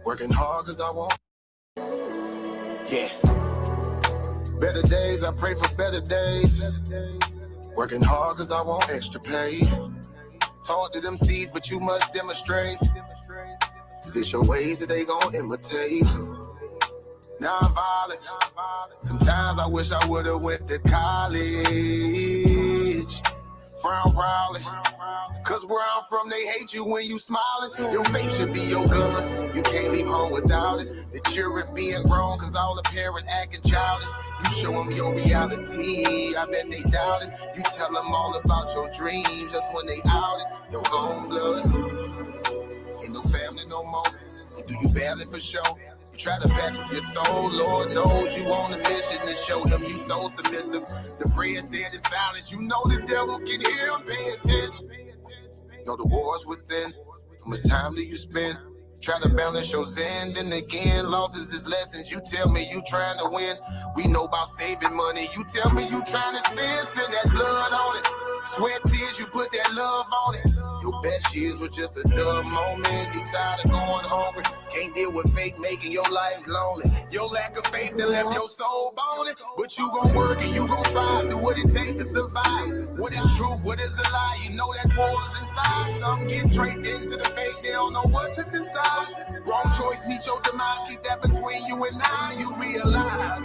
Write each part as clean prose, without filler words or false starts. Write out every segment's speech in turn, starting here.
Working hard cause I want. Yeah. Better days, I pray for better days. Working hard cause I want extra pay. Talk to them seeds, but you must demonstrate. Cause it's your ways that they gon' imitate. Now I'm violent. Sometimes I wish I would've went to college. Frown proudly. Cause where I'm from, they hate you when you smiling. Your faith should be your gun. You can't leave home without it. The children being grown cause all the parents acting childish. You show them your reality, I bet they doubt it. You tell them all about your dreams just when they out it. Your own blood. Ain't no family no more. They do you badly for sure. You try to patch up your soul, Lord knows you on a mission to show him you so submissive. The prayer said it's silence, you know the devil can hear him, pay attention. Know the war's within, how much time do you spend? Try to balance your zen, then again, losses is lessons. You tell me you trying to win, we know about saving money. You tell me you trying to spend that blood on it. Sweat tears, you put that love on it. Your best years was just a dumb moment. You tired of going hungry, can't deal with fake making your life lonely. Your lack of faith that left your soul boning. But you gon' work and you gon' strive, do what it takes to survive. What is truth, what is a lie? You know that war's inside. Some get draped into the fake, they don't know what to decide. Wrong choice meet your demise, keep that between you and I. You realize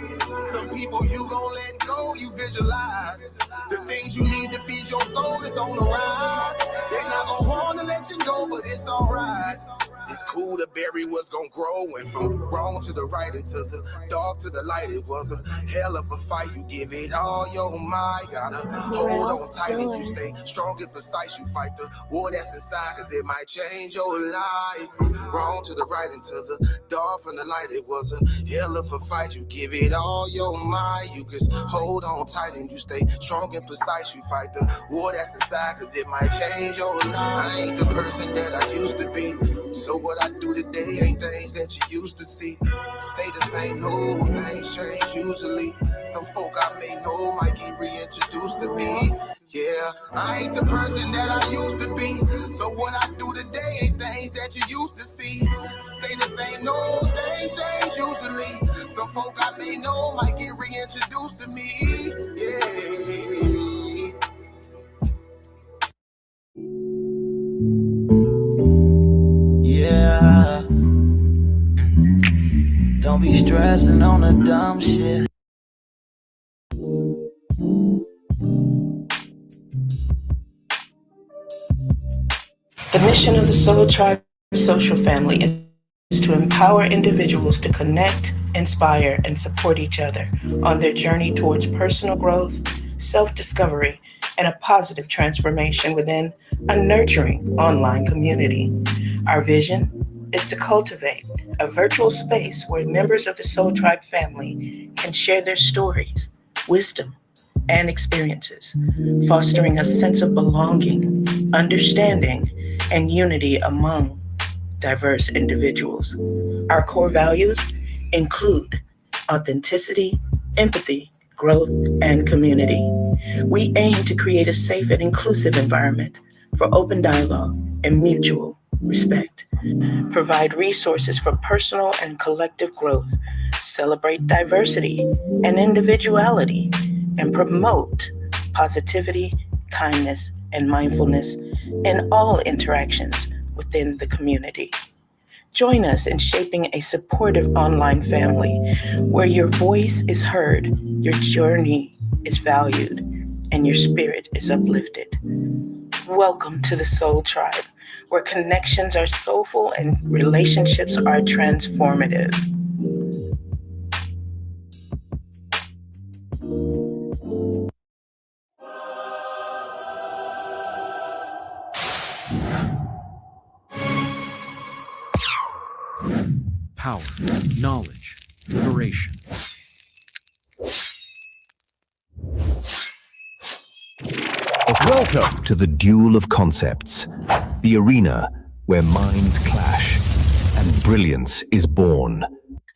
some people you gon' let go, you visualize the things you need to feed your soul is on the rise. They not gon' wanna let you go, but it's alright. It's cool to bury what's gon' grow. Went from wrong to the right and to the dark to the light. It was a hell of a fight. You give it all your might. Gotta hold on tight and you stay strong and precise. You fight the war that's inside, cause it might change your life. Wrong to the right and to the dark from the light. It was a hell of a fight. You give it all your might. You just hold on tight and you stay strong and precise. You fight the war that's inside, cause it might change your life. I ain't the person that I used to be. So what I do today ain't things that you used to see. Stay the same, no, things change usually. Some folk I may know might get reintroduced to me. Yeah, I ain't the person that I used to be. So what I do today ain't things that you used to see. Stay the same, no, things change usually. Some folk I may know might get reintroduced to me. Yeah. Yeah, don't be stressing on the dumb shit. The mission of the Soul Tribe social family is to empower individuals to connect, inspire, and support each other on their journey towards personal growth, self-discovery, and a positive transformation within a nurturing online community. Our vision is to cultivate a virtual space where members of the Soul Tribe family can share their stories, wisdom, and experiences, fostering a sense of belonging, understanding, and unity among diverse individuals. Our core values include authenticity, empathy, growth, and community. We aim to create a safe and inclusive environment for open dialogue and mutual respect, provide resources for personal and collective growth, celebrate diversity and individuality, and promote positivity, kindness, and mindfulness in all interactions within the community. Join us in shaping a supportive online family where your voice is heard, your journey is valued, and your spirit is uplifted. Welcome to the Soul Tribe, where connections are soulful and relationships are transformative. Power, knowledge, liberation. Welcome to the Duel of Concepts, the arena where minds clash and brilliance is born.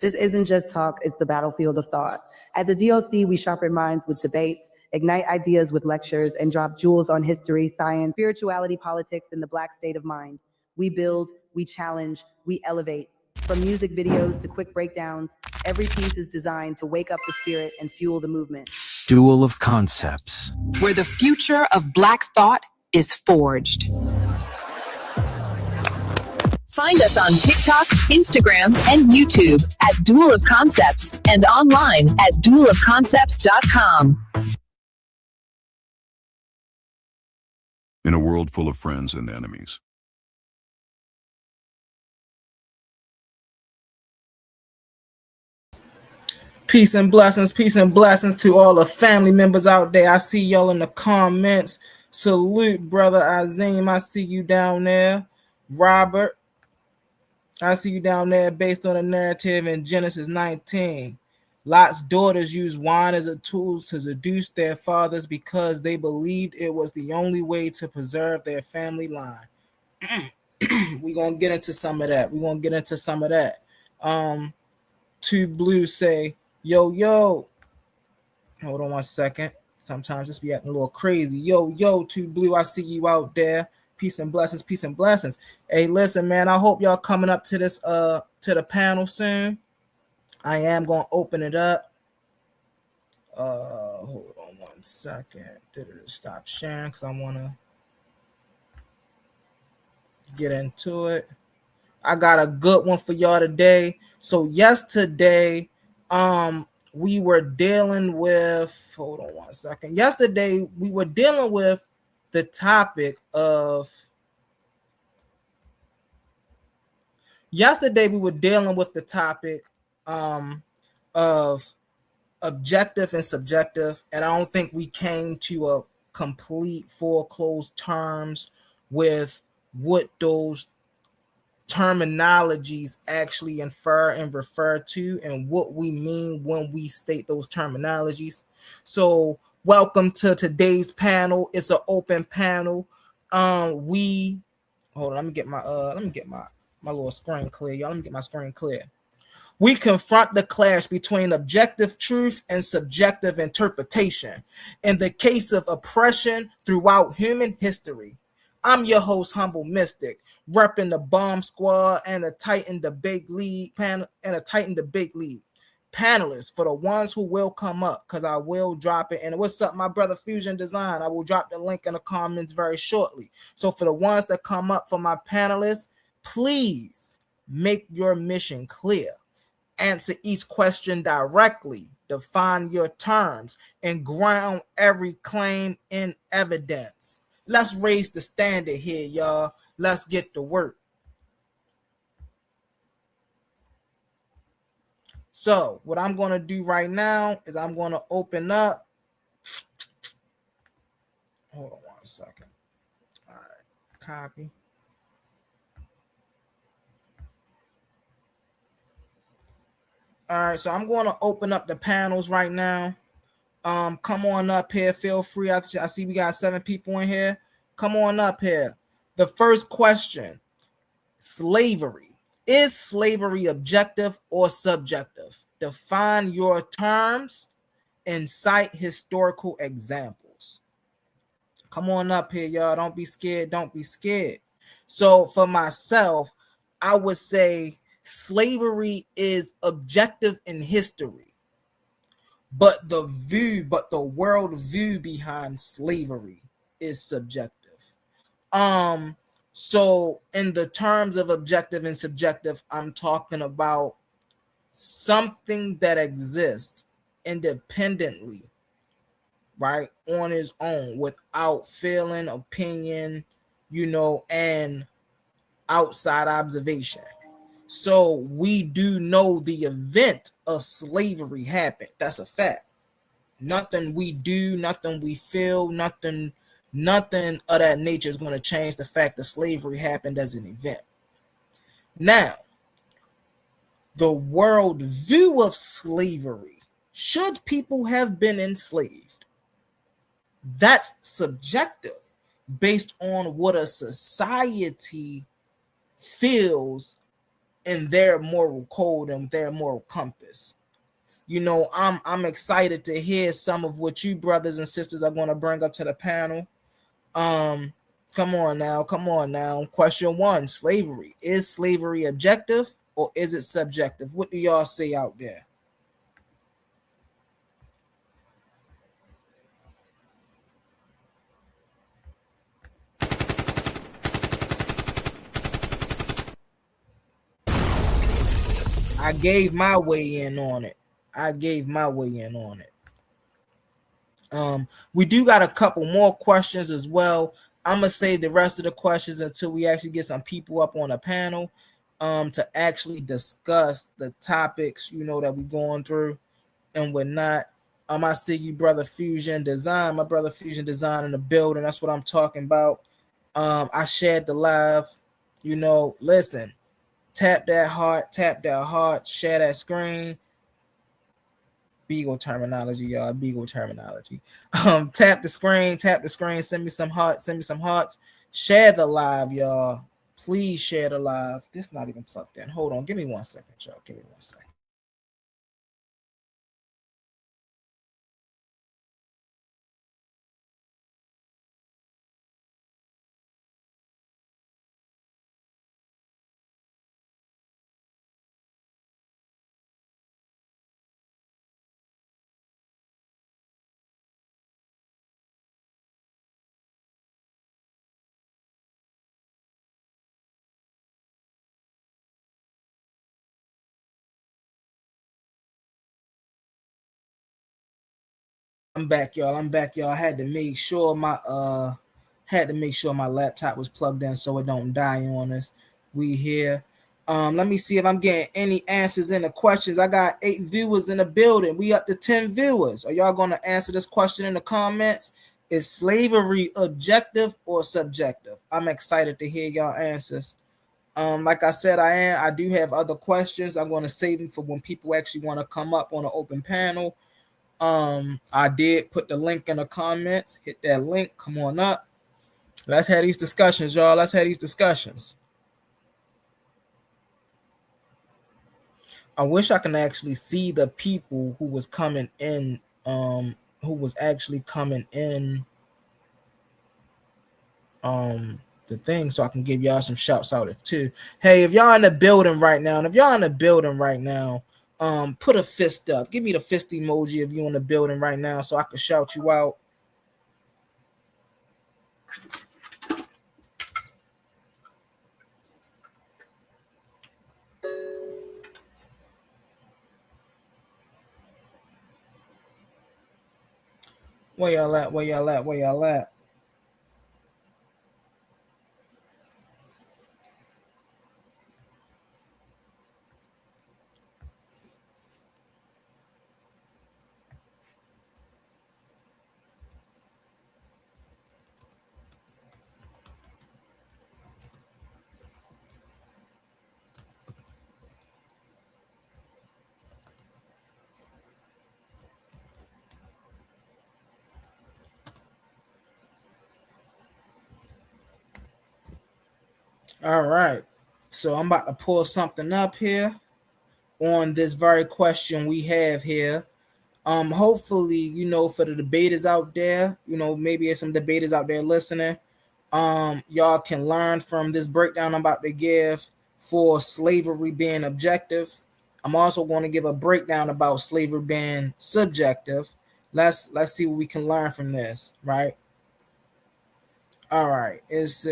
This isn't just talk, it's the battlefield of thought. At the DOC, we sharpen minds with debates, ignite ideas with lectures, and drop jewels on history, science, spirituality, politics, and the Black state of mind. We build, we challenge, we elevate. From music videos to quick breakdowns, every piece is designed to wake up the spirit and fuel the movement. Duel of Concepts. Where the future of Black thought is forged. Find us on TikTok, Instagram, and YouTube at Duel of Concepts and online at duelofconcepts.com. In a world full of friends and enemies, peace and blessings to all the family members out there. I see y'all in the comments. Salute, brother Azim. I see you down there. Robert, I see you down there. Based on the narrative in Genesis 19, Lot's daughters used wine as a tool to seduce their fathers because they believed it was the only way to preserve their family line. We're going to get into some of that. Two Blue say, yo. Hold on 1 second. Sometimes just be acting a little crazy. Yo, Two Blue, I see you out there. Peace and blessings. Hey, listen, man, I hope y'all coming up to this to the panel soon. I am going to open it up. Hold on 1 second. Did it stop sharing because I want to get into it. I got a good one for y'all today. So yesterday, we were dealing with, hold on 1 second. Yesterday, we were dealing with the topic of, of objective and subjective, and I don't think we came to a complete foreclosed terms with what those terminologies actually infer and refer to and what we mean when we state those terminologies. So welcome to today's panel. It's an open panel. Let me get my little screen clear, y'all. Let me get my screen clear. We confront the clash between objective truth and subjective interpretation in the case of oppression throughout human history. I'm your host, Humble Mystik, repping the Bomb Squad and a Titan Debate League panelists for the ones who will come up, because I will drop it. And what's up, my brother Fusion Design? I will drop the link in the comments very shortly. So for the ones that come up for my panelists, please make your mission clear. Answer each question directly, define your terms, and ground every claim in evidence. Let's raise the standard here, y'all. Let's get to work. So what I'm going to do right now is I'm going to open up. Hold on 1 second. All right, copy. All right, so I'm going to open up the panels right now. Come on up here. Feel free. I see we got 7 people in here. Come on up here. The first question: slavery. Is slavery objective or subjective? Define your terms and cite historical examples. Come on up here, y'all. Don't be scared. So for myself, I would say slavery is objective in history, but the world view behind slavery is subjective. So in the terms of objective and subjective, I'm talking about something that exists independently, right, on its own, without feeling, opinion, and outside observation. So we do know the event of slavery happened. That's a fact. Nothing we do, nothing we feel, nothing of that nature is going to change the fact that slavery happened as an event. Now, the world view of slavery, should people have been enslaved? That's subjective based on what a society feels in their moral code and their moral compass. I'm excited to hear some of what you brothers and sisters are going to bring up to the panel. Come on now. Question 1: slavery. Is slavery objective or is it subjective? What do y'all say out there? I gave my weigh in on it. We do got a couple more questions as well. I'm gonna save the rest of the questions until we actually get some people up on a panel to actually discuss the topics, that we're going through and whatnot. I see you, brother Fusion Design, my brother Fusion Design in the building. That's what I'm talking about. I shared the live. Listen, tap that heart, share that screen. Beagle terminology, y'all. Beagle terminology. Tap the screen, send me some hearts. Share the live, y'all. Please share the live. This not even plugged in. Hold on, give me 1 second, y'all. Give me 1 second. I'm back, y'all. I had to make sure my laptop was plugged in so it don't die on us. We here. Let me see if I'm getting any answers in the questions. I got 8 viewers in the building. We up to 10 viewers. Are y'all gonna answer this question in the comments? Is slavery objective or subjective? I'm excited to hear y'all answers. Like I said, I do have other questions. I'm gonna save them for when people actually want to come up on an open panel. I did put the link in the comments. Hit that link. Come on up. Let's have these discussions, y'all. Let's have these discussions. I wish I can actually see the people who was coming in, who was actually coming in, the thing, so I can give y'all some shouts out if too. Hey, if y'all in the building right now, put a fist up. Give me the fist emoji if you're in the building right now so I can shout you out. Where y'all at? All right. So I'm about to pull something up here on this very question we have here. Hopefully, for the debaters out there, maybe there's some debaters out there listening. Y'all can learn from this breakdown I'm about to give for slavery being objective. I'm also going to give a breakdown about slavery being subjective. Let's see what we can learn from this, right? All right. It's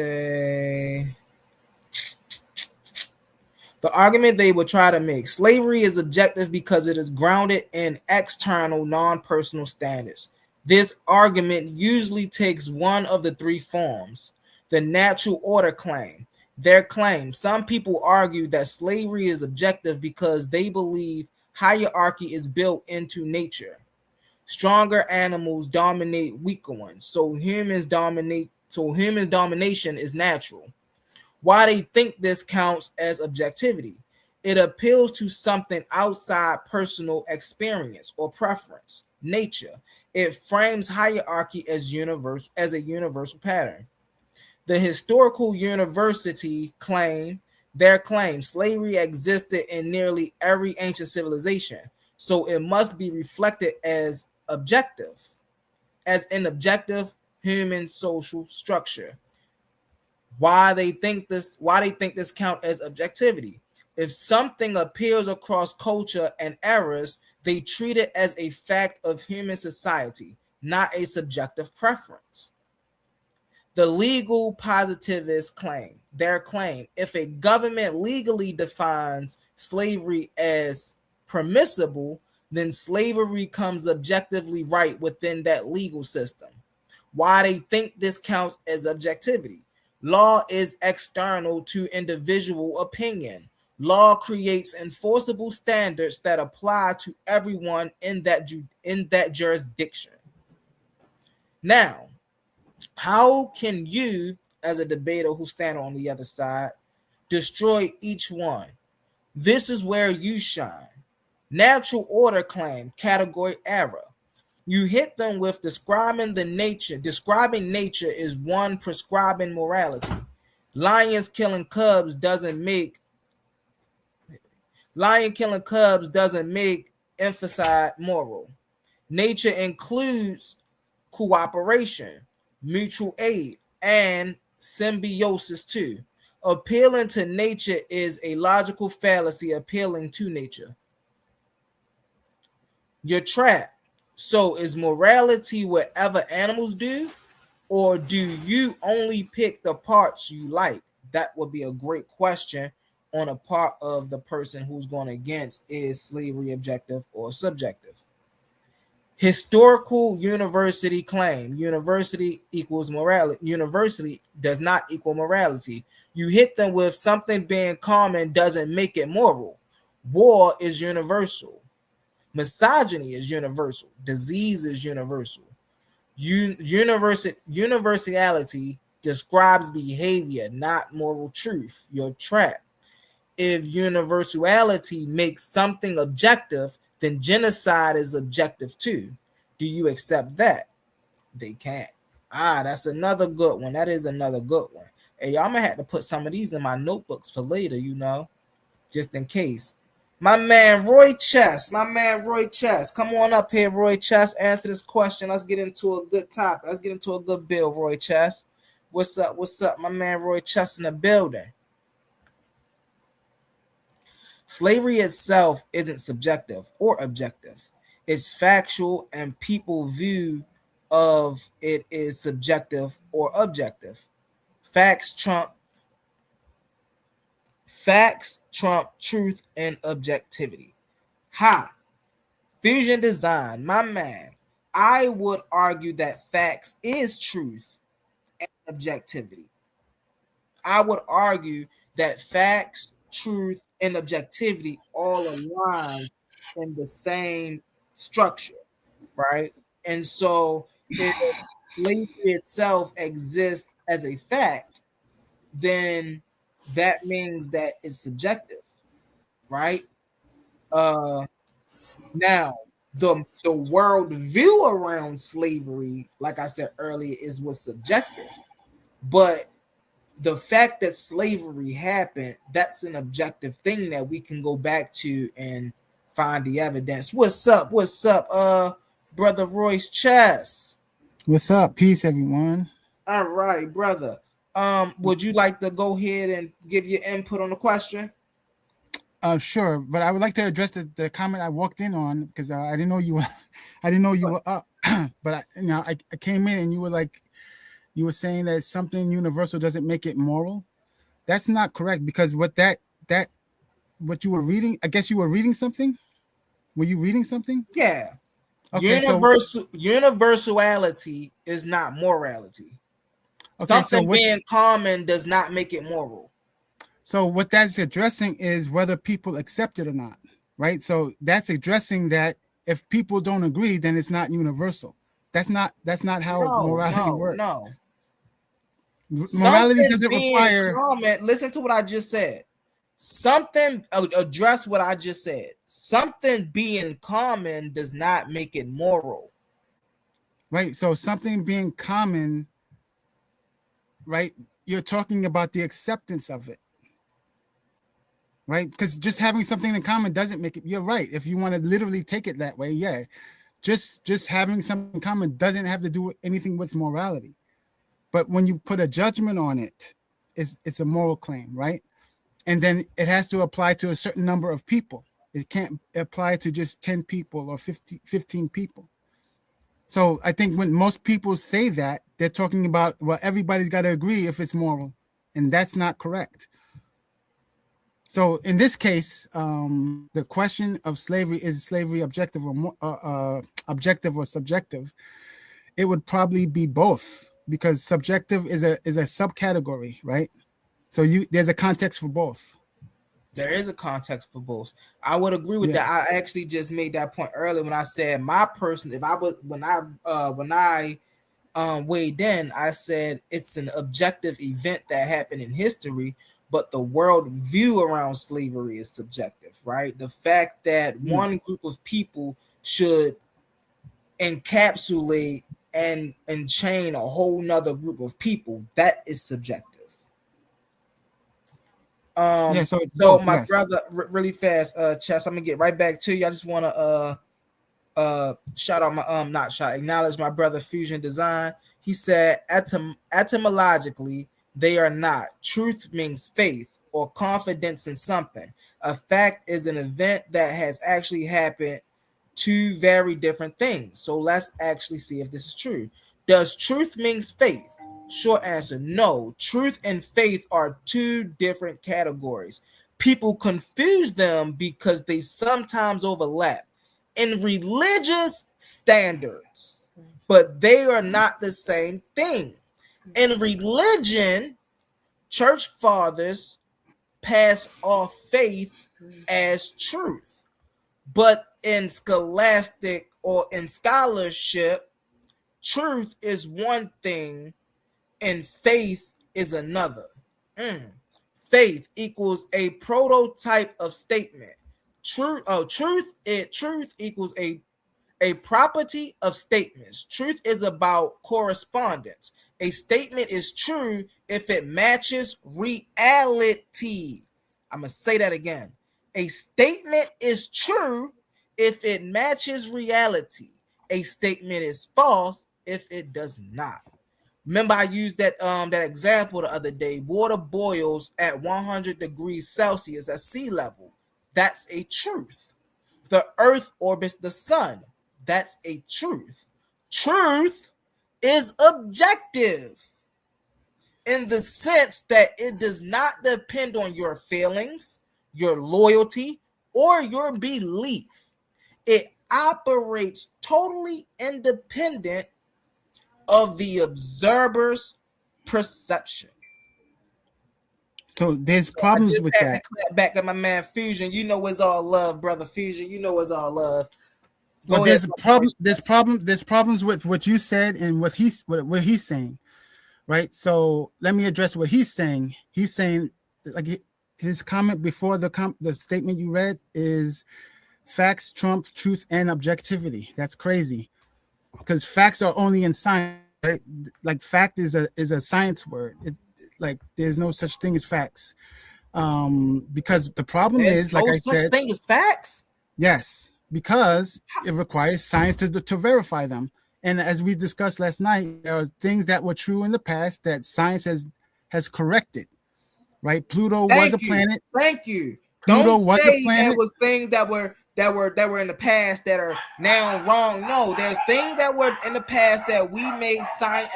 the argument they would try to make. Slavery is objective because it is grounded in external, non-personal standards. This argument usually takes one of the 3 forms. The natural order claim. Their claim. Some people argue that slavery is objective because they believe hierarchy is built into nature. Stronger animals dominate weaker ones. So humans domination is natural. Why they think this counts as objectivity? It appeals to something outside personal experience or preference, nature. It frames hierarchy as a universal pattern. The historical university their claim slavery existed in nearly every ancient civilization, so it must be reflected as an objective human social structure. Why they think this count as objectivity? If something appears across culture and eras, they treat it as a fact of human society, not a subjective preference. The legal positivists claim, their claim, if a government legally defines slavery as permissible, then slavery comes objectively right within that legal system. Why they think this counts as objectivity? Law is external to individual opinion. Law creates enforceable standards that apply to everyone in that jurisdiction. Now, how can you, as a debater who stand on the other side, destroy each one? This is where you shine. Natural order claim, category error. You hit them with describing nature is one prescribing morality. Lion killing cubs doesn't make emphasize moral. Nature includes cooperation, mutual aid, and symbiosis too. Appealing to nature is a logical fallacy appealing to nature. You're trapped. So is morality whatever animals do, or do you only pick the parts you like? That would be a great question on a part of the person who's going against, is slavery objective or subjective? Historical university claim, university equals morality. University does not equal morality. You hit them with something being common doesn't make it moral. War is universal. Misogyny is universal. Disease is universal. Universality describes behavior, not moral truth. You're trapped. If universality makes something objective, then genocide is objective too. Do you accept that? They can't. That's another good one. That is another good one. Hey, y'all, I'm gonna have to put some of these in my notebooks for later, just in case. My man Roy Chess, come on up here, Roy Chess. Answer this question. Let's get into a good topic. Let's get into a good bill, Roy Chess. What's up? My man Roy Chess in the building. Slavery itself isn't subjective or objective. It's factual, and people's view of it is subjective or objective. Facts trump truth and objectivity. Fusion design, my man. I would argue that facts is truth and objectivity. I would argue that facts, truth, and objectivity all align in the same structure, right? And so if slavery itself exists as a fact, then that means that it's subjective, right? Now the world view around slavery, like I said earlier, was subjective, but the fact that slavery happened, that's an objective thing that we can go back to and find the evidence. What's up, brother Royce Chess? What's up? Peace, everyone. All right, brother. Would you like to go ahead and give your input on the question? Sure, but I would like to address the comment I walked in on, because I didn't know you were up. But I came in and you were saying that something universal doesn't make it moral. That's not correct, because what you were reading, I guess you were reading something. Were you reading something? Yeah. Okay, universality is not morality. Okay, something being common does not make it moral. So what that's addressing is whether people accept it or not, right? So that's addressing that if people don't agree, then it's not universal. That's not how morality works. No. Morality doesn't require common. Listen to what I just said. Address what I just said. Something being common does not make it moral. Right. So something being common, right? You're talking about the acceptance of it. Right? Because just having something in common doesn't make it. You're right. If you want to literally take it that way, yeah. Just having something in common doesn't have to do anything with morality. But when you put a judgment on it, it's a moral claim, right? and then it has to apply to a certain number of people. It can't apply to just 10 people or 15 people. So I think when most people say that, they're talking about, well, everybody's got to agree if it's moral, and that's not correct. So in this case, the question of slavery, is slavery objective or subjective? It would probably be both, because subjective is a subcategory, right? So there's a context for both. There is a context for both. I would agree with that. I actually just made that point earlier when I said my person. If I was when I weighed in, I said it's an objective event that happened in history, but the world view around slavery is subjective, right? The fact that one group of people should encapsulate and chain a whole nother group of people, that is subjective. So my brother, really fast, Chess, I'm gonna get right back to you. I just want to shout out my acknowledge my brother Fusion Design. He said etymologically they are not. Truth means faith or confidence in something. A fact is an event that has actually happened. Two very different things. So let's actually see if this is true. Does truth means faith? Short answer, no. Truth and faith are two different categories. People confuse them because they sometimes overlap in religious standards, but they are not the same thing. In religion, church fathers pass off faith as truth, but in scholastic or in scholarship, truth is one thing and faith is another. Faith equals a prototype of statement. Truth equals a property of statements. Truth is about correspondence. A statement is true if it matches reality. I'm going to say that again. A statement is true if it matches reality. A statement is false if it does not. Remember, I used that example the other day. Water boils at 100 degrees Celsius at sea level. That's a truth. The earth orbits the sun. That's a truth. Truth is objective in the sense that it does not depend on your feelings, your loyalty, or your belief. It operates totally independent of the observer's perception. So there's problems with that. Back at my man Fusion, you know it's all love, brother Fusion. You know it's all love. Well, there's a problem. There's problems with what you said and what he's saying, right? So let me address what he's saying. He's saying, like, his comment before the statement you read is facts trump truth and objectivity. That's crazy, because facts are only in science, right? Like, fact is a science word. Like, there's no such thing as facts, because the problem is, like I said, such thing as facts. Yes, because it requires science to verify them. And as we discussed last night, there are things that were true in the past that science has corrected. Right? Pluto was a planet. Thank you. Pluto Don't was say a planet. there was things that were in the past that are now wrong. No, there's things that were in the past that we made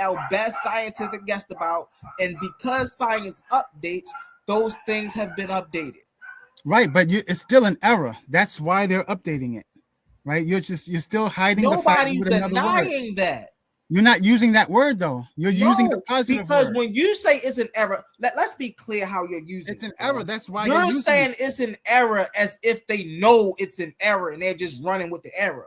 our best scientific guess about, and because science updates, those things have been updated. Right, but it's still an error. That's why they're updating it. Right? You're still hiding the fact with another word. Nobody's denying that. You're not using that word though. You're using the positive because word. When you say it's an error, let's be clear how you're using it. It's an error. That's why you're saying it's an error as if they know it's an error and they're just running with the error.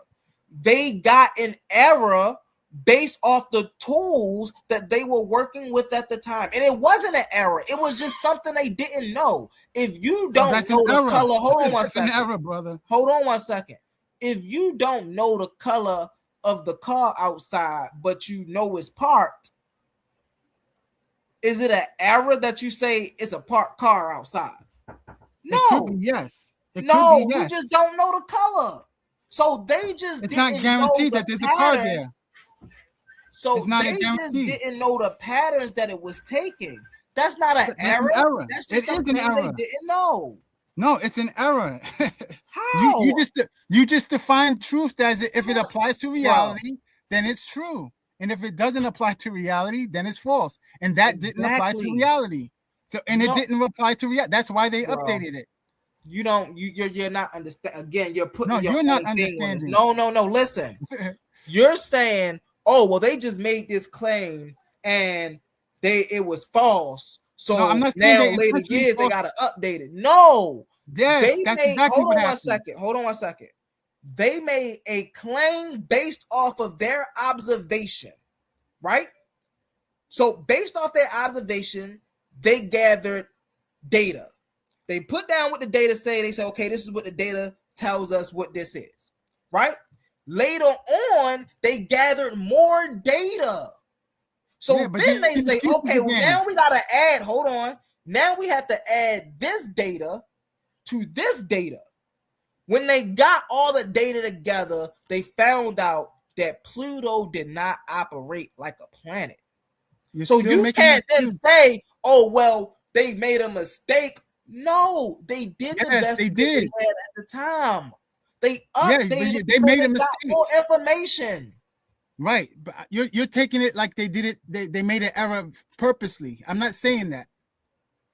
They got an error based off the tools that they were working with at the time. And it wasn't an error. It was just something they didn't know. If you don't know the color, hold on one second. That's an error, brother. Hold on one second. If you don't know the color of the car outside, but you know it's parked, is it an error that you say it's a parked car outside? No. It could be, yes. You just don't know the color. So they just it's not guaranteed that there's a car there. So they just didn't know the patterns that it was taking. That's not an That's error. an error. That's It just is something an they error. didn't know. No, it's an error. How? You just define truth as if it applies to Bro. reality, then it's true. And if it doesn't apply to reality, then it's false. And that didn't apply to Exactly. reality. So it didn't apply to reality. That's why they Bro. updated it. You're not understand. Again, you're putting your you're own not thing on this. understanding. No. Listen, you're saying, oh well, they just made this claim and it was false. So No, I'm not now saying later years they gotta update it. No, yes, that's exactly what happened. Hold on one second. They made a claim based off of their observation, right? So based off their observation, they gathered data. They put down what the data say. They say, okay, this is what the data tells us what this is, right? Later on, they gathered more data. So then they say, okay, well, now we got to add, hold on. Now we have to add this data to this data. When they got all the data together, they found out that Pluto did not operate like a planet. So you can't then say, oh, well, they made a mistake. No, they did the best they did at the time. They updated. They made a mistake. Got more information. Right, but you're taking it like they did it. They made an error purposely. I'm not saying that.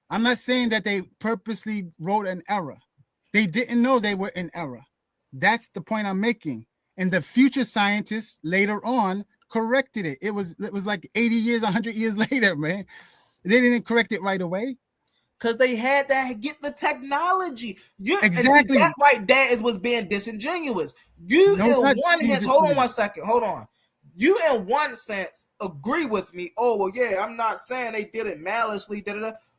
I'm not saying that they purposely wrote an error. They didn't know they were in error. That's the point I'm making. And the future scientists later on corrected it. It was like 80 years, 100 years later, man. They didn't correct it right away. Because they had to get the technology. Exactly. That right there is what's being disingenuous. You in one sense, hold on one second. Hold on. You in one sense agree with me. Oh, well, yeah, I'm not saying they did it maliciously,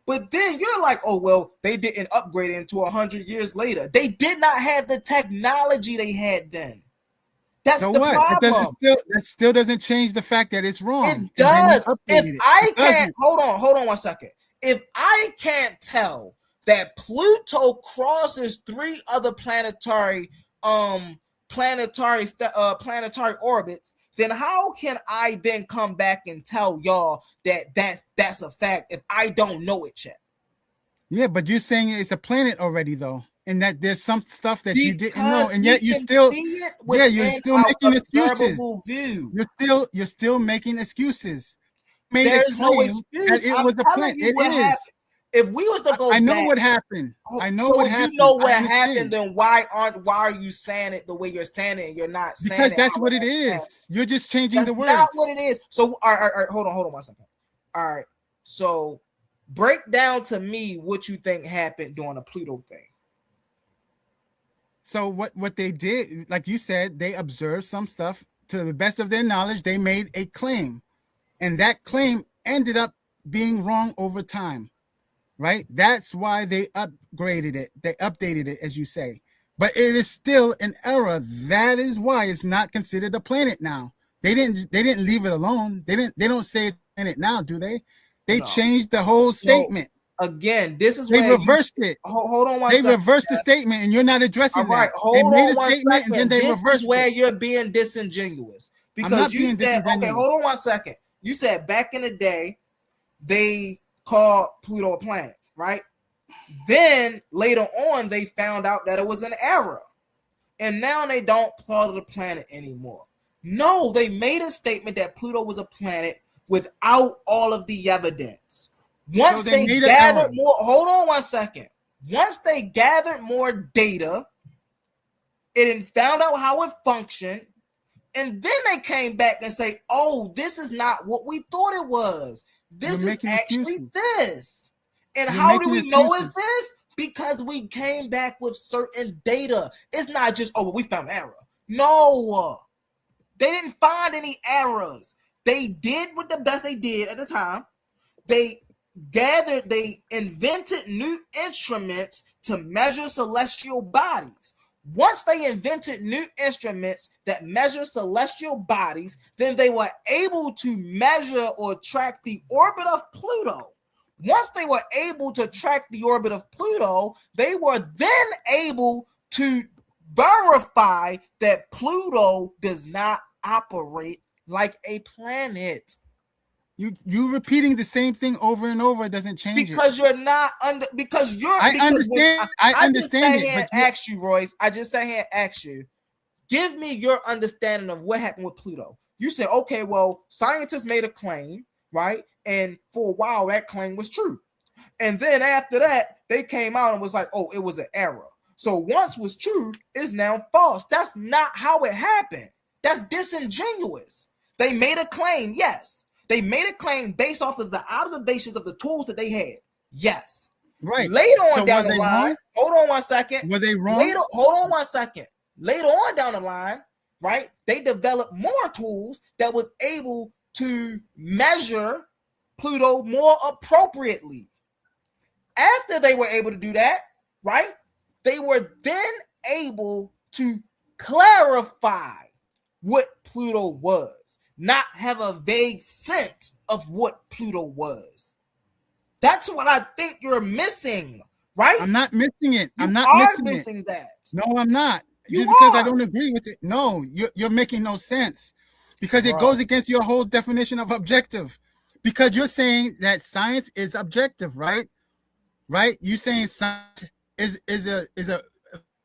but then you're like, oh, well, they didn't upgrade it until 100 years later. They did not have the technology they had then. That's so the what? problem. That still doesn't change the fact that it's wrong. It does. Hold on one second. If I can't tell that Pluto crosses 3 other planetary orbits, then how can I then come back and tell y'all that that's a fact if I don't know it yet? Yeah, but you're saying it's a planet already, though, and that there's some stuff that you didn't know, and yet you're still you're still making excuses. You're still making excuses. There's no excuse. It was a planet. It is. If we was to go, I know what happened. I know what happened. You know what happened. Then why are you saying it the way you're saying it? And you're not saying because it that's what it is. You're just changing the words. That's not what it is. So, all right, hold on 1 second. All right, so break down to me what you think happened during the Pluto thing. So what they did, like you said, they observed some stuff to the best of their knowledge. They made a claim, and that claim ended up being wrong over time. Right? That's why they upgraded it. They updated it, as you say. But it is still an error. That is why it's not considered a planet now. They didn't leave it alone. They don't say it's a planet now, do they? They changed the whole statement. Again, this is they reversed it. Hold on one second. They reversed the statement, and you're not addressing that. They made a statement, and then they reversed it. This is where you're being disingenuous. Because you said, okay, hold on 1 second. You said back in the day, they called Pluto a planet, right? Then later on, they found out that it was an error. And now they don't call it a planet anymore. No, they made a statement that Pluto was a planet without all of the evidence. Once they gathered more, hold on 1 second. Once they gathered more data, it found out how it functioned, and then they came back and say, oh, this is not what we thought it was. This is actually this. And how do we know it's this? Because we came back with certain data. It's not just, oh, well, we found an error. No. They didn't find any errors. They did what the best they did at the time. They invented new instruments to measure celestial bodies. Once they invented new instruments that measure celestial bodies, then they were able to measure or track the orbit of Pluto. Once they were able to track the orbit of Pluto, they were then able to verify that Pluto does not operate like a planet. You repeating the same thing over and over doesn't change because it. you're not under because you're. I understand. I understand just sat it, here but and asked you, Royce. I just sat here and asked you. Give me your understanding of what happened with Pluto. You said, okay, well, scientists made a claim, right? And for a while, that claim was true. And then after that, they came out and was like, oh, it was an error. So once was true is now false. That's not how it happened. That's disingenuous. They made a claim, yes. They made a claim based off of the observations of the tools that they had. Yes. right. Later on So down were the they line, wrong? hold on one second. Were they wrong? Hold on one second. Later on down the line, right, they developed more tools that was able to measure Pluto more appropriately. After they were able to do that, right, they were then able to clarify what Pluto was, not have a vague sense of what Pluto was. That's what I think you're missing, right? I'm not missing it. I'm You not are missing it. that. No, I'm not. You Just because I are. don't agree with it. No, you're making no sense because it Bro. goes against your whole definition of objective. Because you're saying that science is objective, right? Right? You're saying science is a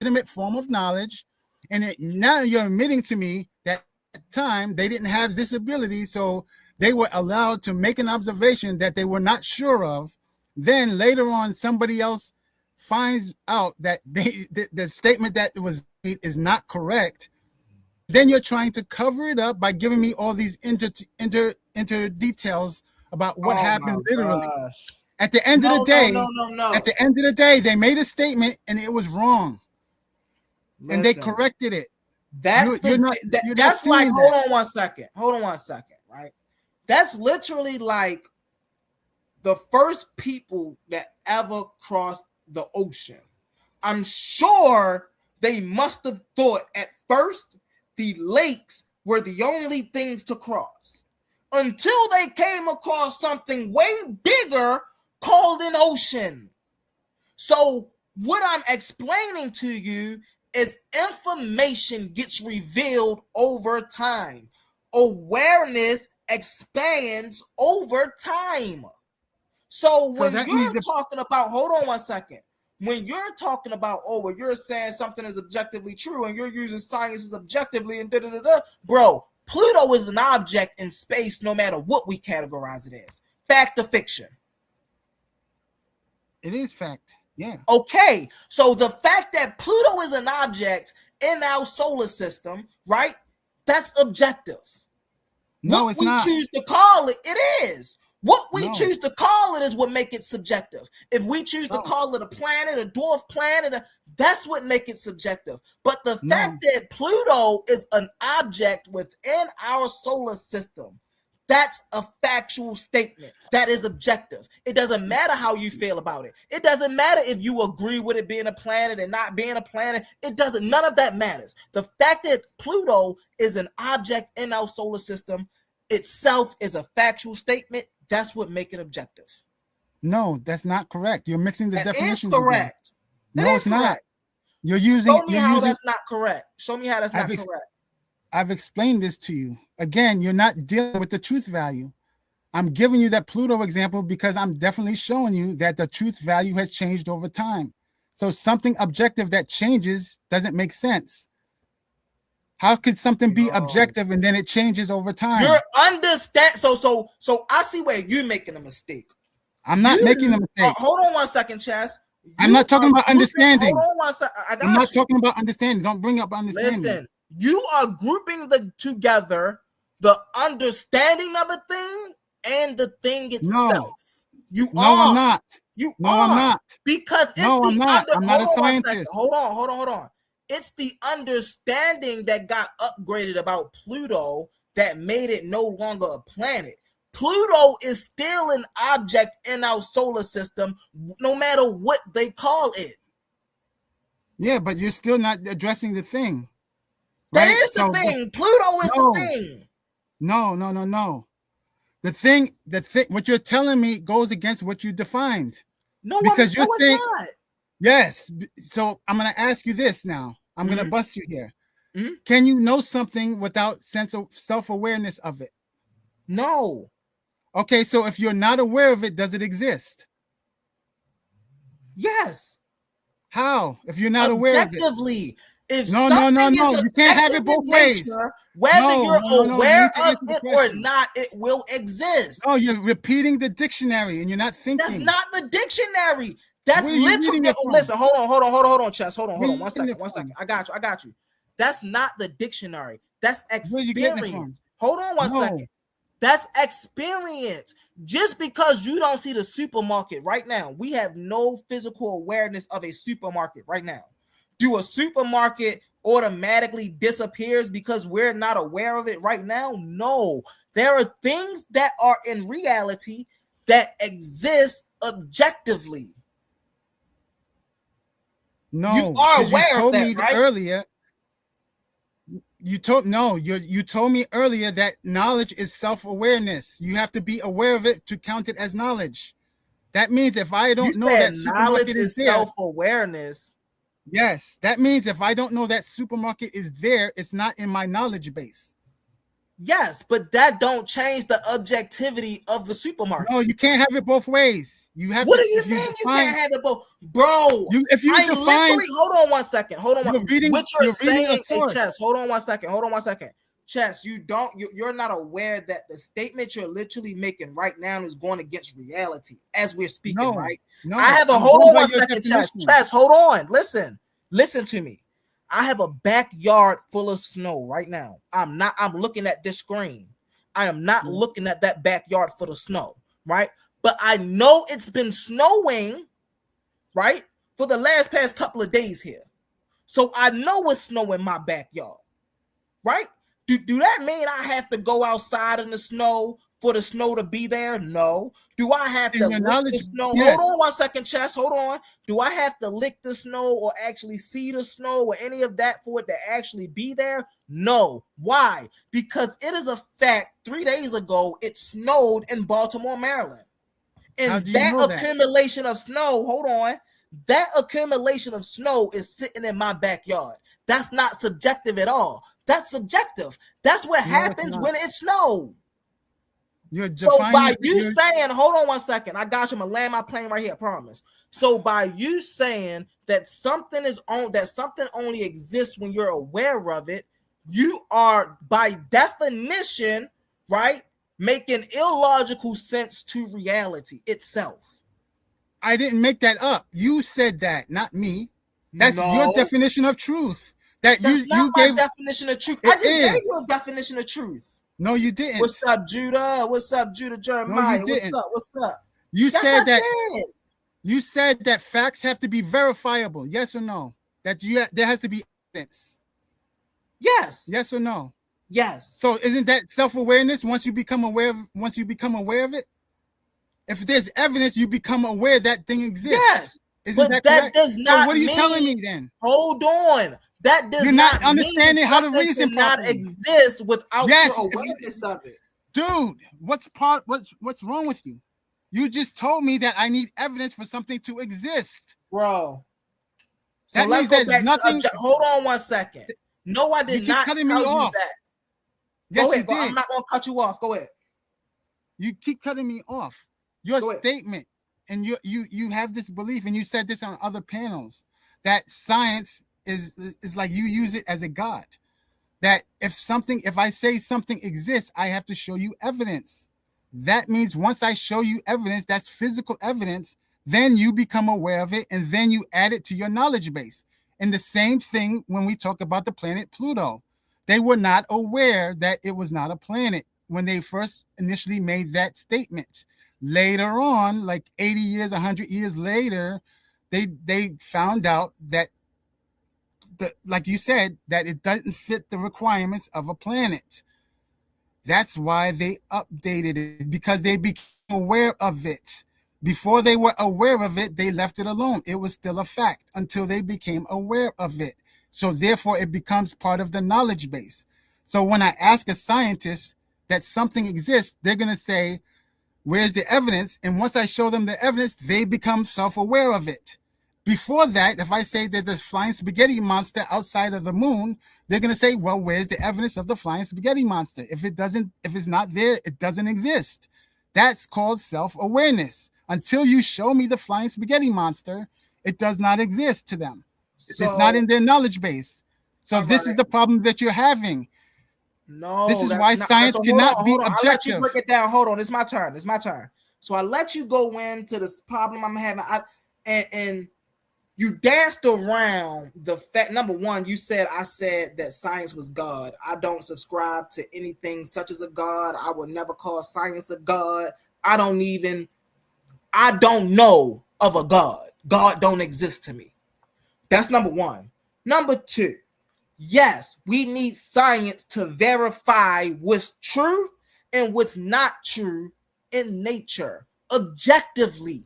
legitimate form of knowledge, and now you're admitting to me that at the time they didn't have this ability, so they were allowed to make an observation that they were not sure of. Then later on, somebody else finds out that the statement that was made is not correct. Then you're trying to cover it up by giving me all these inter details about what happened literally. Gosh. At the end of the day, no. At the end of the day, they made a statement and it was wrong. Listen, and they corrected it. That's You're not like, hold that. on one second, right? That's literally like the first people that ever crossed the ocean. I'm sure they must have thought at first the lakes were the only things to cross until they came across something way bigger called an ocean. So what I'm explaining to you is information gets revealed over time. Awareness expands over time. So when you're talking about, hold on one second. When you're talking about, oh, well, you're saying something is objectively true and you're using science as objectively and da-da-da-da, bro, Pluto is an object in space no matter what we categorize it as. Fact or fiction? It is fact, yeah. Okay, so the fact that Pluto is an object in our solar system, right, that's objective. No, it's not. What we choose to call it, it is. What we choose to call it is what make it subjective. If we choose to call it a planet, a dwarf planet, that's what make it subjective. But the fact that Pluto is an object within our solar system, that's a factual statement. That is objective. It doesn't matter how you feel about it. It doesn't matter if you agree with it being a planet and not being a planet. It doesn't. None of that matters. The fact that Pluto is an object in our solar system itself is a factual statement. That's what makes it objective. No, that's not correct. You're mixing the definitions. That is correct. No, it's not. You're using. Show me how that's not correct. Show me how that's not correct. I've explained this to you. Again, you're not dealing with the truth value. I'm giving you that Pluto example because I'm definitely showing you that the truth value has changed over time. So something objective that changes doesn't make sense. How could something be objective and then it changes over time? You're understand. So I see where you're making a mistake. I'm not making a mistake. Hold on one second, Chess. I'm not talking about understanding. Hold on one second. I'm not talking about understanding. Don't bring up understanding. Listen, you are grouping together the understanding of a thing and the thing itself. No, I'm not. I'm not. Because it's I'm not. I'm not a scientist. Hold on. It's the understanding that got upgraded about Pluto that made it no longer a planet. Pluto is still an object in our solar system, no matter what they call it. Yeah, but you're still not addressing the thing. That is the thing. Pluto is the thing. No. The thing, what you're telling me goes against what you defined. Because you're saying, not. Yes. So I'm going to ask you this now. I'm going to bust you here. Mm-hmm. Can you know something without sense of self-awareness of it? No. Okay, so if you're not aware of it, does it exist? Yes. How? If you're not aware of it? Objectively. If No. something is You can't have objective it both in ways. nature, whether No. you're You aware need to of answer the it or question. not, it will exist. No, you're repeating the dictionary and you're not thinking. That's not the dictionary. That's Where are you reading literally. it from? Listen, hold on, Chess. Hold Where are on. you One getting it second. from? I got you. That's not the dictionary. That's Where are you getting it from? experience. Hold on one No. second. That's experience. Just because you don't see the supermarket right now, we have no physical awareness of a supermarket right now. Do a supermarket automatically disappears because we're not aware of it right now? No. There are things that are in reality that exist objectively. No, you are because you aware told of that, me right? earlier. You told me earlier that knowledge is self-awareness. You have to be aware of it to count it as knowledge. That means if I don't know that knowledge supermarket is there, self-awareness. yes, that means if I don't know that supermarket is there, it's not in my knowledge base. Yes, but that don't change the objectivity of the supermarket. No, you can't have it both ways. You have. What to, do you mean you can't have it both, bro? If you I define, literally hold on one second. Hold on. You're reading, what you're saying, hey, Chess. Hold on one second. Chess, you're not aware that the statement you're literally making right now is going against reality as we're speaking, right? No, I have a hold on one second, Chess. Hold on. Listen to me. I have a backyard full of snow right now. I'm looking at this screen. I am not looking at that backyard full of snow, right? But I know it's been snowing, right, for the past couple of days here. So I know it's snow in my backyard, right? Do that mean I have to go outside in the snow for the snow to be there? No. Do I have to lick the snow? Yes. Hold on one second, Chess. Hold on. Do I have to lick the snow or actually see the snow or any of that for it to actually be there? No. Why? Because it is a fact 3 days ago it snowed in Baltimore, Maryland. And that accumulation of snow, hold on, that accumulation of snow is sitting in my backyard. That's not subjective at all. That's subjective. That's what happens when it snows. So by you saying, hold on one second, I got you. I'm gonna land my plane right here, I promise. So by you saying that something only exists when you're aware of it, you are by definition, right, making illogical sense to reality itself. I didn't make that up. You said that, not me. That's your definition of truth. That's not my definition of truth. I just gave you a definition of truth. No, you didn't. What's up, Judah? What's up, Judah Jeremiah? No, you didn't. What's up? You said that. You said that facts have to be verifiable. Yes or no? That there has to be evidence. Yes. Yes or no? Yes. So isn't that self-awareness once you become aware of it? If there's evidence, you become aware that thing exists. Yes. Isn't that correct? does not so what are you telling me then? Hold on. That does You're not understanding how to reason not exist without your awareness of it. Dude, what's wrong with you? You just told me that I need evidence for something to exist. Bro. So that means there's nothing. Hold on one second. No, I did not tell you that. Yes, ahead, you did. I'm not gonna cut you off. Go ahead. You keep cutting me off. Your statement, and you have this belief, and you said this on other panels, that science is like you use it as a god. That if I say something exists, I have to show you evidence. That means once I show you evidence, that's physical evidence, then you become aware of it, and then you add it to your knowledge base. And the same thing when we talk about the planet Pluto. They were not aware that it was not a planet when they first initially made that statement. Later on, like 80 years, 100 years later, they found out that, like you said, that it doesn't fit the requirements of a planet. That's why they updated it, because they became aware of it. Before they were aware of it, they left it alone. It was still a fact until they became aware of it. So therefore, it becomes part of the knowledge base. So when I ask a scientist that something exists, they're going to say, where's the evidence? And once I show them the evidence, they become self-aware of it. Before that, if I say there's this flying spaghetti monster outside of the moon, they're going to say, well, where's the evidence of the flying spaghetti monster? If it's not there, it doesn't exist. That's called self-awareness. Until you show me the flying spaghetti monster, it does not exist to them. It's not in their knowledge base. So this is the problem that you're having. No, this is why science cannot be objective. I'll let you break it down. Hold on, it's my turn. So I let you go into this problem I'm having. And you danced around the fact. Number one, I said that science was God. I don't subscribe to anything such as a God. I would never call science a God. I don't know of a God. God don't exist to me. That's number one. Number two, yes, we need science to verify what's true and what's not true in nature objectively.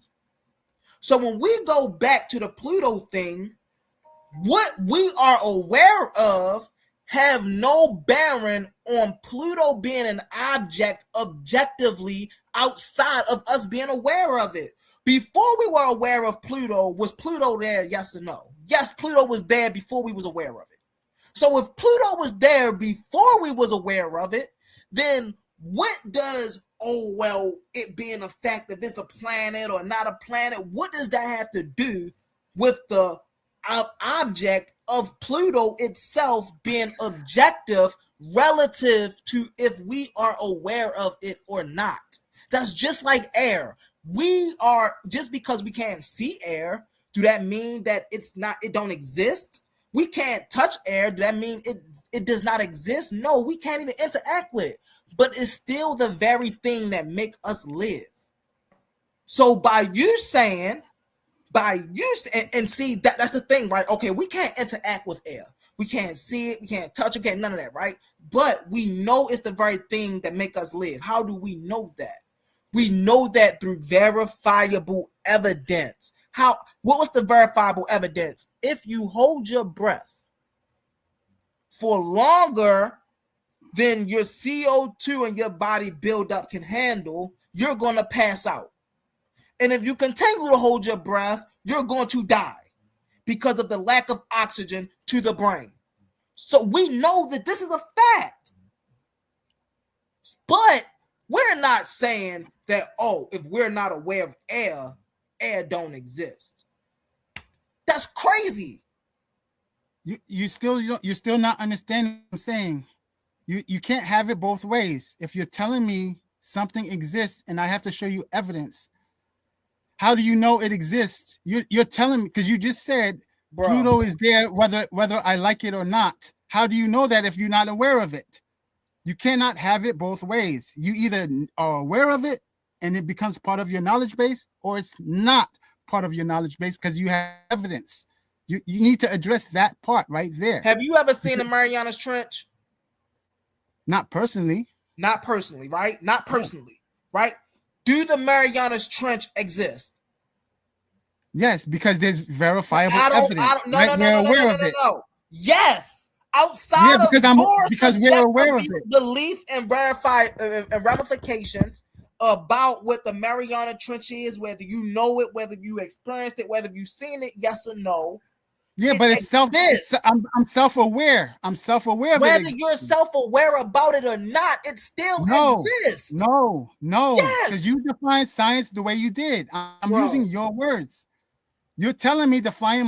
So when we go back to the Pluto thing, what we are aware of have no bearing on Pluto being an object objectively outside of us being aware of it. Before we were aware of Pluto, was Pluto there? Yes or no? Yes, Pluto was there before we was aware of it. So if Pluto was there before we was aware of it, then what does, it being a fact if it's a planet or not a planet, what does that have to do with the object of Pluto itself being objective relative to if we are aware of it or not? That's just like air. We are, just because we can't see air, do that mean that it don't exist? We can't touch air. Does that mean it does not exist? No, we can't even interact with it. But it's still the very thing that make us live. So by you saying, and see, that's the thing, right? Okay, we can't interact with air. We can't see it. We can't touch it. None of that, right? But we know it's the very thing that make us live. How do we know that? We know that through verifiable evidence. What was the verifiable evidence? If you hold your breath for longer than your CO2 and your body buildup can handle, you're going to pass out. And if you continue to hold your breath, you're going to die because of the lack of oxygen to the brain. So we know that this is a fact. But we're not saying that, if we're not aware of air don't exist. That's crazy. You're still not understanding what I'm saying. You can't have it both ways. If you're telling me something exists and I have to show you evidence, how do you know it exists? You're telling me, because you just said Pluto is there whether I like it or not. How do you know that if you're not aware of it? You cannot have it both ways. You either are aware of it and it becomes part of your knowledge base, or it's not part of your knowledge base because you have evidence. You need to address that part right there. Have you ever seen the Marianas Trench? Not personally, right? Not personally, right? Do the Marianas Trench exist? Yes, because there's verifiable evidence. No. Yes. Outside because we're aware of it. Belief and ramifications about what the Mariana Trench is, whether you know it, whether you experienced it, whether you've seen it, yes or no. Yeah, but it's I'm self-aware. I'm self-aware of it. Whether you're self-aware about it or not, it still exists. No. Because you define science the way you did. I'm using your words. You're telling me the flying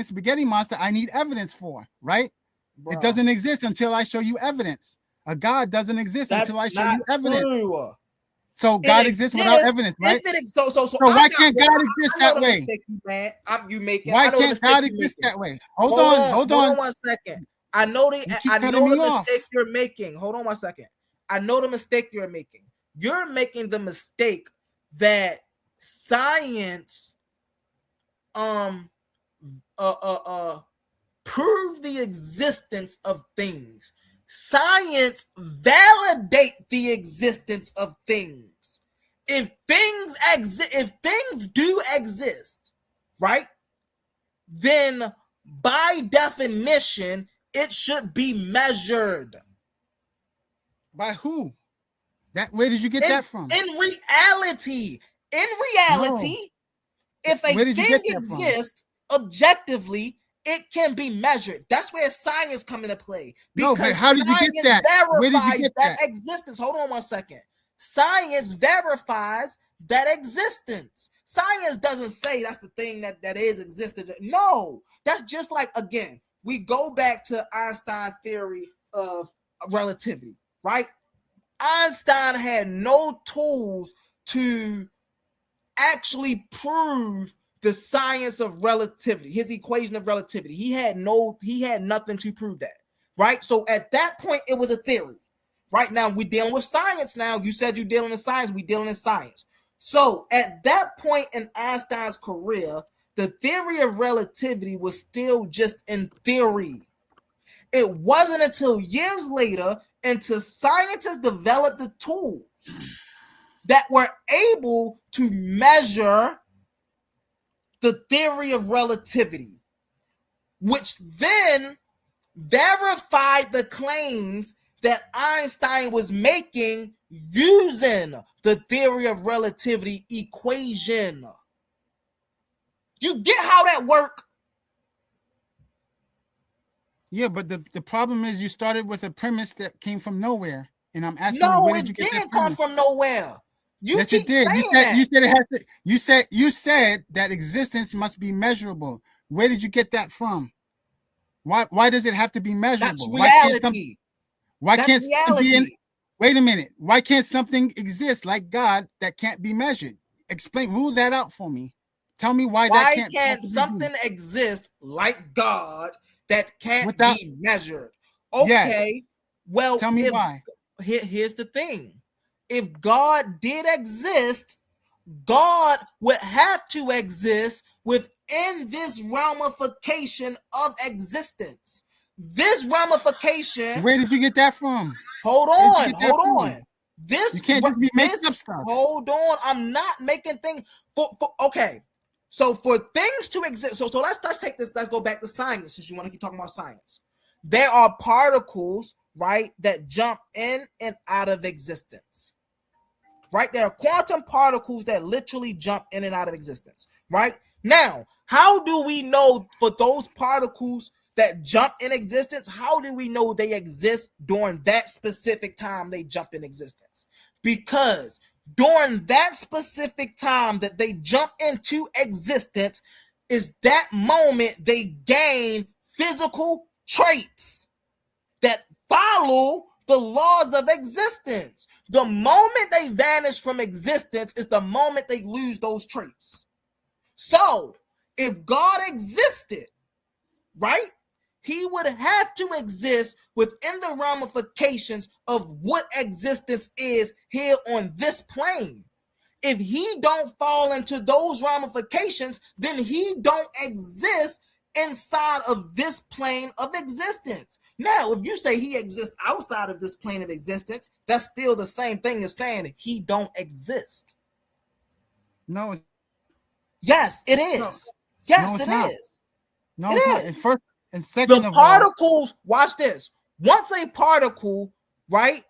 spaghetti monster, I need evidence for, right? Bro. It doesn't exist until I show you evidence. A God doesn't exist until I show you evidence. True. So God exists without evidence, right? So why can't God exist that way? Why can't God exist that way? Hold on 1 second. I know the mistake you're making. Hold on 1 second. I know the mistake you're making. You're making the mistake that science prove the existence of things. Science validate the existence of things. If things do exist, right? Then by definition, it should be measured. By who? Where did you get that from? In reality, if a thing exists objectively, it can be measured. That's where science come into play. Because how did you get that? Where did you get that existence? Hold on 1 second. Science verifies that existence. Science doesn't say that's the thing that is existed. No, that's just like, again, we go back to Einstein's theory of relativity, right? Einstein had no tools to actually prove the science of relativity, his equation of relativity. He had nothing to prove that, right? So at that point, it was a theory. Right now, we're dealing with science now. You said you're dealing in science, we're dealing in science. So at that point in Einstein's career, the theory of relativity was still just in theory. It wasn't until years later, until scientists developed the tools that were able to measure the theory of relativity, which then verified the claims that Einstein was making using the theory of relativity equation. You get how that works? Yeah, but the problem is you started with a premise that came from nowhere, and I'm asking No, where it did you get that didn't premise? come from nowhere. Yes, it did. You said it has to. You said that existence must be measurable. Where did you get that from? Why does it have to be measurable? That's reality. Why can't something be in? Wait a minute. Why can't something exist like God that can't be measured? Rule that out for me. Tell me why that can't. Why can't something exist like God that can't be measured? Okay, yes. Well, tell me why. Here's the thing. If God did exist, God would have to exist within this ramification of existence. This ramification. Where did you get that from? Hold on. This you can't just be making up stuff. Hold on. I'm not making things okay. So for things to exist, so let's take this. Let's go back to science, since you want to keep talking about science. There are particles, right, that jump in and out of existence. Right? There are quantum particles that literally jump in and out of existence. Right? Now, how do we know for those particles that jump in existence, how do we know they exist during that specific time they jump in existence? Because during that specific time that they jump into existence is that moment they gain physical traits that follow the laws of existence. The moment they vanish from existence is the moment they lose those traits. So, if God existed, right, he would have to exist within the ramifications of what existence is here on this plane. If he don't fall into those ramifications, then he don't exist inside of this plane of existence. Now, if you say he exists outside of this plane of existence, that's still the same thing as saying he don't exist. No. Yes, it is. No. Yes, no, it is. No, it it's is. not. And first and second the of particles, watch this. Once a particle, right,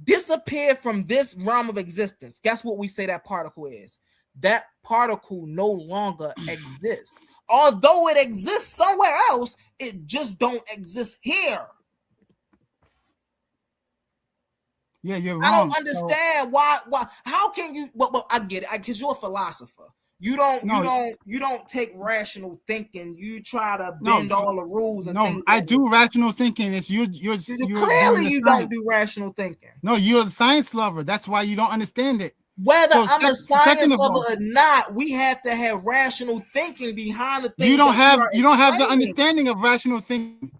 disappear from this realm of existence, guess what we say that particle is? That particle no longer exists. Although it exists somewhere else, it just don't exist here. Yeah, you're wrong. I don't understand why. How can you? Well, I get it, because you're a philosopher. You don't take rational thinking. You try to bend all the rules and things. I do rational thinking. It's you're clearly you don't do rational thinking. No, you're a science lover. That's why you don't understand it. Whether I'm a science lover or not, we have to have rational thinking behind the things. You don't have the understanding of rational thinking.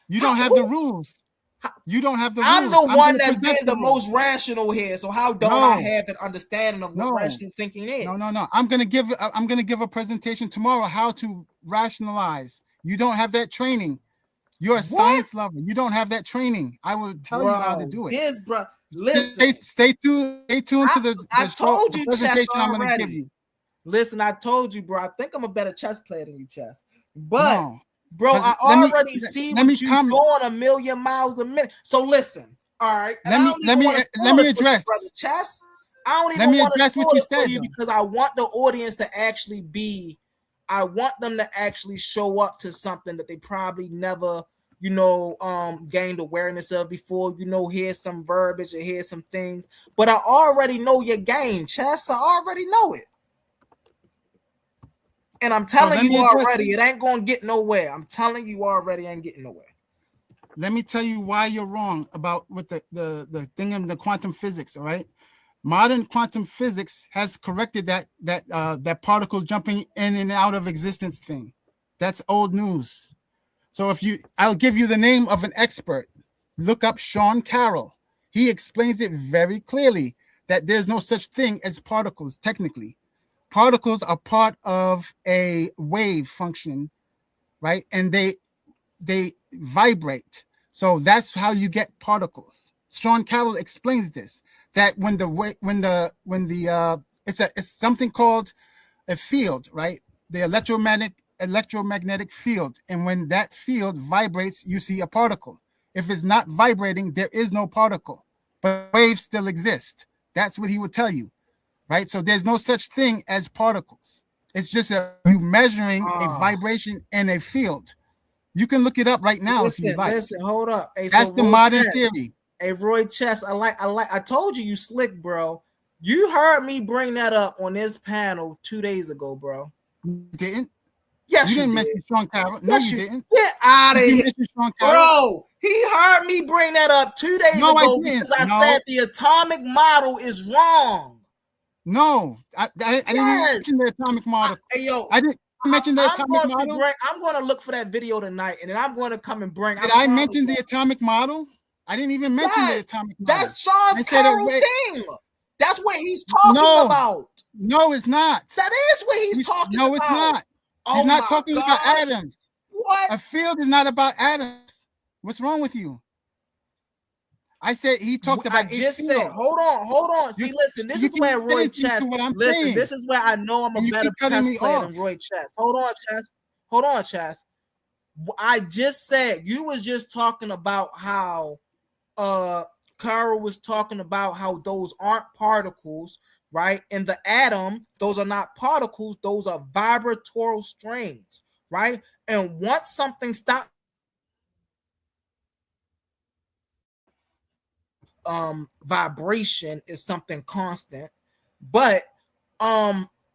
You don't have the rules. You don't have the rules. I'm the one that's been the most rational here. So how don't I have an understanding of what rational thinking is? No. I'm gonna give a presentation tomorrow how to rationalize. You don't have that training. You're a science lover. You don't have that training. I will tell you how to do it. Listen. Stay tuned to the I told you presentation chess I'm gonna already. give you. Listen, I told you, bro. I think I'm a better chess player than you, chess. But No. bro, I already see what you're going a million miles a minute. So listen, all right. Let me address chess. I don't even want to what you said because I want the audience to actually be. I want them to actually show up to something that they probably never. gained awareness of before, here's some verbiage or here's some things. But I already know your game, Chess. I already know it. And I'm telling you already, it ain't going to get nowhere. I'm telling you already, ain't getting nowhere. Let me tell you why you're wrong about with the thing in the quantum physics, all right? Modern quantum physics has corrected that particle jumping in and out of existence thing. That's old news. So I'll give you the name of an expert. Look up Sean Carroll. He explains it very clearly that there's no such thing as particles technically. Particles are part of a wave function, right? And they vibrate. So that's how you get particles. Sean Carroll explains this, that it's something called a field, right? The electromagnetic field. And when that field vibrates, you see a particle. If it's not vibrating, there is no particle, but waves still exist. That's what he would tell you, right? So there's no such thing as particles. It's just you measuring a vibration in a field. You can look it up right now if you like. Listen, hold up. Hey, that's the modern theory. Hey, Roy Chess, I told you slick, bro. You heard me bring that up on this panel 2 days ago, bro. You didn't? Yes, you didn't mention Sean Carroll. No, yes, you didn't. Get out of here. Bro, he heard me bring that up 2 days ago because I said the atomic model is wrong. No, I didn't mention the atomic model. I didn't mention the atomic model. I'm going to look for that video tonight, and then I'm going to come and bring. Did I mention the atomic model? I didn't even mention the atomic model. That's Sean Carroll's thing. That's what he's talking about. No, it's not. That is what he's talking about. No, it's not. He's not talking about atoms. What? A field is not about atoms. What's wrong with you? I said he talked about. I just said, hold on. See, listen, this is where Roy Chess. Listen, this is where I know I'm a better chess player than Roy Chess. Hold on, Chess. I just said you was just talking about how Carl was talking about how those aren't particles, right? And the atom, those are not particles, those are vibratorial strings, right? And once something stops vibration is something constant, but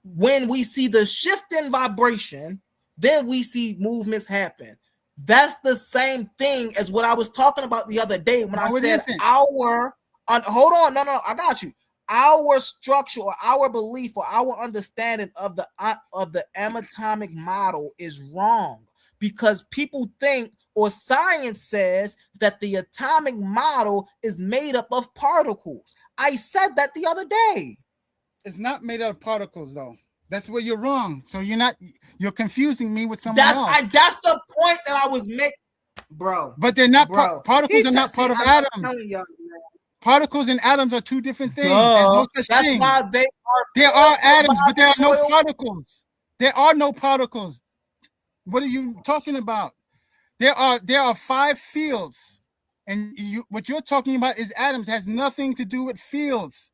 when we see the shift in vibration, then we see movements happen. That's the same thing as what I was talking about the other day when I said hold on, no, I got you. Our structure or our belief or our understanding of the atomic model is wrong because people think or science says that the atomic model is made up of particles. I said that the other day. It's not made out of particles, though. That's where you're wrong. So you're confusing me with someone else. That's the point that I was making, bro. But they're not particles are not part of atoms. Particles and atoms are two different things. There's no such thing. Why there are atoms, but there are no particles. There are no particles. What are you talking about? There are 5 fields, and what you're talking about is atoms. It has nothing to do with fields.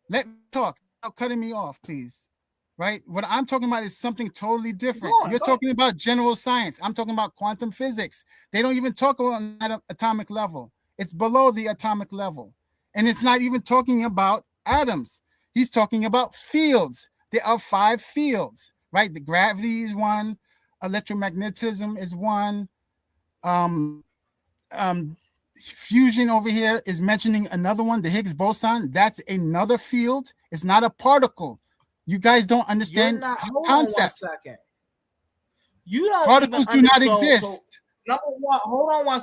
Let me talk. Stop cutting me off, please. Right? What I'm talking about is something totally different. You're talking about general science. I'm talking about quantum physics. They don't even talk on that atomic level. It's below the atomic level. And it's not even talking about atoms. He's talking about fields. There are 5 fields, right? The gravity is one. Electromagnetism is one. Fusion over here is mentioning another one, the Higgs boson. That's another field. It's not a particle. You guys don't understand concepts. On 1 second. You don't particles do not exist. So, number one, hold on 1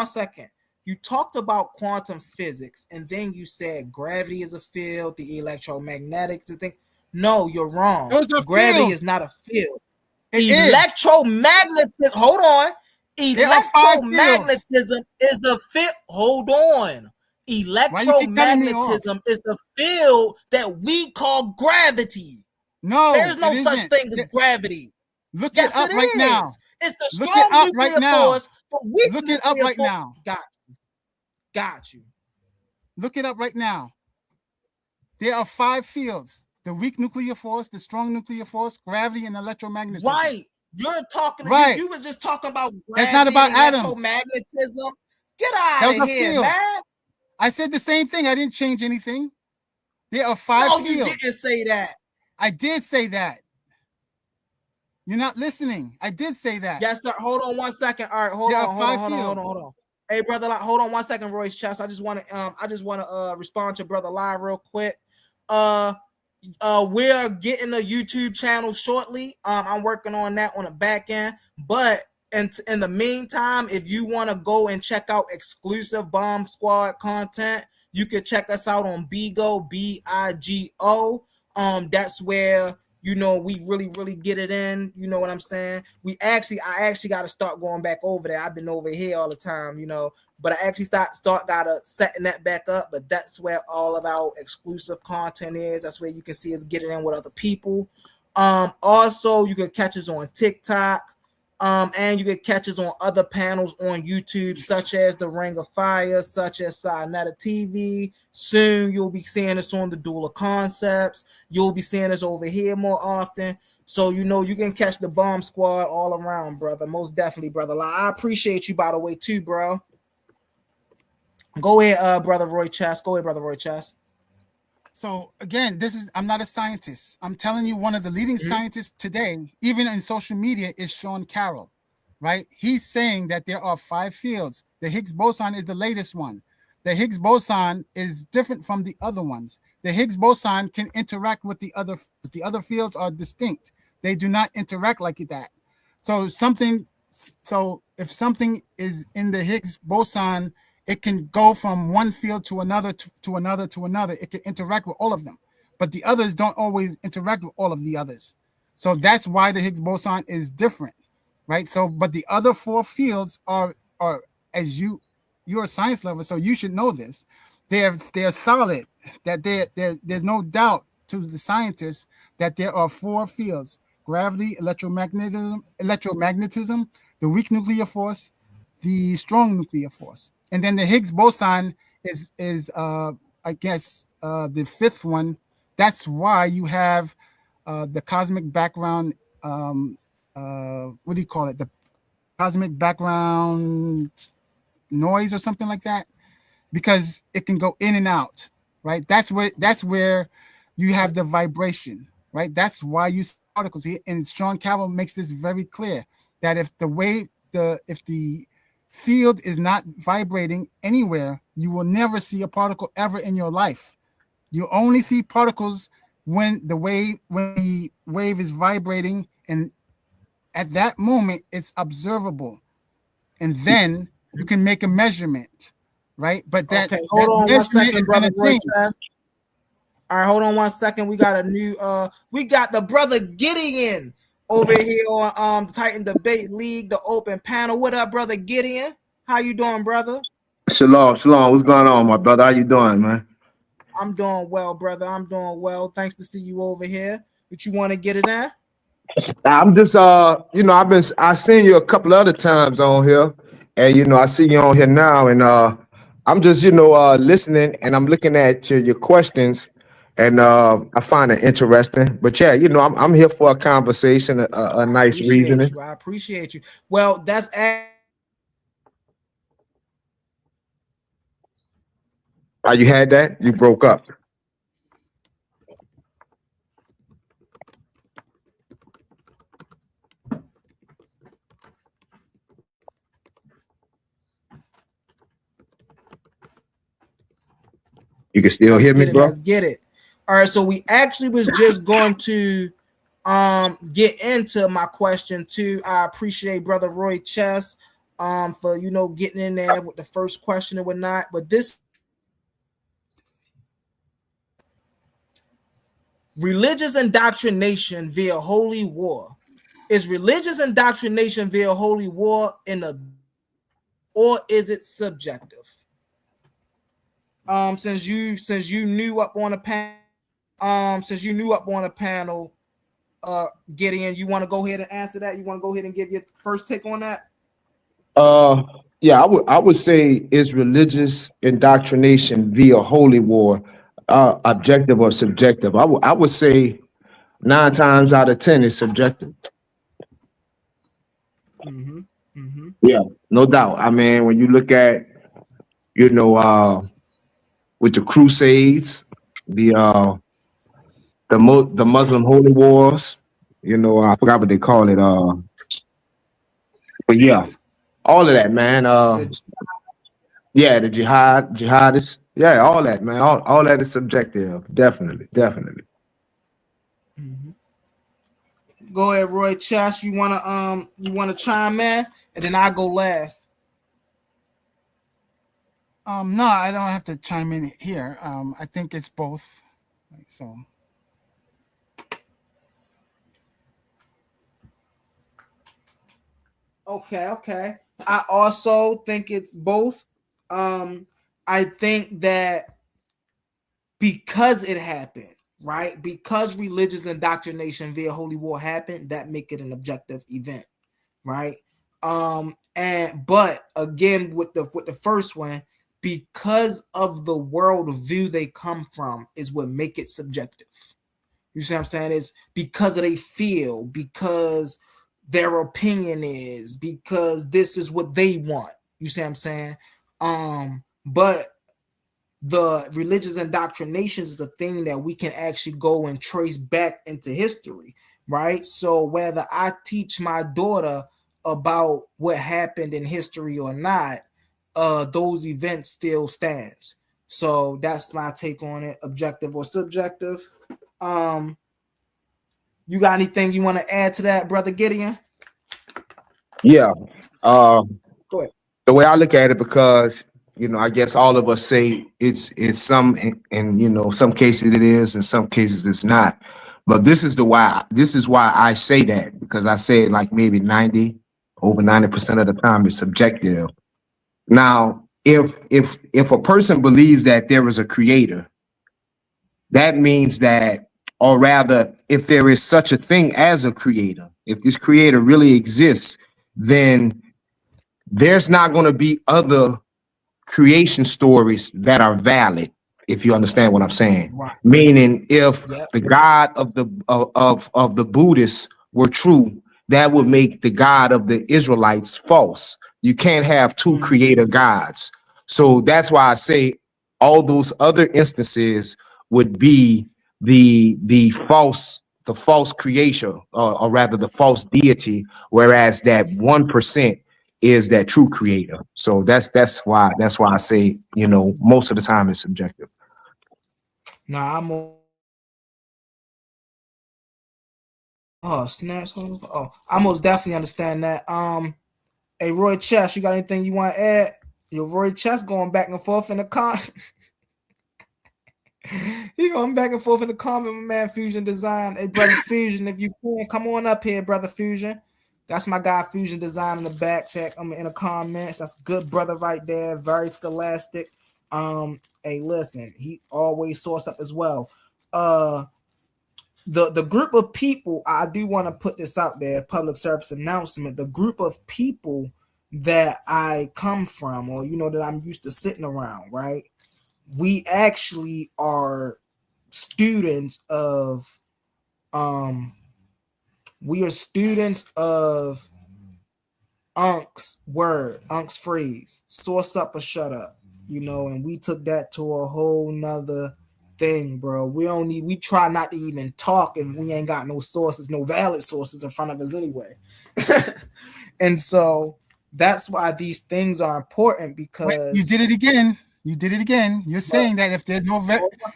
second. You talked about quantum physics, and then you said gravity is a field, the electromagnetic thing. No, you're wrong. Gravity is not a field. Electromagnetism. Hold on. Electromagnetism is the field. Hold on. Electromagnetism is the field that we call gravity. No, there's no such thing as gravity. Look it up right now. It's the strong nuclear force. Look it up right now. Got you. Look it up right now. There are 5 fields: the weak nuclear force, the strong nuclear force, gravity, and electromagnetism. Right. You're talking. Right. You was just talking about That's not gravity about and atoms. electromagnetism. Get That out was of a here, field. man. I said the same thing. I didn't change anything. There are 5 No, fields. you didn't say that. I did say that. You're not listening. I did say that. Yes, sir. Hold on 1 second. All right, hold on. Hey, brother, hold on 1 second, Royce Chess. I just want to respond to Brother Live real quick. We're getting a YouTube channel shortly. I'm working on that on the back end. But in the meantime, if you want to go and check out exclusive Bomb Squad content, you can check us out on Bigo, BIGO. That's where we really get it in. You know what I'm saying? I actually got to start going back over there. I've been over here all the time, but I actually gotta setting that back up. But that's where all of our exclusive content is. That's where you can see us get it in with other people. Also, you can catch us on TikTok. And you can catch us on other panels on YouTube, such as the Ring of Fire, such as Sinetta TV. Soon you'll be seeing us on the Duel of Concepts. You'll be seeing us over here more often. So you can catch the Bomb Squad all around, brother. Most definitely, brother. I appreciate you, by the way, too, bro. Go ahead, brother Roy Chess. So again, I'm not a scientist. I'm telling you, one of the leading scientists today, even in social media, is Sean Carroll, right? He's saying that there are 5 fields. The Higgs boson is the latest one. The Higgs boson is different from the other ones. The Higgs boson can interact with the other. The other fields are distinct. They do not interact like that. So if something is in the Higgs boson, it can go from one field to another, to another, to another. It can interact with all of them, but the others don't always interact with all of the others. So that's why the Higgs boson is different, right? So, but the other 4 fields are as you're a science lover, so you should know this. They're solid. That there's no doubt to the scientists that there are 4 fields: gravity, electromagnetism, the weak nuclear force, the strong nuclear force. And then the Higgs boson is I guess the 5th one. That's why you have the cosmic background. What do you call it? The cosmic background noise or something like that, because it can go in and out, right? That's where you have the vibration, right? That's why you see particles here. And Sean Carroll makes this very clear that if the field is not vibrating anywhere, you will never see a particle ever in your life. You only see particles when the wave is vibrating, and at that moment it's observable, and then you can make a measurement, right? But that okay, hold on 1 second, brother Roy. All right, hold on 1 second. We got we got the brother Gideon over here on the Titan Debate League, the open panel. What up, brother Gideon? How you doing, brother? Shalom. What's going on, my brother? How you doing, man? I'm doing well, brother. I'm doing well. Thanks to see you over here. But you want to get it in? I'm just I seen you a couple other times on here, and I see you on here now, and I'm just listening, and I'm looking at your questions, and I find it interesting. But yeah, I'm here for a conversation, a nice reasoning. I appreciate you. Well, that's you had that? You broke up. You can still hear me, bro? Let's get it. All right, so we actually was just going to get into my question too. I appreciate brother Roy Chess for getting in there with the first question and whatnot. But this religious indoctrination via holy war. Is religious indoctrination via holy war or is it subjective? Since you knew up on a panel, Gideon, you want to go ahead and answer that? You want to go ahead and give your first take on that? Yeah, I would say is religious indoctrination via holy war objective or subjective? I would say 9 times out of 10 is subjective. Yeah, no doubt. I mean, when you look at, you know, with the Crusades, the Muslim holy wars, you know, I forgot what they call it. But yeah, all of that, man. The Yeah, the jihadists. Yeah, all that, man. All that is subjective. Definitely, definitely. Go ahead, Roy Chess. You wanna chime in, and then I go last. No, I don't have to chime in here. I think it's both. So Okay. I also think it's both. I think that because it happened, right? Because religious indoctrination via holy war happened, that make it an objective event, right? And but again with the first one, because of the world view they come from is what make it subjective. You see what I'm saying? It's because of they feel, because their opinion is, because this is what they want. You see what I'm saying? But the religious indoctrinations is a thing that we can actually go and trace back into history, right? So whether I teach my daughter about what happened in history or not, those events still stands. So that's my take on it, objective or subjective. Um, you got anything you want to add to that, brother Gideon? Yeah. Uh, Go ahead. the way I look at it, because you know, I guess all of us say it's some, and you know, some cases it is, in some cases it's not. But this is why I say that, because I say like maybe over 90% of the time it's subjective. Now, if a person believes that there is a creator, that means that, or rather, if there is such a thing as a creator, if this creator really exists, then there's not going to be other creation stories that are valid, if you understand what I'm saying. Right. Meaning, if Yep. the God of the Buddhists were true, that would make the God of the Israelites false. You can't have two creator gods. So that's why I say all those other instances would be the false creation, or rather the false deity, whereas that 1% is that true creator. So that's why I say, you know, most of the time it's subjective. Nah, snaps. Oh, I most definitely understand that. Hey, Roy Chess, you got anything you want to add? Yo, Roy Chess going back and forth in the he going back and forth in the comment, my man Fusion Design. Hey, brother Fusion, if you can, come on up here, brother Fusion. That's my guy Fusion Design in the back check. I'm in the comments. That's good brother right there. Very scholastic. Hey, listen, he always source up as well. The group of people, I do want to put this out there, public service announcement. The group of people that I come from, or you know, that I'm used to sitting around, right? We actually are students of we are students of Unc's phrase, source up or shut up, you know, and we took that to a whole nother thing, bro. We try not to even talk, and we ain't got no sources, no valid sources in front of us anyway. And so that's why these things are important, because wait, you did it again. You did it again. You're saying that if there's no,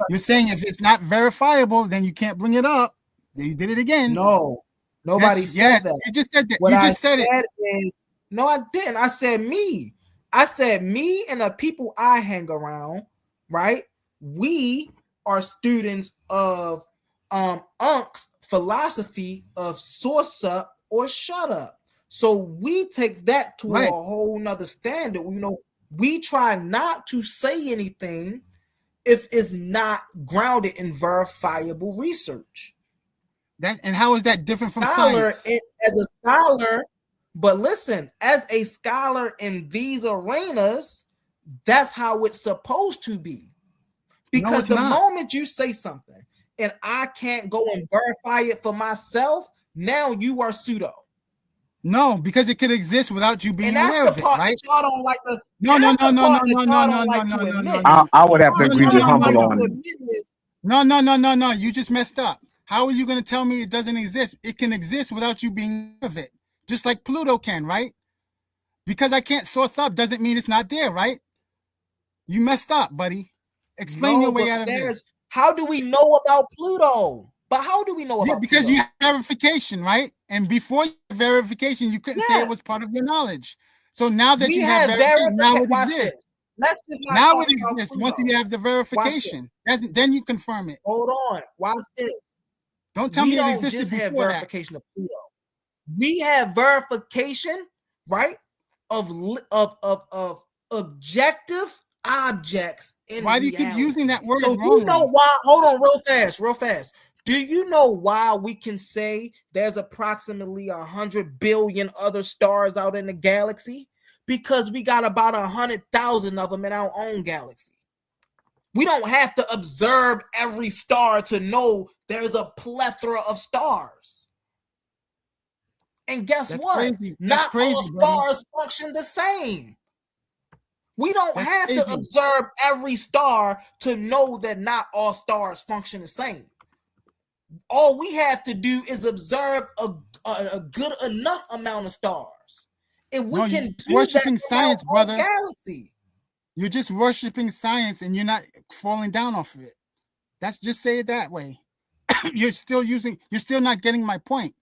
you're saying if it's not verifiable, then you can't bring it up. You did it again. No, nobody said that. You just said that. What you I just said it. Is, no, I didn't. I said me. I said me and the people I hang around, right? We are students of Unc's philosophy of source up or shut up. So we take that to a whole nother standard. You know, we try not to say anything if it's not grounded in verifiable research. And how is that different from scholar, science? As a scholar, but listen, as a scholar in these arenas, that's how it's supposed to be. Because the moment you say something and I can't go and verify it for myself, now you are pseudo. No, because it could exist without you being And that's aware the of it, part right? that y'all don't like to. No, no, That's no, the no, no, part that no, no, y'all no, don't no, like no, to no, no, admit. no. I would have to Part agree y'all with don't like Humble to on it. admit is No, no, no, no, no. You just messed up. How are you going to tell me it doesn't exist? It can exist without you being aware of it, just like Pluto can, right? Because I can't source up doesn't mean it's not there, right? You messed up, buddy. Explain no, your way but out of there's. this. How do we know about Pluto? But how do we know Yeah, about because Pluto? you have verification, right? And before you have verification, you couldn't say it Yes. was part of your knowledge. So now that We you have have verification, now verification. it Watch exists. this. Let's just not Now talk it about exists Pluto. once you have the Watch this. verification. Then you confirm it. Hold on. Watch this. Don't tell We me it don't existed just have before that. verification of Pluto. We have verification, right, of objective objects in Why do you reality. keep using that word So you wrongly? know why? Hold on, real fast. Do you know why we can say there's approximately 100 billion other stars out in the galaxy? Because we got about 100,000 of them in our own galaxy. We don't have to observe every star to know there's a plethora of stars. And guess That's what? crazy. That's Not crazy, all buddy. stars function the same. We don't That's have crazy. to observe every star to know that not all stars function the same. All we have to do is observe a good enough amount of stars. And we No, can you're do worshiping that science, from our own brother. galaxy. You're just worshiping science and you're not falling down off of it. That's just say it that way. You're still not getting my point.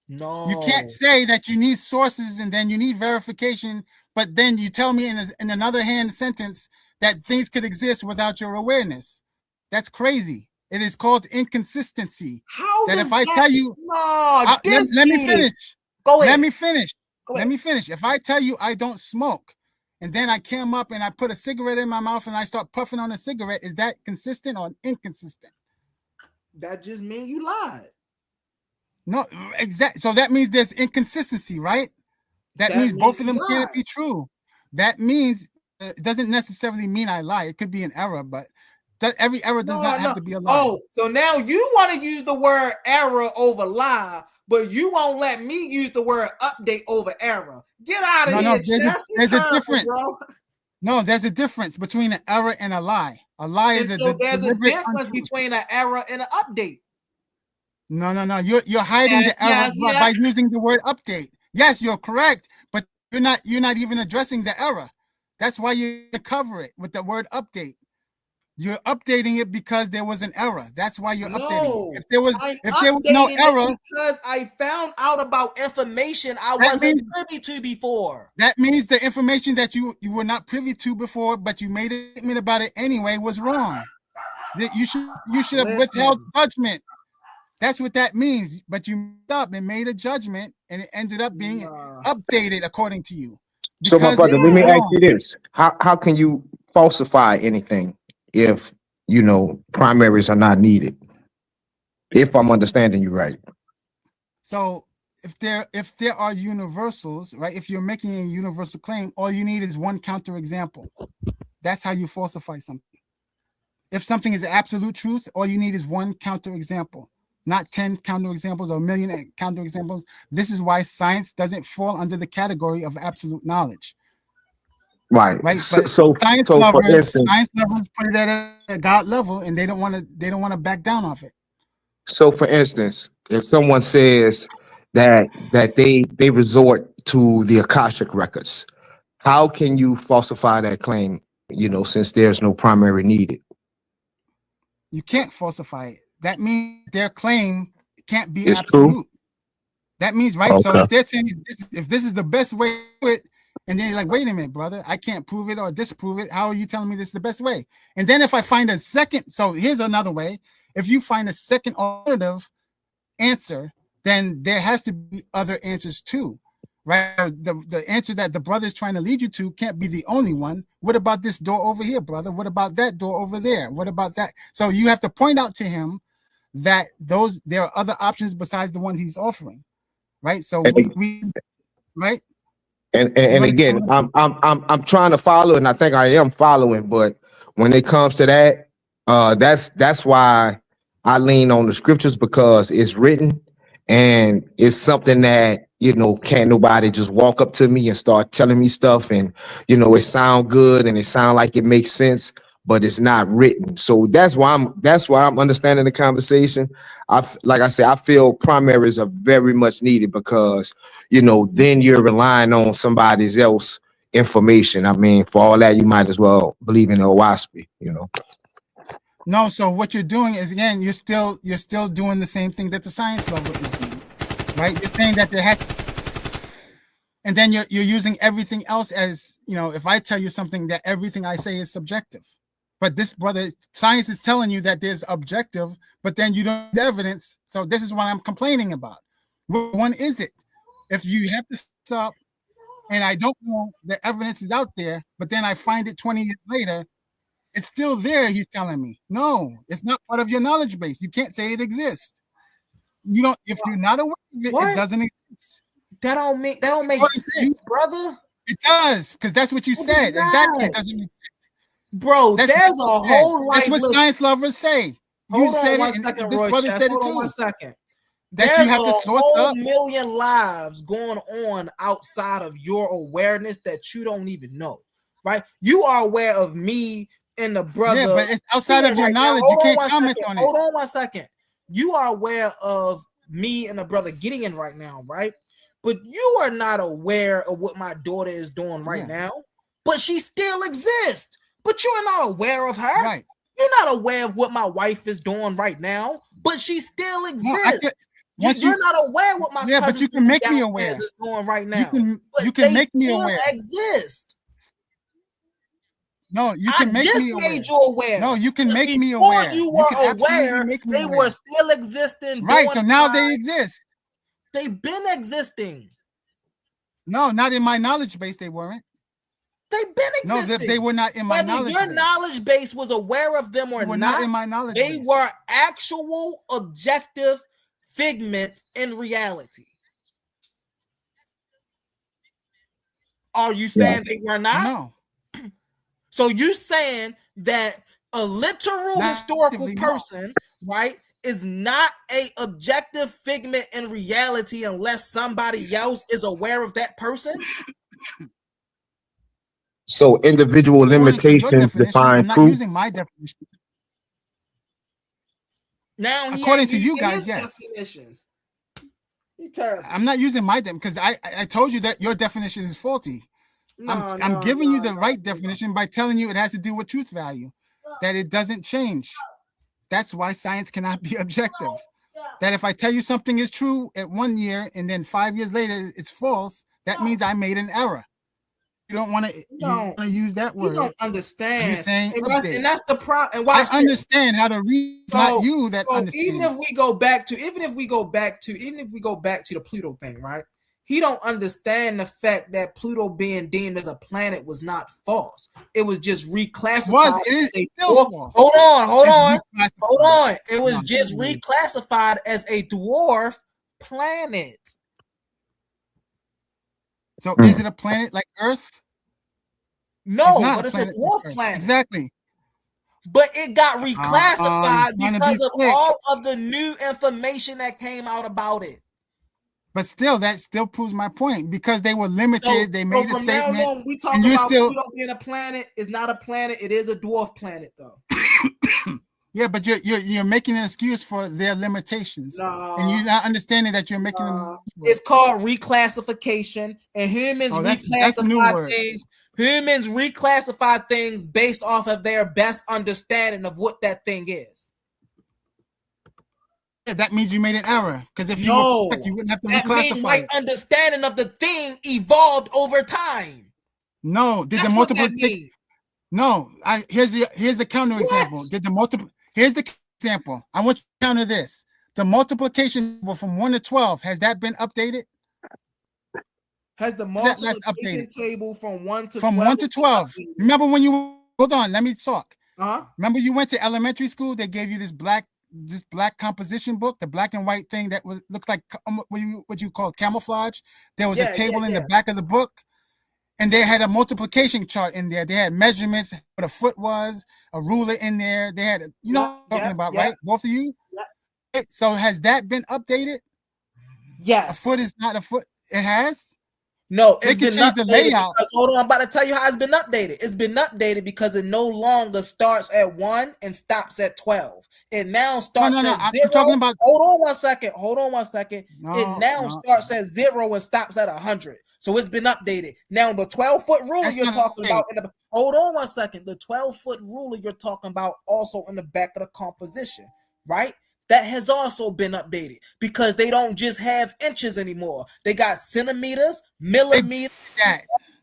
No. You can't say that you need sources and then you need verification, but then you tell me in another hand sentence that things could exist without your awareness. That's crazy. It is called inconsistency. How that does if I that? tell you, No, let me finish. Go ahead. Let me finish. Go Let ahead. me finish. If I tell you I don't smoke, and then I came up and I put a cigarette in my mouth and I start puffing on a cigarette, is that consistent or inconsistent? That just means you lied. No, exactly. So that means there's inconsistency, right? That means both of them can't be true. That means it doesn't necessarily mean I lie. It could be an error, but every error does not have to be a lie. Oh, so now you want to use the word error over lie, but you won't let me use the word update over error. Get out of here, Chess. There's a difference. Bro. No, there's a difference between an error and a lie. A lie is so there's a difference between an error and an update. No. You're hiding the error by using the word update. Yes, you're correct, but you're not even addressing the error. That's why you cover it with the word update. You're updating it because there was an error. That's why you're updating it. If there was no error, because I found out about information I wasn't privy to before. That means the information that you were not privy to before, but you made a statement about it anyway, was wrong. That you should have withheld judgment. That's what that means. But you messed up and made a judgment, and it ended up being updated according to you. So, my brother, let me ask you this: How can you falsify anything if primaries are not needed? If I'm understanding you right. So if there are universals, right? If you're making a universal claim, all you need is one counterexample. That's how you falsify something. If something is absolute truth, all you need is one counterexample, not 10 counterexamples or a million counterexamples. This is why science doesn't fall under the category of absolute knowledge. Right. So science lovers put it at a God level, and they don't want to back down off it. So, for instance, if someone says that they resort to the Akashic records, how can you falsify that claim? Since there's no primary needed. You can't falsify it. That means their claim can't be it's absolute. True. That means right. Okay. So if they're saying if this is the best way to do it, and then you're like, wait a minute, brother, I can't prove it or disprove it. How are you telling me this is the best way? And then if I find a second, so here's another way. If you find a second alternative answer, then there has to be other answers too, right? The answer that the brother is trying to lead you to can't be the only one. What about this door over here, brother? What about that door over there? What about that? So you have to point out to him that there are other options besides the ones he's offering, right? So we right. And again, I'm trying to follow, and I think I am following. But when it comes to that, that's why I lean on the scriptures, because it's written and it's something that can't nobody just walk up to me and start telling me stuff, and it sound good and it sound like it makes sense, but it's not written. So that's why I'm understanding the conversation. Like I said, I feel primaries are very much needed because then you're relying on somebody else information. I mean, for all that, you might as well believe in a WASP. No, so what you're doing is, again, you're still doing the same thing that the science lover is doing, right? You're saying that there has, and then you're using everything else as, if I tell you something, that everything I say is subjective. But this, brother, science is telling you that there's objective, but then you don't have evidence. So this is what I'm complaining about. Which one is it? If you have to stop, and I don't know, the evidence is out there, but then I find it 20 years later, it's still there, he's telling me. No, it's not part of your knowledge base. You can't say it exists. If you're not aware of it, it doesn't exist. That don't make sense, brother. It does, because that's what you said. Exactly, it doesn't make sense. Bro, there's a whole life. That's what science lovers say. Hold on one second, Roy. Hold on 1 second. That you have to source up. There's a whole million lives going on outside of your awareness that you don't even know, right? You are aware of me and the brother. Yeah, but it's outside of your knowledge. You can't comment on it. Hold on 1 second. You are aware of me and the brother Gideon right now, right? But you are not aware of what my daughter is doing right now. But she still exists. But you're not aware of her. Right. You're not aware of what my wife is doing right now. But she still exists. You're not aware what my cousin, but you can make me aware, is doing right now. You can make me aware. Exist. No, you can make me aware. Made you aware. No, you can make me aware. Before you were aware, they were still existing. Right, so now they exist. They've been existing. No, not in my knowledge base. They weren't. They've been existing. No, they were not in my knowledge base. Whether your knowledge base was aware of them or not in my knowledge base. They were actual objective figments in reality. Are you saying they were not? No. So you're saying that a literal historical person, right, is not a objective figment in reality unless somebody else is aware of that person? So individual limitations define I'm not proof. using my definition. Now, according to you guys, yes. Definitions. I'm not using my definition because I told you that your definition is faulty. I'm giving you the right definition by telling you it has to do with truth value, that it doesn't change. That's why science cannot be objective. That if I tell you something is true at 1 year and then 5 years later it's false, that means I made an error. You don't want to use that word. You don't understand. You're saying and that's the problem. I understand how to read. It's not you that understands. Even if we go back to the Pluto thing, right? He don't understand the fact that Pluto being deemed as a planet was not false. It was just reclassified. It is still false. Hold on. It was just reclassified as a dwarf planet. So is it a planet like Earth? No, but it's a dwarf planet. Exactly. But it got reclassified because of all of the new information that came out about it. But still, that still proves my point because they were limited. They made a statement. Now on, we talk about Pluto being a planet. It's not a planet. It is a dwarf planet, though. Yeah, but you're making an excuse for their limitations, and you're not understanding that you're making them. It's called reclassification, and humans reclassify things. Humans reclassify things based off of their best understanding of what that thing is. Yeah, that means you made an error because if you wouldn't have to reclassify. My understanding of the thing evolved over time. No, did the multiplication? No, here's the counter example. Did the multiple? Here's the example. I want you to counter this. The multiplication from 1 to 12 has that been updated? Has the multiplication table from 1 to 12? From 1 to 12. Remember when you hold on? Let me talk. Remember you went to elementary school? They gave you this black composition book, the black and white thing that looks like what you call camouflage. There was a table in the back of the book. And they had a multiplication chart in there. They had measurements, what a foot was, a ruler in there. They had, what I'm talking about, right? Both of you? Yep. So has that been updated? Yes. A foot is not a foot. It has. No, They it's can been change the updated layout. because hold on, I'm about to tell you how it's been updated. It's been updated because it no longer starts at 1 and stops at 12. It now starts No. at I'm 0. talking about. Hold on one second. It No, now starts at 0 and stops at 100. So it's been updated. Now the 12-foot ruler That's you're not talking updated. about hold on one second. The 12-foot ruler you're talking about also in the back of the composition, right? That has also been updated because they don't just have inches anymore. They got centimeters, millimeters.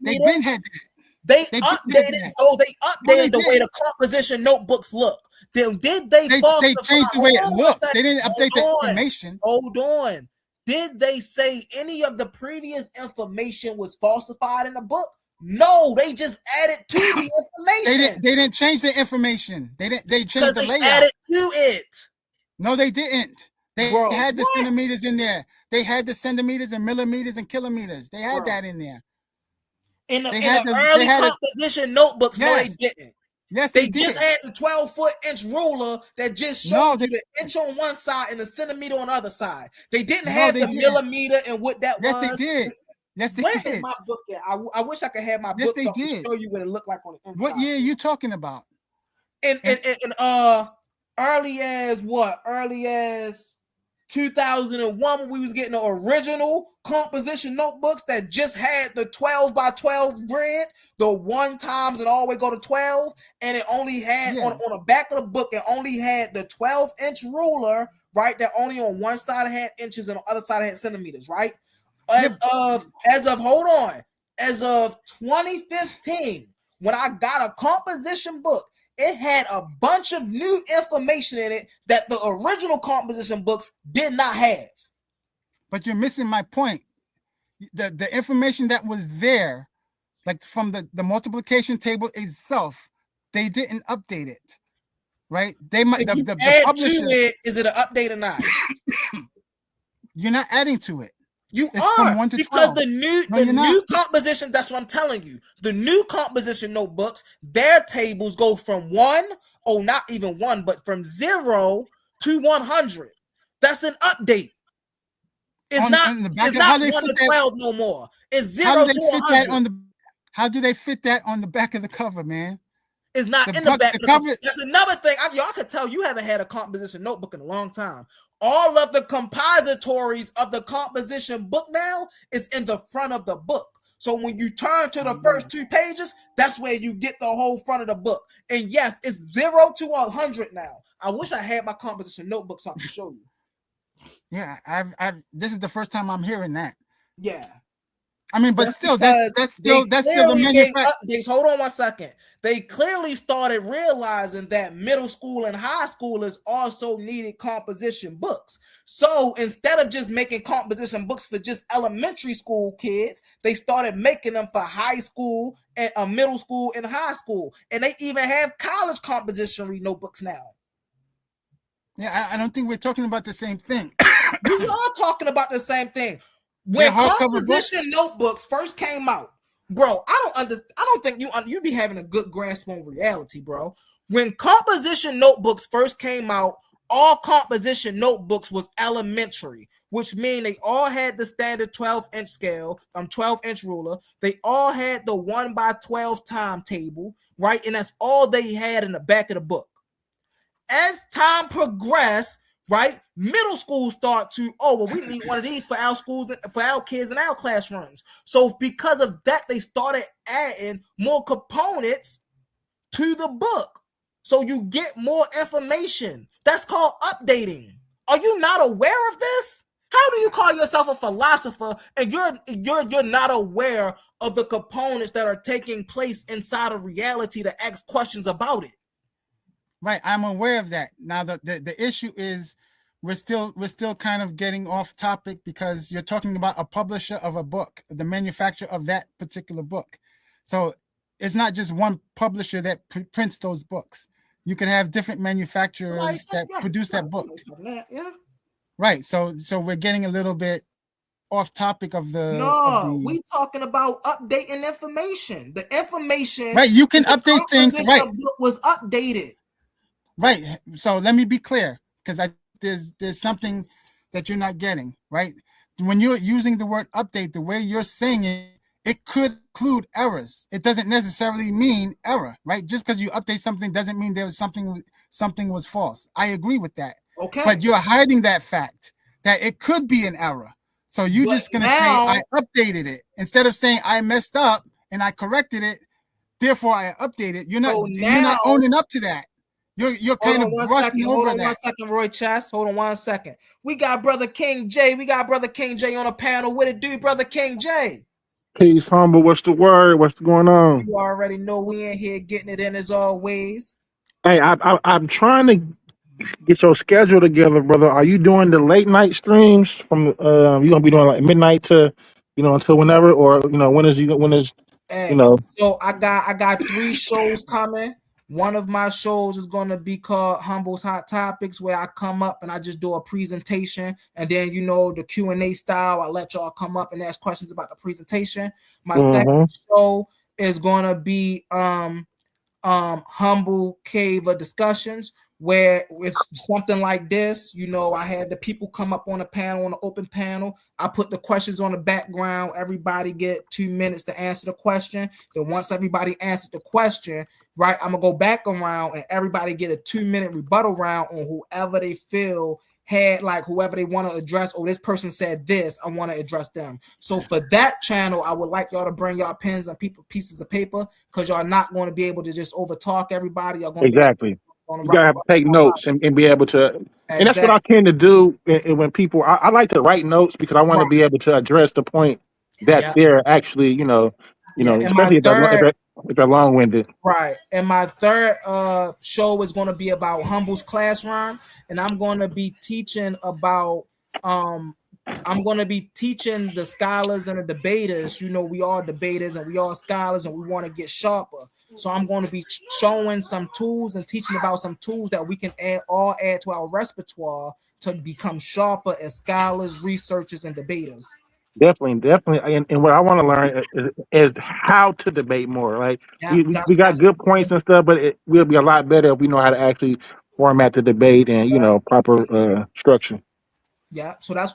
They've been had that. They They updated. Oh, they updated the way the composition notebooks look. Then did they falsify? They changed the way it looks. They didn't update the information. Hold on. Did they say any of the previous information was falsified in the book? No, they just added to the information. They didn't change the information. They changed the layout. Added to it. No, they didn't. They had the centimeters in there. They had the centimeters and millimeters and kilometers. They had that in there. In the early composition notebooks, no, they didn't. Yes, they just had the 12-foot inch ruler that just showed you the inch on one side and the centimeter on the other side. They didn't have the millimeter and what that was. Yes, they did. Yes, they Where did. is my book at? I wish I could have my book so I could show you what it looked like on the inside. What year are you talking about? And early as 2001 when we was getting the original composition notebooks that just had the 12 by 12 grid, the 1 times and all the way go to 12, and it only had on the back of the book, it only had the 12-inch ruler, right? That only on one side had inches and on the other side had centimeters, right? As of 2015, when I got a composition book, it had a bunch of new information in it that the original composition books did not have. But you're missing my point. The information that was there, like from the multiplication table itself, they didn't update it, right? They might the publisher. To it, is it an update or not? You're not adding to it. You it's are from 1 to because 12. the new composition. That's what I'm telling you. The new composition notebooks, their tables go from 1, not even 1, but from 0 to 100. That's an update. It's not 1 to 12 no more. It's 0 to 100. How do they fit that on the back of the cover, man? It's not in the back of the cover. That's another thing. Y'all can tell you haven't had a composition notebook in a long time. All of the compositories of the composition book now is in the front of the book. So when you turn to the first 2 pages, that's where you get the whole front of the book. And yes, it's 0 to 100 now. I wish I had my composition notebook so I could show you. Yeah, this is the first time I'm hearing that. Yeah. I mean, but still, that's still the manufacturer. Hold on one second. They clearly started realizing that middle school and high schoolers also needed composition books. So instead of just making composition books for just elementary school kids, they started making them for high school and middle school and high school. And they even have college composition notebooks now. Yeah, I don't think we're talking about the same thing. We are talking about the same thing. When composition notebooks first came out, bro, I don't think you be having a good grasp on reality, bro. When composition notebooks first came out, all composition notebooks was elementary, which means they all had the standard 12-inch scale, 12-inch ruler. They all had the 1 by 12 timetable, right? And that's all they had in the back of the book. As time progressed, right, middle schools start to, we need one of these for our schools, for our kids in our classrooms. So because of that, they started adding more components to the book. So you get more information. That's called updating. Are you not aware of this? How do you call yourself a philosopher and you're not aware of the components that are taking place inside of reality to ask questions about it? Right, I'm aware of that. Now the issue is we're still kind of getting off topic because you're talking about a publisher of a book, the manufacturer of that particular book. So it's not just one publisher that prints those books. You can have different manufacturers that produce that book. Yeah. Right. So we're getting a little bit off topic of the. No, we talking about updating information. The information. Right. You can update things. Right. Book was updated. Right. So let me be clear, because there's something that you're not getting, right? when you're using the word update, the way you're saying it, it could include errors. It doesn't necessarily mean error, right? Just because you update something doesn't mean there was something was false. I agree with that. Okay. But you're hiding that fact that it could be an error. So you're just gonna say I updated it instead of saying I messed up and I corrected it. Therefore, I updated. You're not owning up to that. You're kind of brushing over that. Hold on 1 second, Roy Chess. Hold on 1 second. We got Brother King J. We got Brother King J on the panel. What it do, Brother King J? Peace, humble. What's the word? What's going on? You already know we in here getting it in as always. Hey, I'm trying to get your schedule together, brother. Are you doing the late night streams from? You gonna be doing like midnight to, until whenever, or when is Hey, so I got 3 shows coming. One of my shows is going to be called Humble's Hot Topics, where I come up and I just do a presentation, and then the Q&A style. I let y'all come up and ask questions about the presentation. My second show is going to be Humble Cave of Discussions, where with something like this, I had the people come up on a panel, on an open panel. I put the questions on the background. Everybody get 2 minutes to answer the question. Then once everybody answered the question, right, I'm gonna go back around and everybody get a 2-minute rebuttal round on whoever they feel had, like, whoever they want to address. Oh, this person said this, I want to address them. So for that channel, I would like y'all to bring y'all pens and pieces of paper, because y'all not going to be able to just over talk everybody. Y'all going exactly. You gotta have to take notes and be able to, and that's what I tend to do. When people, I like to write notes because I want to be able to address the point that they're actually, especially if they're long-winded. Right. And my third show is going to be about Humble's Classroom, and I'm going to be teaching about I'm going to be teaching the scholars and the debaters. We all debaters and we all scholars, and we want to get sharper. So I'm going to be showing some tools and teaching about some tools that we can add to our repertoire to become sharper as scholars, researchers, and debaters. Definitely. And what I want to learn is how to debate more. Like, we got good points and stuff, but it will be a lot better if we know how to actually format the debate and proper structure. Yeah, so that's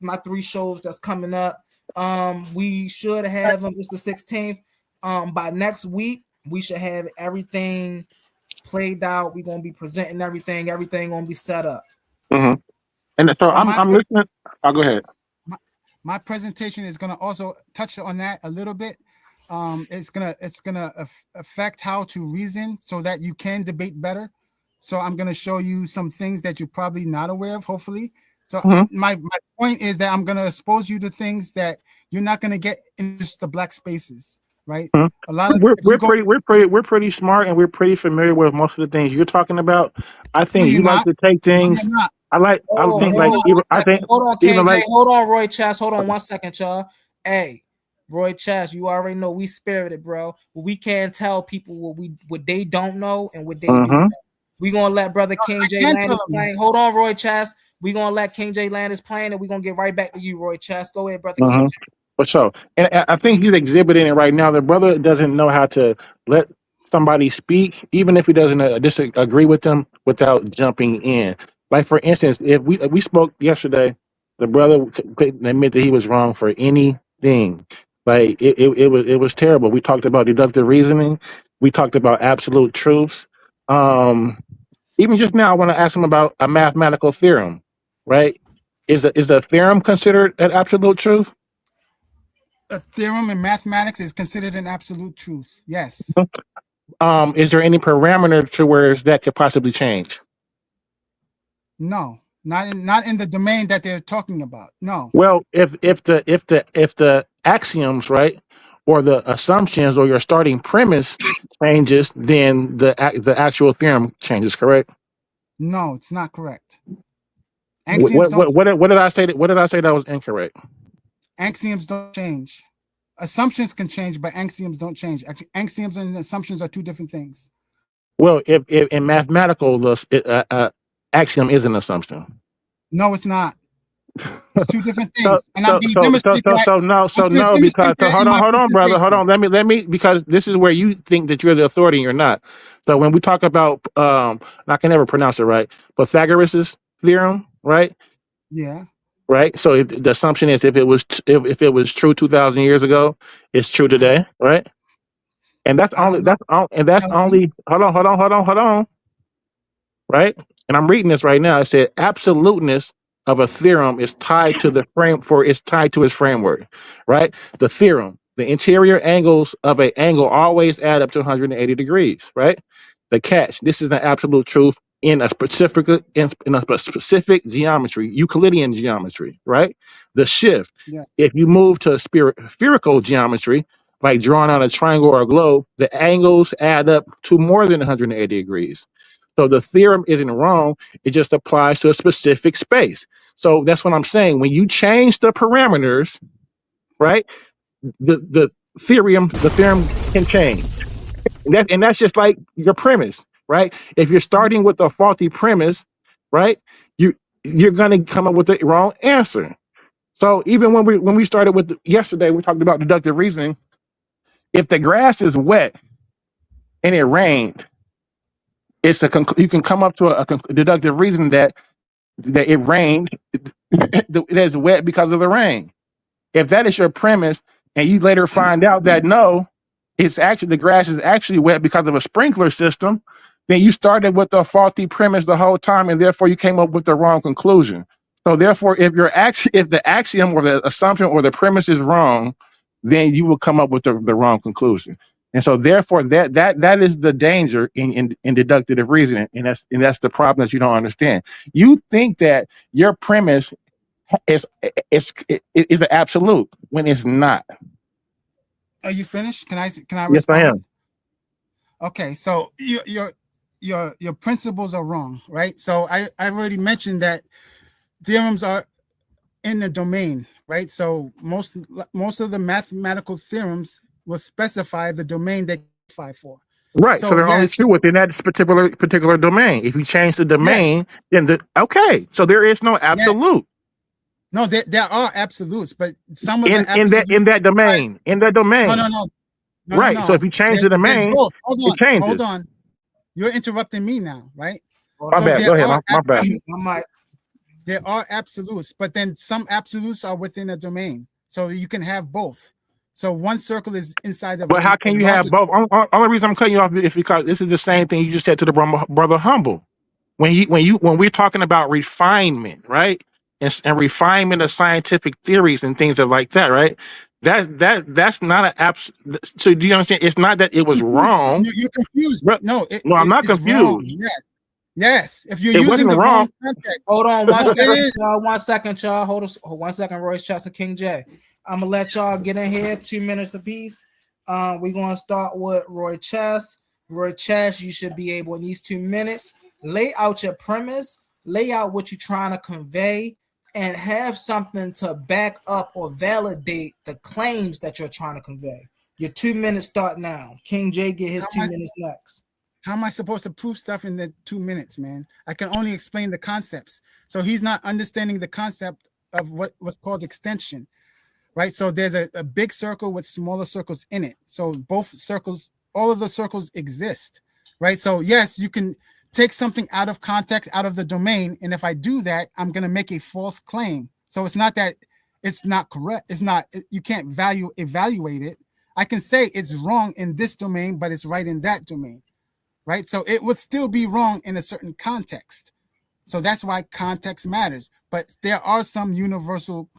my 3 shows that's coming up. We should have them. It's the 16th. By next week, we should have everything played out. We're gonna be presenting everything. Everything gonna be set up. Mm-hmm. And so I'm listening. I'll go ahead. My presentation is gonna also touch on that a little bit. It's gonna affect how to reason so that you can debate better. So I'm gonna show you some things that you're probably not aware of, hopefully. So my point is that I'm gonna expose you to things that you're not gonna get in just the black spaces, right? A lot of we're pretty smart, and we're pretty familiar with most of the things you're talking about. I think you like to take things. Hold on, KJ. Hold on, Roy Chess. Hold on 1 second, y'all. Hey, Roy Chess, you already know we spirited, bro. We can't tell people what they don't know and what they do know. We gonna let Brother King J land his plane. Hold on, Roy Chess. We gonna let King J land his plane, and we gonna get right back to you, Roy Chess. Go ahead, Brother King J. For sure. And I think he's exhibiting it right now. The brother doesn't know how to let somebody speak, even if he doesn't disagree with them, without jumping in. Like, for instance, if we spoke yesterday, the brother couldn't admit that he was wrong for anything. Like, it was terrible. We talked about deductive reasoning. We talked about absolute truths. Even just now, I want to ask him about a mathematical theorem. Right? Is a theorem considered an absolute truth? A theorem in mathematics is considered an absolute truth. Yes. Is there any parameter to where that could possibly change? No, not in the domain that they're talking about. No. Well, if the axioms, right, or the assumptions, or your starting premise changes, then the actual theorem changes. Correct? No, it's not correct. What did I say? What did I say that was incorrect? Axioms don't change. Assumptions can change, but axioms don't change. Axioms and assumptions are 2 different things. Well, if in mathematical, the axiom is an assumption. No, it's not. It's 2 different things. No, because hold on, brother, hold on. Let me because this is where you think that you're the authority and you're not. So when we talk about I can never pronounce it right, Pythagoras' theorem, right? Yeah. right? So if the assumption is if it was true 2,000 years ago, it's true today, right? And I don't know. that's Tell me. only hold on, right? And I'm reading this right now. It said absoluteness of a theorem is tied to the frame for it's tied to its framework, right? The theorem, the interior angles of an angle always add up to 180 degrees, right? The catch, this is an absolute truth in a specific geometry, Euclidean geometry, right? The shift, Yeah. if you move to a spherical geometry, like drawing on a triangle or a globe, the angles add up to more than 180 degrees. So the theorem isn't wrong. It just applies to a specific space. So that's what I'm saying. When you change the parameters, right, the theorem can change. And that's just like your premise, right? If you're starting with a faulty premise, right, you're gonna come up with the wrong answer. So even when we started with yesterday, we talked about deductive reasoning. If the grass is wet and it rained, you can come up to a deductive reason that it rained, that's wet because of the rain. If that is your premise, and you later find out that no, it's actually the grass is actually wet because of a sprinkler system, then you started with a faulty premise the whole time, and therefore you came up with the wrong conclusion. So therefore, if the axiom or the assumption or the premise is wrong, then you will come up with the wrong conclusion. And so therefore that is the danger in deductive reasoning, and that's the problem that you don't understand. You think that your premise is an absolute when it's not. Are you finished? Can I Yes, I respond? am. Okay, so your principles are wrong, right? So I already mentioned that theorems are in the domain, right? So most of the mathematical theorems will specify the domain they qualify for. Right. So So they're only yes, true within that particular domain. If you change the yes, domain, then okay. So there is no yes. absolute No, there are absolutes, but some of the in absolutes that domain. In that no, domain. no, no, no, no, Right. So if no. you change the There's domain, both. Hold it on, hold changes. on. You're interrupting me now, right? Hold My on. So bad. Go ahead. My bad. there are absolutes, but then some absolutes are within a domain. So you can have both. So one circle is inside of But how a can you have larger. both? Only reason I'm cutting you off is because this is the same thing you just said to the brother Humble. When we're talking about refinement, right, and refinement of scientific theories and things like that, right? That's not an abs. So do you understand? It's not that it was wrong. You're confused. But, No, no, I'm it not is wrong. confused. Yes, yes. If you're It using wasn't the wrong. wrong context, Hold on no, it is. y'all. 1 second, y'all. Hold us 1 second, Royce Chess and King J. I'm gonna let y'all get in here 2 minutes apiece. We're gonna start with Roy Chess. Roy Chess, you should be able in these 2 minutes lay out your premise, lay out what you're trying to convey, and have something to back up or validate the claims that you're trying to convey. Your 2 minutes start now. King J get his 2 minutes next. How am I supposed to prove stuff in the 2 minutes, man? I can only explain the concepts. So he's not understanding the concept of what was called extension, right? So there's a big circle with smaller circles in it. So both circles, all of the circles exist, right? So yes, you can take something out of context, out of the domain. And if I do that, I'm going to make a false claim. So it's not that it's not correct. It's not, you can't evaluate it. I can say it's wrong in this domain, but it's right in that domain. Right. So it would still be wrong in a certain context. So that's why context matters. But there are some universal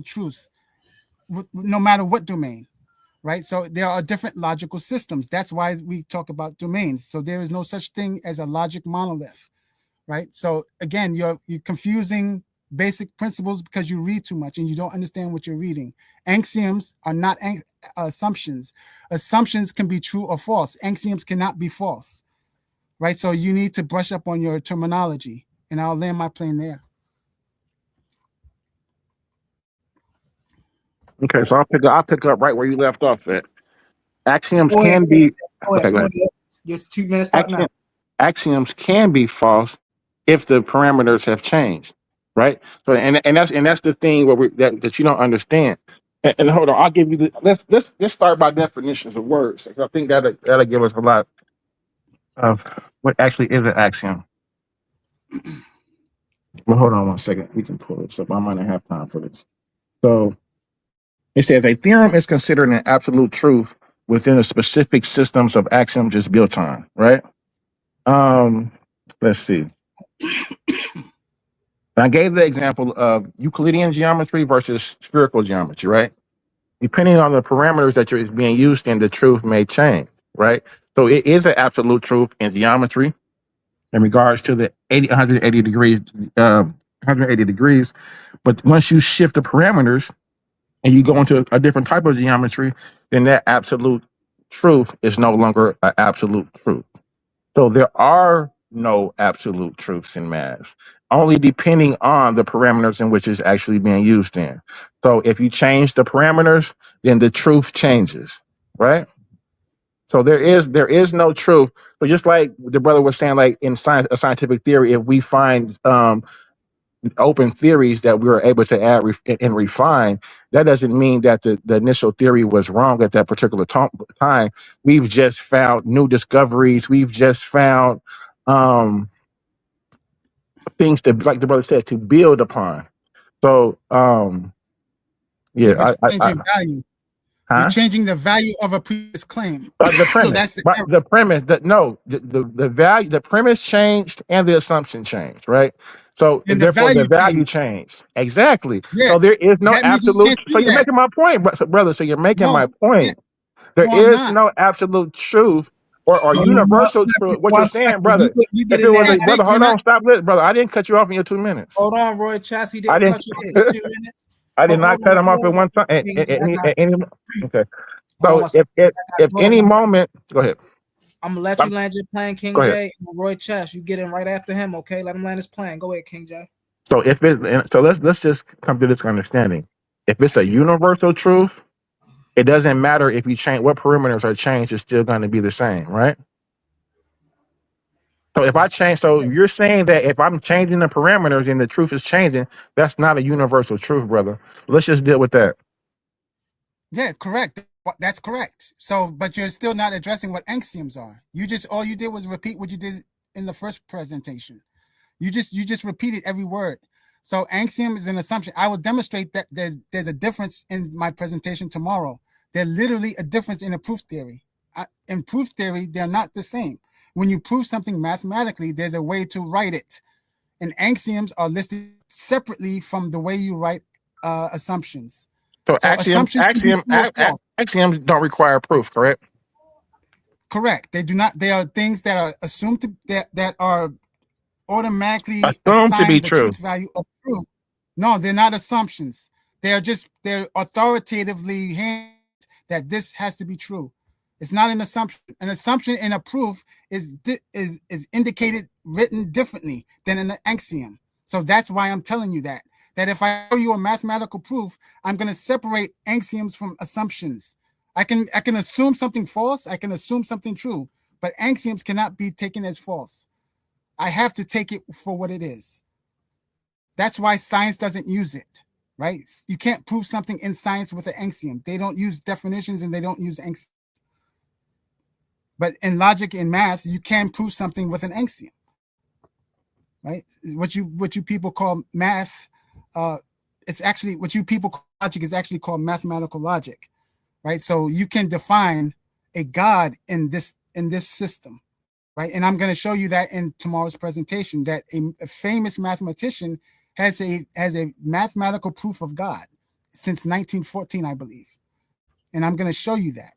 truths, no matter what domain. Right. So there are different logical systems. That's why we talk about domains. So there is no such thing as a logic monolith. Right. So again, you're confusing basic principles because you read too much and you don't understand what you're reading. Axioms are not assumptions. Assumptions can be true or false. Axioms cannot be false, right? So you need to brush up on your terminology, and I'll land my plane there. Okay, so I'll pick up right where you left off at. Axioms Go ahead, can go ahead. be Go okay. ahead. Go ahead. Just 2 minutes start now. Axioms can be false if the parameters have changed, right? So and that's the thing where that you don't understand. And hold on, I'll give you the let's start by definitions of words. I think that'll give us a lot of what actually is an axiom. Well, hold on one second. We can pull this up. I might not have time for this. So it says a theorem is considered an absolute truth within the specific systems of axioms it's built on, right? Um, let's see. I gave the example of Euclidean geometry versus spherical geometry, right? Depending on the parameters that you're being used in, the truth may change, right? So it is an absolute truth in geometry in regards to the 180 degrees, 180 degrees. But once you shift the parameters and you go into a different type of geometry, then that absolute truth is no longer an absolute truth. So there are no absolute truths in math, only depending on the parameters in which it's actually being used in. So if you change the parameters, then the truth changes, right? So there is no truth. So just like the brother was saying, like in science, a scientific theory, if we find open theories that we were able to add and refine, that doesn't mean that the initial theory was wrong at that particular time. We've just found new discoveries. We've just found things to, like the brother said, to build upon. So Yeah, yeah, but you're changing value. You're huh? changing the value of a previous claim. The So premise, that's the but error. the premise that no, the value, the premise changed and the assumption changed, right? So And the therefore, the value value change. changed exactly. Yeah. So there is no That means you absolute. can't So do you're that. making my point, brother. So you're making No, my you can't. point. There No, I'm is not. no absolute truth or Hold on one universal truth. second. What you're One saying, second. brother. You get If it in was there a Hey, brother, you're hold not. on, stop, brother. I didn't cut you off in your 2 minutes. Hold on, Roy Chess. He I didn't didn't. cut you off his 2 minutes. I did not Hold cut on, him off at one time. King J. I got. Okay. Hold on So one second. if Hold on any one second. moment, go ahead. I'm gonna let you land your plane, King Go ahead. J. And Roy Chess. You get in right after him, okay? Let him land his plane. Go ahead, King J. So let's just come to this understanding. If it's a universal truth, it doesn't matter if you change what perimeters are changed, it's still going to be the same, right? So if I change, so you're saying that if I'm changing the parameters and the truth is changing, that's not a universal truth, brother. Let's just deal with that. Yeah, correct. That's correct. So, but you're still not addressing what axioms are. You just all you did was repeat what you did in the first presentation. You just repeated every word. So axiom is an assumption. I will demonstrate that there's a difference in my presentation tomorrow. There's literally a difference in a proof theory. In proof theory, they're not the same. When you prove something mathematically, there's a way to write it. And axioms are listed separately from the way you write assumptions. So So assumptions can be true or false. axioms don't require proof, correct? Correct. They do not. They are things that are assumed to that are automatically Assumed to be assigned the true. truth value of truth. No, they're not assumptions. They're authoritatively handed that this has to be true. It's not an assumption. An assumption in a proof is indicated written differently than in an axiom. So that's why I'm telling you that if I show you a mathematical proof, I'm going to separate axioms from assumptions. I can assume something false. I can assume something true, but axioms cannot be taken as false. I have to take it for what it is. That's why science doesn't use it, right? You can't prove something in science with an axiom. They don't use definitions and they don't use axioms. But in logic and math, you can prove something with an axiom, right? What you people call math, it's actually what you people call logic is actually called mathematical logic, right? So you can define a God in this system. Right, and I'm going to show you that in tomorrow's presentation. That a famous mathematician has a mathematical proof of God since 1914, I believe, and I'm going to show you that.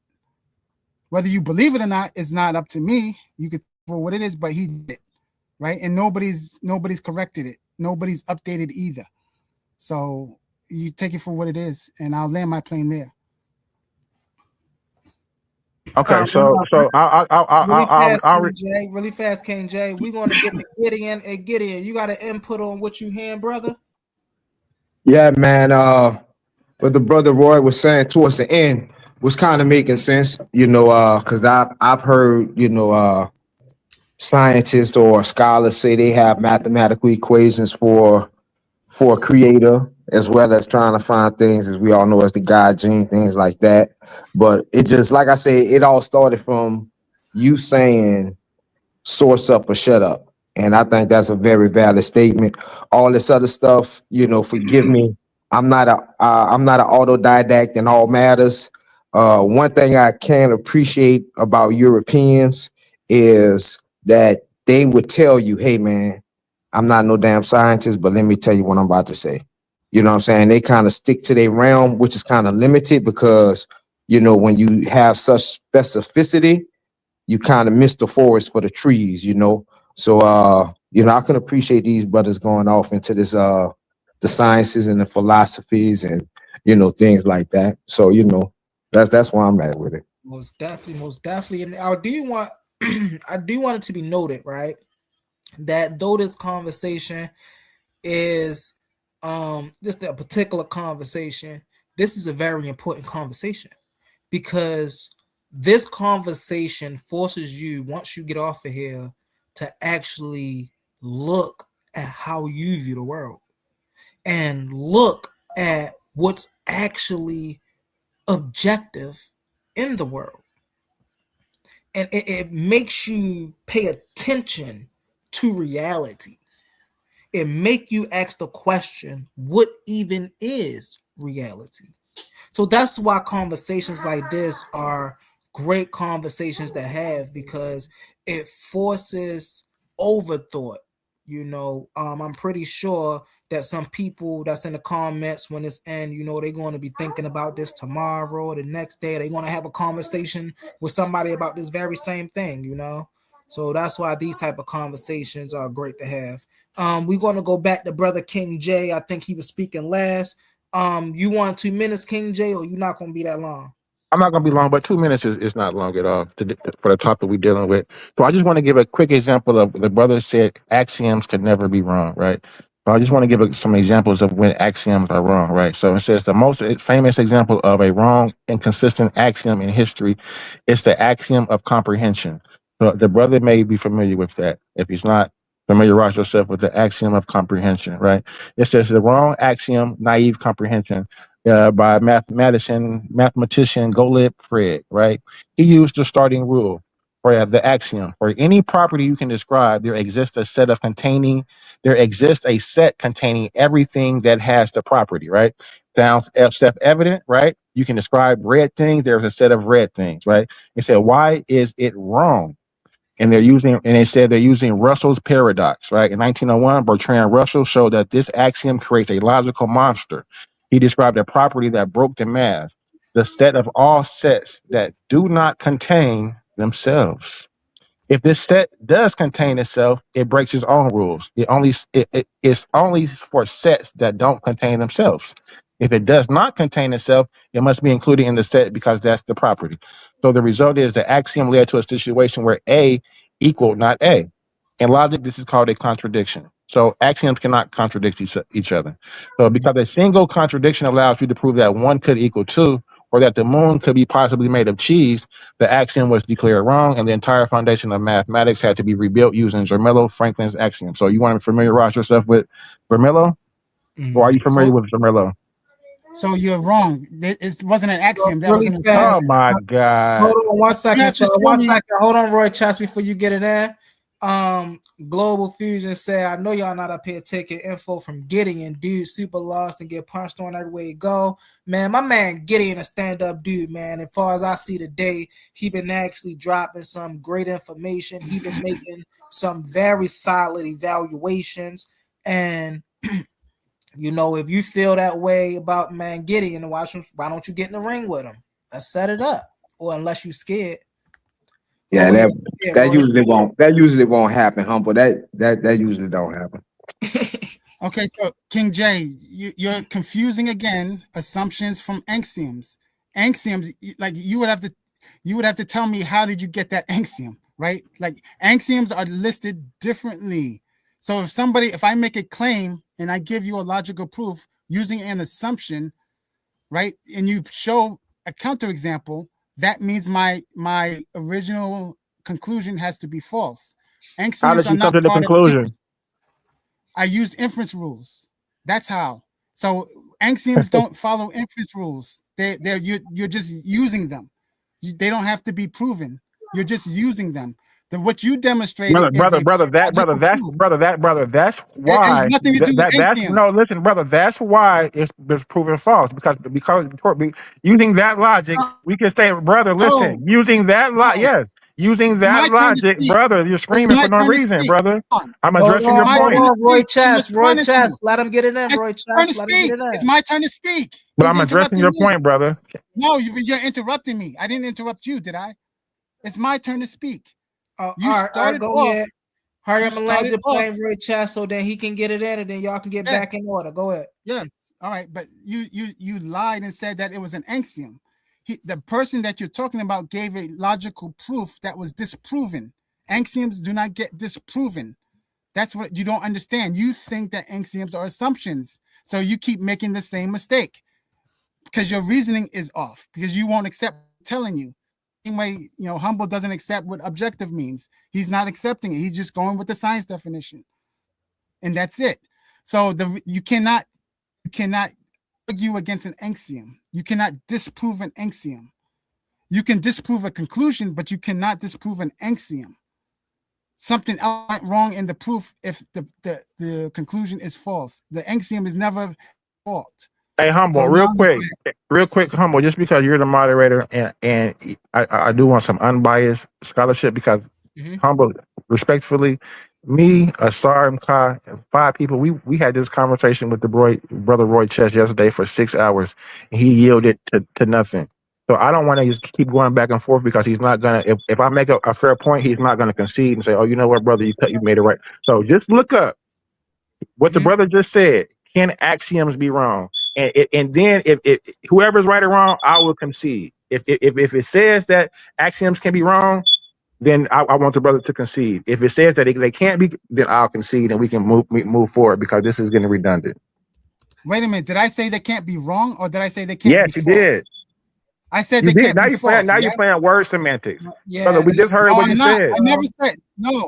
Whether you believe it or not is not up to me. You could for what it is, but he did it, right? And nobody's corrected it. Nobody's updated either. So you take it for what it is, and I'll land my plane there. Okay, so really fast, King J. We're gonna get to Gideon. And Gideon, you got an input on what you hearing, brother? Yeah, man. What the brother Roy was saying towards the end was kind of making sense, because I've heard, scientists or scholars say they have mathematical equations for a creator, as well as trying to find things, as we all know, as the God gene, things like that. But it just, like I said, it all started from you saying source up or shut up. And I think that's a very valid statement. All this other stuff, forgive me. I'm not an autodidact in all matters. One thing I can appreciate about Europeans is that they would tell you, hey man, I'm not no damn scientist, but let me tell you what I'm about to say. You know what I'm saying? They kind of stick to their realm, which is kind of limited because, when you have such specificity, you kind of miss the forest for the trees. So I can appreciate these brothers going off into this the sciences and the philosophies and things like that. So, that's where I'm at with it. Most definitely, most definitely. And I do want I do want it to be noted, right, that though this conversation is just a particular conversation, this is a very important conversation because this conversation forces you, once you get off of here, to actually look at how you view the world and look at what's actually objective in the world. And it makes you pay attention to reality. It make you ask the question, what even is reality? So that's why conversations like this are great conversations to have, because it forces overthought. I'm pretty sure that some people that's in the comments when it's end, they're going to be thinking about this tomorrow or the next day. They're going to have a conversation with somebody about this very same thing. So that's why these type of conversations are great to have. We're going to go back to Brother King J. I think he was speaking last. You want 2 minutes, King J, or you not gonna be that long? I'm not going to be long, but 2 minutes is not long at all for the topic we're dealing with. So I just want to give a quick example of the brother said axioms could never be wrong, right? So I just want to give some examples of when axioms are wrong, right? So it says the most famous example of a wrong and consistent axiom in history is the axiom of comprehension. So the brother may be familiar with that. If he's not, familiarize yourself with the axiom of comprehension, right? It says the wrong axiom, naive comprehension by mathematician Gottlieb Frege, right? He used the starting rule for the axiom. For any property you can describe, there exists a set containing everything that has the property, right? Sounds self-evident, right? You can describe red things, there's a set of red things, right? He said, why is it wrong? And they said they're using Russell's paradox, right? In 1901, Bertrand Russell showed that this axiom creates a logical monster. He described a property that broke the math, the set of all sets that do not contain themselves. If this set does contain itself, it breaks its own rules. It's only for sets that don't contain themselves. If it does not contain itself, it must be included in the set because that's the property. So the result is the axiom led to a situation where A equaled not A. In logic, this is called a contradiction. So axioms cannot contradict each other. So because a single contradiction allows you to prove that one could equal two, or that the moon could be possibly made of cheese, the axiom was declared wrong, and the entire foundation of mathematics had to be rebuilt using Zermelo Franklin's axiom. So you want to familiarize yourself with Zermelo? Or are you familiar with Zermelo? So you're wrong. It wasn't an axiom. That was Really an fast. Oh assumption. my God. Hold on 1 second, have to y'all. show 1 me. second. Hold on, Roy Chess, before you get it in. Global Fusion said, I know y'all not up here taking info from Gideon, dude, super lost and get punched on everywhere you go. Man, my man Gideon, a stand-up dude, man. As far as I see today, he been actually dropping some great information. He been making some very solid evaluations. And if you feel that way about man Gideon, why don't you get in the ring with him? Let's set it up. Or unless you scared. Yeah, Oh, yeah, that Roy. usually won't happen, humble. That usually don't happen. Okay, so King J, you're confusing again assumptions from axioms. Axioms, like you would have to tell me, how did you get that axiom, right? Like axioms are listed differently. So if I make a claim and I give you a logical proof using an assumption, right, and you show a counterexample, that means my original conclusion has to be false. How Axioms did are you come to not the part of conclusion? I use inference rules. That's how. So axioms don't follow inference rules. You're just using them. They don't have to be proven. You're just using them. What you demonstrated is a logical proof. That's It has why nothing to do with that's axiom. no, listen, brother, that's why it's proven false because using that logic, we can say, brother, No, listen, using that no. yes, using It's my that turn to logic, speak. brother, you're It's screaming my for no turn to reason, speak. brother. Hold on. I'm Hold addressing It's your my on, turn point, to Roy speak. I'm Chess, Roy responding to you. Chess. Let him get it in, It's Roy my turn to Chess. Let him get speak. it in. It's my turn to speak. but He's I'm addressing interrupting your me. point, brother. No, you're interrupting me. I didn't interrupt you, did I? It's my turn to speak. You All right, started go off. ahead. Hurry You up and land started your off. plane, Roy Chess, so then he can get it in, and then y'all can get Yeah. back in order. Go ahead. Yes. All right. But you lied and said that it was an axiom. The person that you're talking about gave a logical proof that was disproven. Axioms do not get disproven. That's what you don't understand. You think that axioms are assumptions. So you keep making the same mistake because your reasoning is off, because you won't accept telling you. Same way, humble doesn't accept what objective means. He's not accepting it. He's just going with the science definition. And that's it. So you cannot argue against an axiom. You cannot disprove an axiom. You can disprove a conclusion, but you cannot disprove an axiom. Something else went wrong in the proof if the conclusion is false. The axiom is never fault. Hey, So humble, now real quick, humble. Just because you're the moderator, and I do want some unbiased scholarship because humble, respectfully, me, Asar, and Kai, and 5 people, we had this conversation with the brother Roy Chess yesterday for 6 hours, and he yielded to nothing. So I don't want to just keep going back and forth because he's not gonna. If I make a fair point, he's not gonna concede and say, "Oh, you know what, brother, you made it right." So just look up what the brother just said. Can axioms be wrong? And then if whoever's right or wrong, I will concede. If it says that axioms can be wrong, then I want the brother to concede. If it says that they can't be, then I'll concede and we can move forward because this is getting redundant. wait a minute. Did I say they can't be wrong, or did I say they can't Yes, be you false? did. I said You they did. can't Now be you're playing. false. Now Yeah? you're playing word semantics, brother. Yeah, We just heard No, what you I'm not. said.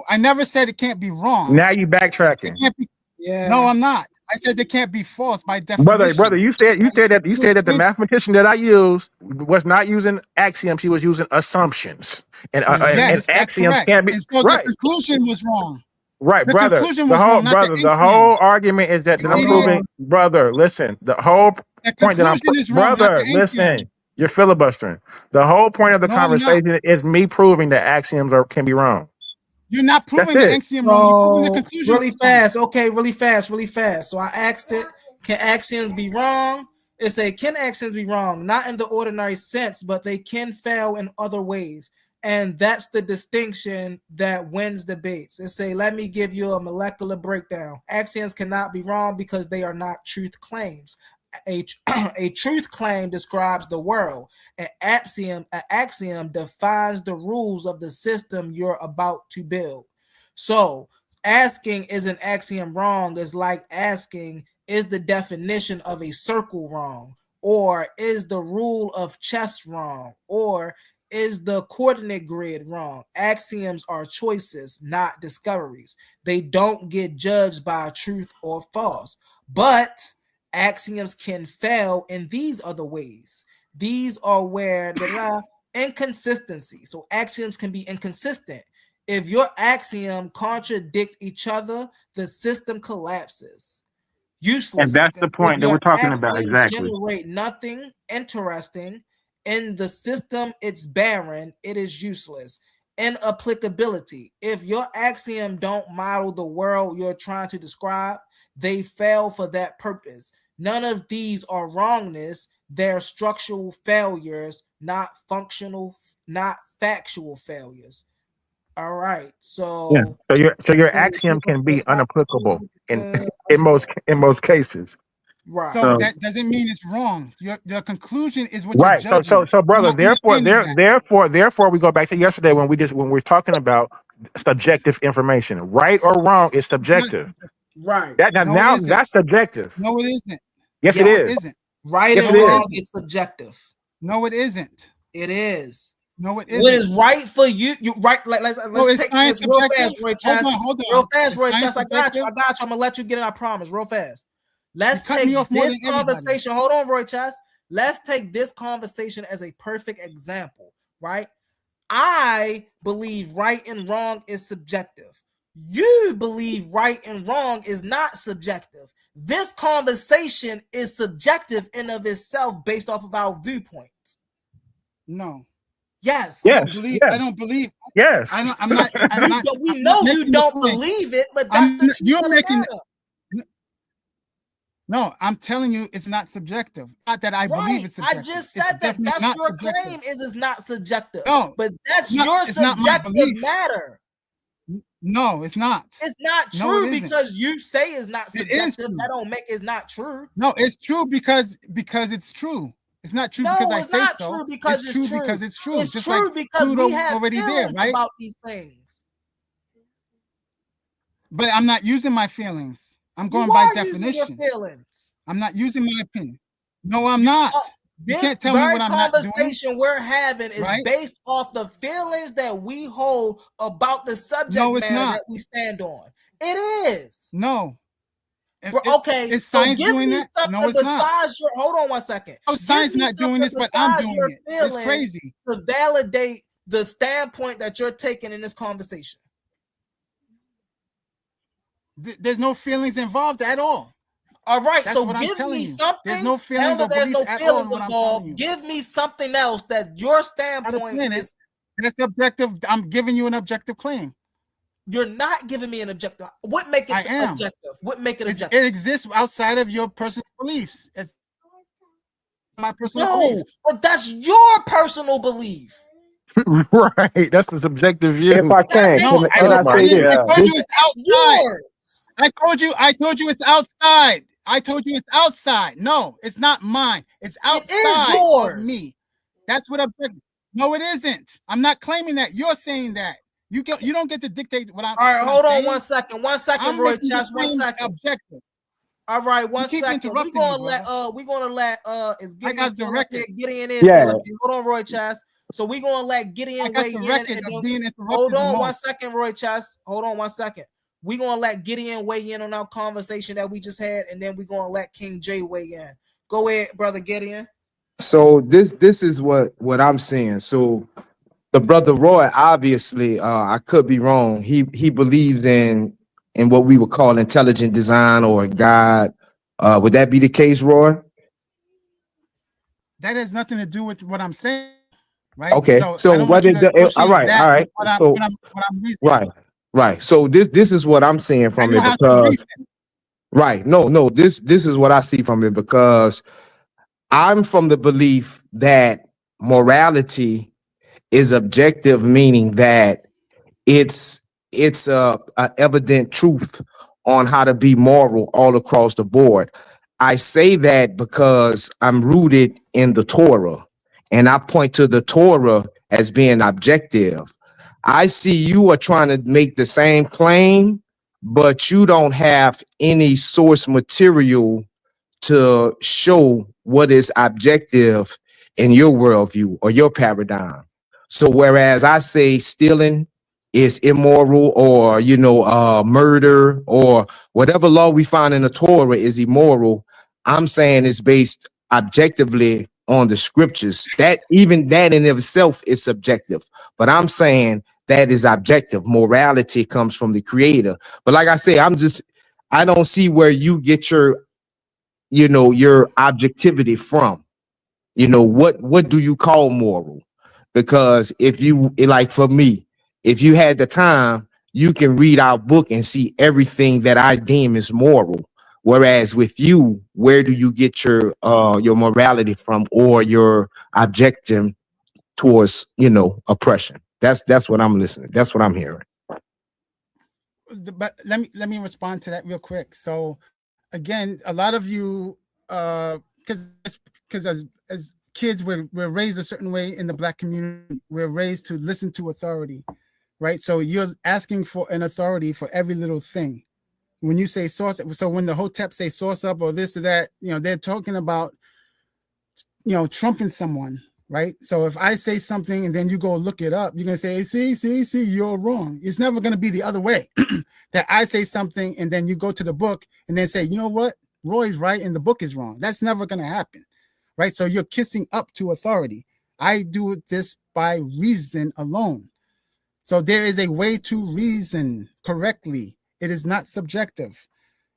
I never said it can't be wrong. Now you It backtracking. can't be. No, yeah. I'm not. I said they can't be false by Brother, definition. you said that the mathematician that I used was not using axioms; he was using assumptions, and Yes, that's axioms correct. can't be And so the right. conclusion was wrong. Right, The brother. conclusion was wrong, not the The axiom. whole argument is that You I'm Hold idiot. proving, on. brother. Listen, the whole The point that conclusion is wrong, not brother. the Listen, axiom. you're filibustering. The whole point of the No, I'm not. conversation is me proving that axioms can be wrong. You're not That's proving the it. axiom wrong. You're proving the So conclusion really wrong. fast. Okay, really fast, really fast. So I asked it, can axioms be wrong? It say, can axioms be wrong? Not in the ordinary sense, but they can fail in other ways. And that's the distinction that wins debates. It say, let me give you a molecular breakdown. Axioms cannot be wrong because they are not truth claims. A truth claim describes the world. An axiom defines the rules of the system you're about to build. So asking is an axiom wrong is like asking, is the definition of a circle wrong? Or is the rule of chess wrong? Or is the coordinate grid wrong? Axioms are choices, not discoveries. They don't get judged by truth or false. But axioms can fail in these other ways. These are where the inconsistency. So axioms can be inconsistent. If your axiom contradict each other, the system collapses And uselessly. that's the If point that we're your talking about. axioms Exactly. generate nothing interesting in the system, it's barren, it is useless. Inapplicability. If your axiom don't model the world you're trying to describe, they fail for that purpose. None of these are wrongness, they're structural failures, not functional, not factual failures. All right. Yeah. So So your axiom can be unapplicable in most cases. right. So So that doesn't mean it's wrong. Your conclusion is what you're right. judging. So You're brother, not understanding that. therefore we go back to yesterday when we're talking about subjective information. Right or wrong is It's not. subjective. Right. That No, it now isn't. that's subjective. No, it isn't. Yes, it Yeah. No, it is. isn't. Right Yes, and it No, it is. wrong isn't. is subjective. No, it isn't. It is. No, it What is isn't. right for you? You right. Let's Oh, is take science this real subjective? fast, Roy Hold Chess. on, hold Real on. fast, Is Roy science Chess. I got you. subjective? I got you. I'm gonna let you get in. I promise. Real fast. You Let's cut me take off more this than everybody. conversation. Hold on, Roy Chess. Let's take this conversation as a perfect example. Right. I believe right and wrong is subjective. You believe right and wrong is not subjective. This conversation is subjective in of itself based off of our viewpoints. No. Yes. I don't believe. I don't believe. Yes. I'm not. But we know you don't believe it, but that's the truth you're of the making. matter. No, I'm telling you, it's not subjective. Not that I believe it's subjective. I just said that. That's your claim is it's not subjective. No, but that's not, your it's not my subjective belief. matter. No, it's not. It's not No, true it isn't. because you say it's not It is subjective. true. That don't make it's not true. No, it's true because it's true. It's not true No, because I it's say not so. true because it's true true. because it's true. It's Just true like because Pluto we have already there, feelings right? about these things. But I'm not using my feelings. I'm going You by are definition. using your feelings. I'm not using my opinion. No, I'm not. You This can't tell me what I'm not doing. conversation we're having is Right? based off the feelings that we hold about the subject No, it's matter not. that we stand on. It is. No. Bro, okay, Is so science give doing me that? something No, it's not. besides your. Hold on one second. No, science Give me not doing something this, but I'm besides doing your it. It's feelings crazy. to validate the standpoint that you're taking in this conversation. There's no feelings involved at all. All right, That's so what I'm give telling me you. something. There's no feelings now or that there's beliefs no at all. feelings What I'm telling involved, you. give me something else that your standpoint is. That's objective. I'm giving you an objective claim. You're not giving me an objective. What make it I am. objective? What make it objective? It exists outside of your personal beliefs. It's my personal No, belief. but that's your personal belief. Right. That's the subjective view. If I can, No, can I say this? I told you it's outside. Yours. I told you it's outside. I told you it's outside. No, it's not mine. It's outside of me. That's what objective. No, it isn't. I'm not claiming that. You're saying that. You don't get to dictate what I'm. All right, hold on saying. 1 second. 1 second, I'm Roy making Chess. the 1 claim second. objective. All right, 1 keep second. We're interrupting gonna me, let is Gideon still up here? Gideon is Yeah. still up here. Hold on, Roy Chess. So we're gonna let Gideon weigh in. record of being interrupted Hold on the 1 most. second, Roy Chess. Hold on 1 second. We're gonna let Gideon weigh in on our conversation that we just had, and then we're gonna let King J weigh in. Go ahead, brother Gideon. So this is what I'm saying. So the brother Roy, obviously, I could be wrong. He believes in what we would call intelligent design or God. Would that be the case, Roy? That has nothing to do with what I'm saying, right? Okay. So I don't what want you is to the all associate right, that all right. with So what I'm reasoning. right. So this is what I'm saying I from know it how to because reason. right. No, this is what I see from it because I'm from the belief that morality is objective, meaning that it's a evident truth on how to be moral all across the board. I say that because I'm rooted in the Torah, and I point to the Torah as being objective. I see you are trying to make the same claim, but you don't have any source material to show what is objective in your worldview or your paradigm. So whereas I say stealing is immoral or murder or whatever law we find in the Torah is immoral, I'm saying it's based objectively on the scriptures. That even that in itself is subjective, but I'm saying that is objective. Morality comes from the creator. But like I say, I don't see where you get your objectivity from. What do you call moral? Because if you like, for me, if you had the time, you can read our book and see everything that I deem is moral. Whereas with you, where do you get your morality from or your objection towards oppression? That's what I'm listening. That's what I'm hearing. But let me respond to that real quick. So again, a lot of you because as kids we're raised a certain way in the Black community. We're raised to listen to authority, right? So you're asking for an authority for every little thing. When you say source, so when the Hotep say source up or this or that, they're talking about trumping someone, right? So if I say something and then you go look it up, you're gonna say, see, you're wrong. It's never gonna be the other way. That I say something and then you go to the book and then say, you know what, Roy's right and the book is wrong. That's never gonna happen, right? So you're kissing up to authority. I do this by reason alone. So there is a way to reason correctly. It is not subjective.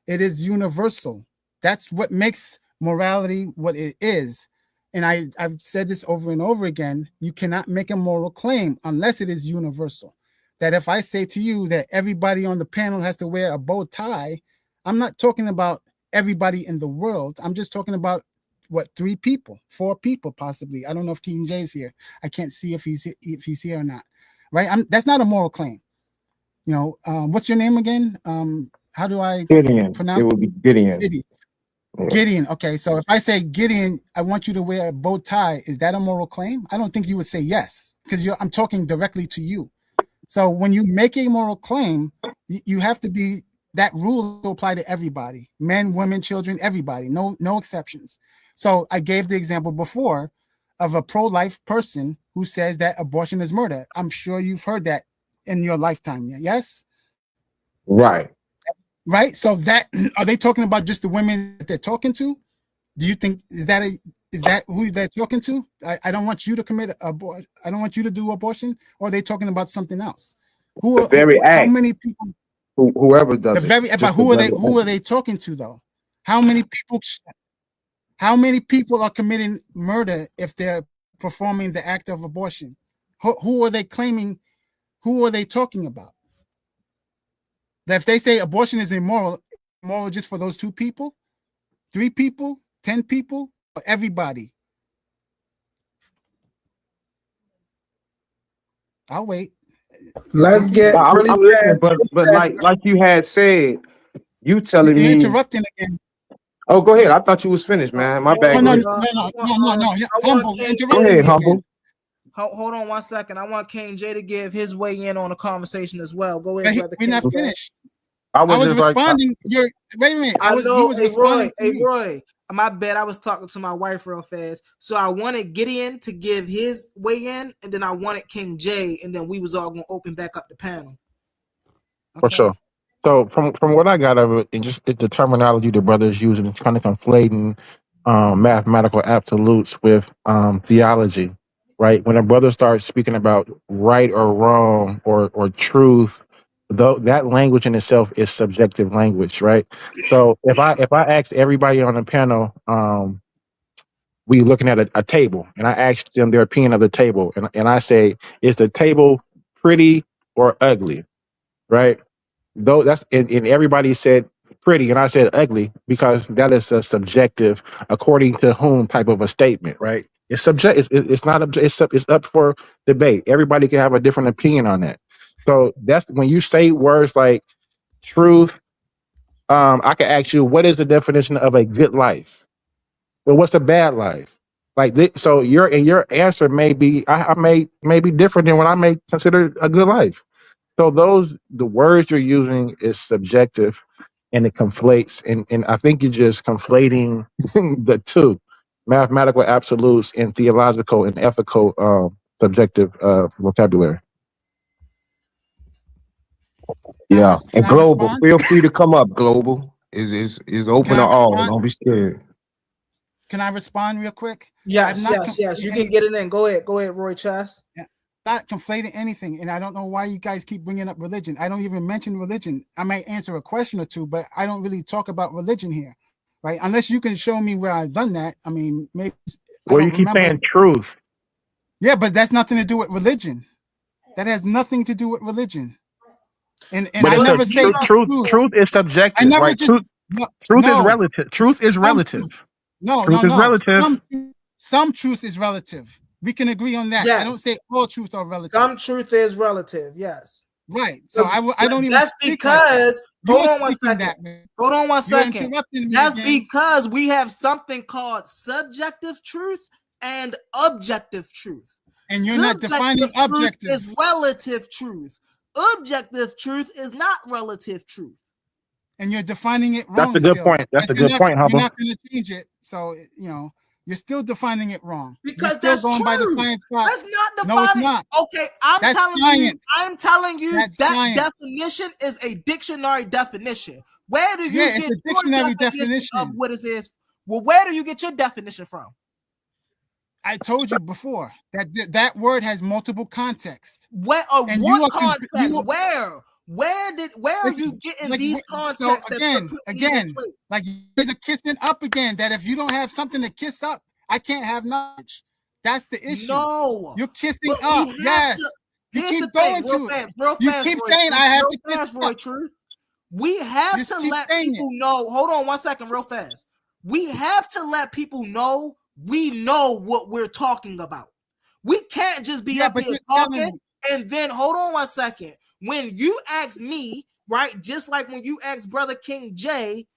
It is universal. That's what makes morality what it is. And I've said this over and over again. You cannot make a moral claim unless it is universal. That if I say to you that everybody on the panel has to wear a bow tie, I'm not talking about everybody in the world. I'm just talking about what, 3 people, 4 people possibly. I don't know if King Jay's here. I can't see if he's here or not. Right? That's not a moral claim. You know, what's your name again? How do I Gideon. pronounce It would be Gideon. Gideon. Yeah. Gideon. Okay, so if I say, Gideon, I want you to wear a bow tie, is that a moral claim? I don't think you would say yes, because I'm talking directly to you. So when you make a moral claim, you have to be, that rule to apply to everybody, men, women, children, everybody, no exceptions. So I gave the example before of a pro-life person who says that abortion is murder. I'm sure you've heard that in your lifetime. Yes? Right. Right. So that, are they talking about just the women that they're talking to? Do you think, is that who they're talking to? I don't want you to commit abortion. I don't want you to do abortion. Or are they talking about something else? The very act. How many people? Whoever does But who are they talking to though? How many people are committing murder if they're performing the act of abortion? Who are they claiming? Who are they talking about? That if they say abortion is immoral just for those 2 people, 3 people, 10 people, or everybody? I'll wait. Let's get I'm really listening, fast. but like you had said, you telling You're me. interrupting again. Oh, go ahead. I thought you was finished, man. My bad. No. Humble, Go ahead, Humble. Hold on 1 second. I want King J to give his way in on the conversation as well. Go ahead, brother. We're not finished. I was just responding. Wait a minute. I know. Hey, Roy. My bad. I was talking to my wife real fast. So I wanted Gideon to give his way in, and then I wanted King J, and then we was all gonna open back up the panel. For sure. So from what I got of it, and just the terminology the brother is using, it's kind of conflating mathematical absolutes with theology, right? When a brother starts speaking about right or wrong or truth, though that language in itself is subjective language, right? So if I ask everybody on the panel, we looking at a table, and I ask them their opinion of the table, and I say, is the table pretty or ugly, right? Though that's and everybody said pretty, and I said ugly because that is a subjective, according to whom type of a statement, right? It's subject. It's not. It's up for debate. Everybody can have a different opinion on that. So that's when you say words like truth. I can ask you, what is the definition of a good life? Well, what's a bad life? Like this, so your answer may be I may be different than what I may consider a good life. So the words you're using is subjective, and it conflates, and I think you're just conflating the two, mathematical absolutes and theological and ethical subjective vocabulary. Yeah, and Can I Global, respond? feel free to come up. Global is open to all. Don't be scared. Can I respond real quick? Yes. You can get it in. Go ahead, Roy Chess. Yeah. Not conflating anything, and I don't know why you guys keep bringing up religion. I don't even mention religion. I might answer a question or two, but I don't really talk about religion here, right? Unless you can show me where I've done that. I mean, maybe. Well, you keep saying truth. Yeah, but that's nothing to do with religion. That has nothing to do with religion. And I never say truth. Truth is subjective, right? Truth is relative. Truth is relative. Truth is relative. Some truth is relative. We can agree on that. I don't say all truth are relative. Some truth is relative. Yes. Right. So I don't even. That's because. Hold on 1 second. Hold on 1 second. That's because we have something called subjective truth and objective truth. And you're not defining objective. Is relative truth. Objective truth is not relative truth. And you're defining it wrong. That's a good point. That's a good point, Hubble. You're not going to change it. So, you're still defining it wrong. Because that's going true. By the science part. That's not defining. No, it's not. Okay, I'm telling you that science. definition is a dictionary definition. Where do you get it's a dictionary definition of what it is? Well, where do you get your definition from? I told you before that that word has multiple contexts. Where And what you are context? Where are listen, you getting like these so contexts that you're putting these in again, place? like you guys are kissing up again. That if you don't have something to kiss up, I can't have knowledge. That's the issue. No, You're kissing but we up. have Yes. to. You Here's keep the thing, going to it. real You fast, keep Roy, saying I have real to kiss fast, up. Roy Truth. We have Just to keep let saying people know. Hold on 1 second, real fast. We have to let people know we know what we're talking about. We can't just be up here talking and then hold on 1 second. When you ask me, right, just like when you ask Brother King J,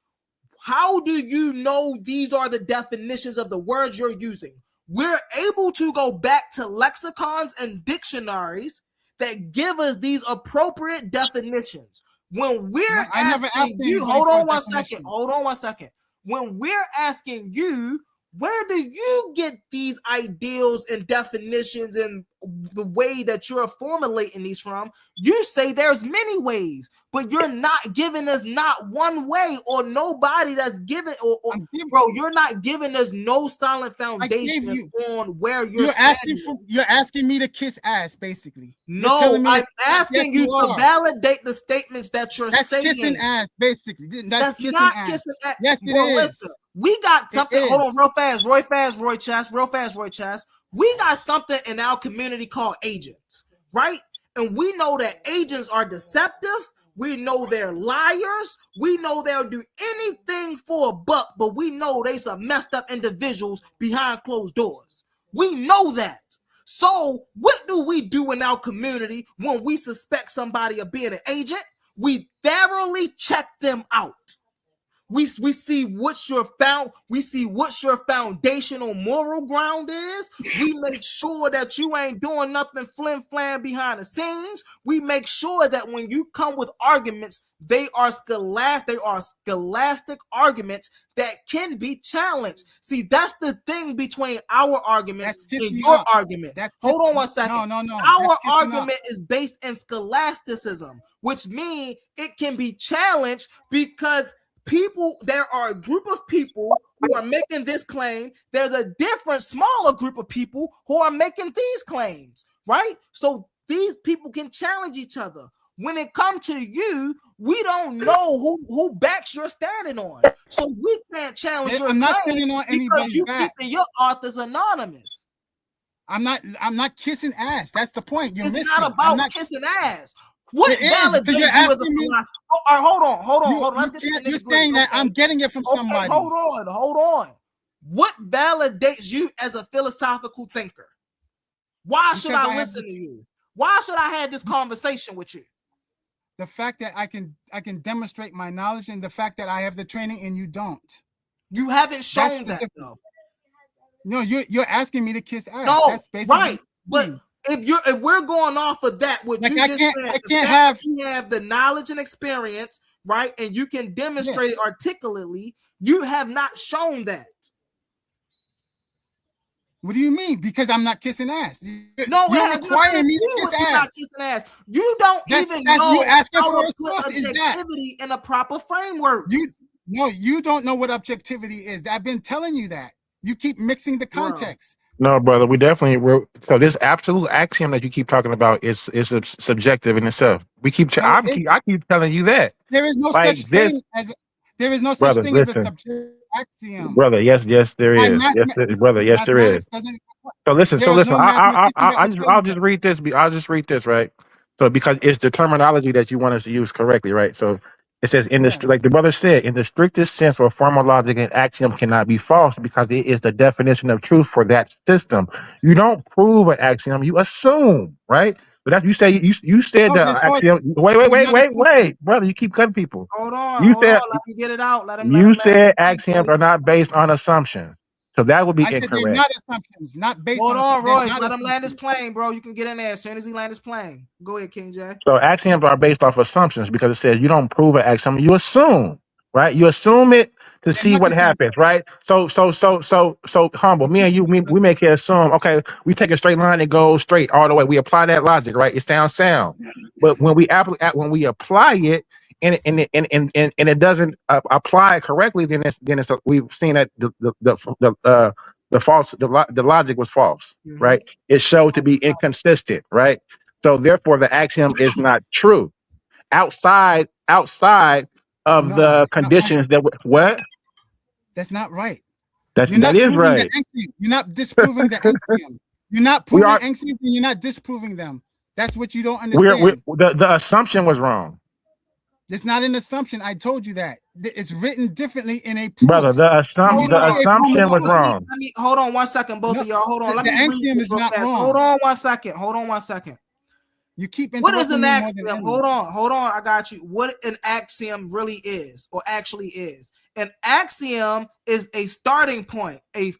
how do you know these are the definitions of the words you're using? We're able to go back to lexicons and dictionaries that give us these appropriate definitions. When we're asking you, hold on 1 second, hold on 1 second. When we're asking you, where do you get these ideals and definitions and the way that you're formulating these from? You say there's many ways, but you're not giving us not one way or nobody that's giving bro, you're not giving us no solid foundation on where you're you're asking me to kiss ass, basically. No, I'm asking you to validate the statements that you're saying. That's kissing ass, basically. That's kissing not ass. Kissing ass. Yes, it bro, is. Listen, we got something. Hold on, real fast, Roy Chast. We got something in our community called agents, right? And we know that agents are deceptive. We know they're liars. We know they'll do anything for a buck, but we know they some messed up individuals behind closed doors. We know that. So what do we do in our community when we suspect somebody of being an agent? We thoroughly check them out. We see what your foundational moral ground is. We make sure that you ain't doing nothing flim-flam behind the scenes. We make sure that when you come with arguments, they are scholastic arguments that can be challenged. See, that's the thing between our arguments and your arguments. Hold on 1 second. No. Our argument is based in scholasticism, which means it can be challenged because there are a group of people who are making this claim. There's a different, smaller group of people who are making these claims, right? So these people can challenge each other. When it comes to you, we don't know who backs you're standing on. So we can't challenge your claim. I'm not standing on anybody's back. Keeping your authors anonymous. I'm not kissing ass. That's the point. You're missing. Not about kissing ass. What validates you as a philosopher? Hold on. Let's get to the You're saying that I'm getting it from somebody. Hold on. What validates you as a philosophical thinker? Why should I listen to you? Why should I have this conversation with you? The fact that I can demonstrate my knowledge and the fact that I have the training and you don't. You haven't shown that though. No, you're asking me to kiss ass. No, that's basically right. But if we're going off of that, what you just said, you have the knowledge and experience, right? And you can demonstrate it articulately. You have not shown that. What do you mean? Because I'm not kissing ass. No, you're requiring me to kiss ass. Not kissing ass. You don't even know you asking how for to put objectivity in a proper framework. You don't know what objectivity is. I've been telling you that. You keep mixing the context. No, brother, so this absolute axiom that you keep talking about is subjective in itself. I keep telling you that. There is no such thing as a subjective axiom. Brother, yes, there is. Yes, there is. So listen. I'll just read this. I'll just read this, right? So because it's the terminology that you want us to use correctly, right? So it says like the brother said, in the strictest sense or formal logic, an axiom cannot be false because it is the definition of truth for that system. You don't prove an axiom, you assume, right? But that you said the axiom. Wait, brother, you keep cutting people. Hold on, let me get it out. You said axioms are not based on assumption. So that would be incorrect. They're not assumptions, not based on assumptions. Hold on, Royce. Let him land his plane, bro. You can get in there as soon as he land his plane. Go ahead, King J. So axioms are based off assumptions because it says you don't prove an axiom, you assume, right? You assume it to see what happens, right? So humble. Me and you, we make it assume, okay, we take a straight line and go straight all the way. We apply that logic, right? It sounds sound. But when we apply it, and it doesn't apply correctly, then we've seen that the logic was false, right? It showed to be inconsistent, right? So therefore, the axiom is not true outside of No, the that's not right. conditions that what That's not right. that You're not is proving the right. axiom. You're not disproving the axiom. You're not We proving are axioms and you're not disproving them. That's what you don't we're understand. the assumption was wrong, It's not an assumption. I told you that. It's written differently in a brother. proof. You need The to be a proof. assumption was wrong. Let me hold on 1 second, both No, of y'all. Hold on. Let the me read axiom this is real not fast. wrong. Hold on 1 second. Hold on 1 second. You keep What is interrupting an me more than axiom? anyone. Hold on. I got you. What an axiom really is, or actually is. An axiom is a starting point, a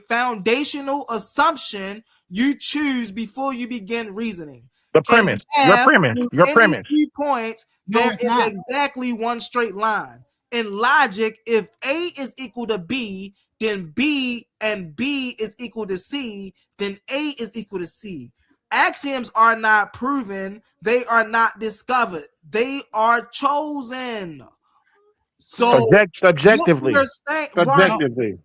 foundational assumption you choose before you begin reasoning. The In premise, math, through your any premise. 2 points, No, there it's is not. exactly one straight line. In logic, if A is equal to B, then B and B is equal to C, then A is equal to C. Axioms are not proven, they are not discovered, they are chosen. So what Subjectively, we're saying, right? subjectively.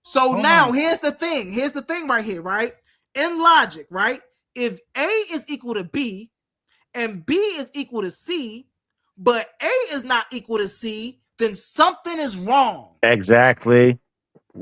So Hold now on. here's the thing right here, right? In logic, right? If A is equal to B and B is equal to C, but A is not equal to C, then something is wrong. Exactly.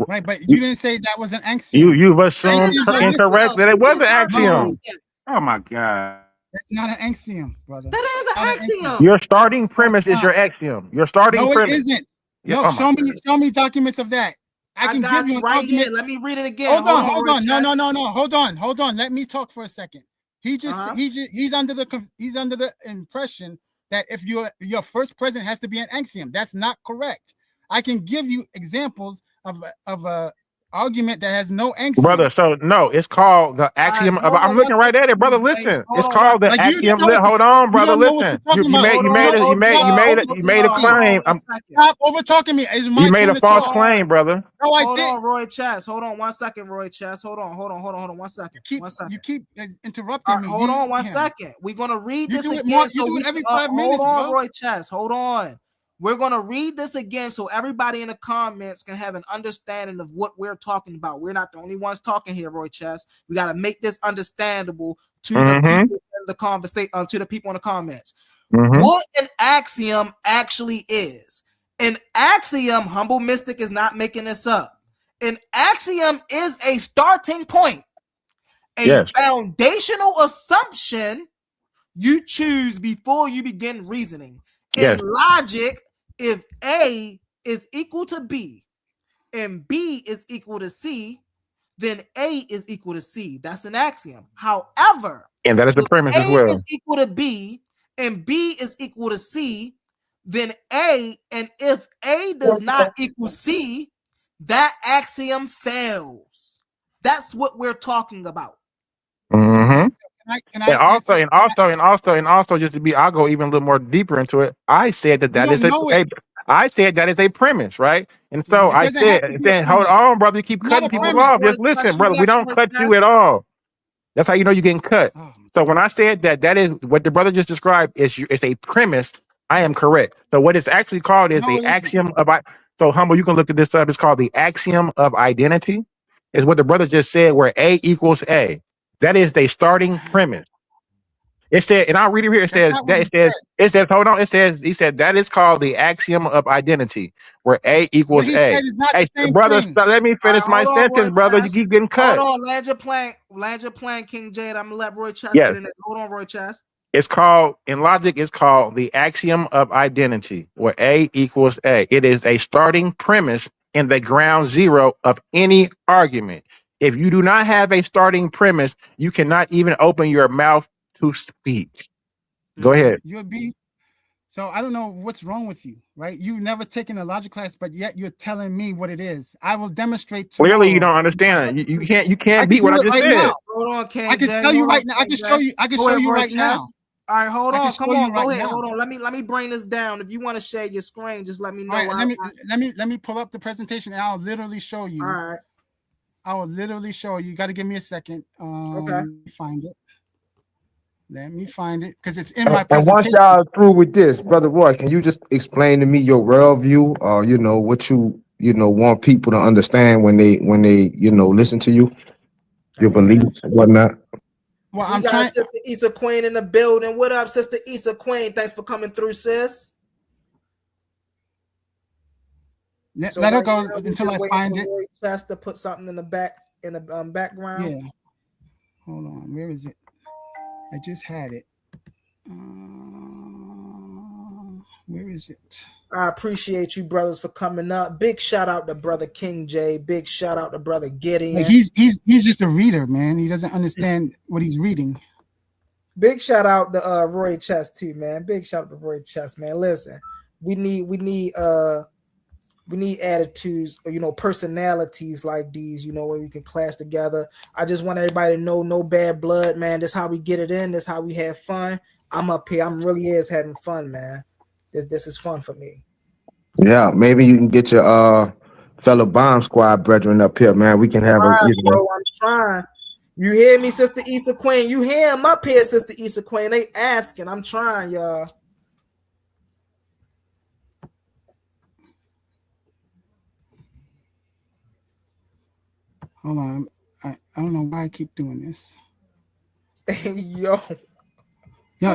Right, but you You didn't say that was an axiom. you've assumed That is an Axioms are listed. axiom. incorrect that it You was just an not No, axiom. reading it. Oh my god. that's not an axiom, brother. That is It's not an an axiom. axiom. Your starting No, it's premise is not. your axiom. Your starting No, it premise. isn't. Yeah. No, Oh my god. show me documents of that. I I can give got you you an right here. argument. Let me read it again. Hold Hold on, on, hold Roy on. No, Chess. no, no, no. Hold on. Let me talk for a second. Uh-huh. He's under the impression that if your first president has to be an axiom. That's not correct. I can give you examples of a argument that has no Brother, axioms. so no, it's called the All right, axiom of. hold I'm on one looking right at second, it, brother. King James. Listen, Hold it's on one called the Like second. you don't axiom. know what Hold on, you brother. don't know what Listen, you're talking about. Hold on, both of y'all. Both of you made a y'all. Hold on claim. one second. Stop over talking me. It's You my made turn a to false talk. claim, brother. No, I Hold did. on, Roy Chess. Hold on 1 second, Roy Chess. Hold on. 1 second. 1 You second. keep All interrupting right, me. hold on one Him. second. We're gonna read You this do it more. again You so do we it can every 5 minutes, hold on, bro. Roy Chess. Hold on. We're gonna read this again so everybody in the comments can have an understanding of what we're talking about. We're not the only ones talking here, Roy Chess. We gotta make this understandable to the Mm-hmm. people in the conversation, to the people in the comments. Mm-hmm. What an axiom actually is. An axiom, Humble Mystik is not making this up. An axiom is a starting point, a Yes. foundational assumption you choose before you begin reasoning. In Yes. logic, if A is equal to B and B is equal to C, then A is equal to C. That's an axiom. However, And that is the if premise as A well. is equal to B and B is equal to C, then A, and if A does not equal C, that axiom fails. That's what we're talking about. Mm-hmm. Okay. Can I answer? And also, just to be, I'll go even a little more deeper into it. I said that You that is don't know it. I said that is a premise, right? And so It I doesn't have to said, be a then hold premise. on, brother, you keep It's not cutting a people Hold on, premise. off. Roy Just listen, Chess. You brother, we next, don't Roy cut you Chess. at all. That's how you know you're getting cut. Oh, So when I said that that is what the brother just described is a premise, I am correct. So what it's actually called is no, the it isn't. axiom of so humble, you can look at this up. It's called the axiom of identity. Is what the brother just said, where A equals A. That is the starting premise. It said, and I'll read it here. It That's says not what that he said. it says, hold on. It says, he said that is called the axiom of identity, where A What equals he A. said is not Hey, the same brother, thing. let me All finish right, my hold on, Roy sentence, brother. You Chess. keep getting Hold cut. on, land your plane, King Jade. I'm gonna let Roy Chess Yes. get in it. Hold on, Roy Chess. It's called, in logic, it's called the axiom of identity, where A equals A. It is a starting premise in the ground zero of any argument. If you do not have a starting premise, you cannot even open your mouth to speak. Go ahead. You're being so I don't know what's wrong with you, right? You've never taken a logic class, but yet you're telling me what it is. I will demonstrate Clearly, you tomorrow. don't understand. You I can't can beat what do I it just right now. said. Hold on, I King can J. tell you Hold on, right now. I King can J. Go show ahead, you Roy right now. Chess. All right, hold I can on. show Come you on, right go ahead. now. Hold on. Let me bring this down. If you want to share your screen, just let me know. All right, let me pull up the presentation and I'll literally show you. All right. I will literally show you. You got to give me a second. Okay. Let me find it. Let me find it because it's in my And once presentation. y'all through with this, Brother Roy, can you just explain to me your worldview, or what you want people to understand when they listen to you, That your makes sense. beliefs and whatnot? Well, We I'm got trying. Sister Issa Queen in the building. What up, Sister Issa Queen? Thanks for coming through, sis. So Let her right go now we until just I waiting find for it. Roy Chess to put something in the background. Yeah. Hold on. Where is it? I just had it. Where is it? I appreciate you, brothers, for coming up. Big shout out to Brother King J. Big shout out to Brother Gideon. Like he's just a reader, man. He doesn't understand what he's reading. Big shout out to Roy Chess too, man. Big shout out to Roy Chess, man. Listen, we need attitudes, personalities like these, where we can clash together. I just want everybody to know, no bad blood, man. That's how we get it in. That's how we have fun. I'm up here. I'm really is having fun, man. This is fun for me. Yeah, maybe you can get your fellow bomb squad brethren up here, man. We can have a Bro, I'm trying. You hear me, Sister Issa Queen? You hear him up here, Sister Issa Queen? They asking. I'm trying, y'all. Hold on. I don't know why I keep doing this. Yo.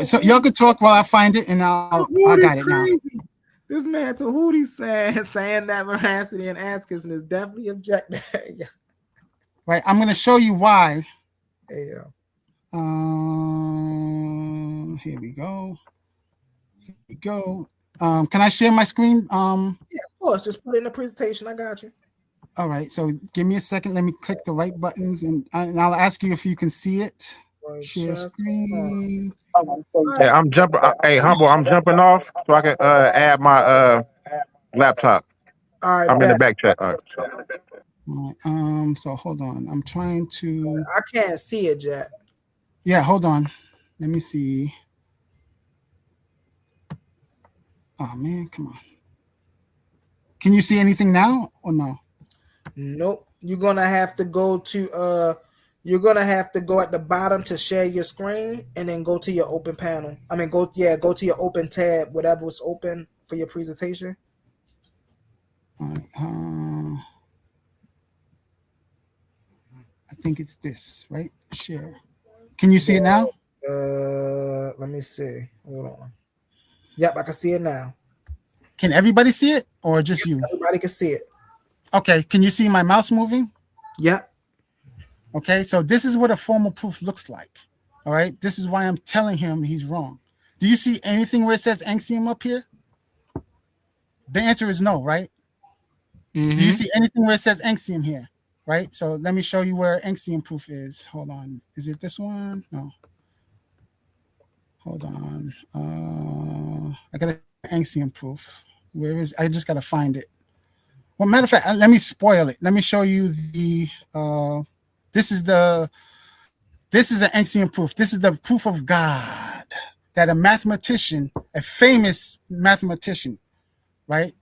So y'all could talk while I find it, and I got it crazy. now. This man Tahuti saying that veracity and asking is definitely objective. Right. I'm gonna show you why. Yeah. Here we go. Here we go. Can I share my screen? Yeah, of course. Just put it in the presentation. I got you. All right. So give me a second. Let me click the right buttons, and I'll ask you if you can see it. Share screen. Hey, I'm jumping. Hey, Humble, I'm jumping off so I can add my laptop. All right, I'm in the back chat. All right. So hold on. I'm trying to. I can't see it yet. Yeah, hold on. Let me see. Oh man, come on. Can you see anything now or no? Nope. You're gonna have to go to you're gonna have to go at the bottom to share your screen and then go to your open panel. I mean go to your open tab, whatever was open for your presentation. All right, I think it's this, right? Share. Can you see it now? Let me see. Hold on. Yep, I can see it now. Can everybody see it or just you? Everybody can see it. Okay, can you see my mouse moving? Yep. Okay, so this is what a formal proof looks like. All right, this is why I'm telling him he's wrong. Do you see anything where it says axiom up here? The answer is no, right? Mm-hmm. Do you see anything where it says axiom here? Right, so let me show you where axiom proof is. Hold on, is it this one? No. Hold on. I got an axiom proof. Where is? I just gotta find it. Well, matter of fact, let me spoil it. Let me show you the. This is an axiom proof. This is the proof of God that a mathematician, a famous mathematician, right?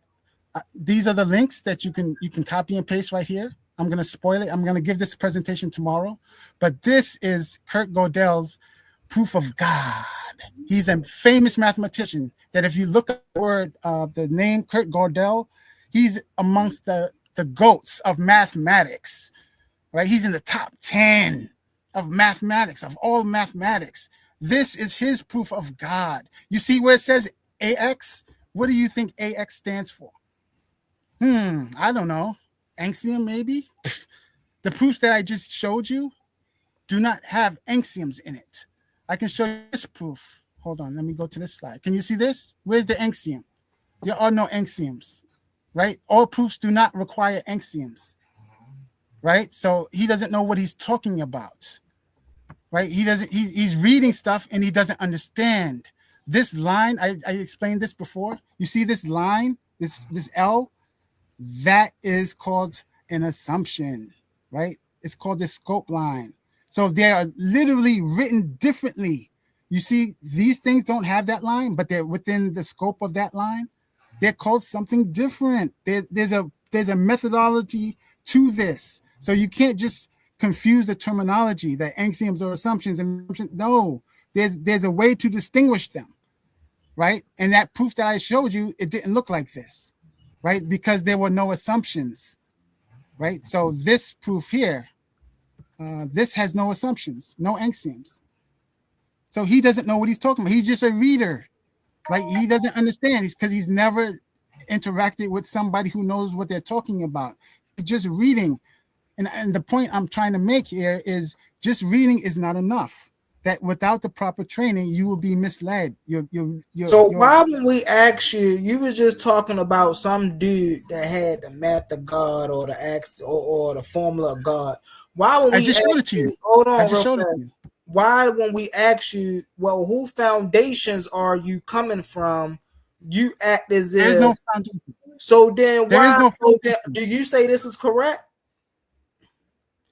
These are the links that you can copy and paste right here. I'm gonna spoil it. I'm gonna give this presentation tomorrow, but this is Kurt Gödel's proof of God. He's a famous mathematician that if you look at the word, the name Kurt Gödel, he's amongst the goats of mathematics, right? He's in the top 10 of mathematics, of all mathematics. This is his proof of God. You see where it says AX? What do you think AX stands for? I don't know. Axiom, maybe? The proofs that I just showed you do not have axioms in it. I can show you this proof. Hold on, let me go to this slide. Can you see this? Where's the axiom? There are no axioms, right? All proofs do not require axioms, right? So he doesn't know what he's talking about, right? He's reading stuff and he doesn't understand. This line, I explained this before. You see this line, this L? That is called an assumption, right? It's called the scope line. So they are literally written differently. You see, these things don't have that line, but they're within the scope of that line. They're called something different. There's a methodology to this. So you can't just confuse the terminology, the axioms or assumptions. No, there's a way to distinguish them, right? And that proof that I showed you, it didn't look like this, right? Because there were no assumptions, right? So this proof here, this has no assumptions, no axioms. So he doesn't know what he's talking about. He's just a reader, right? He doesn't understand. Because he's never interacted with somebody who knows what they're talking about. He's just reading. And the point I'm trying to make here is just reading is not enough. That without the proper training, you will be misled. Why when we ask you, you was just talking about some dude that had the math of God or the X or the formula of God. Why when I we just showed it to you? Hold on, I just real showed it fast. to you. Why when we ask you, well, who foundations are you coming from? You act as if There's no foundation. So then There why? is no So then, do you say this is correct?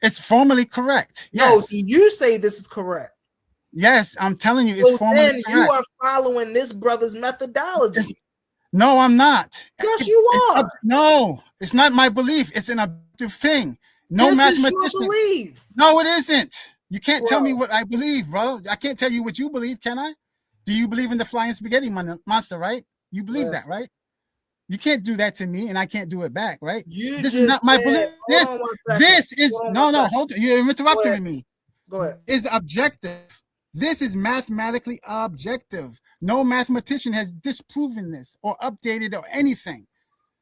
It's formally correct. No, Yes. do you say this is correct? Yes, I'm telling you, it's So formally then correct. you are following this brother's methodology. No, I'm not. Yes, you are. No, it's not my belief. It's an objective thing. No This mathematician. is your belief. No, it isn't. You can't tell me Bro. what I believe, bro. I can't tell you what you believe, can I? Do you believe in the flying spaghetti monster, right? You believe that, right? You can't do that to me, and I can't do it back, right? This is not my belief. This is hold on. You're interrupting me. Go ahead. Is objective. This is mathematically objective. No mathematician has disproven this or updated or anything.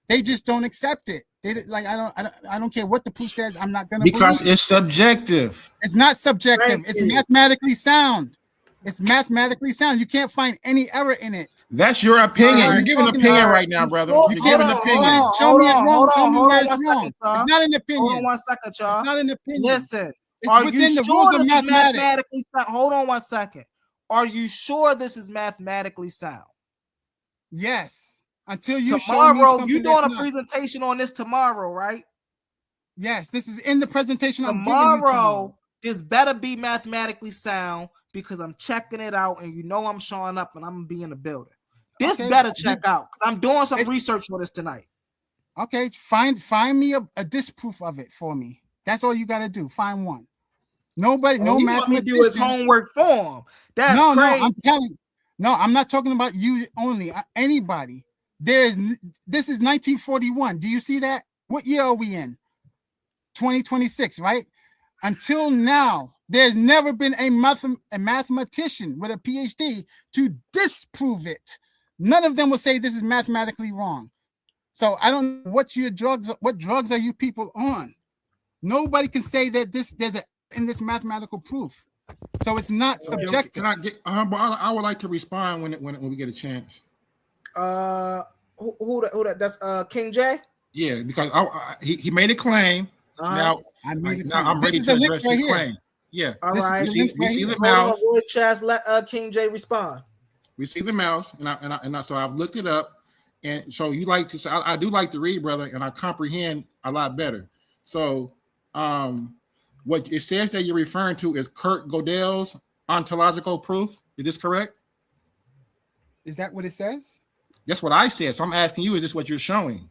They just don't accept it. They like I don't care what the proof says. I'm not gonna because believe it's subjective. It's not subjective. It's mathematically sound. It's mathematically sound. You can't find any error in it. That's your opinion. You're giving an opinion right now, brother. You're giving an opinion. Show me it's wrong. Tell me Hold where on it's one wrong. second, y'all. It's not an opinion. Hold on 1 second, y'all. It's not an opinion. Listen, It's are within you the sure rules of this is mathematics. mathematically sound? Hold on 1 second. Are you sure this is mathematically sound? Yes. Until you tomorrow, show me something you doing a not. presentation on this tomorrow, right? Yes, this is in the presentation I'm giving you tomorrow. This better be mathematically sound because I'm checking it out, and you know I'm showing up, and I'm gonna be in the building. This better check out because I'm doing some research for this tonight. Okay, find me a disproof of it for me. That's all you got to do. Find one. Nobody, no he want me to do his homework for him. That's crazy. No, I'm telling you. No, I'm not talking about you only. Anybody. This is 1941. Do you see that? What year are we in? 2026, right? Until now, there's never been a mathematician with a PhD to disprove it. None of them will say this is mathematically wrong. So I don't know what drugs are you people on? Nobody can say that there's in this mathematical proof. So it's not subjective. Can I get? I would like to respond when we get a chance. Who that? That's King J. Yeah, because he made a claim. Now I'm ready to address his claim. Yeah. All right. We see the mouse. Let King J respond. We see the mouse, and so I've looked it up, and so you like to say I do like to read, brother, and I comprehend a lot better. So, what it says that you're referring to is Kurt Gödel's ontological proof. Is this correct? Is that what it says? That's what I said. So I'm asking you: is this what you're showing?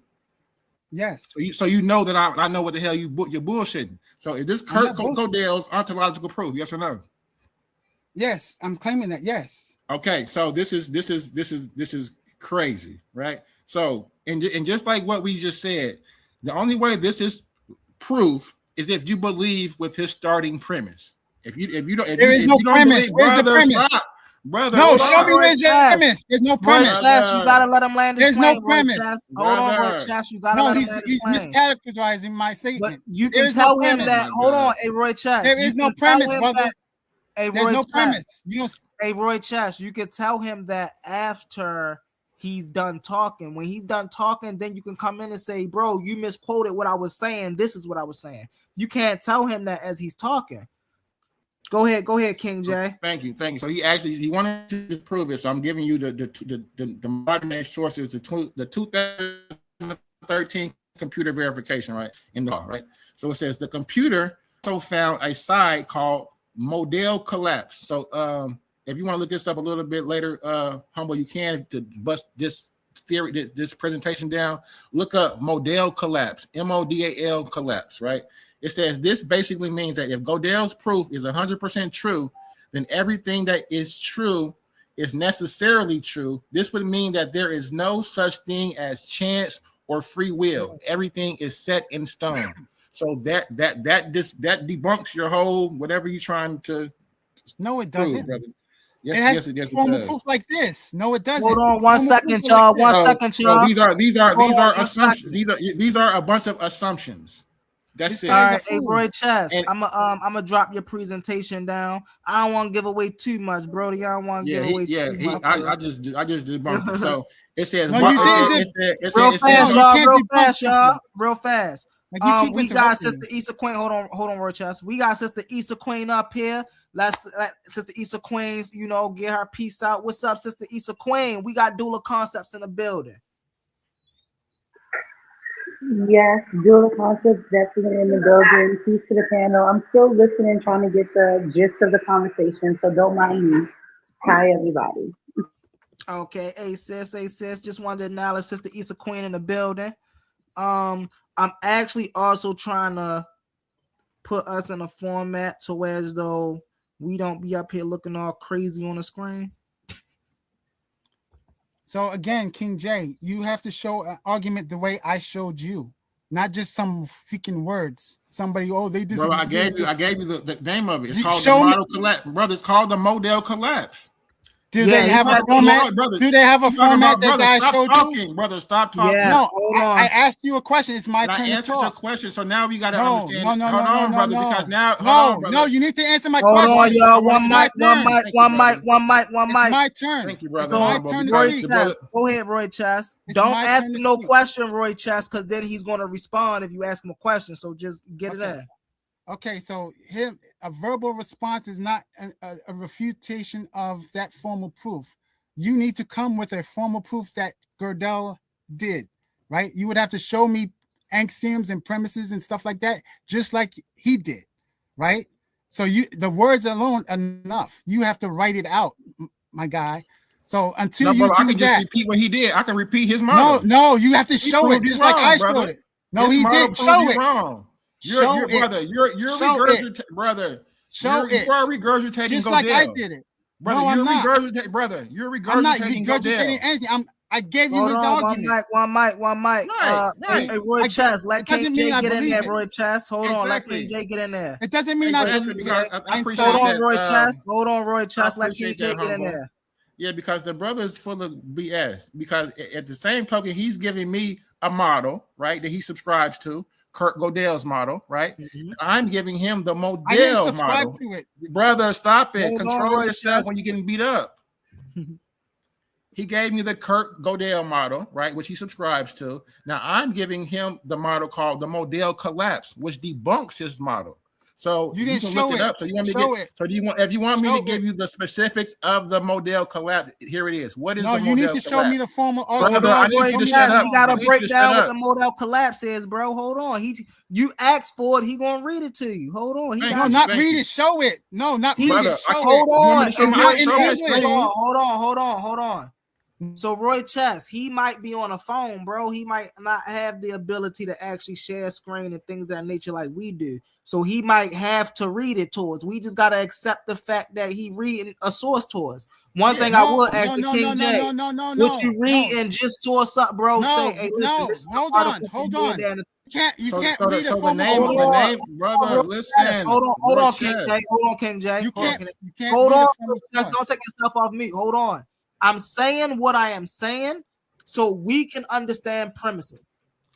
Yes. So you know that I know what the hell you're bullshitting. So is this Kurt Gödel's ontological proof? Yes or no? Yes, I'm claiming that. Yes. Okay. So this is crazy, right? So and just like what we just said, the only way this is proof is if you believe with his starting premise. If you don't, There is no premise. Where's the premise? Brother, no, show me where's the premise. There's no premise. You gotta let him land his plane. There's no premise. Hold on, Roy Chess. You gotta let him land his plane. He's mischaracterizing my statement. But you can tell him that. Hold on, Roy Chess. There is no premise, brother. There's no premise. Roy Chess. You can tell him that after he's done talking. When he's done talking, then you can come in and say, "Bro, you misquoted what I was saying. This is what I was saying." You can't tell him that as he's talking. Go ahead, King J. Thank you. So he wanted to prove it. So I'm giving you the modern day sources, the 2013 computer verification, right? In the law, right? So it says the computer also found a site called model collapse. So if you want to look this up a little bit later, Humble, you can to bust this theory, this presentation down. Look up model collapse, MODAL collapse, right? It says this basically means that if Gödel's proof is 100% true, then everything that is true is necessarily true. This would mean that there is no such thing as chance or free will. Everything is set in stone. So that debunks your whole whatever you're trying to. No, it doesn't. Brother. Yes, it does. Formal proof like this. No, it doesn't. Hold on 1 second, y'all. 1 second, y'all. These are assumptions. These are a bunch of assumptions. That's it. All right, hey, Roy Chess, I'm gonna drop your presentation down. I don't want to give away too much, Brody. I don't want to give away too much. I just debunked it. So it says, real fast, y'all. Real fast. We got Sister Issa Queen. Hold on, Roy Chess. We got Sister Issa Queen up here. Let's Sister Issa Queen's, get her piece out. What's up, Sister Issa Queen? We got Dual of Concepts in the building. Yes, Dual of Concepts definitely in the building. Peace to the panel. I'm still listening, trying to get the gist of the conversation, so don't mind me. Hi, everybody. Okay, hey sis. Just wanted to acknowledge Sister Issa Queen in the building. I'm actually also trying to put us in a format to where as though we don't be up here looking all crazy on the screen. So again, King J, you have to show an argument the way I showed you, not just some freaking words. Somebody, they disagree. Bro, I gave you the name of it. It's called the model collapse, brother. It's called the model collapse. Do they have a format? Do they have a format that I showed you? Brother, stop talking. Yeah, no, I asked you a question. It's my turn to talk. I answered your question, so now we got to understand. No, hold on, brother, because now... No, you need to answer my question. Hold on, y'all. One mic. It's my turn. Thank you, brother. So, Roy Chess, go ahead, Roy Chess. Don't ask him no question, Roy Chess, because then he's going to respond if you ask him a question. So just get it in. Okay, so a verbal response is not a refutation of that formal proof. You need to come with a formal proof that Gödel did, right? You would have to show me axioms and premises and stuff like that, just like he did, right? So the words alone are enough. You have to write it out, my guy. So until you do I can that, just repeat what he did. I can repeat his model. No, you have to show it just like I showed it. No, he didn't show it. Wrong. You're regurgitating, brother. You are regurgitating just Gödel. Like I did it. Brother, no, I'm not. You're regurgitating I'm not regurgitating anything. I gave you his argument. One mic. Hey, Roy Chess, let King J get in there, Roy Chess. Hold on, let King J get in there. It doesn't mean I believe it. Hold on, Roy Chess. Let King J get in there. Yeah, because the brother is full of BS. Because at the same token, he's giving me a model, right, that he subscribes to, Kurt Gödel's model, right? Mm-hmm. I'm giving him the model model. To it. Brother, stop it. Control yourself when you're getting beat up. He gave me the Kurt Gödel model, right, which he subscribes to. Now I'm giving him the model called the model collapse, which debunks his model. So you didn't can show look it up. So you want me to get, so do you want, if you want me to give you the specifics of the model collapse, here it is. What is the model collapse? No, you need to show me the formal argument. I need you to shut up. You gotta break down what the model collapse is, bro. Hold on. You asked for it, he gonna read it to you. Hold on. Not read it, show it. No, not read it. Show it. Hold on. Hold on. So Roy Chess, he might be on a phone, bro. He might not have the ability to actually share screen and things of that nature like we do. So he might have to read it to us. We just gotta accept the fact that he reading a source to us. One thing I will ask the King J, what you read and just source up, bro. Say, hey, listen, this is hold on. You can't read so a formal. The name, brother. Listen. Hold on, King J. Hold on, King J. You can't. Hold on. Don't take yourself off me. Hold on. I'm saying what I am saying so we can understand premises,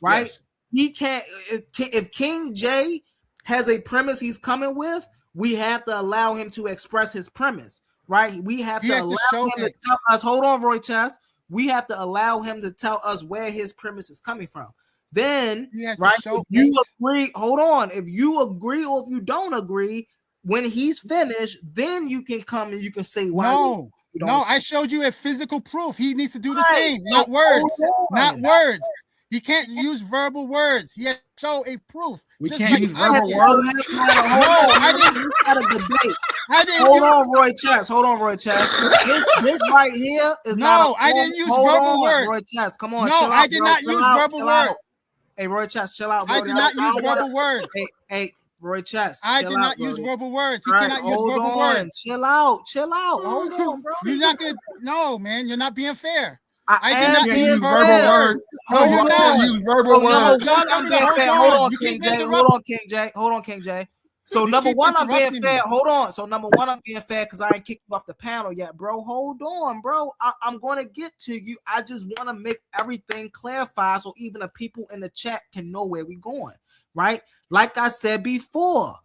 right? Yes. He can't. If King J has a premise he's coming with, we have to allow him to express his premise, right? We have to allow him to tell us. Hold on, Roy Chess. We have to allow him to tell us where his premise is coming from. Then, right? If you agree, hold on. If you agree or if you don't agree, when he's finished, then you can come and you can say why. No, I showed you a physical proof. He needs to do the same, not words. Not words. He can't use verbal words. He has to show a proof. We can't use verbal words. I didn't. Hold on, Roy Chess. This right here is not. I didn't use verbal words. Roy Chess, come on. No, I did not use verbal words. Hey, Roy Chess, chill out. I did not use verbal words. Hey, Roy Chess. I chill did out, not use Brody. verbal words. He All right, cannot use hold verbal on. words. Chill out. Hold on, bro. You're not gonna. No, man, you're not being fair. I did am not being use fair. verbal words. No, Hold you're on. not. use verbal So number words. one, I'm being fair. Hold Hold on. on, You King keep J. interrupting. Hold on, King J. Hold on, King J. So You number keep one, I'm being interrupting fair. me. Hold on. So number one, I'm being fair because I ain't kicked you off the panel yet, bro. Hold on, bro. I'm going to get to you. I just want to make everything clarified so even the people in the chat can know where we're going, right? Like I said before,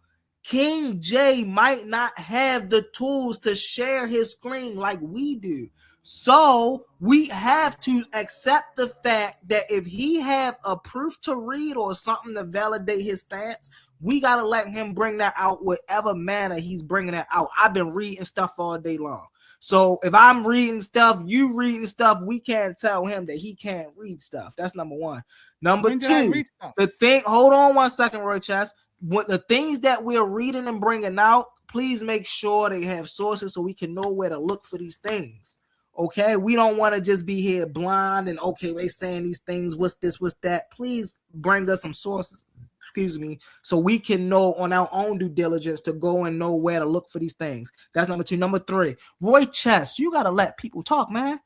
King J might not have the tools to share his screen like we do. So we have to accept the fact that if he have a proof to read or something to validate his stance, we got to let him bring that out whatever manner he's bringing that out. I've been reading stuff all day long. So if I'm reading stuff, you reading stuff, we can't tell him that he can't read stuff. That's number one. Number When did I two, read stuff? the thing, hold on one second, Roy Chess. What the things that we're reading and bringing out, please make sure they have sources so we can know where to look for these things. Okay, we don't want to just be here blind and okay, they saying these things, what's this, what's that. Please bring us some sources, excuse me, so we can know on our own due diligence to go and know where to look for these things. That's number two. Number three, Roy Chess, you gotta let people talk, man.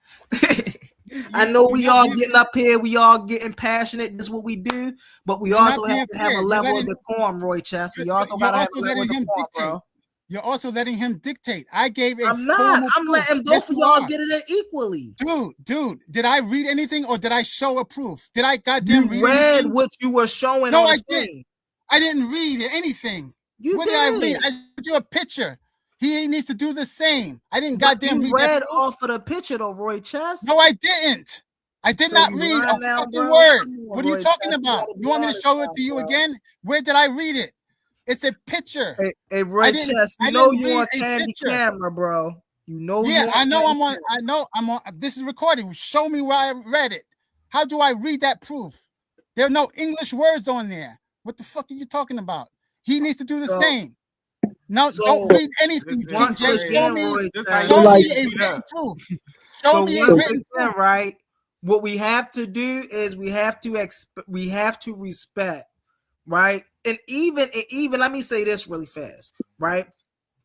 I know we all getting up here, we all getting passionate. This is what we do, but we also have to have a level of decorum, Roy Chess. We also gotta have a level of decorum, bro. You're also letting him dictate. I gave a I'm not. I'm letting both of y'all get it in equally. Dude, did I read anything or did I show a proof? Did I goddamn read read anything? what you were showing no, on the I screen. didn't. I didn't read anything. You what did. I read? I showed you a picture. He needs to do the same. I didn't But goddamn you read read that. off of the picture though, Roy Chess. No, I didn't. I did So not you read lying a now, fucking bro? word. Come on, What are you Roy talking Chess, you about? gotta be You want me to honest show it now, to you bro. again? Where did I read it? It's a picture. Hey, Roy Chess, you I know didn't you read on a candy picture. camera, bro. You know Yeah, you on I know candy I'm on. camera. I know I'm on. This is recorded. Show me where I read it. How do I read that proof? There are no English words on there. What the fuck are you talking about? He needs to do the same. No, don't read anything, King J. Show me a written proof. Show So me a once written again, proof. right? What we have to do is we have to respect, right? And even let me say this really fast, right?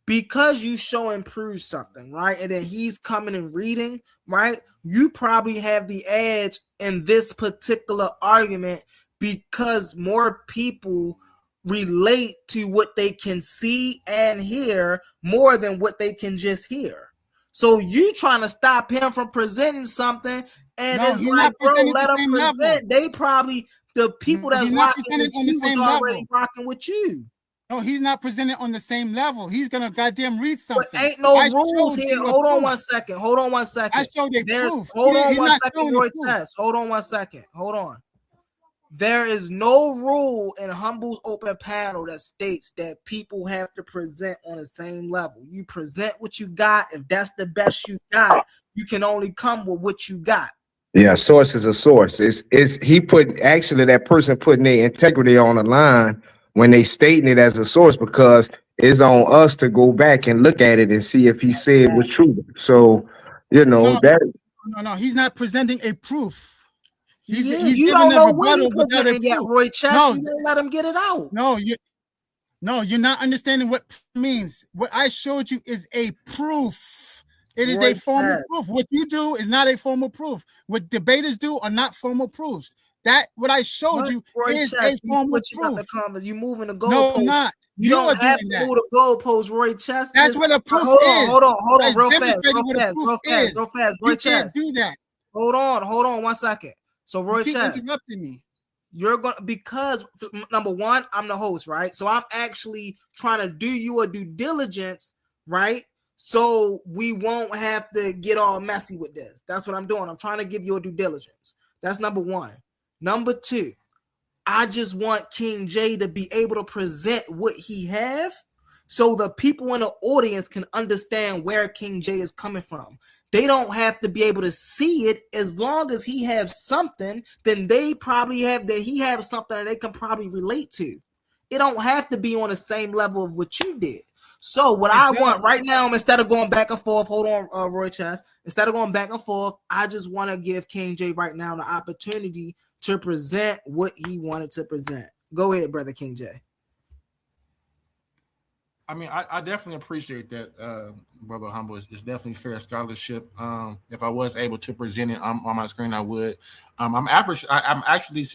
Because you show and prove something, right? And then he's coming and reading, right? You probably have the edge in this particular argument because more people relate to what they can see and hear more than what they can just hear. So you trying to stop him from presenting something, and No, it's he's like, not bro, presenting let the him same present. level. They probably the people that's He's not rocking presented with on the you was same already level. rocking with you. No, he's not presented on the same level. He's gonna goddamn read something. But ain't no I rules showed here. you a Hold on proof. one second. Hold on one second. I showed a There's proof. hold on He's one not second, showing Roy a proof. Test. Hold on one second. Hold on. There is no rule in Humble's open panel that states that people have to present on the same level. You present what you got. If that's the best you got, you can only come with what you got. Yeah, source is a source. It's he put actually that person putting their integrity on the line when they stating it as a source because it's on us to go back and look at it and see if he said was true. So, No, he's not presenting a proof. He's You giving don't a know what he rebuttal without a presented yet, proof. Roy Chess. No, You won't let him get it out. No, you're not understanding what means. What I showed you is a proof. It is Roy a formal Chess. proof. What you do is not a formal proof. What debaters do are not formal proofs. That what I showed you Roy is Chess, a you formal switching up proof. the comments. You moving the No, goalposts. I'm not. You You don't are have doing to that. move the goalposts, Roy Chess. That's what a proof is. Hold on, I real fast, demonstrated real what a fast, proof real fast, is. real fast, Roy You can't Chess. do that. Hold on, 1 second. So Roy You keep Chess, interrupting me. you're gonna because number one, I'm the host, right? So I'm actually trying to do you a due diligence, right? So we won't have to get all messy with this. That's what I'm doing. I'm trying to give you a due diligence. That's number one. Number two, I just want King J to be able to present what he have so the people in the audience can understand where King J is coming from. They don't have to be able to see it. As long as he has something, then they probably have that he has something that they can probably relate to. It don't have to be on the same level of what you did. So what I want right now, instead of going back and forth, hold on, Roy Chess. Instead of going back and forth, I just want to give King J right now the opportunity to present what he wanted to present. Go ahead, brother King J. I mean, I definitely appreciate that, Brother Humble. It's definitely fair scholarship. If I was able to present it on my screen, I would. I'm actually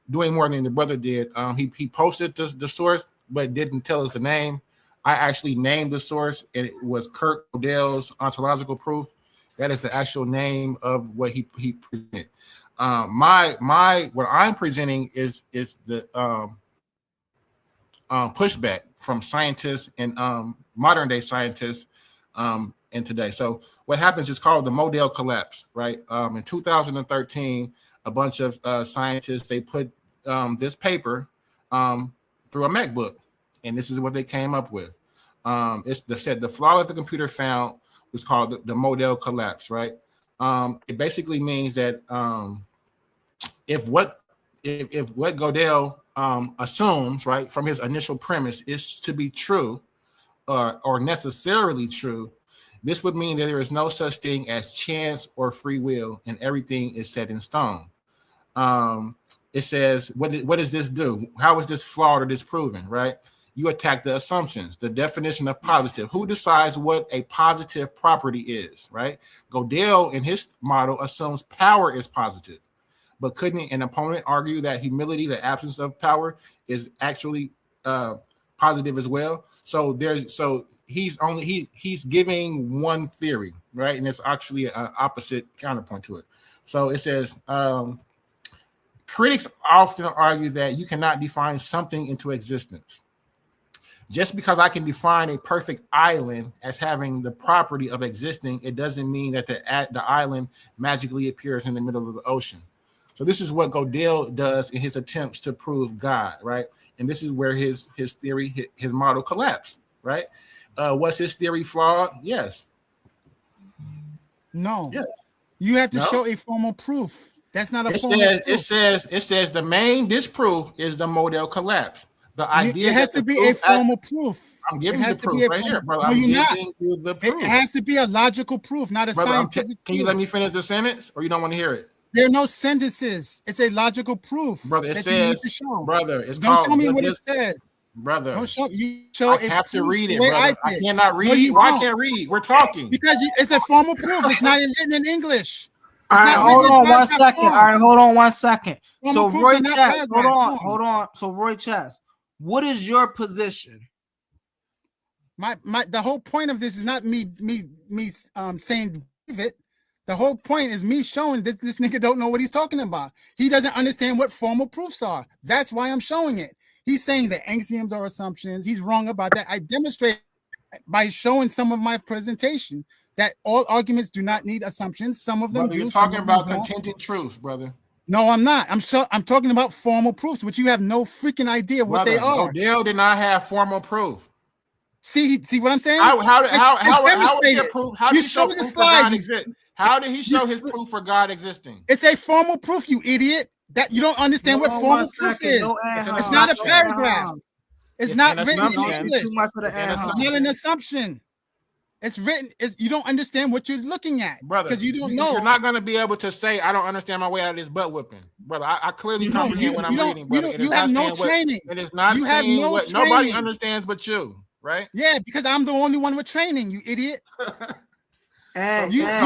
doing more than the brother did. He posted the source, but didn't tell us the name. I actually named the source, and it was Kurt Odell's ontological proof. That is the actual name of what he presented. What I'm presenting is the pushback from scientists and modern day scientists in today. So what happens is called the Model collapse, right? In 2013, a bunch of scientists, they put this paper through a MacBook, and this is what they came up with. The flaw that the computer found was called the Model collapse, right? It basically means that if what Godel assumes, right, from his initial premise is to be true or necessarily true, this would mean that there is no such thing as chance or free will, and everything is set in stone. It says, what does this do? How is this flawed or disproven, right? You attack the assumptions, the definition of positive. Who decides what a positive property is, right? Godel, in his model, assumes power is positive. But couldn't an opponent argue that humility, the absence of power, is actually positive as well? So he's giving one theory, right? And it's actually an opposite counterpoint to it. So it says, critics often argue that you cannot define something into existence. Just because I can define a perfect island as having the property of existing, it doesn't mean that the island magically appears in the middle of the ocean. So this is what Godel does in his attempts to prove God, right? And this is where his theory, his model collapsed, right? Was his theory flawed? Yes. No. Yes. You have to show a formal proof. That's not a formal proof. It says the main disproof is the Model collapse. The idea it has to be a formal proof. I'm giving you the proof right here, brother. No, I'm you're giving not. you the proof. It has to be a logical proof, not a scientific Can you let me finish the sentence, or you don't want to hear it? There are no sentences. It's a logical proof, brother. It that says, you need to show. brother. It's don't called, show me what it says, brother. Don't show you. I have to read it, brother. I cannot read. No, Why can't read? We're talking because it's a formal proof. It's not written in English. All right, hold on 1 second. All right, hold on 1 second. So Roy Chess, hold on. So Roy Chess, what is your position? The whole point of this is not me saying it. The whole point is me showing this nigga don't know what he's talking about. He doesn't understand what formal proofs are. That's why I'm showing it. He's saying that axioms are assumptions. He's wrong about that. I demonstrate by showing some of my presentation that all arguments do not need assumptions. Some of them do. You're talking about contingent truths, brother. No, I'm not. I'm talking about formal proofs, which you have no freaking idea what they are. Godel did not have formal proof. See what I'm saying? How did he proof? How did he show proof for God existing? How did he show his proof for God existing? It's a formal proof, you idiot. That you don't understand what formal proof is. It's not a paragraph. It's not written in English. It's not an assumption. It's written. You don't understand what you're looking at, brother. Because you don't know. You're not going to be able to say, "I don't understand my way out of this butt whipping," brother. I clearly comprehend what I'm reading, brother. You have no training. It is not saying what nobody understands but you, right? Yeah, because I'm the only one with training, you idiot. Maybe your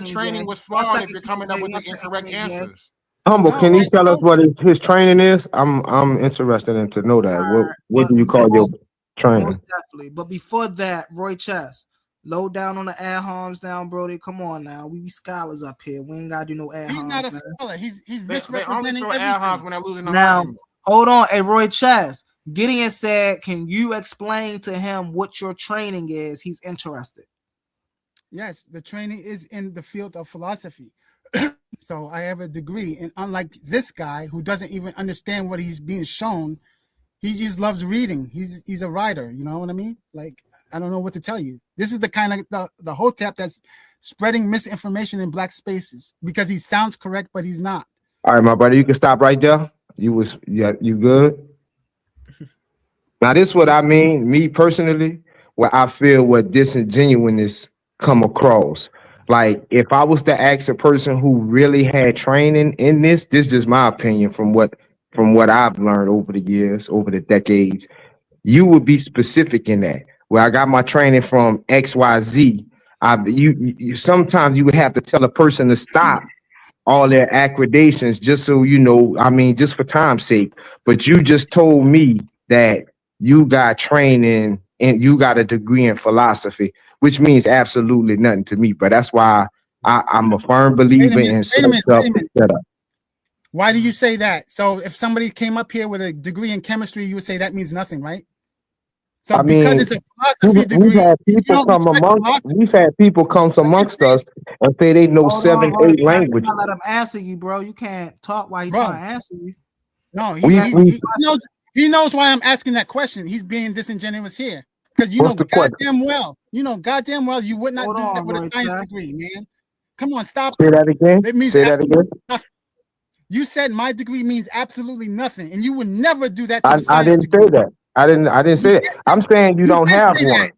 training was flawed if you're coming up with the incorrect answers. Humble, can you tell us what his training is? I'm interested in to know that. What do you call your training? Most definitely. But before that, Roy Chess, low down on the ad homs down, Brody. Come on now. We be scholars up here. We ain't gotta do no ad homs. He's not a scholar. He's misrepresenting everything. Ad homs when they're losing now, hold on. Hey, Roy Chess. Gideon said, can you explain to him what your training is? He's interested. Yes, the training is in the field of philosophy. So I have a degree, and unlike this guy who doesn't even understand what he's being shown, he just loves reading. He's a writer, you know what I mean? Like, I don't know what to tell you. This is the kind of the hotep that's spreading misinformation in black spaces because he sounds correct, but he's not. All right, my brother, you can stop right there. You good? Now, this is what I mean, me personally, where I feel what disingenuousness come across. Like, if I was to ask a person who really had training in this is just my opinion from what from what I've learned over the years, over the decades, you would be specific in that. Where I got my training from XYZ. You sometimes you would have to tell a person to stop all their accreditations just so you know, I mean, just for time's sake. But you just told me that you got training and you got a degree in philosophy, which means absolutely nothing to me. But that's why I'm a firm believer in Wait a minute. shut up. Why do you say that? So if somebody came up here with a degree in chemistry, you would say that means nothing, right? So I because mean, it's a philosophy degree, we've had people come amongst us and say they know Hold on, 7, Roy, 8 you languages. gotta let him answer you, bro. You can't talk while he's Bro. trying to answer you. No, We- he knows why I'm asking that question. He's being disingenuous here. Because What's the question? goddamn well, you would not Hold do on, that with Roy a science Jack. degree, man. Come on, stop Say it. that again. It means Say that again. nothing. You said my degree means absolutely nothing, and you would never do that to I a science didn't degree. say that. I didn't say it. I'm saying you don't did have say one. that.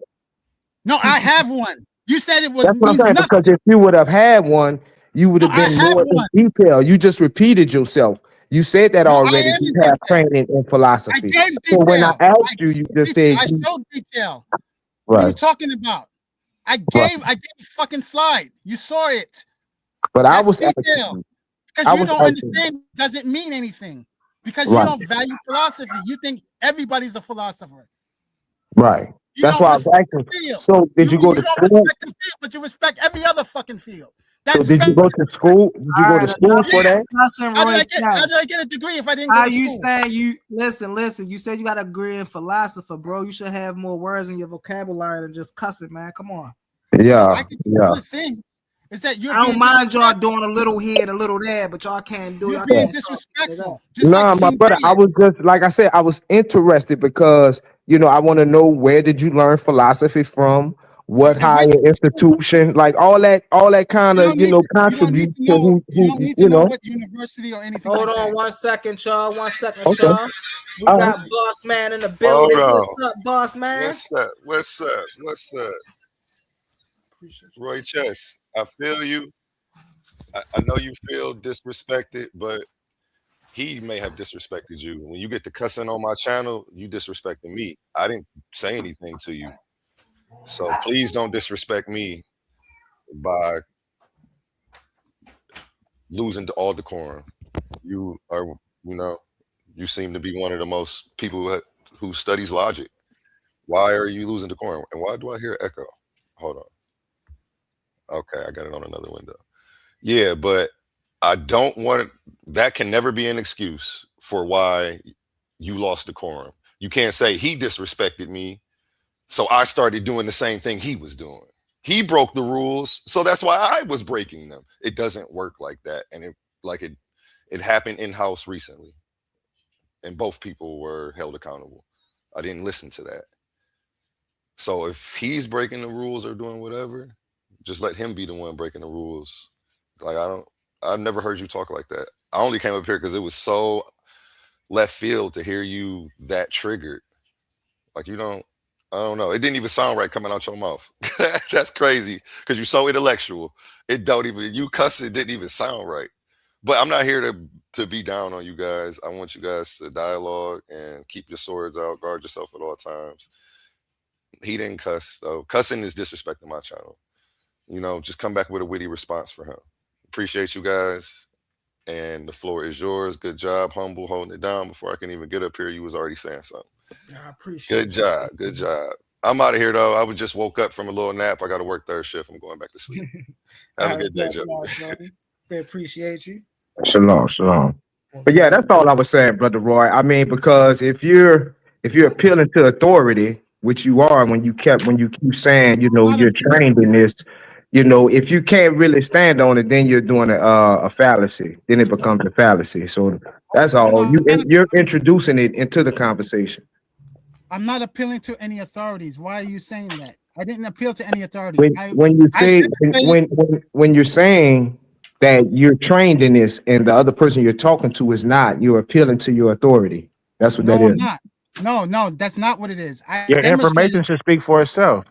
No, I have one. You said it was That's what I'm means saying. nothing. Because if you would have had one, you would have No, I been have more one. in detail. You just repeated yourself. You said that No, I already. am You in have detail. training in I philosophy. gave So when I detail. asked you, you just said I you, showed detail. What are you right. talking about? I Right. gave a fucking slide. You saw it. But I That's was asking detail. you. Because I you was don't asking you. understand doesn't mean anything. Because you Right. don't value philosophy. You think everybody's a philosopher. Right. You That's don't why I was respect asking. the field. So did you go You to don't school? respect the field, but you respect every other fucking field. So That's did you go to school? Did you All go right, to school for that? Cussing How Roy did I get a degree if I didn't go How to you school? saying you listen? You said you got a degree in philosopher, bro. You should have more words in your vocabulary than just cussing, man. Come on. I Yeah. can do Yeah. other things. Is that you're I don't being mind y'all disrespectful. doing a little here and a little there, but y'all can't do. You're Y'all being can't stop it up. disrespectful. Just like Nah, my King brother, I David. was just like I said, I was interested because I want to know, where did you learn philosophy from? What I higher went to institution? Like all that kind of you don't contribute need to to know. You don't need to know know. what university or anything Hold like on that. 1 second, y'all. 1 second, Okay. y'all. We All got right. Boss Man in the Hold building. What's on. up, Boss Man? What's up? What's up? What's up? Roy Chess, I feel you. I know you feel disrespected, but he may have disrespected you. When you get to cussing on my channel, you disrespecting me. I didn't say anything to you. So please don't disrespect me by losing all decorum. You are, you seem to be one of the most people who studies logic. Why are you losing decorum? And why do I hear echo? Hold on. Okay, I got it on another window. Yeah, but I don't want that can never be an excuse for why you lost decorum. You can't say he disrespected me, so I started doing the same thing he was doing. He broke the rules, so that's why I was breaking them. It doesn't work like that, and it happened in house recently, and both people were held accountable. I didn't listen to that. So if he's breaking the rules or doing whatever, just let him be the one breaking the rules. Like I've never heard you talk like that. I only came up here because it was so left field to hear you that triggered. Like I don't know. It didn't even sound right coming out your mouth. That's crazy because you're so intellectual. You cuss, it didn't even sound right. But I'm not here to be down on you guys. I want you guys to dialogue and keep your swords out, guard yourself at all times. He didn't cuss though. Cussing is disrespecting my channel. Just come back with a witty response for him. Appreciate you guys. And the floor is yours. Good job, Humble, holding it down. Before I can even get up here, you was already saying something. I appreciate Good job. Good job. I'm out of here though. I just woke up from a little nap. I got to work third shift. I'm going back to sleep. Have a good day, Joe. We appreciate you. Shalom, shalom. But yeah, that's all I was saying, Brother Roy. I mean, because if you're appealing to authority, which you are when you keep saying, you're trained in this, if you can't really stand on it, then you're doing a fallacy. Then it becomes a fallacy. So that's all. You're introducing it into the conversation. I'm not appealing to any authorities. Why are you saying that? I didn't appeal to any authorities. When you're saying that you're trained in this and the other person you're talking to is not, you're appealing to your authority. That's what that is. I'm not. No, that's not what it is. Your information should speak for itself.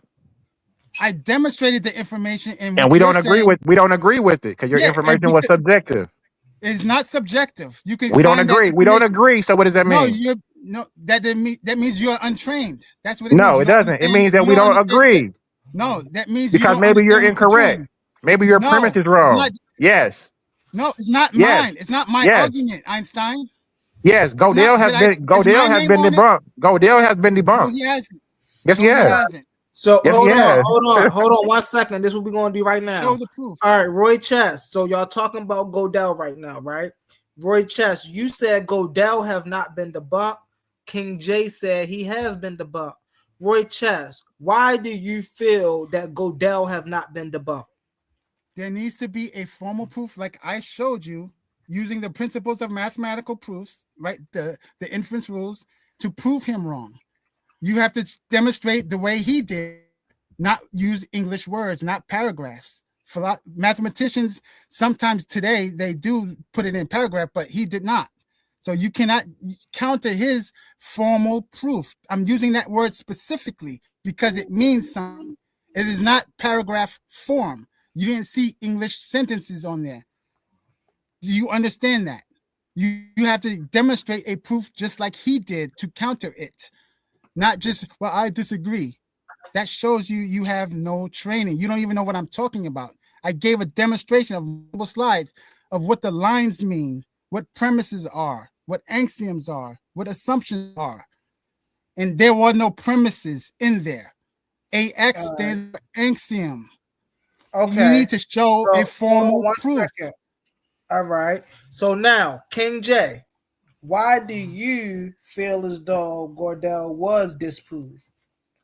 I demonstrated the information in And what we you're don't agree saying. with it because your information was subjective. It's not subjective. You can We don't find that agree. We don't information. agree. So what does that No, mean? that means you're untrained. That's what it means. No, You it don't doesn't. It understand. means that You we don't don't understand. agree No, that means you because don't maybe you're understand what you're incorrect. doing. Maybe your premise No, is it's wrong. not. Yes. No, it's not Yes. mine. It's not my Yes. argument, Einstein. Yes. It's not. Is my Godel has name been on it? debunked. Godel has been No, debunked. he hasn't. Yes, he No, he has. hasn't. So Yes, he has. hold on 1 second. This is what we're gonna do right now. Show the proof. All right, Roy Chess. So y'all talking about Godel right now, right? Roy Chess, you said Godel have not been debunked. King J said he has been debunked. Roy Chess, why do you feel that Godel have not been debunked? There needs to be a formal proof, like I showed you, using the principles of mathematical proofs, right? The inference rules to prove him wrong. You have to demonstrate the way he did, not use English words, not paragraphs. Mathematicians sometimes today they do put it in paragraph, but he did not. So you cannot counter his formal proof. I'm using that word specifically because it means something. It is not paragraph form. You didn't see English sentences on there. Do you understand that? You have to demonstrate a proof just like he did to counter it. Not just, well, I disagree. That shows you have no training. You don't even know what I'm talking about. I gave a demonstration of multiple slides of what the lines mean, what premises are, what axioms are, what assumptions are. And there were no premises in there. AX stands for axiom. Okay. You need to show a formal proof. Second. All right. So now, King J, why do you feel as though Godel was disproved?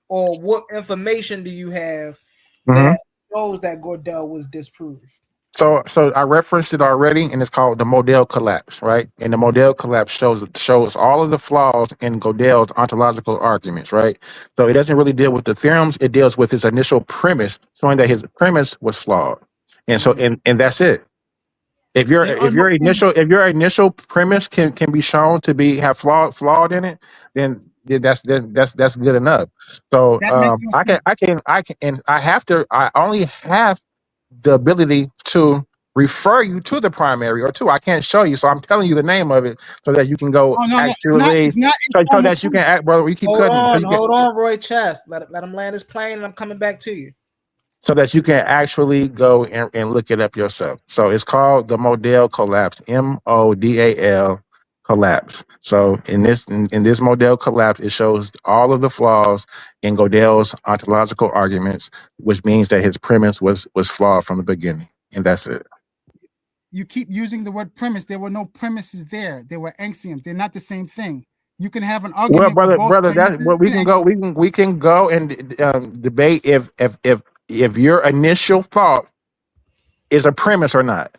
Or what information do you have that shows that Godel was disproved? So I referenced it already, and it's called the Model collapse, right? And the Model collapse shows all of the flaws in Godel's ontological arguments, right? So it doesn't really deal with the theorems; it deals with his initial premise, showing that his premise was flawed, and so and that's it. If your initial premise can be shown to have flawed in it, then that's good enough. So I can and I only have the ability to refer you to the primary or two. I can't show you, so I'm telling you the name of it so that you can go It's not so that you can act, brother. You keep cutting. Hold on, Roy Chess. Let him land his plane, and I'm coming back to you. So that you can actually go and look it up yourself. So it's called the Model collapse, MODAL collapse. So in this Model collapse, it shows all of the flaws in Godel's ontological arguments, which means that his premise was flawed from the beginning, and that's it. You keep using the word premise. There were no premises there. They were axioms. They're not the same thing. You can have an argument. Well, with both brother, that's premises what we can go. We can go and debate if your initial thought is a premise or not.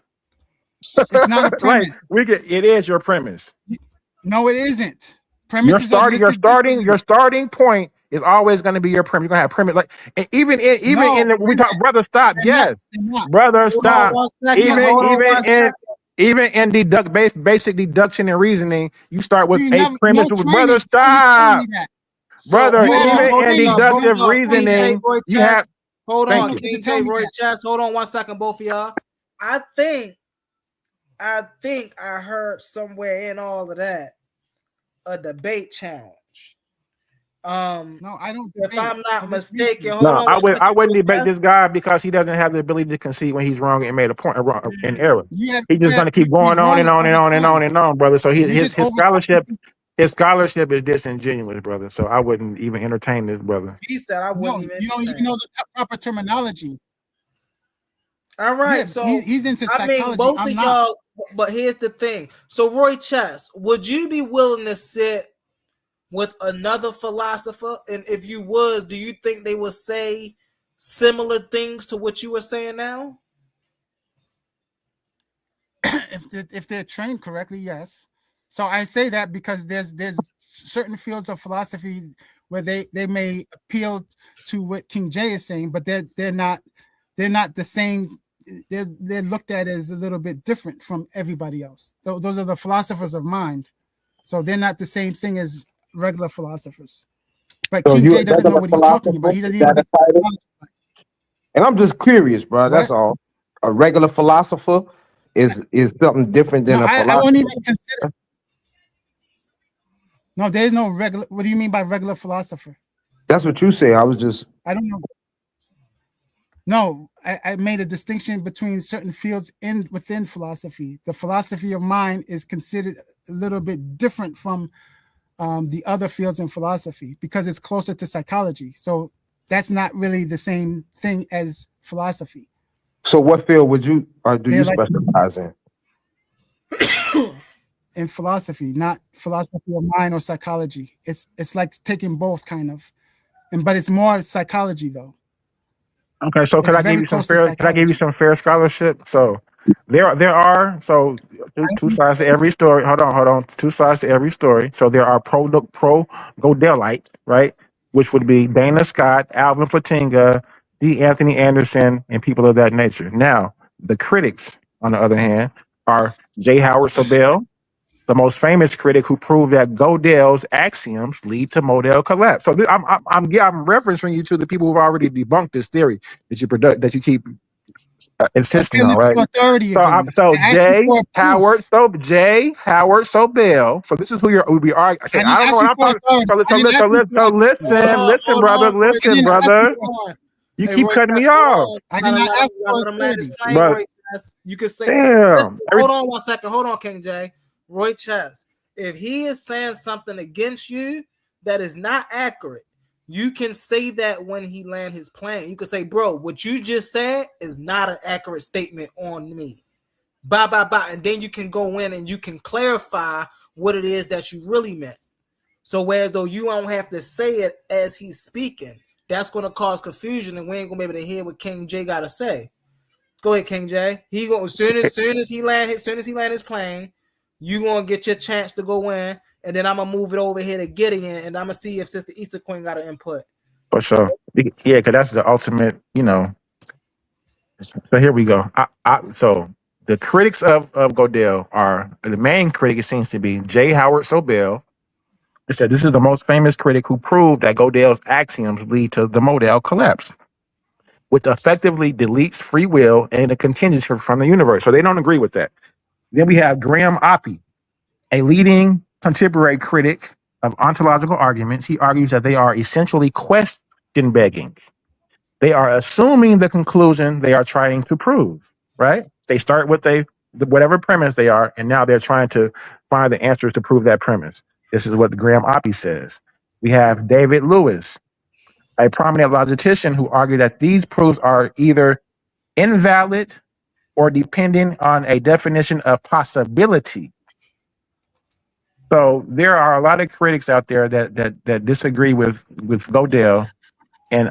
It's not a premise. It is your premise. No, it isn't. Your Premises are listed starting point is always going to be your premise. You're going to have premise, like, and even in when we talk, brother, stop. Yes, brother, stop. Even in basic deduction and reasoning, you start with a premise. Brother, stop. Brother, even in deductive reasoning, you have. Hold on, King J, Roy Chess. Hold on 1 second, both of y'all. I think I heard somewhere in all of that a debate challenge. No, I don't. If I'm not mistaken, I wouldn't debate this guy because he doesn't have the ability to concede when he's wrong and made a point an error. He's just going to keep going on and on and on and on and on, brother. So his scholarship is disingenuous, brother. So I wouldn't even entertain this, brother. He said I wouldn't even. You don't even know the proper terminology. All right, so he's into psychology. I mean, both of y'all. But here's the thing. So, Roy Chess, would you be willing to sit with another philosopher? And if you was, do you think they would say similar things to what you were saying now? If they're trained correctly, yes. So I say that because there's certain fields of philosophy where they may appeal to what King J is saying, but they're not the same. They're looked at as a little bit different from everybody else. Those are the philosophers of mind. So they're not the same thing as regular philosophers. But King J doesn't know what he's talking about. He doesn't even. And I'm just curious, bro. That's all. A regular philosopher. is something different No, than a I won't philosopher. even consider. No, there is no regular. What do you mean by regular philosopher? That's what you say. I was just I don't know. No, I made a distinction between certain fields within philosophy. The philosophy of mind is considered a little bit different from the other fields in philosophy because it's closer to psychology. So that's not really the same thing as philosophy. so. What field would you do They're you like specialize in? in philosophy, not philosophy of mind or psychology. It's like taking both kind of, but it's more psychology though. Okay, so It's very close to can I give you psychology. some fair scholarship? So there are two sides to every story. Hold on. Two sides to every story. So there are pro Godelites, right? Which would be Dana Scott, Alvin Platinga, D. Anthony Anderson, and people of that nature. Now, the critics, on the other hand, are J. Howard Sobel, the most famous critic who proved that Gödel's axioms lead to modal collapse. So I'm referencing you to the people who've already debunked this theory that you keep Okay, insisting on, look right? for authority So again. so I asked you for a proof. J Howard Sobel. So this is who we are. I say I I didn't don't know ask what you I'm for talking. authority. So I didn't ask you for authority. listen, brother, I didn't ask you brother. for. You Hey, keep Roy, cutting me hold off, on. I did Gotta not let him, ask gotta for let him land his authority. plane, but Roy Chess. You could say, listen, damn. hold on 1 second. Hold on, King J. Roy Chess. If he is saying something against you that is not accurate, you can say that when he land his plane. You can say, bro, what you just said is not an accurate statement on me. Bye, bye, bye. And then you can go in and you can clarify what it is that you really meant. So whereas though you don't have to say it as he's speaking, that's going to cause confusion, and we ain't gonna be able to hear what King J got to say. Go ahead, King J. He going soon as he land his plane, you gonna get your chance to go in, and then I'm gonna move it over here to Gideon, and I'm gonna see if Sister Easter Queen got an input. For sure. Yeah, because that's the ultimate, So here we go. So the critics of Godel are the main critic. It seems to be J. Howard Sobel. It said this is the most famous critic who proved that Godel's axioms lead to the modal collapse, which effectively deletes free will and the contingency from the universe. So they don't agree with that. Then we have Graham Oppie, a leading contemporary critic of ontological arguments. He argues that they are essentially question begging. They are assuming the conclusion they are trying to prove, right? They start with whatever premise they are, and now they're trying to find the answer to prove that premise. This is what Graham Oppie says. We have David Lewis, a prominent logician who argued that these proofs are either invalid or depending on a definition of possibility. So there are a lot of critics out there that disagree with Godel. And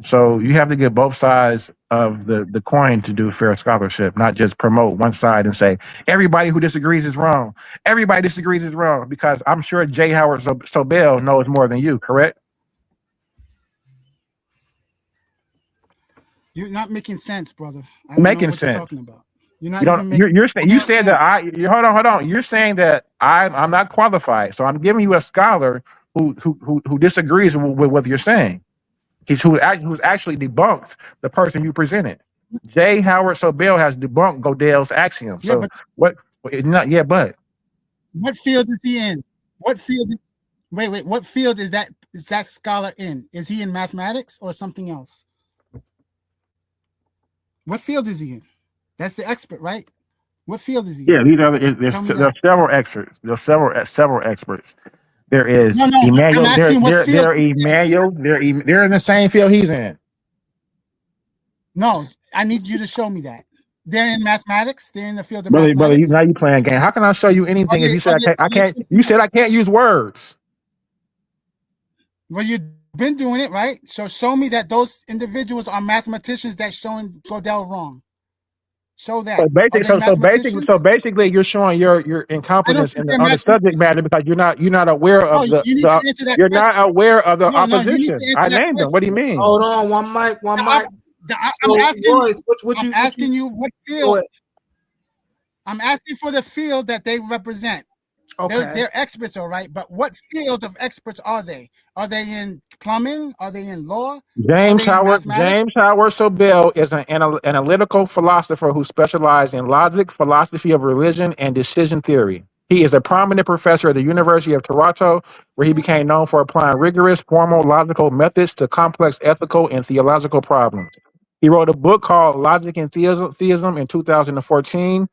so you have to get both sides of the coin to do fair scholarship, not just promote one side and say everybody who disagrees is wrong. Everybody disagrees is wrong because I'm sure J. Howard Sobel knows more than you. Correct? You're not making sense, brother. I don't know Making what you're sense. talking about. You're not You don't. even making You said that sense. hold on. You're saying that I'm not qualified, so I'm giving you a scholar who disagrees with what you're saying. Who's actually debunked the person you presented. J. Howard Sobel has debunked Godel's axiom. Yeah, So but what? It's not. Yeah, but what field is he in? What field? Wait. What field is that scholar in? Is he in mathematics or something else? What field is he in? That's the expert, right? What field is he yeah, in? these are Tell me there's that. several experts. There's several experts. There is No. I'm Emmanuel. asking what field. They're Emmanuel. They're in the same field he's in. No, I need you to show me that. They're in mathematics. They're in the field of Brother, now mathematics. you playing game. How can I show you Are anything if they? you said I can't? You said I can't use words. Well, you've been doing it, right? So show me that those individuals are mathematicians that's showing Godel wrong. Show that. Are they mathematicians? Basically, you're showing your I don't incompetence think they're on the subject mathematicians. matter because you're not aware No, of you need to answer that you're not question. aware of the No, you need to opposition. I answer that named them. What do you question. mean? Hold on, one mic. I'm So, asking. Royce, I'm asking you what Go field. ahead. I'm asking for the field that they represent. Okay. They're experts, all right. But what field of experts are they? Are they in plumbing? Are they in law? Are James they in Howard mathematics? James Howard Sobel is an analytical philosopher who specialized in logic, philosophy of religion, and decision theory. He is a prominent professor at the University of Toronto, where he became known for applying rigorous, formal, logical methods to complex ethical and theological problems. He wrote a book called Logic and Theism in 2014,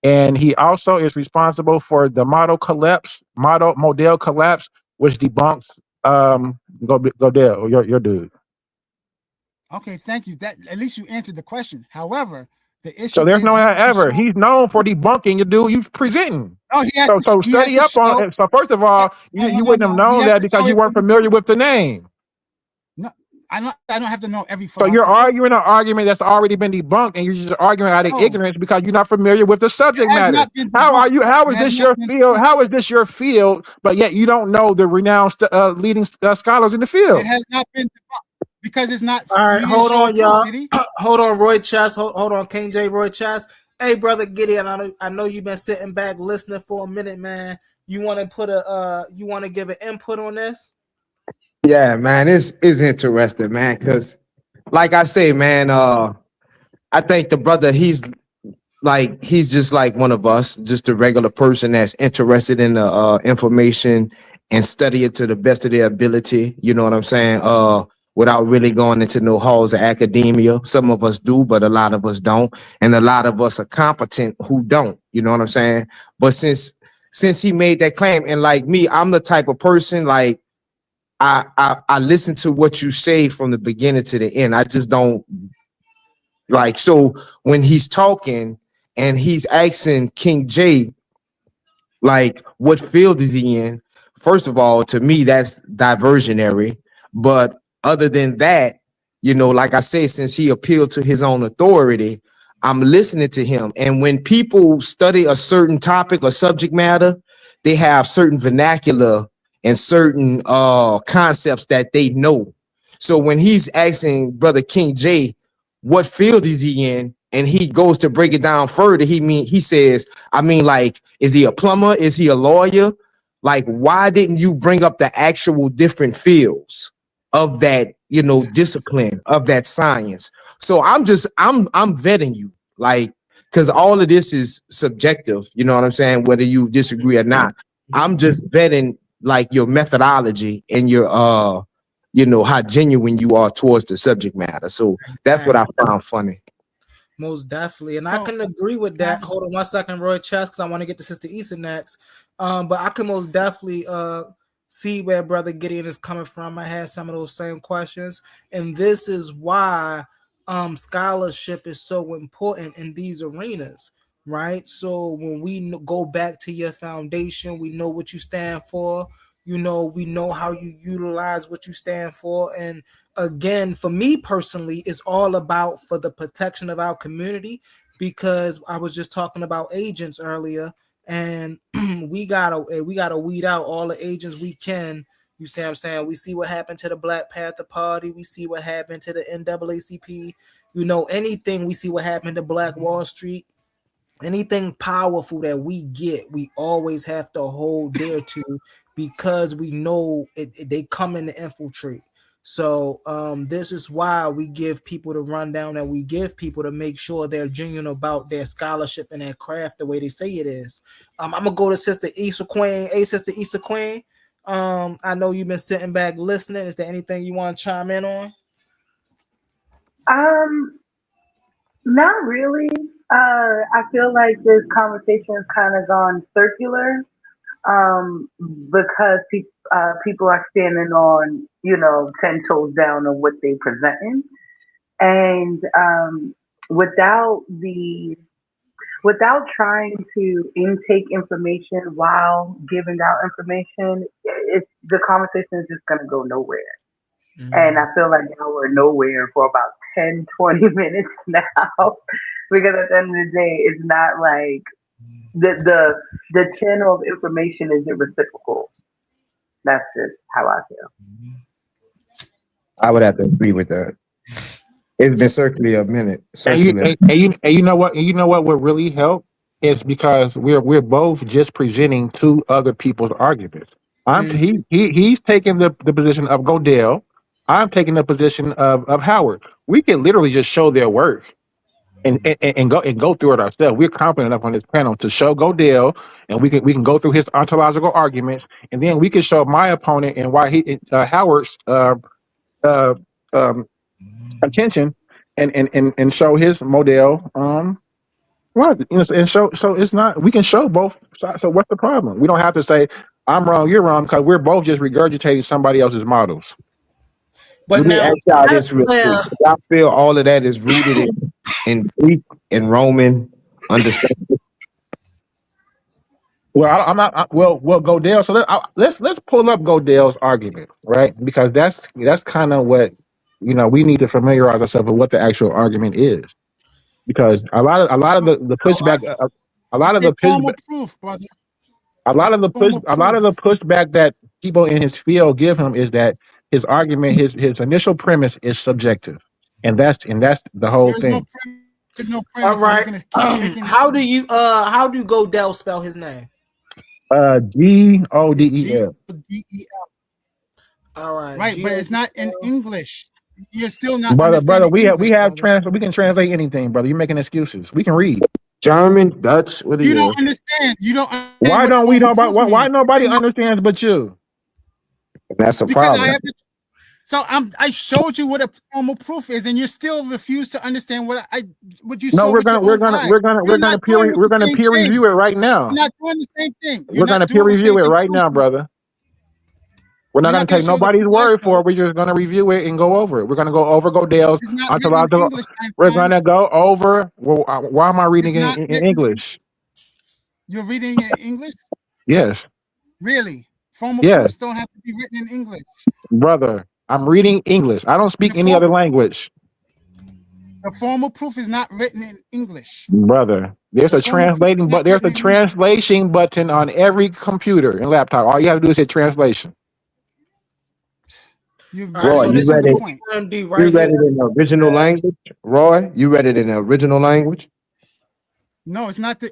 and he also is responsible for the model collapse, which debunks Godel, your dude. Okay, thank you. That at least you answered the question. However, the So issue there's is no he has to ever. show. He's known for debunking the dude you presenting. Oh, So he has study to up on show. it. So first of all, No, no, you no, wouldn't have no. He known has that to because show you it weren't from the familiar proof. with the name. No, I don't have to know every So you're philosopher. arguing an argument that's already been debunked, and you're just arguing out of No, ignorance because you're not familiar with the it subject has matter. not been How are debunked. you? How It is has this not your been field? debunked. How is this your field? But yet you don't know the renowned leading scholars in the It field. has not been debunked because it's not. All right, He didn't hold show on, proof, y'all. did he? Hold on, Roy Chess. Hold on, King J. Roy Chess. Hey, brother Gideon, I know you've been sitting back listening for a minute, man. You want to you want to give an input on this? Yeah, man, it's interesting, man, because like I say, man, I think the brother he's just like one of us, just a regular person that's interested in the information and study it to the best of their ability. You know what I'm saying? Without really going into no halls of academia. Some of us do, but a lot of us don't, and a lot of us are competent who don't. You know what I'm saying? But since he made that claim, and like me, I'm the type of person like I listen to what you say from the beginning to the end. I just don't like so when he's talking and he's asking King J like what field is he in? First of all, to me that's diversionary. But other than that, you know, like I say, since he appealed to his own authority, I'm listening to him. And when people study a certain topic or subject matter, they have certain vernacular and certain concepts that they know. So when he's asking Brother King J, what field is he in? And he goes to break it down further. He says, I mean, like, is he a plumber? Is he a lawyer? Like, why didn't you bring up the actual different fields of that, you know, discipline of that science? So I'm vetting you, like, because all of this is subjective, you know what I'm saying? Whether you disagree or not, I'm just vetting like your methodology and your you know, how genuine you are towards the subject matter. So that's what I found funny. Most definitely, and I can agree with that. Hold on 1 second, Roy Chess, because I want to get to Sister Issa next. But I can most definitely see where Brother Gideon is coming from. I had some of those same questions, and this is why scholarship is so important in these arenas, right? So when we go back to your foundation, we know what you stand for. You know, we know how you utilize what you stand for, and again, for me personally, it's all about for the protection of our community, because I was just talking about agents earlier, and we gotta weed out all the agents we can. You see what I'm saying? We see what happened to the Black Panther Party. We see what happened to the NAACP. You know, anything, we see what happened to Black Wall Street. Anything powerful that we get, we always have to hold dear to, because we know they come in to infiltrate. So this is why we give people the rundown that we give people, to make sure they're genuine about their scholarship and their craft the way they say it is. I'm gonna go to Sister Issa Queen. Hey, Sister Issa Queen. I know you've been sitting back listening. Is there anything you want to chime in on? Not really. I feel like this conversation has kind of gone circular, because people are standing on, 10 toes down on what they presenting. And without trying to intake information while giving out information, the conversation is just going to go nowhere. And I feel like now we're nowhere for about 10, 20 minutes now, because at the end of the day, it's not like the channel of information isn't reciprocal. That's just how I feel. I would have to agree with that. It's been circular a minute. And you know what? And you know what would really help? is because we're both just presenting two other people's arguments. He's taking the position of Godell. I'm taking the position of Howard. We can literally just show their work and go through it ourselves. We're competent enough on this panel to show Godell, and we can go through his ontological arguments, and then we can show my opponent and why Howard's uh, um, contention, and show his model. Right, and so it's not. We can show both sides. So what's the problem? We don't have to say I'm wrong, you're wrong, because we're both just regurgitating somebody else's models. Let me ask y'all this real quick. I feel all of that is rooted in Greek and Roman understanding. Well, I'm not. Well, Godell. So let's pull up Godell's argument, right? Because that's kind of what we need to familiarize ourselves with what the actual argument is. Because a lot of the pushback, a lot of the formal pushback, proof, brother. a lot of the pushback that people in his field give him is that his argument, his initial premise is subjective, and that's the whole thing. There's no premise. All right. You're gonna keep taking How do Godell spell his name? Godel. All right. Right, but it's not in English. You're still not Brother, understanding we English, have brother. we can translate anything, brother. You're making excuses. We can read German, Dutch. What You don't understand. You don't understand. Why what don't we know formal about proof why means. nobody understands but you? That's a Because problem. I showed you what a formal proof is, and you still refuse to understand what you No, saw. we're gonna peer review it right now. You're not doing the same thing. We're gonna peer review it right now, brother. We're not You're gonna not gonna take show the nobody's proof I word for showed. it. We're just gonna review it and go over it. We're gonna go over Godell's It's not written in ontological. English, We're Einstein. gonna go over. Well, why am I reading It's not in written. English? You're reading in English? Yes, Really? Formal yes, proofs don't have to be written in English. brother. I'm reading English. I don't speak any other language, The formal proof is not written in English. brother. There's The a formal proof is not there's a written in English. translation button on every computer and laptop. All you have to do is hit translation. Roy, you read it. You read it in the original language. Roy, you read it in the original language. No, it's not.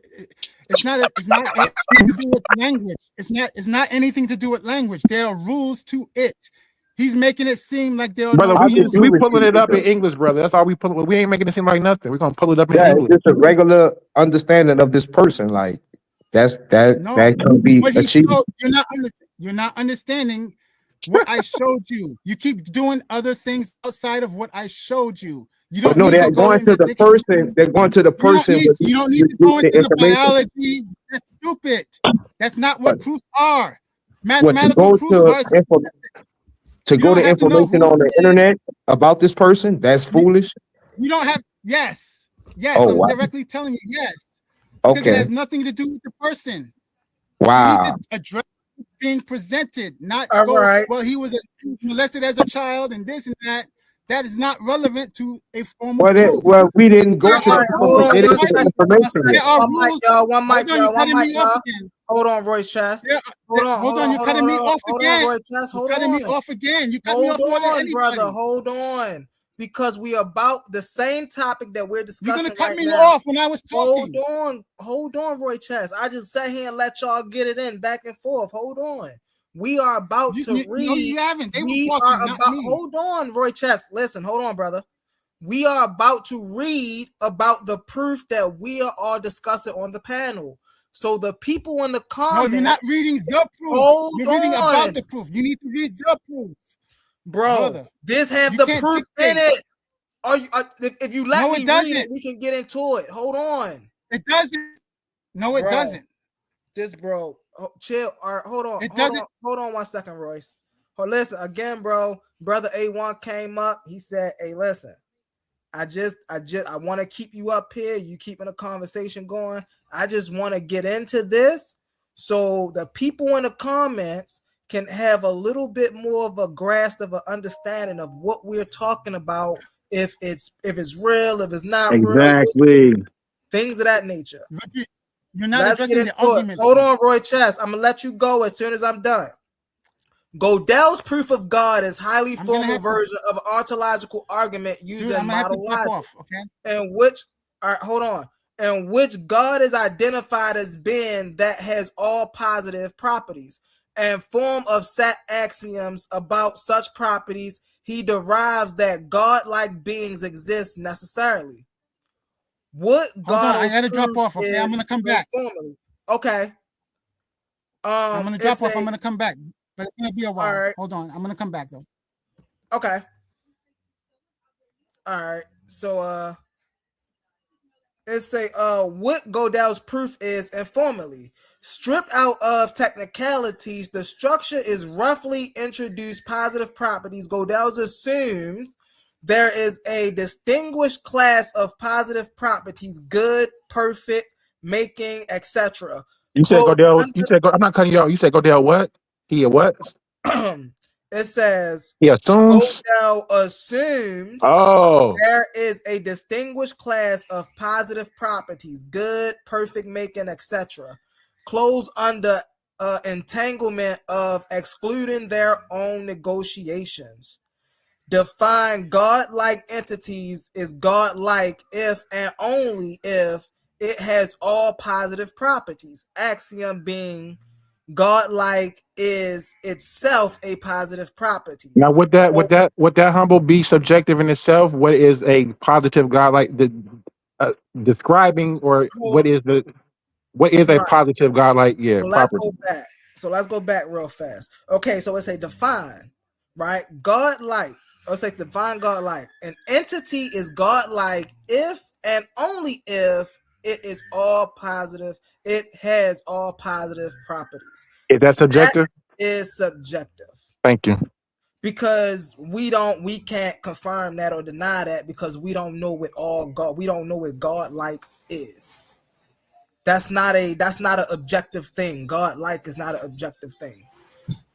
It's not anything to do with language. It's not anything to do with language. There are rules to it. He's making it seem like there are Brother, no rules. we pulling it up in English, brother. That's all we pull. We ain't making it seem like nothing. We're gonna pull it up in Yeah, English. it's just a regular understanding of this person. Like that can be What he achieved. showed, you're not understanding what I showed you. You keep doing other things outside of what I showed you. You don't But no, need they're to go going into to the person. They're going to the person. You don't need to go into the biology. That's stupid. That's not what proofs are. Mathematical proofs are. To go to information on the internet about this person, that's foolish. You don't have. Yes. Oh, I'm wow. directly telling you yes. Because it Okay. has nothing to do with the person. Wow. You need to address what's being presented, not All go, right. well, he was molested as a child and this and that. That is not relevant to a formal Well, proof. we didn't go to Hold on, the information. There are one mic, rules. y'all. One mic, Hold on, y'all. you're cutting One mic, me off y'all. again. Hold on, Royce Chess. Hold on, you're cutting me off again. Roy Chess, You're cutting me off again. You cut me off more than anybody. brother. Hold on. Because we about the same topic that we're discussing. You're gonna cut right me now. off when I was talking. Hold on, Roy Chess. I just sat here and let y'all get it in back and forth. Hold on. We are about to read. No, you haven't. They were talking, not me. Hold on, Roy Chess. Listen, hold on, brother. We are about to read about the proof that we are all discussing on the panel. So the people in the comments. No, you're not reading the proof. You're reading about the proof. You need to read the proof. Bro, brother, this have the proof in it. If you let me read it, we can get into it. Hold on. It doesn't. No, it doesn't. This bro, chill. All right, hold on. It doesn't. Hold on 1 second, Royce. Listen again, bro. Brother A1 came up. He said, "Hey, listen. I want to keep you up here. You keeping the conversation going. I just want to get into this so the people in the comments can have a little bit more of a grasp of an understanding of what we're talking about. If it's real, if it's not exactly. real, things of that nature. You're not addressing the argument. Hold on, Roy Chess. I'm gonna let you go as soon as I'm done. Godell's proof of God is highly formal version of an ontological argument using model logic, okay? in which, all right, hold on, in which God is identified as being that has all positive properties, and form of set axioms about such properties, he derives that God-like beings exist necessarily. What Hold on, I Gödel's gotta drop proof off. Okay, I'm is gonna come back. informally. Okay. I'm gonna drop It's off. I'm a gonna come back, but it's gonna be a all while. right. Hold on, I'm gonna come back though. Okay. All right. So it's a what Gödel's proof is informally. Stripped out of technicalities, the structure is roughly introduced positive properties. Gödel's assumes there is a distinguished class of positive properties: good, perfect, making, etc. You said Godell. You said I'm not cutting you out. You said Godell what? He a what? It says He assumes. Gödel assumes Oh, there is a distinguished class of positive properties: good, perfect, making, etc. Close under entanglement of excluding their own negotiations. Define God-like entities is God-like if and only if it has all positive properties. Axiom being God-like is itself a positive property. now would that humble be subjective in itself? What is a positive God like the describing, or what is a Right. positive God like? Yeah, So let's property. go back. Real fast. Okay, so it's a define, right? God-like. Let's say define God-like. An entity is God-like if and only if it is all positive. It has all positive properties. Is that That subjective? is subjective Thank you. because we can't confirm that or deny that because we don't know what God-like is. That's not an objective thing. God-like is not an objective thing.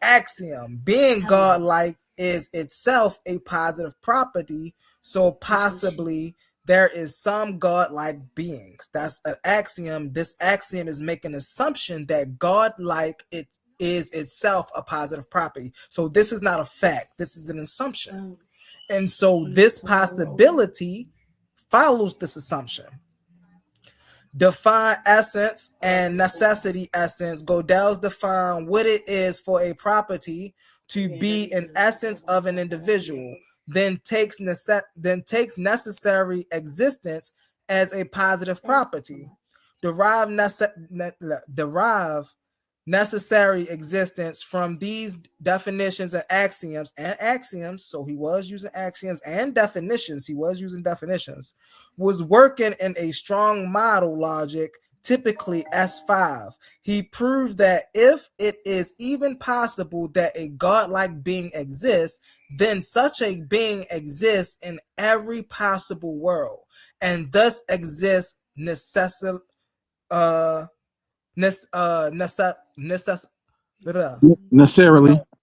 Axiom, being God-like is itself a positive property, so possibly there is some God-like beings. That's an axiom. This axiom is making an assumption that God-like it is itself a positive property. So this is not a fact. This is an assumption. And so this possibility follows this assumption. Define essence and necessity essence. Gödel's define what it is for a property to be an essence of an individual, then takes necessary existence as a positive property. Derive necessary existence from these definitions and axioms. So he was using axioms and definitions. Was working in a strong model logic, typically S5. He proved that if it is even possible that a godlike being exists, then such a being exists in every possible world, and thus exists necessarily. Necessarily.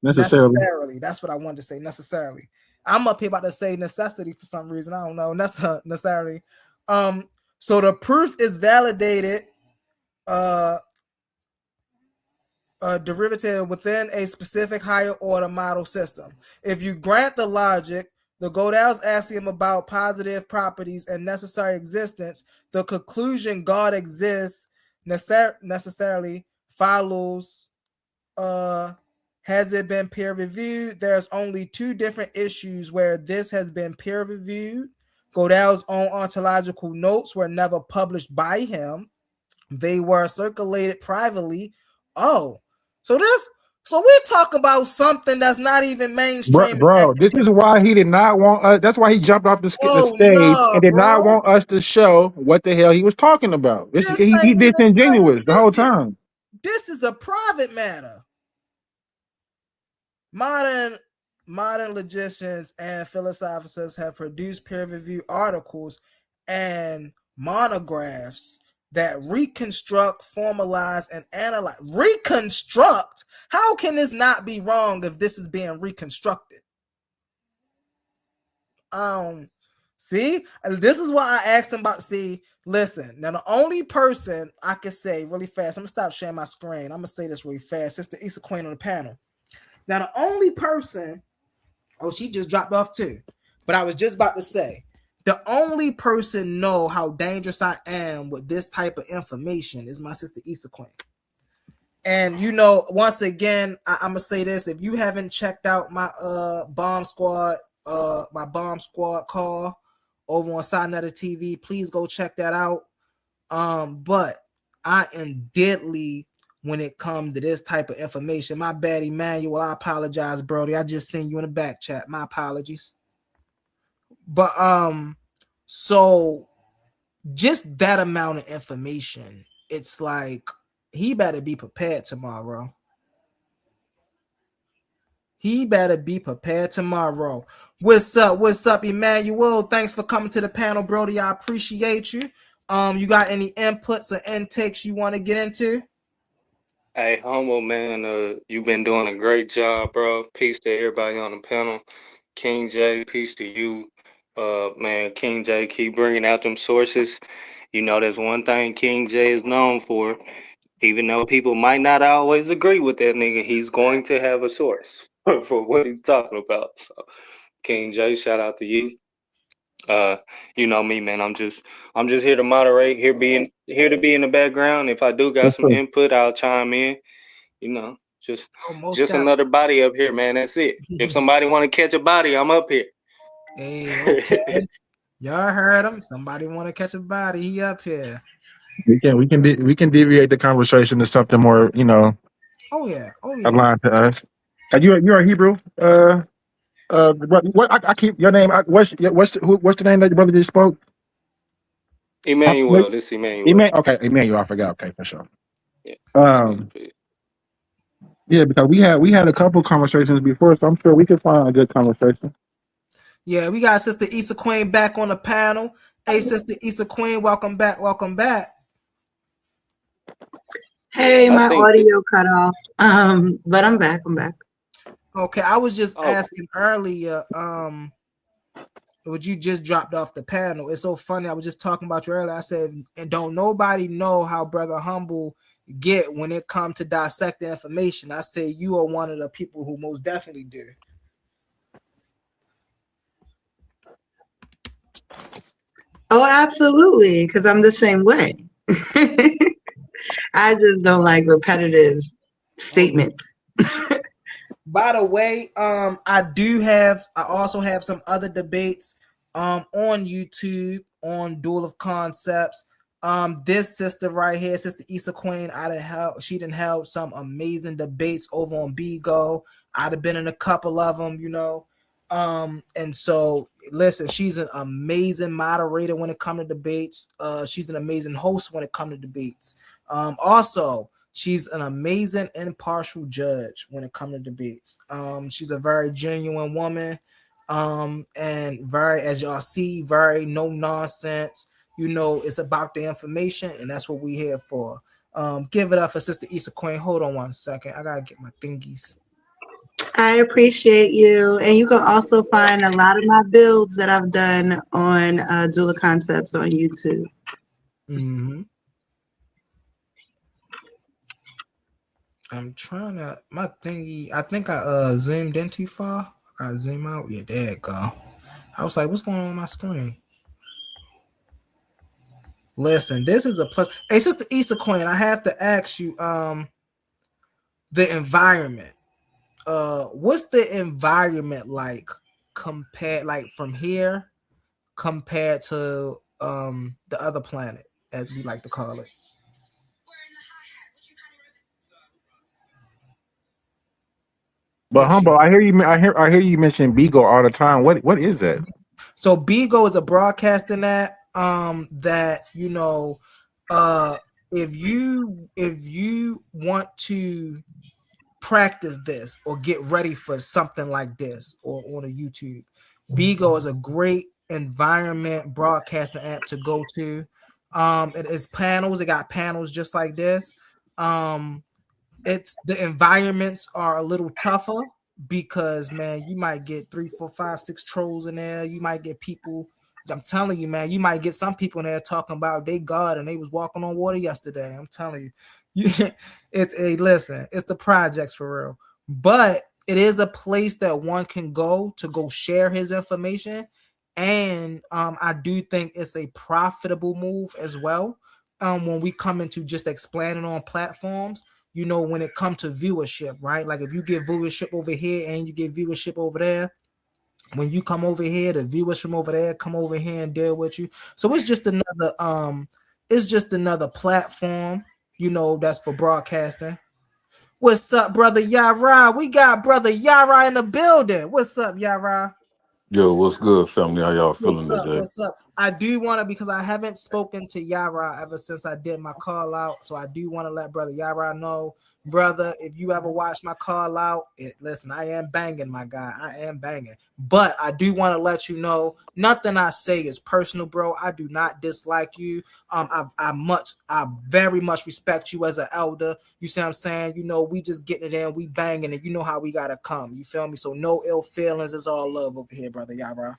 Necessarily. That's what I wanted to say. Necessarily. I'm up here about to say necessity for some reason. I don't know. Necessarily. So the proof is validated derivative within a specific higher order model system. If you grant the logic, the Gödel's axiom about positive properties and necessary existence, the conclusion God exists necessarily follows. Has it been peer reviewed? There's only two different issues where this has been peer reviewed. Gödel's own ontological notes were never published by him. They were circulated privately. Oh, so we talk about something that's not even mainstream Bro, this is academia. why he did not want us. That's why he jumped off the Oh stage and no, did not bro. want us to show what the hell he was talking about. This He ain't even disingenuous the whole scientific. time. This is a private matter. Modern logicians and philosophers have produced peer-reviewed articles and monographs that reconstruct, formalize, and analyze. Reconstruct? How can this not be wrong if this is being reconstructed? See, this is why I asked him about. See, listen. Now, the only person I can say really fast. I'm gonna stop sharing my screen. I'm gonna say this really fast. It's the Issa Queen on the panel. Now, the only person, oh, she just dropped off too. But I was just about to say, The only person know how dangerous I am with this type of information is my sister Issa Queen. And once again, I'm gonna say this: if you haven't checked out my bomb squad call over on Sinetta TV, please go check that out. But I am deadly when it comes to this type of information. My bad, Emmanuel. I apologize, Brody. I just seen you in the back chat. My apologies. But so just that amount of information, it's like he better be prepared tomorrow. He better be prepared tomorrow. What's up, Emmanuel? Thanks for coming to the panel, Brody. I appreciate you. You got any inputs or intakes you want to get into? Hey, humble man, you've been doing a great job, bro. Peace to everybody on the panel. King J, peace to you. Man, King J, keep bringing out them sources. There's one thing King J is known for. Even though people might not always agree with that nigga, he's going to have a source for what he's talking about. So, King J, shout out to you. You know me, man. I'm just here to moderate, here to be in the background. If I do got some input, I'll chime in. Just another body up here, man. That's it. If somebody want to catch a body, I'm up here. Hey, okay. Y'all heard him. Somebody want to catch a body, he up here. We can deviate the conversation to something more, Oh yeah. aligned to us. You're a Hebrew. What I keep your name. What's the name that your brother just spoke? Emmanuel. This is Emmanuel. Okay, Emmanuel. I forgot. Okay, for sure. Yeah. Yeah, because we had a couple conversations before, so I'm sure we could find a good conversation. Yeah, we got Sister Issa Queen back on the panel. Hey, Sister Issa Queen, welcome back. Welcome back. Hey, my audio cut off. But I'm back. Okay, I was just asking earlier, would you just dropped off the panel? It's so funny. I was just talking about you earlier. I said, and don't nobody know how Brother Humble get when it comes to dissecting information. I say you are one of the people who most definitely do. Oh, absolutely, because I'm the same way. I just don't like repetitive statements. By the way, I also have some other debates on YouTube on Duel of Concepts. This sister right here, Sister Issa Queen, she done held some amazing debates over on Bigo. I'd have been in a couple of them, and so listen, she's an amazing moderator when it comes to debates. She's an amazing host when it comes to debates. Also, she's an amazing impartial judge when it comes to debates. She's a very genuine woman, and very, as y'all see, very no nonsense. It's about the information, and that's what we here for. Give it up for Sister Issa Queen. Hold on one second. I gotta get my thingies. I appreciate you. And you can also find a lot of my builds that I've done on Duel of Concepts on YouTube. Mm-hmm. I'm trying to, my thingy, I think I zoomed in too far. I gotta zoom out. Yeah, there it go. I was like, what's going on my screen? Listen, this is a plus. Hey, Sister Issa Queen, I have to ask you, the environment. What's the environment like compared, like from here compared to the other planet, as we like to call it? But Humble, I hear you mention Bigo all the time. What is that? So Bigo is a broadcasting app that if you want to practice this or get ready for something like this or on a YouTube, Bigo is a great environment broadcasting app to go to. It is panels. It got panels just like this. It's the environments are a little tougher because, man, you might get 3, 4, 5, 6 trolls in there. You might get people. I'm telling you, man, you might get some people in there talking about they God and they was walking on water yesterday. I'm telling you, it's the projects for real. But it is a place that one can go to share his information. And I do think it's a profitable move as well. When we come into just explaining on platforms, when it comes to viewership, right? Like if you get viewership over here and you get viewership over there, when you come over here, the viewers from over there come over here and deal with you. So it's just another platform, that's for broadcasting. What's up, brother Yara? We got brother Yara in the building. What's up, Yara? Yo, what's good, family? How y'all What's feeling up? today? What's up? I do want to, because I haven't spoken to Yara ever since I did my call out. So I do want to let brother Yara know, brother, if you ever watch my call out, listen, I am banging, my guy. I am banging. But I do want to let you know, nothing I say is personal, bro. I do not dislike you. I very much respect you as an elder. You see what I'm saying? We just getting it in, we banging it. You know how we gotta come. You feel me? So no ill feelings. It's all love over here, brother Yara.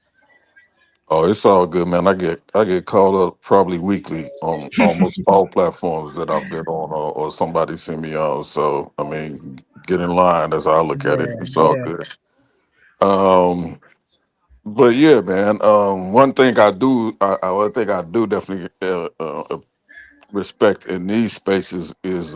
Oh, it's all good, man. I get called up probably weekly on almost all platforms that I've been on, or somebody send me on. So I mean, get in line. That's how I look at it. Yeah, It's all yeah. good. Um, but yeah, man. One thing I do definitely respect in these spaces is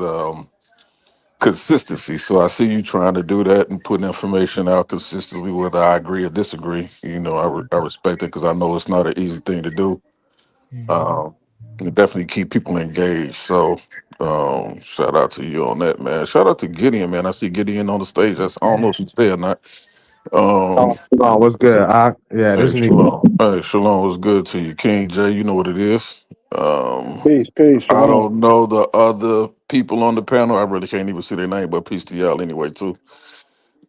consistency. So I see you trying to do that and putting information out consistently, whether I agree or disagree. I respect it because I know it's not an easy thing to do. And definitely keep people engaged. So shout out to you on that, man. Shout out to Gideon, man. I see Gideon on the stage. I don't know if he's there or not. Um, Oh, what's good? Yeah, hey, this is me. Shalom. Hey, Shalom was good to you. King J, you know what it is. Peace, I shalom. don't know the other people on the panel. I really can't even see their name, but peace to y'all anyway, too.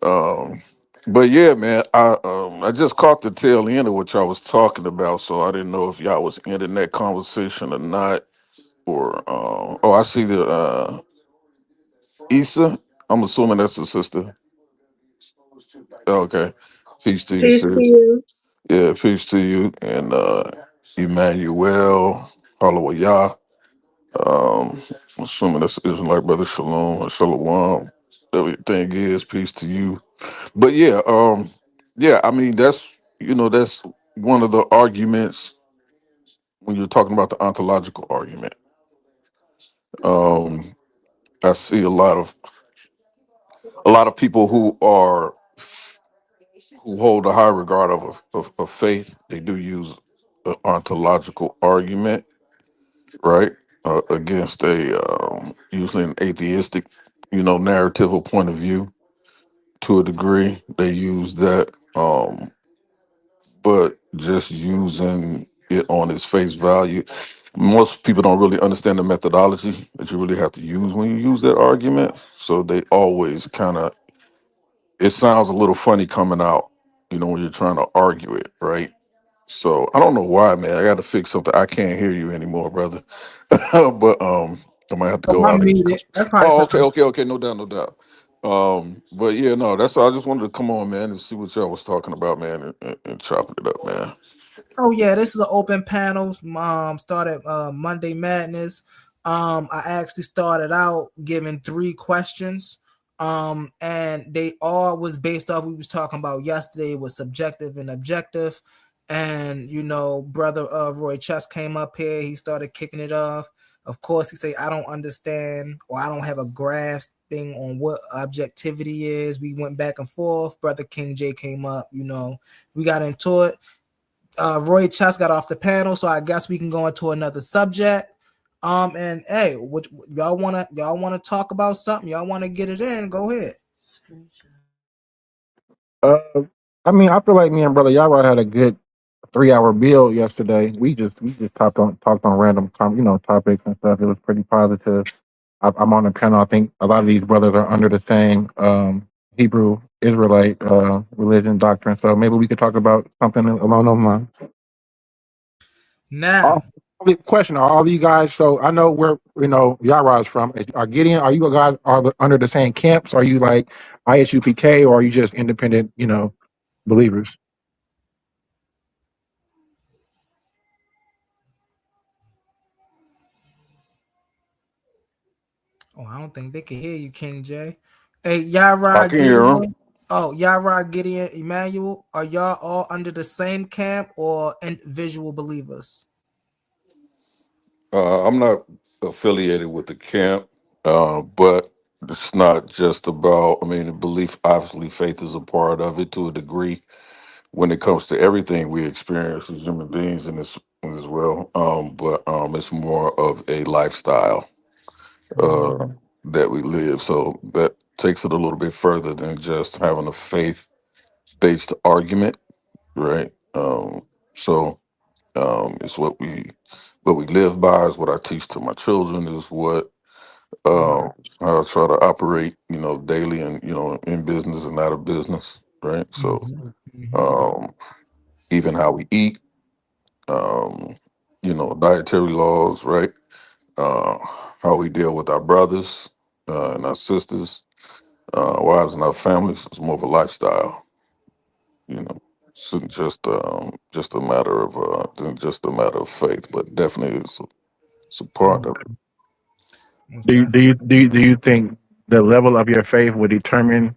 Um, but yeah, man, I just caught the tail end of what y'all was talking about, so I didn't know if y'all was ending that conversation or not. Or oh, I see the Issa. I'm assuming that's the sister. Okay, peace to you, Peace to sis. you. Yeah, peace to you and Emmanuel Holloway. I'm assuming that's Israelite brother Shalom or Shalom. Everything is peace to you. But yeah, yeah, I mean that's one of the arguments when you're talking about the ontological argument. Um, I see a lot of people who hold a high regard of faith. They do use an ontological argument, right, against a usually an atheistic, narrative or point of view. To a degree, they use that. But just using it on its face value. Most people don't really understand the methodology that you really have to use when you use that argument. So they always kind of, it sounds a little funny coming out, when you're trying to argue it, right? So I don't know why, man. I got to fix something. I can't hear you anymore, brother. But I might have to Oh, go I'm out and. muted. That's probably Oh, okay, something. okay, okay. No doubt, no doubt. But yeah, no, that's all. I just wanted to come on, man, and see what y'all was talking about, man, and chopping it up, man. Oh yeah, this is an open panel. Started Monday Madness. I actually started out giving 3 questions. And they all was based off we was talking about yesterday was subjective and objective. And brother Roy Chess came up here. He started kicking it off. Of course, he said, I don't understand or I don't have a grasping on what objectivity is. We went back and forth. Brother King J came up. We got into it. Roy Chess got off the panel, so I guess we can go into another subject. And hey, what y'all wanna talk about something? Y'all wanna get it in? Go ahead. Uh, I mean, I feel like me and brother Yara had a good 3 hour build yesterday. We just talked on random topics and stuff. It was pretty positive. I'm on the panel. I think a lot of these brothers are under the same Hebrew Israelite religion doctrine. So maybe we could talk about something along those lines. Now, Question: Are all of you guys? So I know where Yara is from. Are Gideon? Are you guys under the same camps? Are you like ISUPK or are you just independent? Believers. I don't think they can hear you, King J. Hey, I Yara, can do you hear him. know? Oh, Yara, Gideon, Emmanuel, are y'all all under the same camp or individual believers? I'm not affiliated with the camp, but it's not just about. I mean, belief. Obviously, faith is a part of it to a degree when it comes to everything we experience as human beings in this as well. But it's more of a lifestyle uh, that we live. So that takes it a little bit further than just having a faith-based argument, right? So it's what we live by, is what I teach to my children, is what how I try to operate, daily and in business and out of business, right? So um, even how we eat, um, dietary laws, right? Uh, how we deal with our brothers and our sisters, wives and our families. It's more of a lifestyle, you know. It's not just a matter of than just a matter of faith, but definitely it's a part of it. Do you think the level of your faith would determine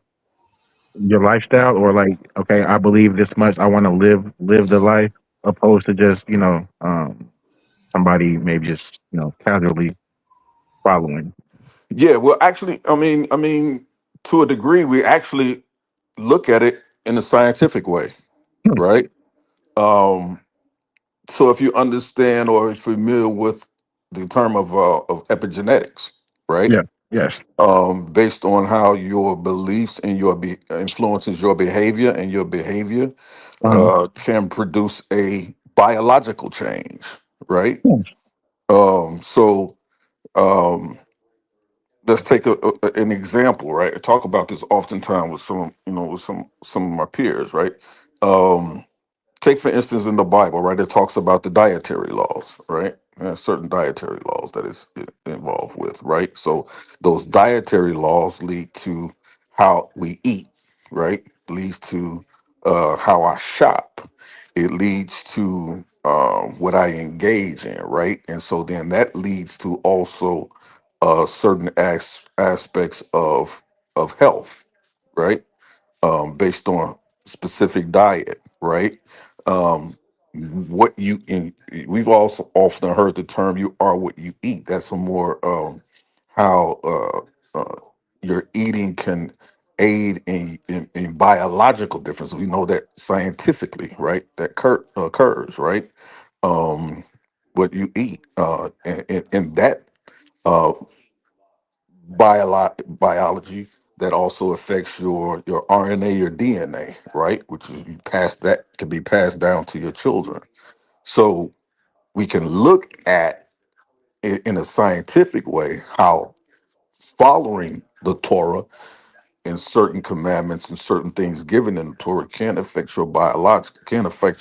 your lifestyle, or like, okay, I believe this much, I want to live the life, opposed to just somebody maybe just casually following? Yeah, well, actually, I mean, to a degree, we actually look at it in a scientific way, right? Um, so if you understand or are familiar with the term of epigenetics, right? Yeah. Yes. Based on how your beliefs and influences your behavior, and your behavior can produce a biological change, right? So um, let's take an example, right? I talk about this oftentimes with some of my peers, right? Um, Take for instance in the Bible, right? It talks about the dietary laws, right? Certain dietary laws that is involved with, right? So those dietary laws lead to how we eat, right? Leads to how I shop. It leads to what I engage in, right? And so then that leads to also certain aspects of health, right? Based on specific diet, right? Um, what you in, we've also often heard the term "you are what you eat." That's a more how your eating can aid in biological difference. We know that scientifically, right? That occurs, right? Um, what you eat, and that uh, biology that also affects your RNA, your DNA, right? Which is that can be passed down to your children. So we can look at it in a scientific way how following the Torah and certain commandments and certain things given in the Torah can affect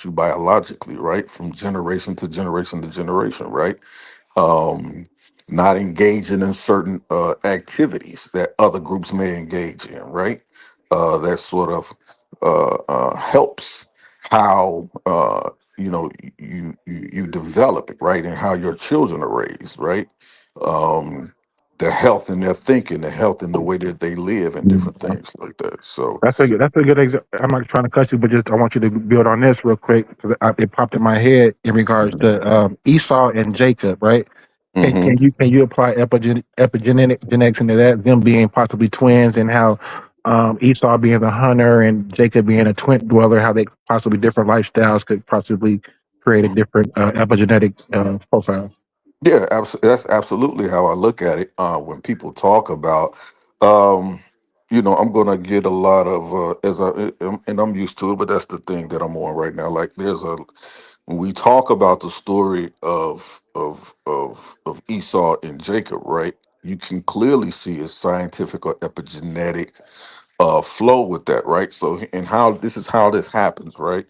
you biologically, right? From generation to generation to generation, right? um, Not engaging in certain activities that other groups may engage in, right? That sort of helps how you develop it, right, and how your children are raised, right? Um, the health in their thinking, the health in the way that they live, and different things like that. So, That's a good example. I'm not trying to cuss you, but just I want you to build on this real quick, 'cause it popped in my head in regards to Esau and Jacob, right? Can, mhm. can you can you apply epigenetic genetics into that? Them being possibly twins, and how Esau being the hunter and Jacob being a twin dweller, how they possibly different lifestyles could possibly create a different epigenetic profile. Yeah, that's absolutely how I look at it. When people talk about, um, I'm going to get a lot of, and I'm used to it, but that's the thing that I'm on right now. Like, when we talk about the story of Esau and Jacob, right? You can clearly see a scientific or epigenetic flow with that, right? So, and how this happens, right?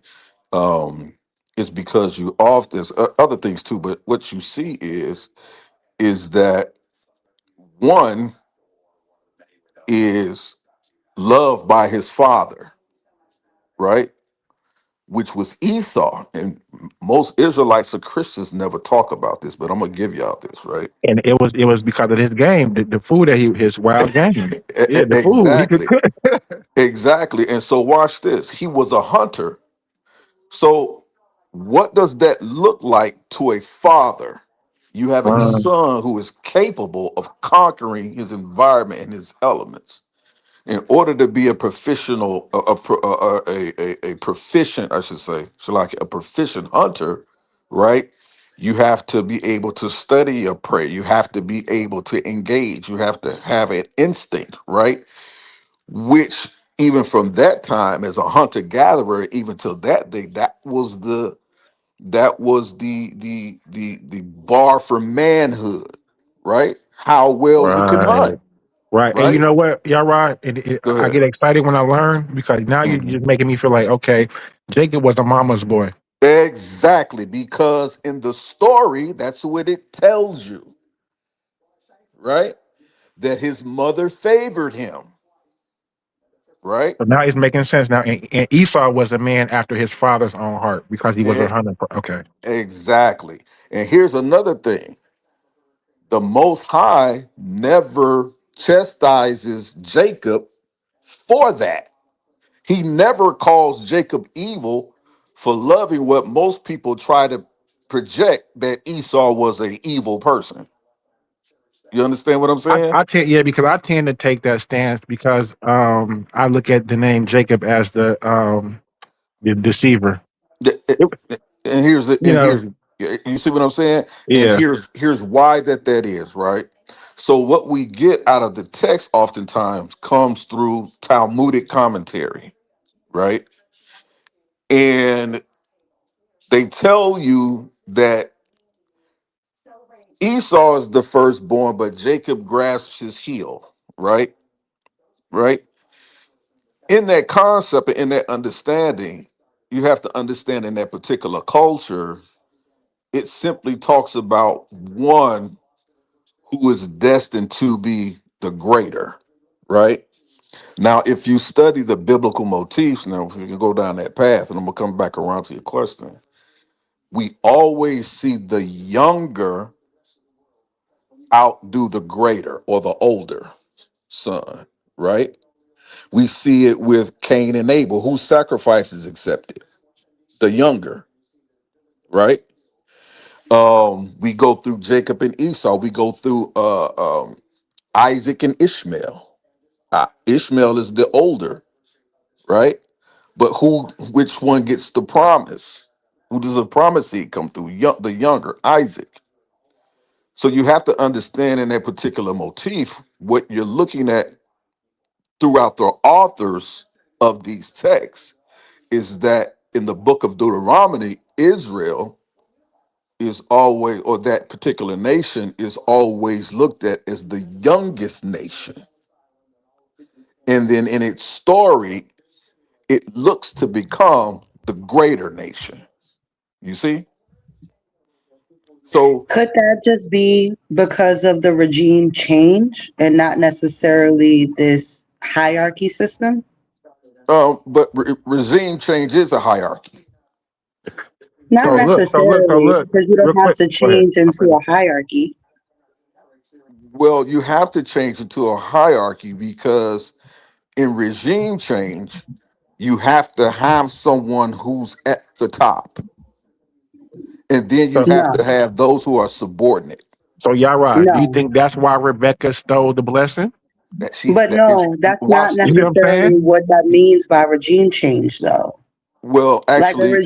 Um, it's because you often there's other things too, but what you see is that one is loved by his father, right? Which was Esau. And most Israelites or Christians never talk about this, but I'm gonna give y'all this, right? And it was because of his game, the food that his wild game. Yeah, the food he could Exactly. cook. Exactly. And so watch this. He was a hunter. So what does that look like to a father? You have a son who is capable of conquering his environment and his elements. In order to be a professional, a proficient, I should say, so like a proficient hunter, right? You have to be able to study your prey. You have to be able to engage. You have to have an instinct, right? Which even from that time as a hunter gatherer, even till that day, that was the bar for manhood, right? How well you can Right. hunt, Right. And you right? know what, y'all right? Go I ahead. get excited when I learn because now you're Mhm. just making me feel like, okay, Jacob was a mama's boy. Exactly, because in the story, that's what it tells you, right? That his mother favored him, right? So now it's making sense now. And Esau was a man after his father's own heart because he was a E- hunter. Okay. Exactly. And here's another thing: the Most High never chastises Jacob for that. He never calls Jacob evil for loving what most people try to project that Esau was an evil person. You understand what I'm saying? Yeah, because I tend to take that stance because I look at the name Jacob as the deceiver. The- And here's it. You And know, here's you see what I'm saying. And yeah. here's why that is, right. So what we get out of the text oftentimes comes through Talmudic commentary, right? And they tell you that Esau is the firstborn, but Jacob grasps his heel, right? Right? In that concept and in that understanding, you have to understand in that particular culture, it simply talks about one who is destined to be the greater, right? Now, if you study the biblical motifs, now if we can go down that path, and I'm gonna come back around to your question, we always see the younger outdo the greater or the older son, right? We see it with Cain and Abel. Whose sacrifice is accepted? The younger, right? We go through Jacob and Esau. We go through Isaac and Ishmael. Ishmael is the older, right? But which one gets the promise? Who does the promise seed come through? The younger, Isaac. So you have to understand in that particular motif what you're looking at throughout the authors of these texts is that in the book of Deuteronomy, Israel is always, or that particular nation is always looked at as the youngest nation. And then in its story, it looks to become the greater nation. You see? So, Could that just be because of the regime change and not necessarily this hierarchy system? but regime change is a hierarchy. Not So necessarily, look, because you real don't have quick. to Go ahead. change into a hierarchy. Well, you have to change it to a hierarchy because in regime change, you have to have someone who's at the top. And then you So, have No, to have those who are subordinate. so Yara, do you no. think that's why Rebecca stole the blessing? That she But that is no, that's not watch You see this. what I'm saying? necessarily what that means by regime change, though. Well, Like actually,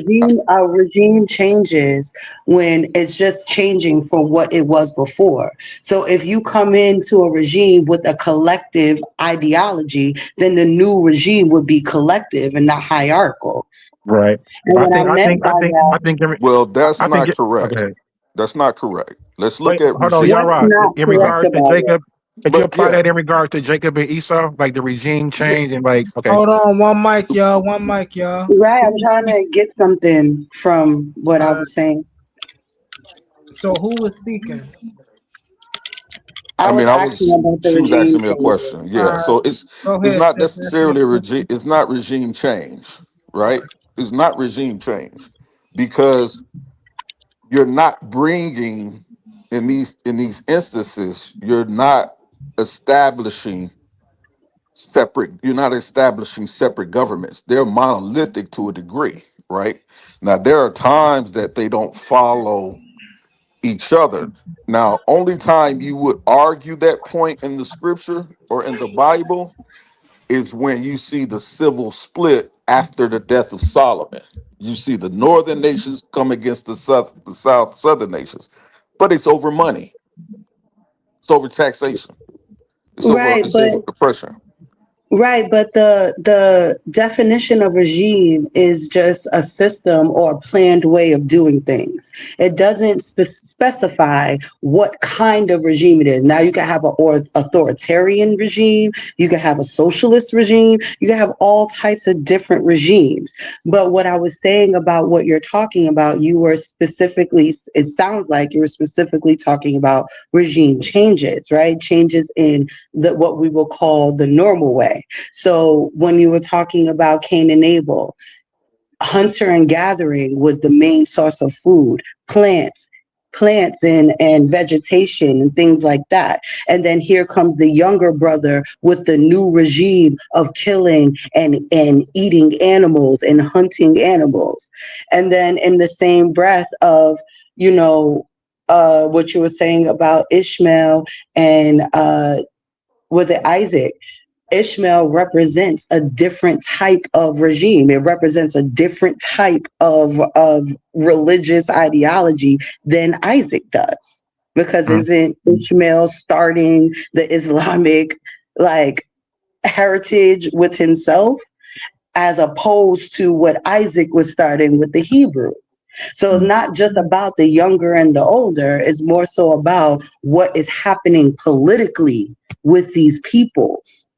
a regime changes when it's just changing from what it was before. So if you come into a regime with a collective ideology, then the new regime would be collective and not hierarchical. Right. And But what I meant by that, well, that's I think not it, correct. okay. That's not correct. Let's look Wait, at hold on, regime. what's Yara. not In correct regards to about it? Jacob, could you But apply yeah, that in regards to Jacob and Esau, like the regime yeah, change and like, okay. Hold on, one mic, y'all. One mic, y'all. Right, Who I'm was trying speaking? to get something from what I was saying. So who was speaking? I I was mean, asking about the she was regime asking me a changes. question. All Yeah, right, so go it's ahead, not sis. After necessarily a you. regime. It's not regime change, right? It's not regime change because you're not bringing in these instances. You're not establishing separate. You're not establishing separate governments. They're monolithic to a degree, right? Now there are times that they don't follow each other. Now, only time you would argue that point in the scripture or in the Bible is when you see the civil split after the death of Solomon. You see the northern nations come against the southern nations, but it's over money. It's over taxation. Right, It's but over oppression. Right, but the definition of regime is just a system or a planned way of doing things. It doesn't specify what kind of regime it is. Now you can have an authoritarian regime, you can have a socialist regime, you can have all types of different regimes. But what I was saying about what you're talking about, you were specifically, it sounds like you were specifically talking about regime changes, right? Changes in what we will call the normal way. So when you were talking about Cain and Abel, hunter and gathering was the main source of food, plants and vegetation and things like that. And then here comes the younger brother with the new regime of killing and eating animals and hunting animals. And then in the same breath of, what you were saying about Ishmael and was it Isaac? Ishmael represents a different type of regime. It represents a different type of religious ideology than Isaac does. Because isn't Ishmael starting the Islamic heritage with himself as opposed to what Isaac was starting with the Hebrews? So it's not just about the younger and the older, it's more so about what is happening politically with these peoples,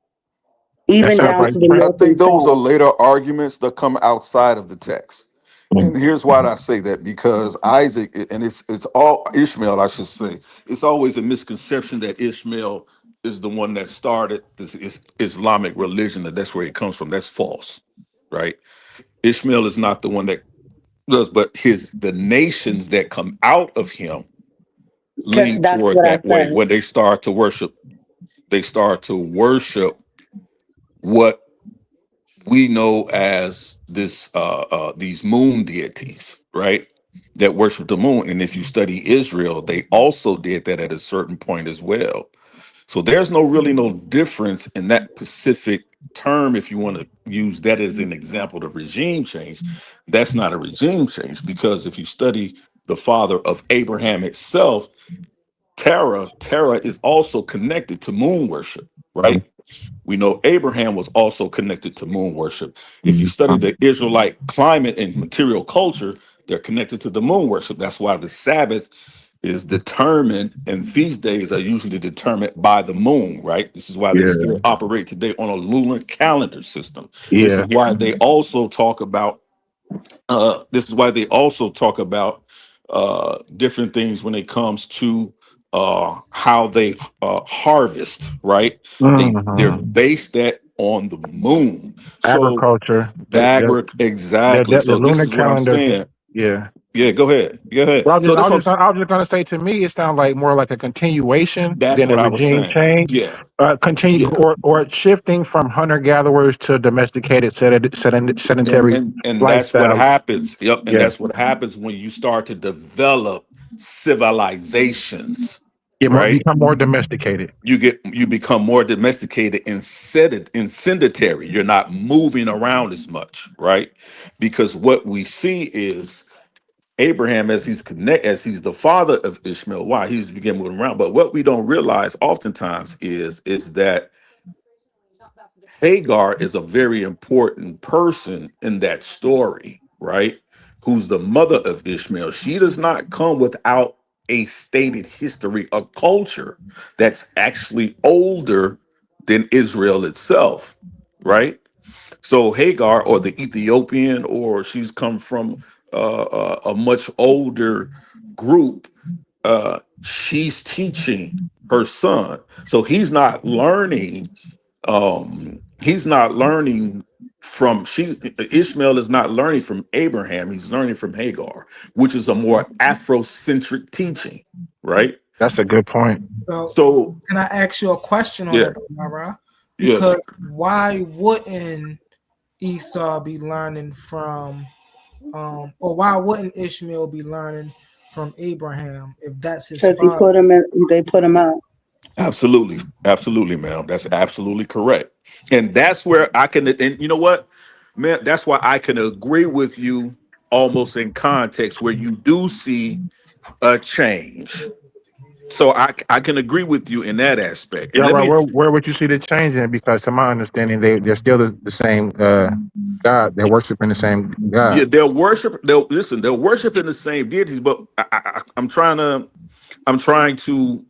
That even sounds down like to the I north and think those are south. later arguments that come outside of the text. And here's why I say that, because Isaac, and it's all Ishmael, I should say, it's always a misconception that Ishmael is the one that started this Islamic religion, that's where it comes from. That's false, right? Ishmael is not the one that does, but the nations that come out of him lean That's toward what I that way. said. When they start to worship what we know as these moon deities, right? That worship the moon. And if you study Israel, they also did that at a certain point as well. So there's really no difference in that specific term. If you want to use that as an example of regime change, that's not a regime change, because if you study the father of Abraham itself, Terah is also connected to moon worship, right? We know Abraham was also connected to moon worship. If you study the Israelite climate and material culture, they're connected to the moon worship. That's why the Sabbath is determined and feast days are usually determined by the moon, right? This is why they Yeah, still operate today on a lunar calendar system. This yeah. is why they also talk about different things when it comes to how they harvest, right? They're hmm based that on the moon. So Agriculture. The exactly. So this lunar is what I'm calendar. saying. Yeah. Yeah, go ahead. Go ahead. Well, So that's what I was just gonna say, to me, it sounds like more like a continuation that's than a what I was regime saying. change. Yeah, Continue yeah. or shifting from hunter gatherers to domesticated and sedentary and and that's what lifestyle. happens. Yep, and Yeah, that's what happens when you start to develop civilizations, right? become more domesticated. You become more domesticated and sedentary. You're not moving around as much, right? Because what we see is Abraham, as he's the father of Ishmael. Why he's beginning moving around? But what we don't realize oftentimes is that Hagar is a very important person in that story, right? Who's the mother of Ishmael. She does not come without a stated history, a culture that's actually older than Israel itself, right? So Hagar, or the Ethiopian, or she's come from a much older group. She's teaching her son, so he's not learning from she Ishmael is not learning from Abraham, he's learning from Hagar, which is a more Afrocentric teaching, right? That's a good point. So So can I ask you a question on yeah, it, Mara? Yeah. Because why wouldn't Esau be learning from, or why wouldn't Ishmael be learning from Abraham if that's his Because he father? put him in, they put him out. Absolutely. Absolutely, ma'am. That's absolutely correct. And that's where I can, and you know what, man, that's why I can agree with you almost in context where you do see a change. So I can agree with you in that aspect. And Yeah, let right. me, Where would you see the change in? Because to my understanding, they're still the same God. They're worshiping the same yeah, God. they're worshiping the same deities, but I'm trying to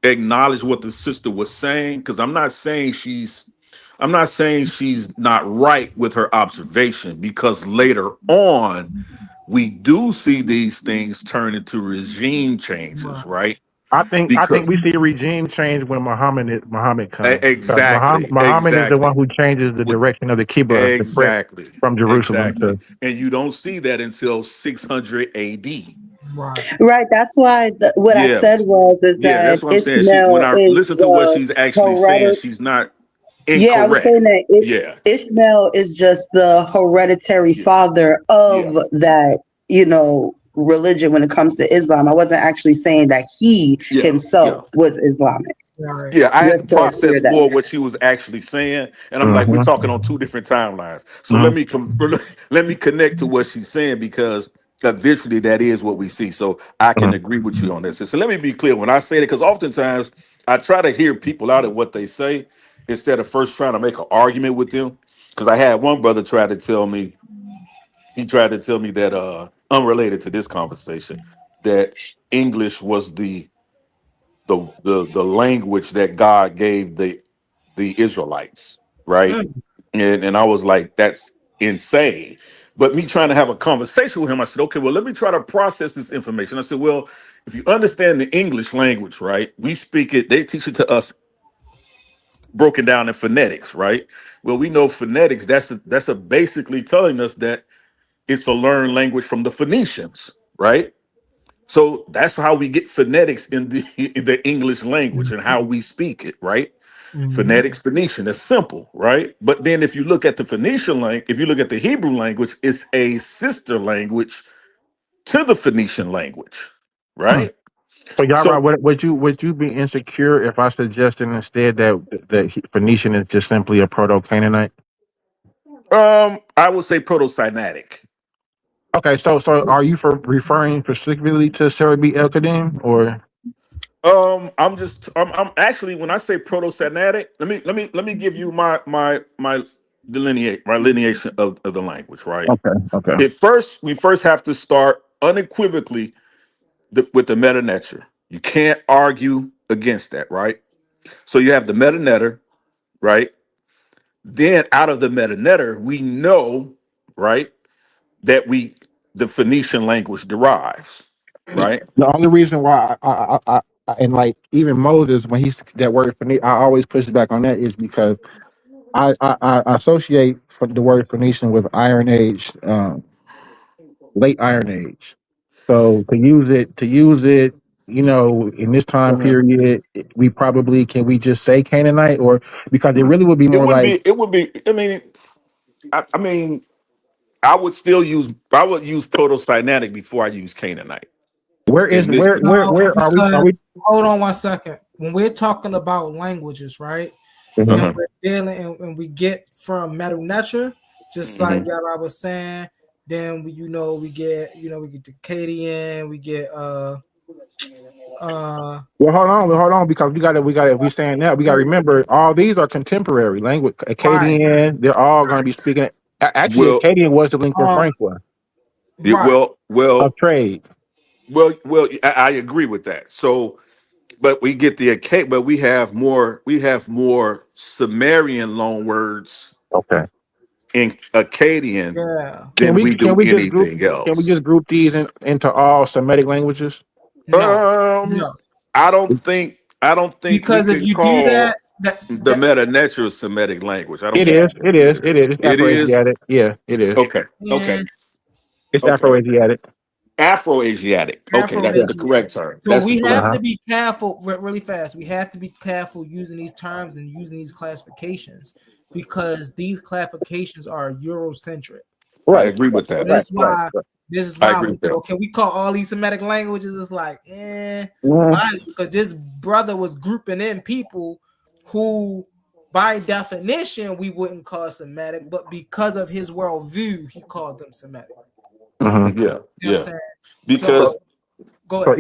acknowledge what the sister was saying because I'm not saying she's not right with her observation because later on we do see these things turn into regime changes, right? I think Because we see a regime change when Muhammad comes. Because exactly, Muhammad is the one exactly, who changes the With- direction of the Qibla, the prayer exactly, from Jerusalem exactly, to. and you don't see that until 600 AD. Right. Right. That's why what I Yeah, said was is yeah, that that's what I'm saying. She when Ishmael I is listen to what the she's actually saying, hereditary. she's not Yeah, I was incorrect. saying that Yeah, Ishmael is just the hereditary yeah, father of yeah, that, religion when it comes to Islam. I wasn't actually saying that he yeah, yeah. himself was Islamic. Right. Yeah, I had to Just to clear process that. more what she was actually saying, and I'm like, we're Mhm, talking on two different timelines. So mhm. let me connect to what she's saying because eventually that is what we see. So I can Mhm. agree with you on this. So let me be clear when I say that because oftentimes I try to hear people out at what they say instead of first trying to make an argument with them. Because I had one brother try to tell me he tried to tell me that unrelated to this conversation that English was the language that God gave the Israelites, right? Mm. And I was like, that's insane. But me trying to have a conversation with him, I said, okay, well, let me try to process this information. I said, well, if you understand the English language, right? We speak it, they teach it to us broken down in phonetics, right? Well, we know phonetics, that's a basically telling us that it's a learned language from the Phoenicians, right? So that's how we get phonetics in the in the English language and how we speak it, right? Mhm. Phonetics Phoenician. It's simple, right? But then if you look at the Phoenician language, if you look at the Hebrew language, it's a sister language to the Phoenician language, Hmm. right? So, Yara, So would you be insecure if I suggested instead that Phoenician is just simply a Proto Canaanite? I would say proto-Sinaitic. Okay, so are you referring specifically to Sarah B. El Kadim or? I'm actually when I say proto-Sinaitic, let me give you my delineate my lineation of the language, right? Okay, okay. We first have to start unequivocally with the meta netter. You can't argue against that, right? So you have the meta netter, right? Then out of the meta netter, we know, right, that the Phoenician language derives, right? The only reason why and like even Moses when he's that word Phoenician, I always push back on that is because I associate the word Phoenician with Iron Age, late Iron Age. So to use it, in this time Uh-huh. period, we probably can we just say Canaanite or because it really would be It more would like be, it would be. I mean, I would use proto-Sinaitic before I use Canaanite where is in this No, where particular. are because we? hold on 1 second. When we're talking about languages, right? And Mhm. Uh-huh. we're dealing and we get from Metal Nature, just like Mhm. Yara was saying, then we get the Cadian, we get uh Well, hold on, because we got to. If we saying that, we got to remember all these are contemporary language. right, Akkadian, they're all going to be speaking. Actually, Well, Akkadian was the lingua um franca right. of trade. I agree with that. So, but we get the but we have more Sumerian loan words Okay. in Akkadian Yeah. Can than we we can do we just group anything can we else. just group these into all Semitic languages? No. Um, No. I don't think we Because if can you do call that, that the that meta natural Semitic language. I don't It yeah, think is. we can It do is. that. It is. It's It is Afroasiatic. Yeah, it is. okay. Okay. and It's Okay. Afroasiatic. Afro-Asiatic. Okay, that's the Afro-Asiatic. correct term. So That's the we correct. have to be careful really fast. We have to be careful using these terms and using these classifications because these classifications are Eurocentric, I right? agree with So that. this is why I agree we with say, that. okay, we call all these Semitic languages. It's like, Mhm. why? Because this brother was grouping in people who, by definition, we wouldn't call Semitic, but because of his worldview, he called them Semitic. Yeah, You know what I'm yeah. saying? So Because go So ahead.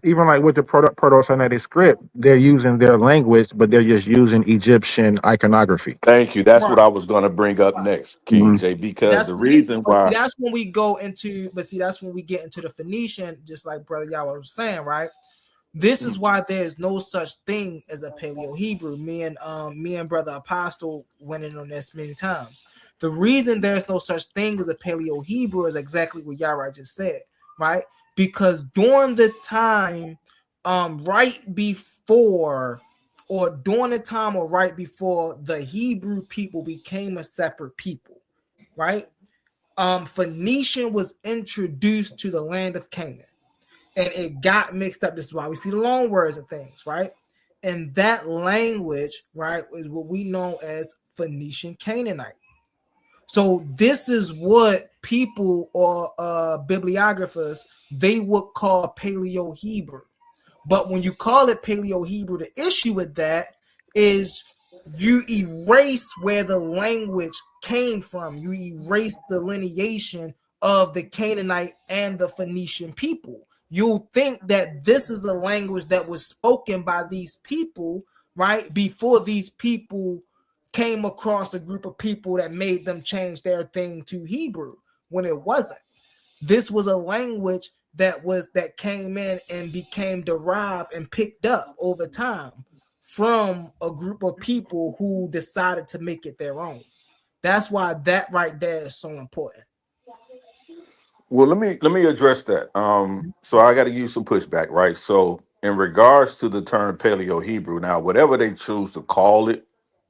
even like with the Proto-Semitic script, they're using their language, but they're just using Egyptian iconography. thank you. That's what Right. I was going to bring up next, King Mhm. J. Because That's the when we, reason but see, why. that's when we go into, but see, that's when we get into the Phoenician, just like Brother Yahweh was saying, right? This is why there's no such thing as a Paleo Hebrew. Me and Brother Apostle went in on this many times. The reason there's no such thing as a Paleo Hebrew is exactly what Yahweh just said, right? Because during the time, right before, or during the time or right before the Hebrew people became a separate people, right? Phoenician was introduced to the land of Canaan and it got mixed up. This is why we see the loan words and things, right? And that language, right, is what we know as Phoenician Canaanite. So this is what people or bibliographers they would call Paleo Hebrew. But when you call it Paleo Hebrew, the issue with that is you erase where the language came from. You erase the lineation of the Canaanite and the Phoenician people. You'll think that this is a language that was spoken by these people, right? Before these people came across a group of people that made them change their thing to Hebrew when it wasn't. This was a language that came in and became derived and picked up over time from a group of people who decided to make it their own. That's why that right there is so important. Well, let me address that. So I got to use some pushback, right? So in regards to the term Paleo Hebrew, now whatever they choose to call it,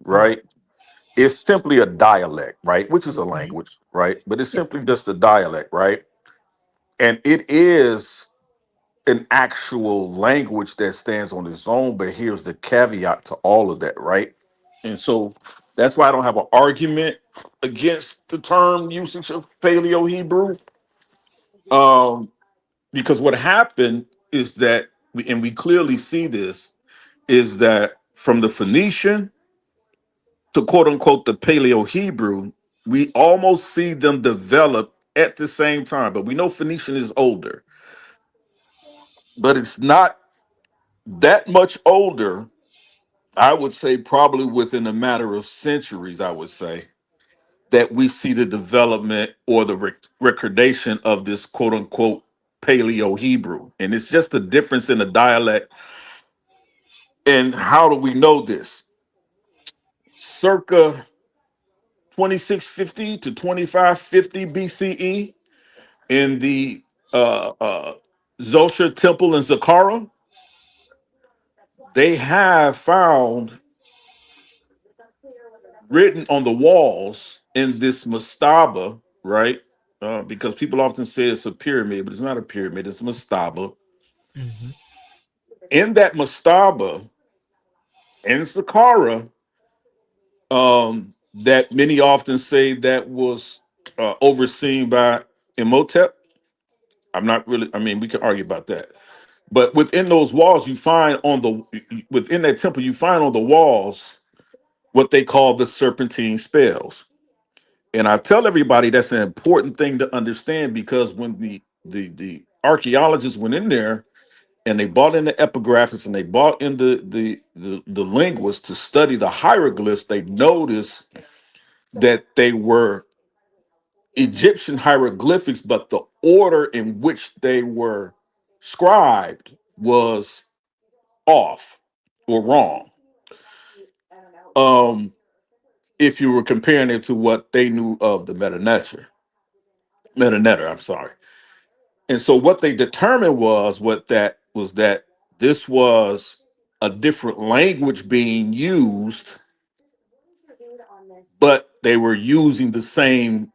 Right. right? It's simply a dialect, right? Which is a Mhm. language, right? But it's Yeah. simply just a dialect, right? And it is an actual language that stands on its own. But here's the caveat to all of that, right? And so that's why I don't have an argument against the term usage of Paleo Hebrew. Um, because what happened is that we clearly see this, is that from the Phoenician to quote unquote the Paleo Hebrew, we almost see them develop at the same time. But we know Phoenician is older, but it's not that much older. I would say probably within a matter of centuries, I would say, that we see the development or the recordation of this quote unquote Paleo Hebrew. And it's just a difference in the dialect. And how do we know this? Circa 2650 to 2550 BCE in the Zoshar Temple in Zakara, they have found written on the walls in this mastaba, right? Because people often say it's a pyramid, but it's not a pyramid, it's a mastaba. Mhm. In that mastaba in Saqqara, that many often say that was overseen by Imhotep. I'm not really, I mean, we can argue about that. But within those walls, you find on the within that temple, you find on the walls what they call the serpentine spells. And I tell everybody that's an important thing to understand because when the archaeologists went in there and they brought in the epigraphists and they brought in the linguists to study the hieroglyphs, they noticed that they were Egyptian hieroglyphics, but the order in which they were scribed was off or wrong. Um, if you were comparing it to what they knew of the Metanetter, I'm sorry. And so what they determined was that this was a different language being used, but they were using the same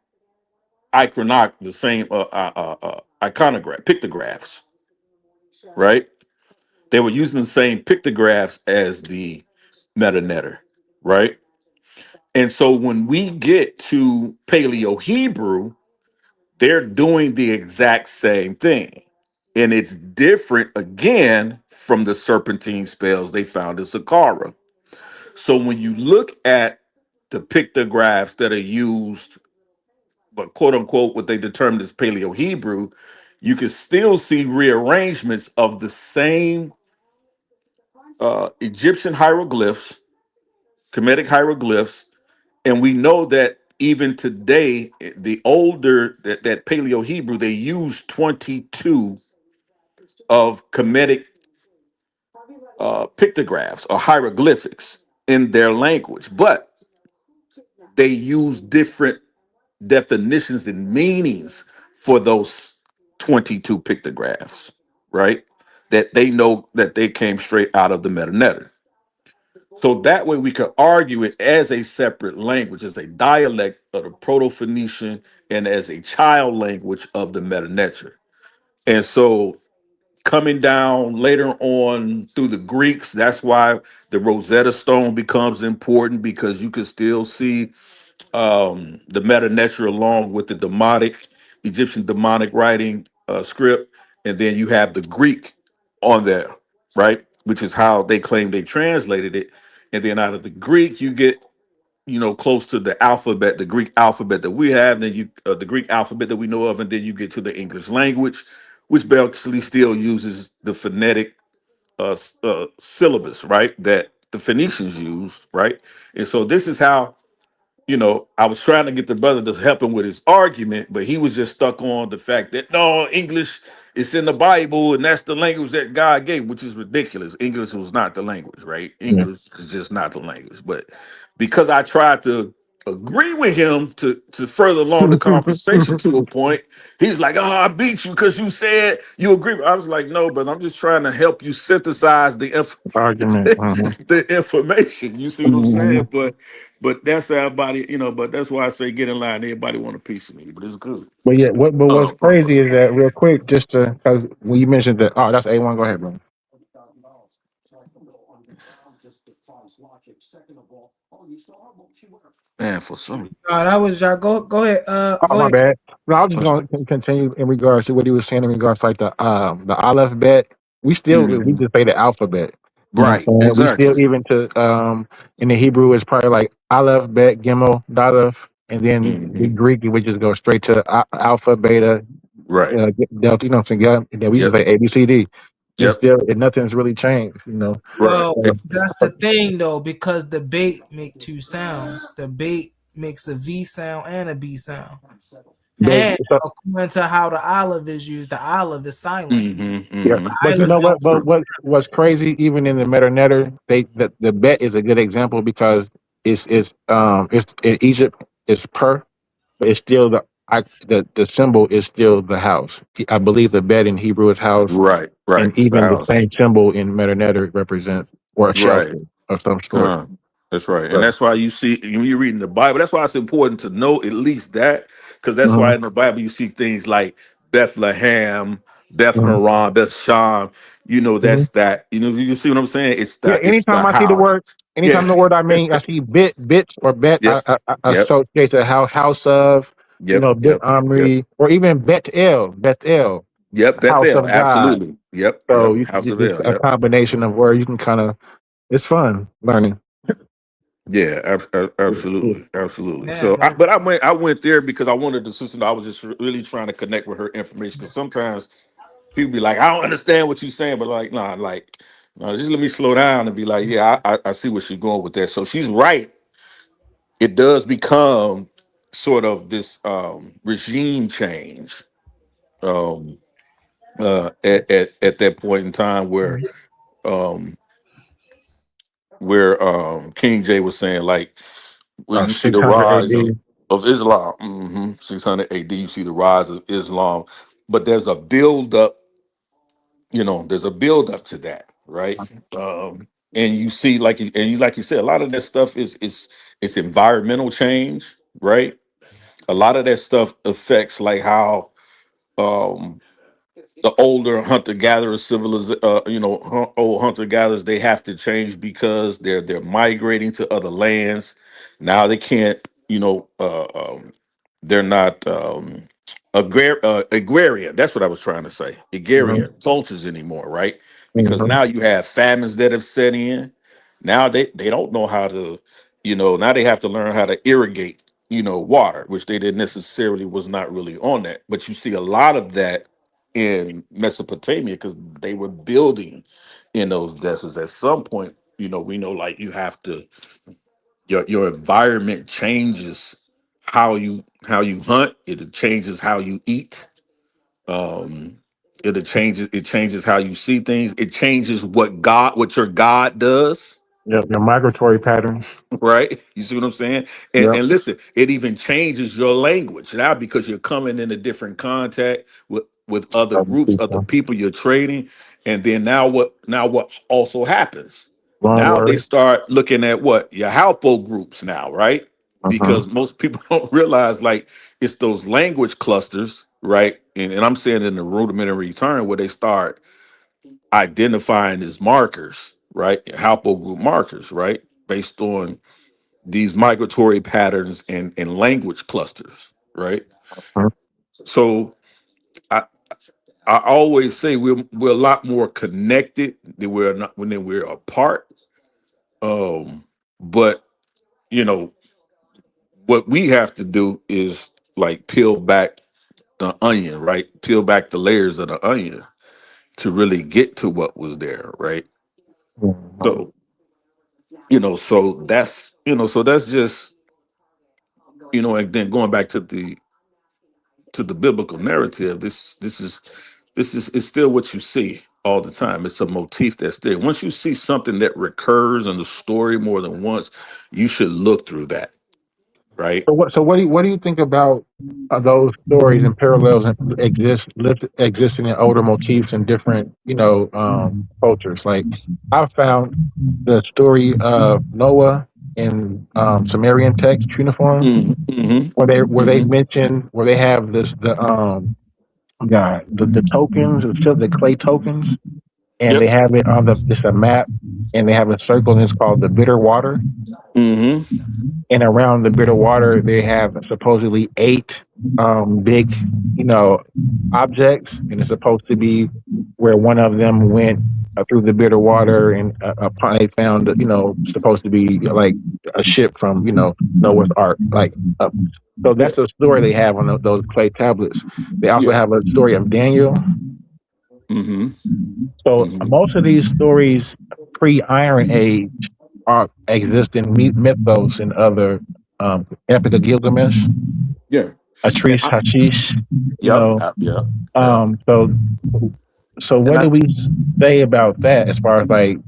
pictographs, right? They were using the same pictographs as the metanetter, right? And so when we get to Paleo Hebrew, they're doing the exact same thing. And it's different again from the serpentine spells they found in Saqqara. So when you look at the pictographs that are used, but quote unquote, what they determined as Paleo Hebrew, you can still see rearrangements of the same Egyptian hieroglyphs, Kemetic hieroglyphs, and we know that even today, the older that Paleo Hebrew, they use 22 of Kemetic pictographs or hieroglyphics in their language, but they use different definitions and meanings for those 22 pictographs, right? That they know that they came straight out of the Metanetter. So that way we could argue it as a separate language, as a dialect of the Proto-Phoenician and as a child language of the Metanetter. And so coming down later on through the Greeks, that's why the Rosetta Stone becomes important, because you can still see the Metanetra along with the demonic Egyptian demonic writing script, and then you have the Greek on there, right? Which is how they claim they translated it, and then out of the Greek you get close to the alphabet, the Greek alphabet that we have, then you the Greek alphabet that we know of, and then you get to the English language, which basically still uses the phonetic syllabus, right? That the Phoenicians used, right? And so this is how I was trying to get the brother to help him with his argument, but he was just stuck on the fact that no, English is in the Bible and that's the language that God gave, which is ridiculous. English was not the language, right? Yeah. English is just not the language. But because I tried to agree with him to further along the conversation to a point, he's like, "Oh, I beat you because you said you agree." I was like, "No, but I'm just trying to help you synthesize the Argument. Mhm. the information." You see what I'm saying? Mhm. But that's everybody, but that's why I say get in line. Everybody want a piece of me, but it's good. But yeah, what's Oh, crazy is that real quick, just to because when you mentioned that, oh, that's A1. Go ahead, bro. man, for some. That was y'all. Go ahead. Oh, Go my ahead. bad. No, I was just going to continue in regards to what he was saying in regards to like the Aleph bet. We Mhm. just say the alphabet. You know Right, what I'm saying? We exactly. still even to in the Hebrew it's probably like Aleph, Bet, Gimel, Daleth, and then the Hmm. Greek we just go straight to Alpha, Beta, Right. Delta. You know what I'm saying? Yeah, and then we just Yep. say ABCD. It's Yep. still nothing's really changed. Right. Well, Yep. that's the thing though, because the bait make two sounds. The bait makes a V sound and a B sound. But And according to how the olive is used, the olive is silent. yeah, The but you olive know what? don't But what's crazy? Even in the meta netter, the bet is a good example because it's in Egypt it's per, but it's still the symbol is still the house. I believe the bet in Hebrew is house, Right. Right. and It's the even the house. same symbol in meta netter represents or a Right. shelter of some sort. That's right. And Right. that's why you see when you're reading the Bible, that's why it's important to know at least that, because that's hmm why in the Bible you see things like Bethlehem, Beth hmm Haran, Beth Sham. hmm That's that. You see what I'm saying? Yeah. It's the house. Yeah. Anytime the word I mean, I see bits or bet, Yep. I Yep. associate the house of, Yep. Bet Yep. Yep. Omri, or even Bethel, Yep. house Bethel. of God. Absolutely. Yep. So Yep. you can House of just El. a Yep. combination of where you can kind of, it's fun learning. Yeah, Yeah. absolutely, absolutely. yeah, But I went there because I wanted the sister. I was just really trying to connect with her information, because sometimes people be like, I don't understand what you're saying, but like, nah, like, no, just let me slow down and be like, yeah, I see where she's going with that. So she's right. It does become sort of this regime change um, at that point in time um, where King J was saying, like, when you see the 600 rise AD. of Islam, 600 AD, you see the rise of Islam, but there's a build up. There's a build up to that, right? And you see, like you said, a lot of that stuff is it's environmental change, right? A lot of that stuff affects like how the older hunter gatherer old hunter gatherers, they have to change because they're migrating to other lands. Now they can't, they're not agrarian. That's what I was trying to say. Mhm. Agrarian cultures anymore, right? Because Mhm. now you have famines that have set in. Now they don't know how to, now they have to learn how to irrigate, water, which they didn't necessarily was not really on that. But you see a lot of that in Mesopotamia because they were building in those deserts. At some point, we know like you have to your environment changes how you hunt. It changes how you eat. Um, it changes how you see things. It changes what your God does. Yep. Your migratory patterns. Right? You see what I'm saying? And, Yep. and listen, it even changes your language now because you're coming in a different contact with other Other groups, other people. people you're trading. And then now what also happens? Long Now they word. start looking at what? Your Halpo groups now, right? Uh-huh. Because most people don't realize like it's those language clusters, right? And I'm saying in the rudimentary term where they start identifying as markers, right? Halpo group markers, right? Based on these migratory patterns and language clusters, right? Uh-huh. So I I always say we're a lot more connected than we're not when we're apart. But you know what we have to do is like peel back the onion, right? Peel back the layers of the onion to really get to what was there, right? Mhm. So so that's just and then going back to the biblical narrative, this is it's still what you see all the time. It's a motif that's there. Once you see something that recurs in the story more than once, you should look through that, right? So what do you think about those stories and parallels that existing in older motifs in different cultures? Like I found the story of Noah in Sumerian text uniform where they Hmm. mention where they have the tokens, the clay tokens, and they Yep. have it on it's a map, and they have a circle, and it's called the bitter water. Hmm. And around the bitter water, they have supposedly eight big, you know, objects, and it's supposed to be where one of them went through the bitter water, and upon they found, supposed to be like a ship from, Noah's Ark, like. So Yeah. that's a story they have on those clay tablets. They also Yeah. have a story of Daniel. Hmm. So Hmm. most of these stories pre-Iron Age are exist in mythos and other Epic of Gilgamesh, Yeah. And Atrish I, Hashish, you yep. know. Yeah. Yeah. So And what I do we say about that as far as like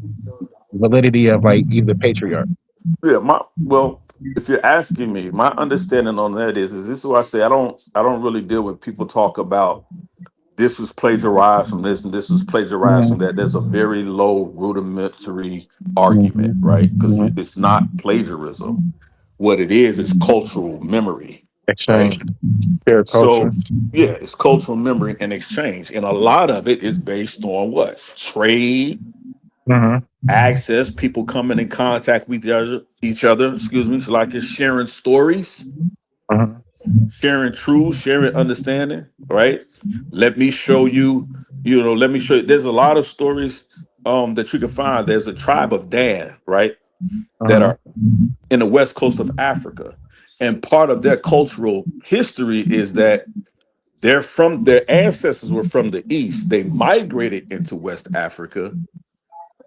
validity of like either patriarch? Yeah, if you're asking me, my understanding on that is this is why I say I don't really deal with people talk about this was plagiarized from this and this was plagiarized from Mhm, that. There's a very low rudimentary argument, mhm, right? Because mhm. it's not plagiarism. What it is cultural memory, right? Exchange, shared So culture. yeah, it's cultural memory and exchange, and a lot of it is based on what trade, Hmm. access, people coming in contact with each other, excuse me, it's like it's sharing stories, Hmm. sharing truth, sharing understanding, right? Let me show you, let me show you. There's a lot of stories that you can find. There's a tribe of Dan, right? That Hmm. are in the west coast of Africa. And part of their cultural history is that their ancestors were from the east. They migrated into West Africa,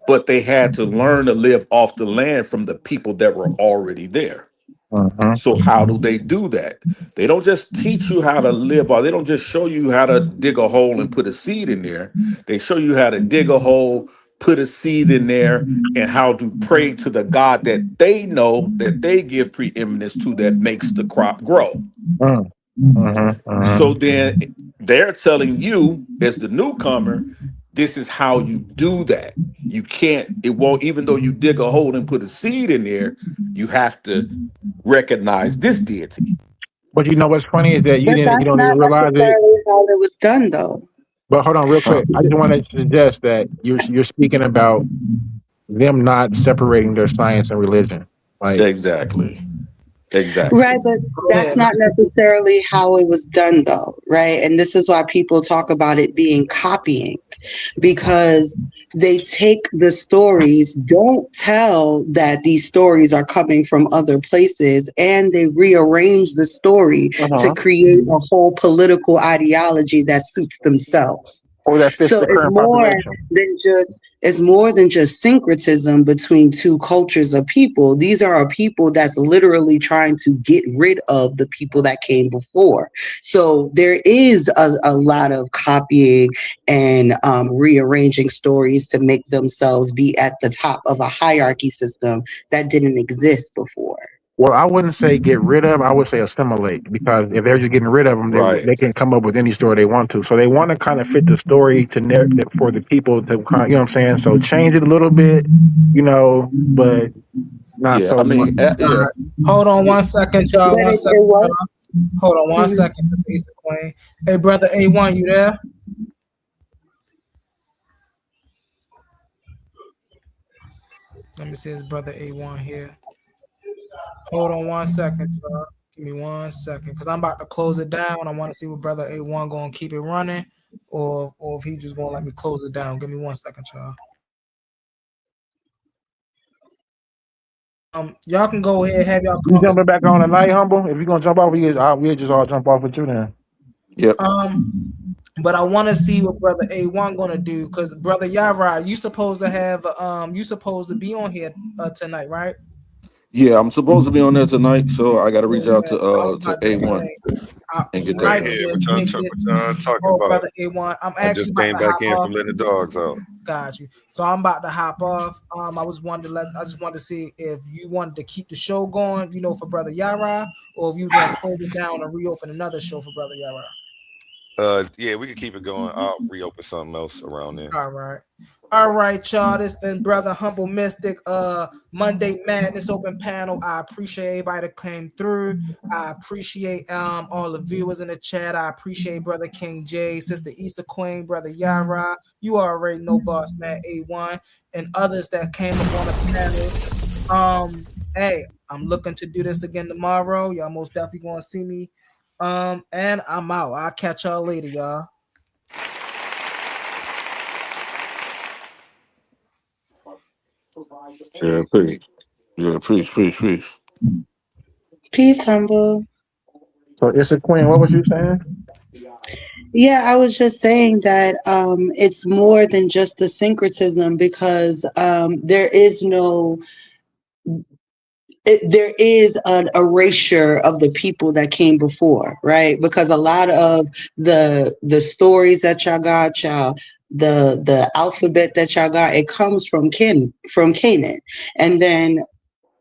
but they had to learn to live off the land from the people that were already there. Hmm. So how do they do that? They don't just teach you how to live, or they don't just show you how to dig a hole and put a seed in there. They show you how to dig a hole, put a seed in there, and how to pray to the God that they know that they give preeminence to that makes the crop grow. Hmm. Hmm. So Hmm. then they're telling you, as the newcomer, this is how you do that. You can't, it won't, even though you dig a hole and put a seed in there, you have to recognize this deity. But you know what's funny is that you But didn't you that's don't not even realize it. necessarily how it was done, though. But hold on, real quick. I just want to suggest that you're speaking about them not separating their science and religion. Like Exactly. Exactly. Right, but Go that's ahead. not necessarily how it was done, though, right? And this is why people talk about it being copying, because they take the stories, don't tell that these stories are coming from other places, and they rearrange the story to uh-huh. create a whole political ideology that suits themselves. Or that fits So the current population. it's more than just syncretism between two cultures of people. These are a people that's literally trying to get rid of the people that came before. So there is a lot of copying and rearranging stories to make themselves be at the top of a hierarchy system that didn't exist before. Well, I wouldn't say get rid of. I would say assimilate, because if they're just getting rid of them, Right. they can come up with any story they want to. So they want to kind of fit the story to narrative for the people to kind of, you know what I'm saying. So change it a little bit, but not Yeah. I totally. mean, All yeah. right. Hold on Yeah. one second, y'all. But One it second, was. y'all. Hold on one second, Sister Easter Queen. Hey, brother A1, you there? Let me see his brother A1 here. Hold on one second, y'all. Give me 1 second, because I'm about to close it down. I want to see what brother A1 going to keep it running, or if he just going to let me close it down. Give me 1 second, y'all. Y'all can go ahead, have y'all You comments. jumping back on tonight, humble? If you're gonna jump off, we'll just all jump off with you then. Yep. But I want to see what brother A1 gonna do, because brother Yara, you supposed to have you supposed to be on here tonight, right? Yeah, I'm supposed to be on there tonight, so I got to reach out Yeah, I was to about to A1 say, and get that might done. Yeah, just make what this. y'all talking Oh, about? brother A1, I'm I actually just about came to back hop in off. from letting the dogs out. Got you. So I'm about to hop off. I just wanted to see if you wanted to keep the show going, for brother Yara, or if you was gonna close it down and reopen another show for brother Yara. Yeah, we can keep it going. I'll reopen something else around then. All right. All right, y'all. This been Brother Humble Mystik, Monday Madness Open Panel. I appreciate everybody that came through. I appreciate all the viewers in the chat. I appreciate Brother King J, Sister Easter Queen, Brother Yara. You already know Boss Man A1 and others that came up on the panel. Hey, I'm looking to do this again tomorrow. Y'all most definitely gonna see me. And I'm out. I'll catch y'all later, y'all. Yeah, peace. Yeah, peace. Peace, humble. So it's a queen. What was you saying? Yeah, I was just saying that it's more than just the syncretism, because there is no there is an erasure of the people that came before, right? Because a lot of the stories that y'all got, the alphabet that y'all got, it comes from Canaan, and then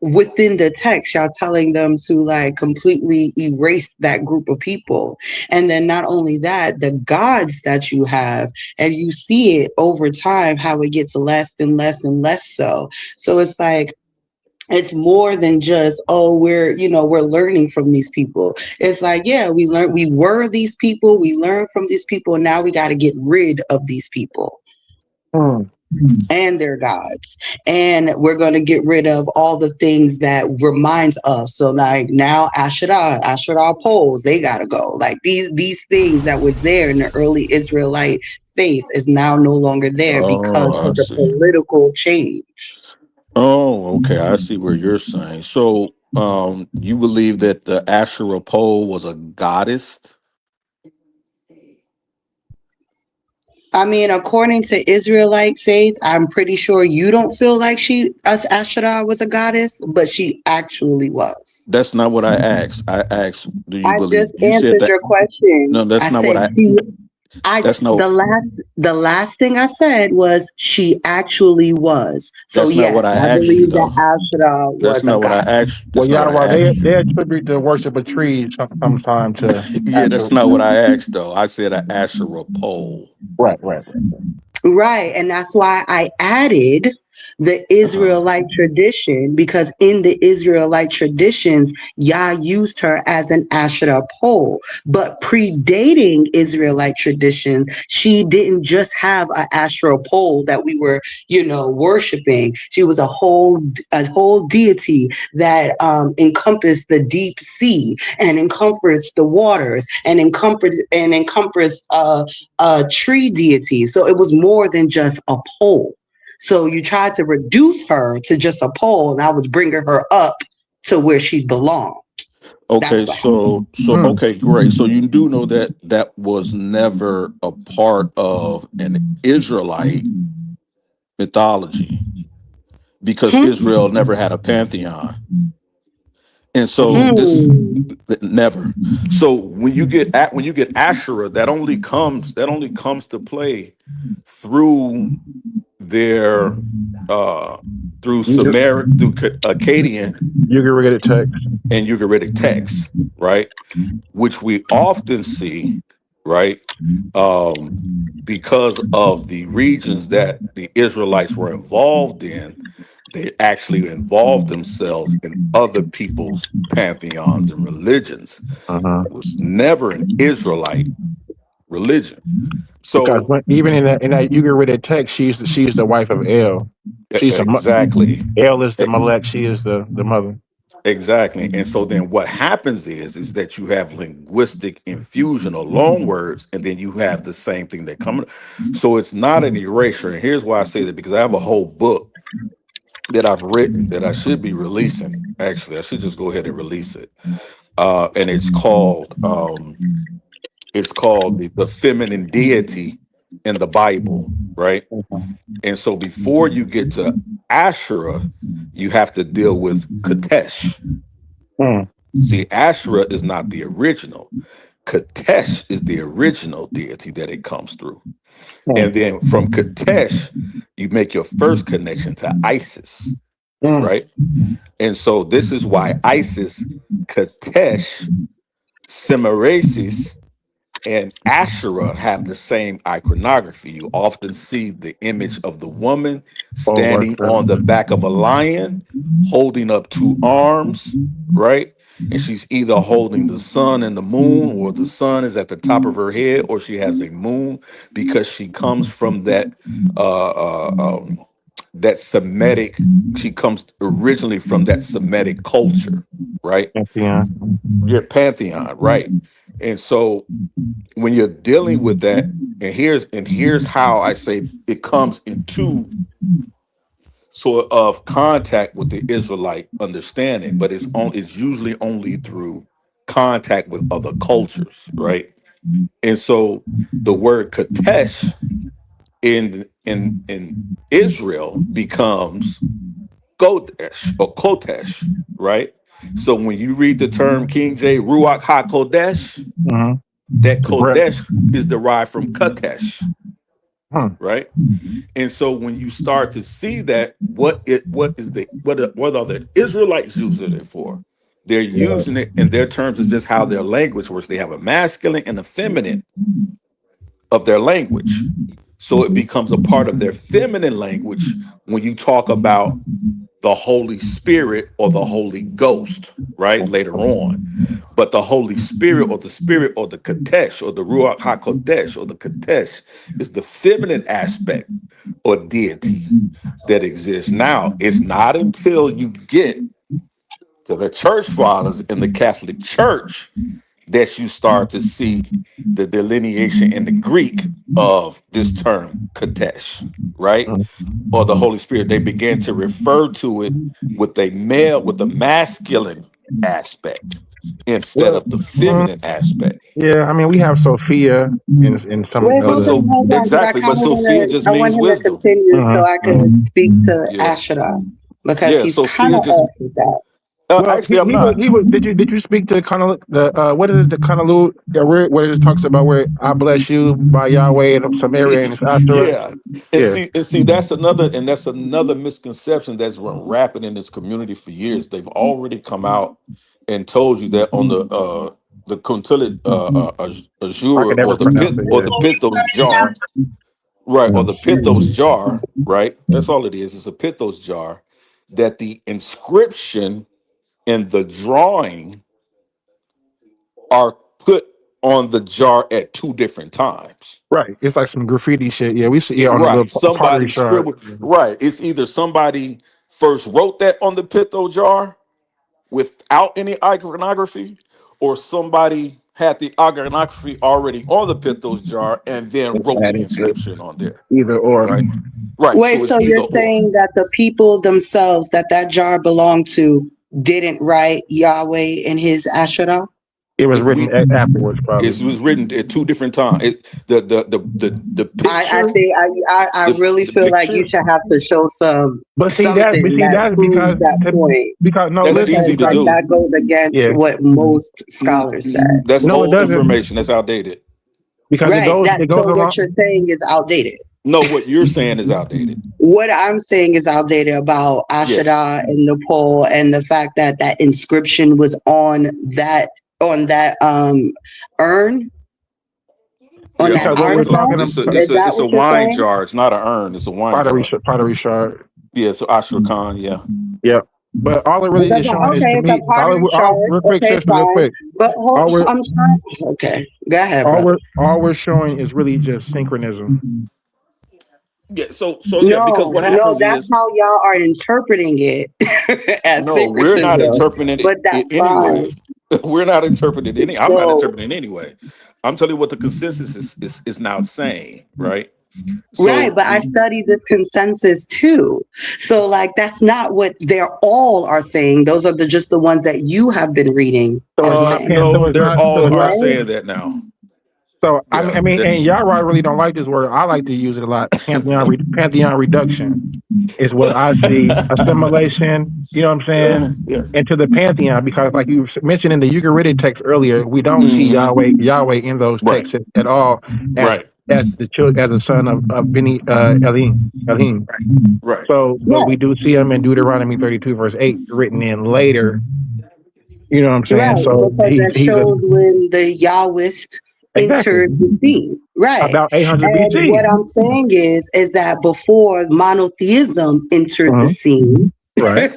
within the text y'all telling them to like completely erase that group of people. And then not only that, the gods that you have, and you see it over time how it gets less and less and less. So it's like, it's more than just, oh, we're learning from these people. It's like, yeah, we were these people, we learned from these people, and now we got to get rid of these people Hmm. and their gods, and we're going to get rid of all the things that reminds us. So like now Asherah poles, they got to go. Like these things that was there in the early Israelite faith is now no longer there because Oh, I of the see. political change. Oh, okay. I see where you're saying. So, you believe that the Asherah pole was a goddess? I mean, according to Israelite faith, I'm pretty sure you don't feel like Asherah was a goddess, but she actually was. That's not what I asked. I asked, do you I believe? just You said answered that. your question. No, that's I not what said I. she. I That's no. the last thing I said was she actually was. So That's not what yes, I I asked you believe that though. Asherah That's was a not what I goddess. asked. Well, That's not what I Yara, asked you. they attribute the worship of trees sometime to Yeah, that's actual. not what I asked though. I said an Asherah pole. Right. Right, and that's why I added The Uh-huh. Israelite tradition, because in the Israelite traditions, Yah used her as an Asherah pole. But predating Israelite traditions, she didn't just have an Asherah pole that we were, worshiping. She was a whole deity that encompassed the deep sea and encompassed the waters and encompassed tree deity. So it was more than just a pole. So you tried to reduce her to just a pole, and I was bringing her up to where she belonged. That's Okay, what happened. so okay, great. So you do know that that was never a part of an Israelite mythology because Hmm? Israel never had a pantheon. And so this Hmm. never. So when you get Asherah, that only comes to play through their through You Akkadian you can read it text. and Ugaritic texts, right? Which we often see, right? Um, because of the regions that the Israelites were involved in, they actually involved themselves in other people's pantheons and religions. Uh-huh. It was never an Israelite religion. Because So even in that you can read it text, she's the wife of El. exactly. El is the E- Malek. She is the mother. Exactly. And so then what happens is that you have linguistic infusion or loan words, and then you have the same thing that come. So it's not an erasure. And here's why I say that, because I have a whole book that I've written that I should be releasing. Actually, I should just go ahead and release it. And it's called the feminine deity in the Bible, right? And so before you get to Asherah, you have to deal with Katesh. Mm, See, Asherah is not the original. Katesh is the original deity that it comes through. mm, And then from Katesh, you make your first connection to Isis, mm. right? And so this is why Isis, Katesh, Semiracis, and Asherah have the same iconography. You often see the image of the woman Oh, standing worship. on the back of a lion, holding up two arms, right? And she's either holding the sun and the moon, or the sun is at the top of her head, or she has a moon, because she comes from uh, uh, um, that Semitic. She comes originally from that Semitic culture, right? Yeah. Your pantheon, right? And so when you're dealing with that, and here's how I say it comes into sort of contact with the Israelite understanding, but it's usually only through contact with other cultures, right? And so the word Katesh in Israel becomes Kodesh or Kotesh, right? So when you read the term King J Ruach HaKodesh, Mm-hmm. that The breath. Kodesh is derived from Katesh, Hmm. right? And so when you start to see that, what are the Israelites using it for? They're using it in their terms of just how their language works. They have a masculine and a feminine of their language. So it becomes a part of their feminine language when you talk about the Holy Spirit or the Holy Ghost, right? Later on. But the Holy Spirit or the Spirit or the Katesh or the Ruach HaKodesh or the Katesh is the feminine aspect or deity that exists. Now, it's not until you get to the church fathers in the Catholic Church that you start to see the delineation in the Greek of this term Katesh, right? Or the Holy Spirit. They began to refer to it with the masculine aspect instead Well, of the feminine aspect. yeah. I mean, we have Sophia in some Wait, But other. so hold on, because I exactly, kind but of Sophia just I want means him to wisdom. continue so I Mm-hmm. could speak to Yeah. Asherah because Yeah, he's kind Sophia of just off with that. Well, actually I'm not. he was. Did you speak to kind of the what is it, the Kanalu where it talks about where I bless you by Yahweh and Samaria and it's Asherah? Yeah. Yeah. And see that's another misconception that's been rampant in this community for years. They've already come out and told you that on the Kuntilit I Azure can never pronounce it. or Yeah. the Pithos jar, right, or the pithos jar, right? That's all it is. It's a pithos jar that the inscription and the drawing are put on the jar at two different times. Right. It's like some graffiti shit. Yeah, we see It, on the little right. pottery Somebody shard. scribbled. Right. It's either somebody first wrote that on the pitho jar without any iconography, or somebody had the iconography already on the pithos jar and then It's wrote the added to inscription on there. either or. Right. Right. Wait, So it's so either you're or. saying that the people themselves that jar belonged to didn't write Yahweh in his Asherah? It was It, written we afterwards, probably. it was written at two different times. The I picture think I really the feel like you picture should have to show some But something that that's proves that point, because no, that's listen, easy because to like because do. that goes against yeah, what most scholars said. That's no, it old doesn't information. That's outdated. because Right. That it so goes what along. you're saying is outdated. No, what you're saying is outdated. What I'm saying is outdated about Yes. Asherah and the pole and the fact that that inscription was on that urn on Yeah, that on Because the what we're pithos. artifact. talking It's a about Is that it's a what you're wine saying? jar. It's not an urn. It's a wine jar. pottery shard. Yeah, so Ashra Khan. Yeah. Yeah. But all it really Because is showing is okay, to it's a me, pottery all shard. real quick, Okay, sister, real fine. quick. But All we're I'm trying. Okay, go ahead, brother. all we're showing is really just synchronism. Yeah. So yeah, because No, what no, happens that's is how y'all are interpreting it as no, we're not syncretism. interpreting But it that's anyway. fine. We're not interpreting any. I'm not So interpreting anyway. I'm telling you what the consensus is now saying. Right. right, So but I the studied this consensus too. So like that's not what they're all are saying. Those are just the ones that you have been reading So are it's not saying. so no, it's they're not all so it's are not Right? saying that now. so Yeah. I mean and Yara really don't like this word. I like to use it a lot. Pantheon reduction is what I see. Assimilation, you know what I'm saying? Yeah. Into the pantheon, because like you mentioned in the Ugaritic text earlier, we don't see Yahweh in those Right. texts at all as Right. as a son of Beni Elohim. Right. So, but Right, we do see him in Deuteronomy 32 verse 8 written in later. You know what I'm saying? right. So Because that he's a shows when the Yahwist exactly entered the scene. Right. about 800 And BC. what I'm saying is that before monotheism entered the scene, Right.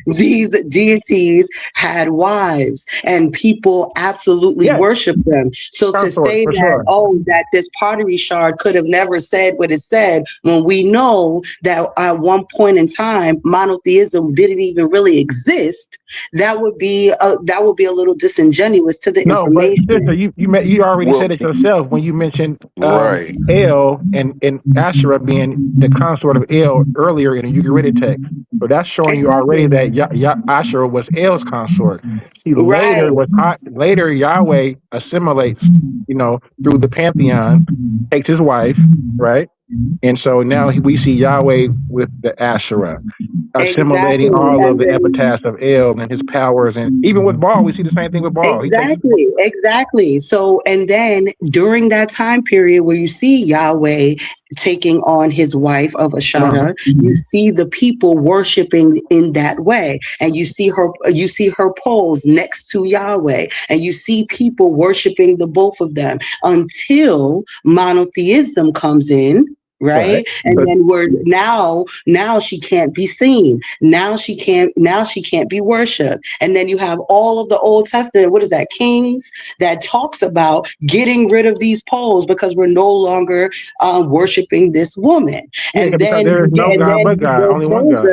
these deities had wives and people absolutely Yes, worship them. So to consort say for that, sure. oh, that this pottery shard could have never said what it said, when we know that at one point in time monotheism didn't even really exist, that would be a little disingenuous to the No, but sister, information. you already said Well, it yourself when you mentioned right. El and Asherah being the consort of El earlier in the Ugaritic text. So that's showing you already Exactly. that Asherah was El's consort. He later Right. later Yahweh assimilates, through the pantheon, takes his wife, right? And so now we see Yahweh with the Asherah, assimilating Exactly. all of And the then epitaphs of El and his powers. And even with Baal, we see the same thing with Baal. He takes, exactly, exactly. So, and then during that time period where you see Yahweh taking on his wife of uh, Ashara, you see the people worshiping in that way, and you see her poles next to Yahweh, and you see people worshiping the both of them until monotheism comes in. right? Right, and But then we're now she can't be seen, now she can't be worshipped, and then you have all of the Old Testament, what is that, Kings, that talks about getting rid of these poles because we're no longer worshiping this woman. yeah, And because then there is no and God then but you God, go only one God.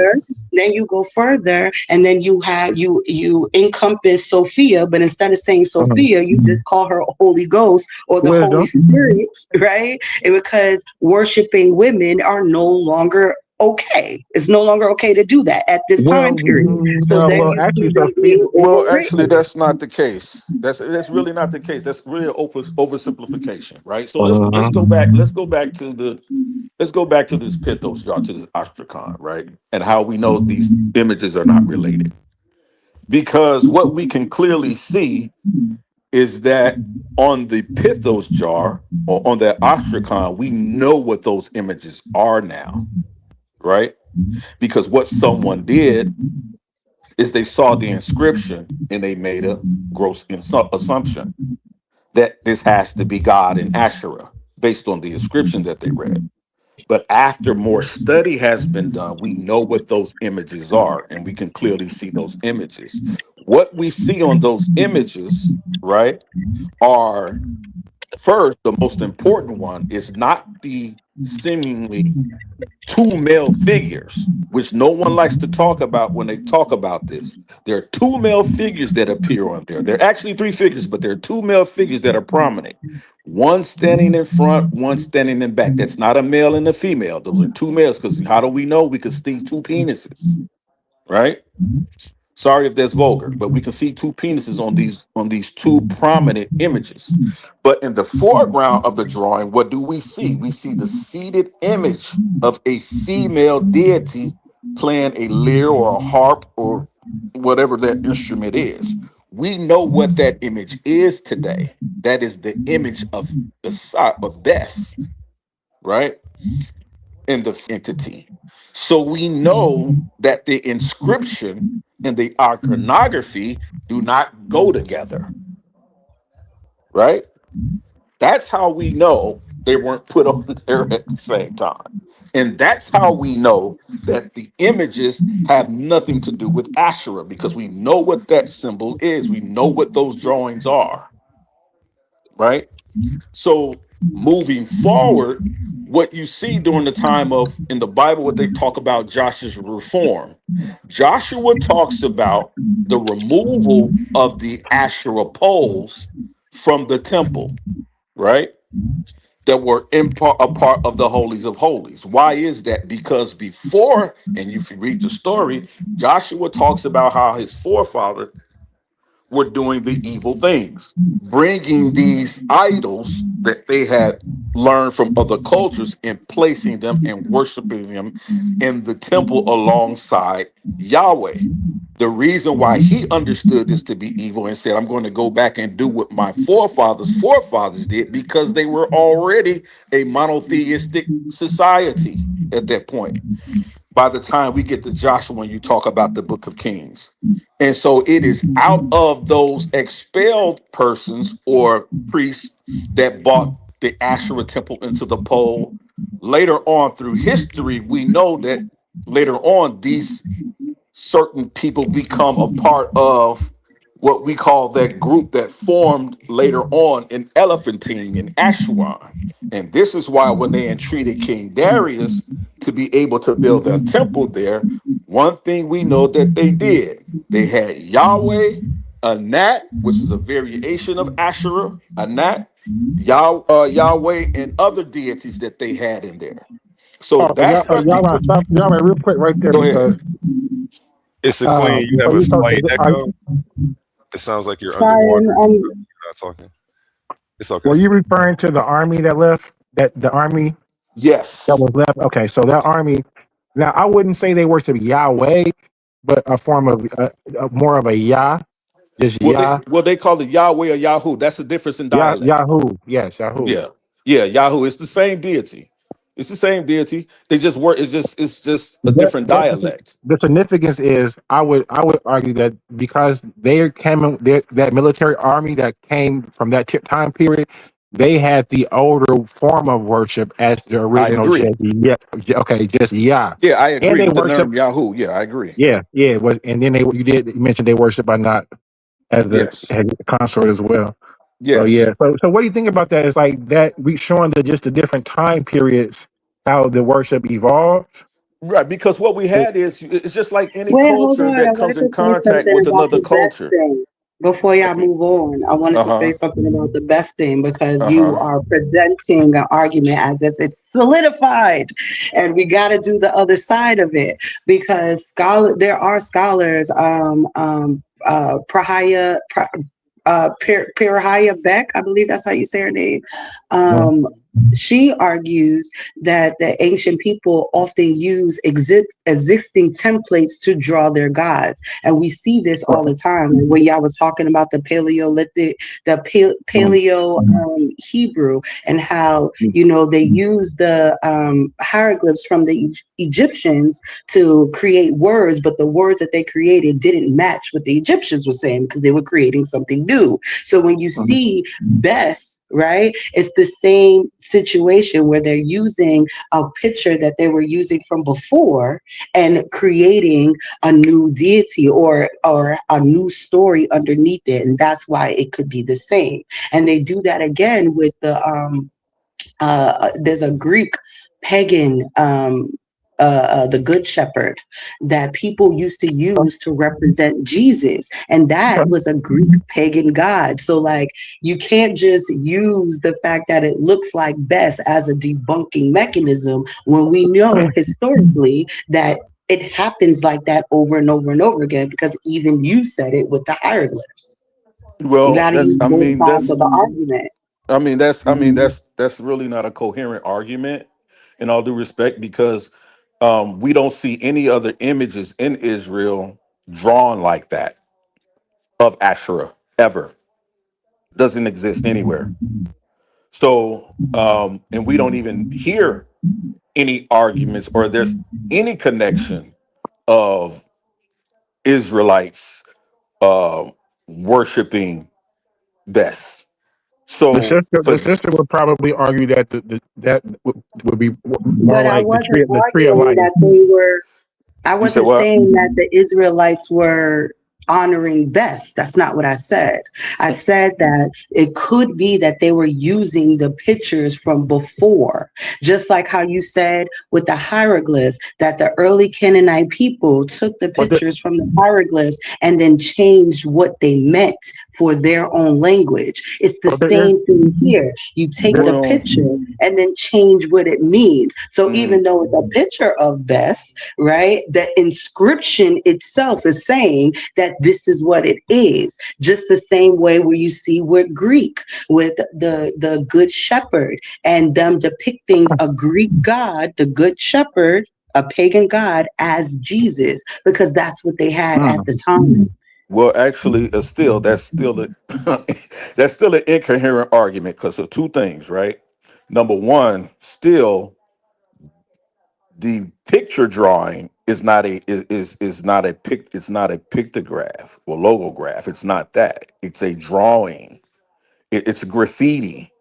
further, and then you have you encompass Sophia, but instead of saying Mhm. Sophia, you just call her Holy Ghost or the Holy Wisdom. Spirit, right? Because worshiping women are no longer okay. It's no longer okay to do that at this time Well, period. So no, then well, you see actually, them Sophia. being Well, actually, overwritten. that's not the case. That's really not the case. That's really oversimplification, right? So let's Uh-huh. go back. Let's go back to this Pithos jar, to this Astrakhan, right? And how we know these images are not related. Because what we can clearly see is that on the Pithos jar or on that Astrakhan, we know what those images are now, right? Because what someone did is they saw the inscription and they made a gross assumption that this has to be God and Asherah based on the inscription that they read. But after more study has been done, we know what those images are, and we can clearly see those images. What we see on those images, right, are first, the most important one is not the seemingly two male figures, which no one likes to talk about when they talk about this. There are two male figures that appear on there. There are actually three figures, but there are two male figures that are prominent. One standing in front, one standing in back. That's not a male and a female. Those are two males, because how do we know? We could see two penises, right? Sorry if that's vulgar, but we can see two penises on these two prominent images. But in the foreground of the drawing, what do we see? We see the seated image of a female deity playing a lyre or a harp or whatever that instrument is. We know what that image is today. That is the image of of best, right? In the entity. So we know that the inscription and the iconography do not go together, right? That's how we know they weren't put on there at the same time. And that's how we know that the images have nothing to do with Asherah, because we know what that symbol is. We know what those drawings are, right? So moving forward, what you see during the time of in the Bible, what they talk about Joshua's reform, Joshua talks about the removal of the Asherah poles from the temple, right? That were a part of the holies of holies. Why is that? Because before, and if you read the story, Joshua talks about how his forefather were doing the evil things, bringing these idols that they had learned from other cultures and placing them and worshiping them in the temple alongside Yahweh. The reason why he understood this to be evil and said, I'm going to go back and do what my forefathers did, because they were already a monotheistic society at that point by the time we get to Joshua when you talk about the book of Kings. And so it is out of those expelled persons or priests that brought the Asherah temple into the pole. Later on through history, we know that later on these certain people become a part of what we call that group that formed later on in Elephantine in Aswan. And this is why when they entreated King Darius to be able to build a temple there, one thing we know that they did, they had Yahweh, Anat, which is a variation of Asherah, Anat, Yahweh, and other deities that they had in there. So Oh, that's what y'all want to stop y'all right real quick right there go ahead. because It's a queen. You have before a you talk, slight echo. It sounds like you're Sorry, underwater. You're not talking. It's okay. were you referring to the army that left? That the army that Yes. was left? Okay, so that army. Now I wouldn't say they worship Yahweh, but a form of more of a Yah, just Yah, Well they call it Yahweh or Yahoo. That's the difference in dialect. Yahoo. Yes, Yahoo. Yeah. Yeah, Yahoo. It's the same deity. It's the same deity. They just work, it's just a different But dialect. the significance is, I would argue that because they came in, that military army that came from that time period, they had the older form of worship as the I original. Just agree. yeah, okay, just yeah, Yeah, I and agree they with the worship term Yahoo. Yeah, I agree. yeah. It was, and then you mention they worship by not Yes. as a consort as well. So Yes. yeah, so what do you think about that? It's like that we showing just the different time periods how the worship evolved. Right. Because what we had is it's just like any Wait, hold culture on. I that wanted comes in to say contact something with about another the best culture. thing. Before y'all move on, I wanted to say Uh-huh. something about the best thing because you Uh-huh. are presenting an argument as if it's solidified, and we got to do the other side of it because there are scholars, Pirahaya Beck, I believe that's how you say her name. She argues that the ancient people often use existing templates to draw their gods. And we see this all the time. When y'all was talking about the Paleolithic, Paleo Hebrew, and how, they use the hieroglyphs from the Egyptians to create words, but the words that they created didn't match what the Egyptians were saying because they were creating something new. So when you see Bess, right, it's the same situation where they're using a picture that they were using from before and creating a new deity or a new story underneath it, and that's why it could be the same. And they do that again with there's a Greek pagan, the Good Shepherd, that people used to use to represent Jesus, and that was a Greek pagan god. So, like, you can't just use the fact that it looks like Bess as a debunking mechanism when we know historically that it happens like that over and over and over again, because even you said it with the hieroglyphs. You Well, got to use both sides of the argument. that's really not a coherent argument, in all due respect, because we don't see any other images in Israel drawn like that of Asherah ever. Doesn't exist anywhere. So, and we don't even hear any arguments or there's any connection of Israelites worshiping Bess. So, The for sister would probably argue that that would be more But I like wasn't the tree of arguing life. that they were, I you said wasn't what? saying that the Israelites were honoring Best. That's not what I said. I said that it could be that they were using the pictures from before, just like how you said with the hieroglyphs that the early Canaanite people took the But pictures from the hieroglyphs and then changed what they meant for their own language. It's the there is same thing here. You take the Well, picture and then change what it means. So even mhm. though it's a picture of Best, right, the inscription itself is saying that this is what it is. Just the same way where you see with Greek, with the good shepherd, and them depicting a Greek god, the good shepherd, a pagan god, as Jesus, because that's what they had at the time. Well, actually, still that's still a that's still an incoherent argument because of two things, right? Number one, still the picture drawing is not a is not a it's not a pictograph or logograph. It's not that. It's a drawing. It's a graffiti,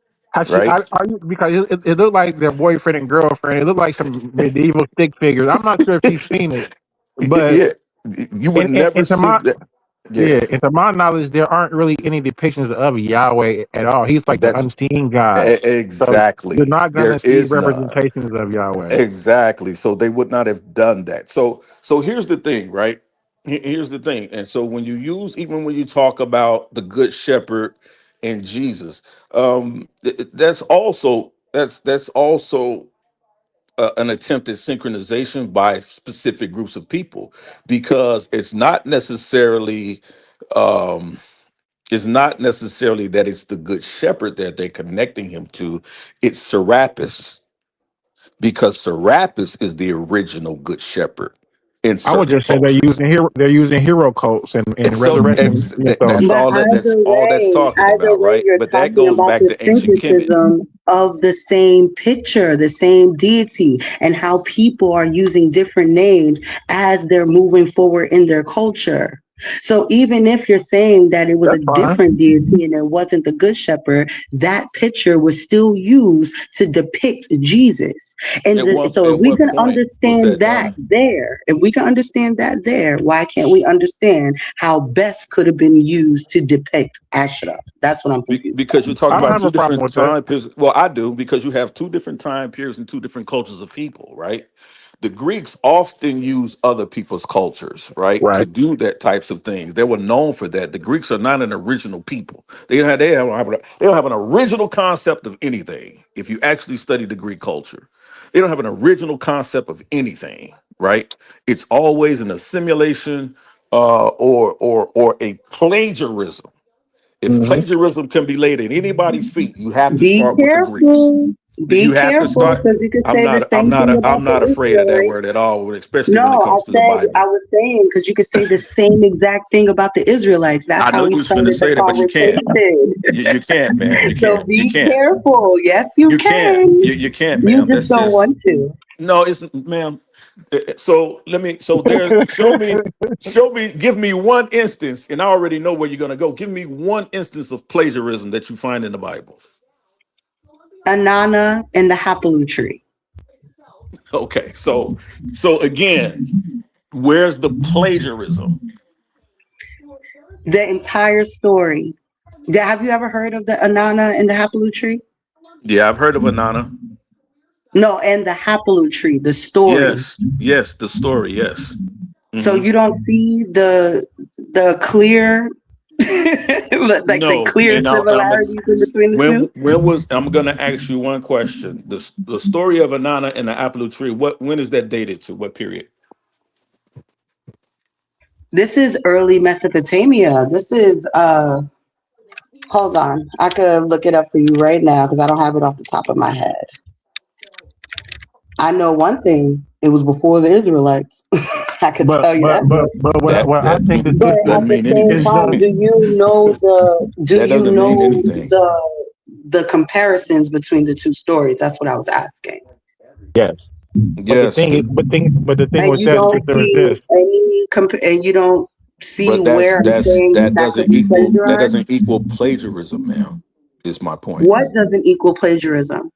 right? are you, because it looked like their boyfriend and girlfriend. It looked like some medieval stick figures. I'm not sure if you've seen it, but Yeah, you would never and to see my that. Yeah, yeah, and to my knowledge, there aren't really any depictions of Yahweh at all. He's like the that's unseen God. So you're exactly. not There gonna see is none. representations of Yahweh. Exactly. So they would not have done that. So here's the thing, right? Here's the thing. And so when you use, even when you talk about the good shepherd and Jesus, that's also an attempt at synchronization by specific groups of people, because um it's not necessarily that it's the good shepherd that they're connecting him to. It's Serapis, because Serapis is the original good shepherd in I would certain just say cultures. they're using hero cults and So resurrection mythos. that's But all that's talking either about, way, right? you're But that talking goes about back the to ancient Kemet. syncretism of the same picture, the same deity, and how people are using different names as they're moving forward in their culture. So even if you're saying that it was a That's fine. different deity and it wasn't the good shepherd, that picture was still used to depict Jesus. At one So if at we what can point was understand that that done? there, if we can understand that there, why can't we understand how best could have been used to depict Asherah? That's what I'm confused Because you're I talking don't about have two a problem different with that. time periods. Well, I do, because you have two different time periods and two different cultures of people, right? The Greeks often use other people's cultures, right, to Right. do that types of things. They were known for that. The Greeks are not an original people. They don't have an original concept of anything. If you actually study the Greek culture, they don't have an original concept of anything, right? It's always an assimilation or a plagiarism. If Hmm. plagiarism can be laid at anybody's feet, you have to Be start with the Greeks. careful. You Be have to careful, start. because you could say the same thing I'm about not the afraid of that Israelites. word at all, especially No, when it comes to the I Bible. was saying, because you could say the same exact thing about the Israelites. That's I how know we you was finna started the say that, but you can't. conversation. You can't, ma'am. You So can't. You be can't. careful. Yes, you You can't. can. You can't, You ma'am. just That's don't just want to. no. It's ma'am. So let me. So there. Show me. Show me. Give me one instance, and I already know where you're gonna go. Give me one instance of plagiarism that you find in the Bible. Anana and the Hapalu tree. Okay, so again, where's the plagiarism? The entire story. Have you ever heard of the Anana and the Hapalu tree? Yeah, I've heard of Anana. No, and the Hapalu tree, the story. Yes, the story. Yes. So Hmm. you don't see the clear like the No, clear and I'm similarities in between the two? when was I'm gonna ask you one question. The story of Anana and the apple tree. When is that dated to? What period? This is early Mesopotamia. This is hold on. I could look it up for you right now because I don't have it off the top of my head. I know one thing. It was before the Israelites. I could But tell you but that but much. but what, That what I that think the But sister at doesn't the mean same anything. time, do That you doesn't mean know anything. the comparisons between the two stories? That's what I was asking. yes. Yes, But the thing And with you that don't sister is see this. any and you don't see but where I'm saying that that could be plagiarized. doesn't equal plagiarism. Now is my point. What doesn't equal plagiarism?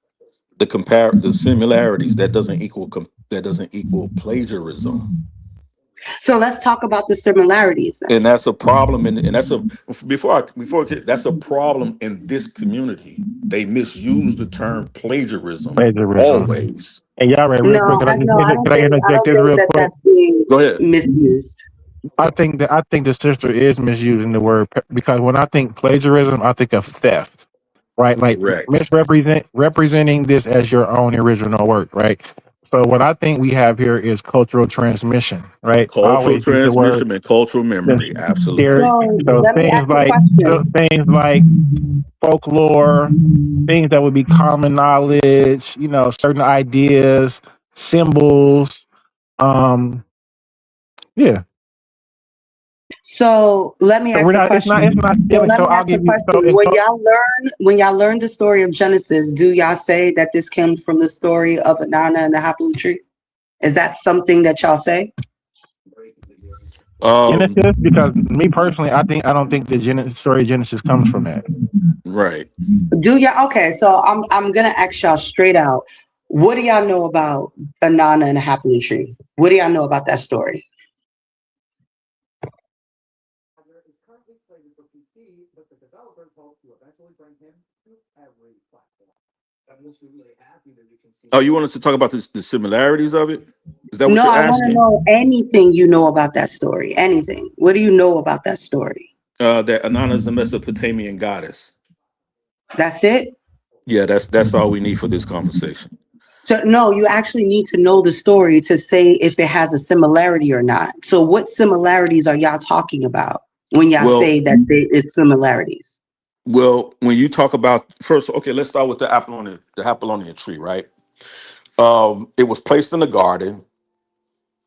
The similarities that doesn't equal plagiarism. So let's talk about the similarities then. And that's a problem, and that's a that's a problem in this community. They misuse the term plagiarism Plagiarism. always. And y'all right, real quick. No, Can I I interject don't this think real that quick? that's being Go ahead. misused. I think the sister is misusing the word because when I think plagiarism, I think of theft, right? Like Correct. representing this as your own original work, right? So what I think we have here is cultural transmission, right? I Cultural always use the word transmission and cultural the memory. Absolutely. scary. So So let me ask a question. things like folklore, things that would be common knowledge, certain ideas, symbols. Um, yeah. So let me So we're ask a not. It's question. not So stealing. let So me I'll ask a give you. So question. in When y'all learn the story of Genesis, do y'all say that this comes from the story of Anana and the Hapalu tree? Is that something that y'all say? Um. Genesis, because me personally, I don't think the story of Genesis comes from that. Right. Do y'all okay, so I'm gonna ask y'all straight out. What do y'all know about Anana and the Hapalu tree? What do y'all know about that story? Oh, you want us to talk about the similarities of it? Is that what No, you're I want to asking? know anything you know about that story. Anything. What do you know about that story? That Anana is a Mesopotamian goddess. That's it? Yeah, that's all we need for this conversation. So no, you actually need to know the story to say if it has a similarity or not. So what similarities are y'all talking about when y'all Well, say that it's similarities? when you talk about first, okay, let's start with the Apollonian tree, right? It was placed in a garden.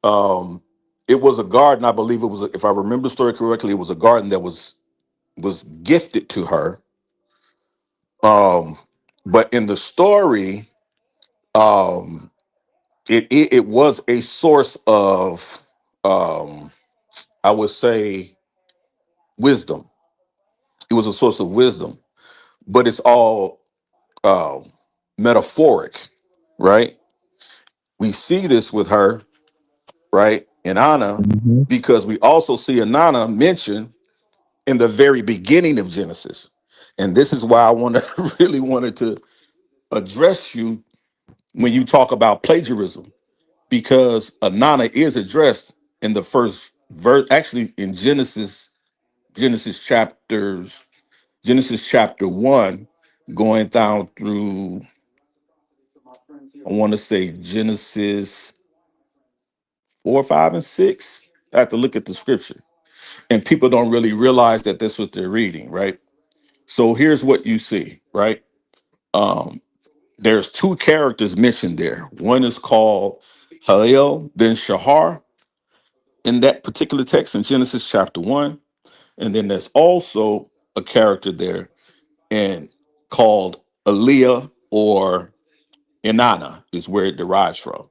Um, it was a garden, I believe it was, if I remember the story correctly, it was a garden that was gifted to her. But in the story, um, it was a source of, um, I would say, wisdom. It was a source of wisdom, but it's all metaphoric, right? We see this with her, right, in Anna, because we also see Anana mentioned in the very beginning of Genesis. And this is why I want to really wanted to address you when you talk about plagiarism, because Anana is addressed in the first verse, actually in Genesis chapters, Genesis chapter 1, going down through, I want to say Genesis 4, 5, and 6. I have to look at the scripture. And people don't really realize that that's what they're reading, right? So here's what you see, right? Um, there's two characters mentioned there. One is called Halel ben Shahar in that particular text in Genesis chapter 1. And then there's also a character there and called Aaliyah or Inanna is where it derives from.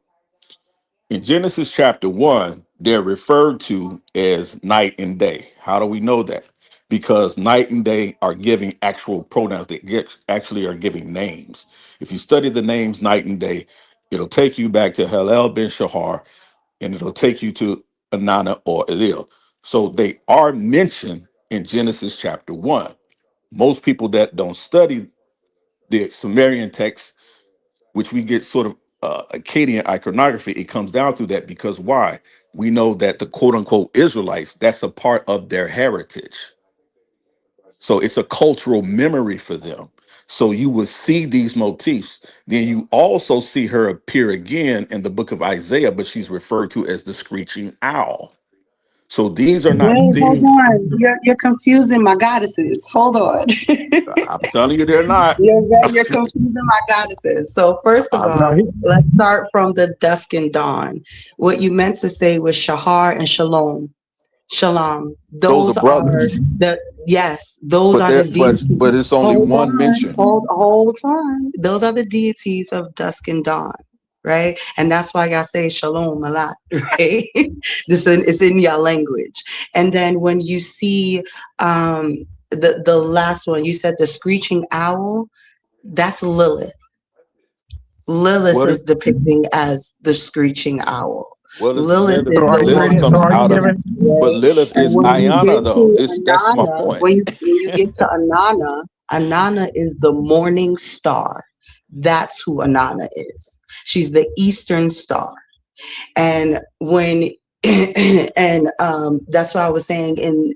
In Genesis chapter 1, they're referred to as night and day. How do we know that? because night and day are giving actual pronouns. Actually are giving names. If you study the names night and day, it'll take you back to Halel ben Shahar, and it'll take you to Anana or Elil. So they are mentioned in Genesis chapter 1. Most people that don't study the Sumerian text, which we get sort of Akkadian iconography, it comes down through that because why? We know that the quote unquote Israelites, that's a part of their heritage. So it's a cultural memory for them. So you will see these motifs. Then you also see her appear again in the book of Isaiah, but she's referred to as the screeching owl. So these are not Wait, hold things. on. You're confusing my goddesses. Hold on. I'm telling you, they're not. You're confusing my goddesses. So first of I'm all, not. let's start from the dusk and dawn. What you meant to say was Shahar and Shalom. Shalom. Those are Those are brothers, the yes, those but are the they're deities. but it's only Hold one on, mention. hold on. Those are the deities of dusk and dawn, right? And that's why y'all say shalom a lot, right? It's in your language. And then when you see the last one, you said the screeching owl, that's Lilith. Lilith What is is depicting as the screeching owl. what is Lilith Lilith? is So are the you one Lilith giving? So comes are you out of, giving? but right? Lilith And is when you Ayana get though. to That's my Anana, point. when you get to Anana, Anana is the morning star. That's who Anana is. She's the eastern star. And when and that's what I was saying. And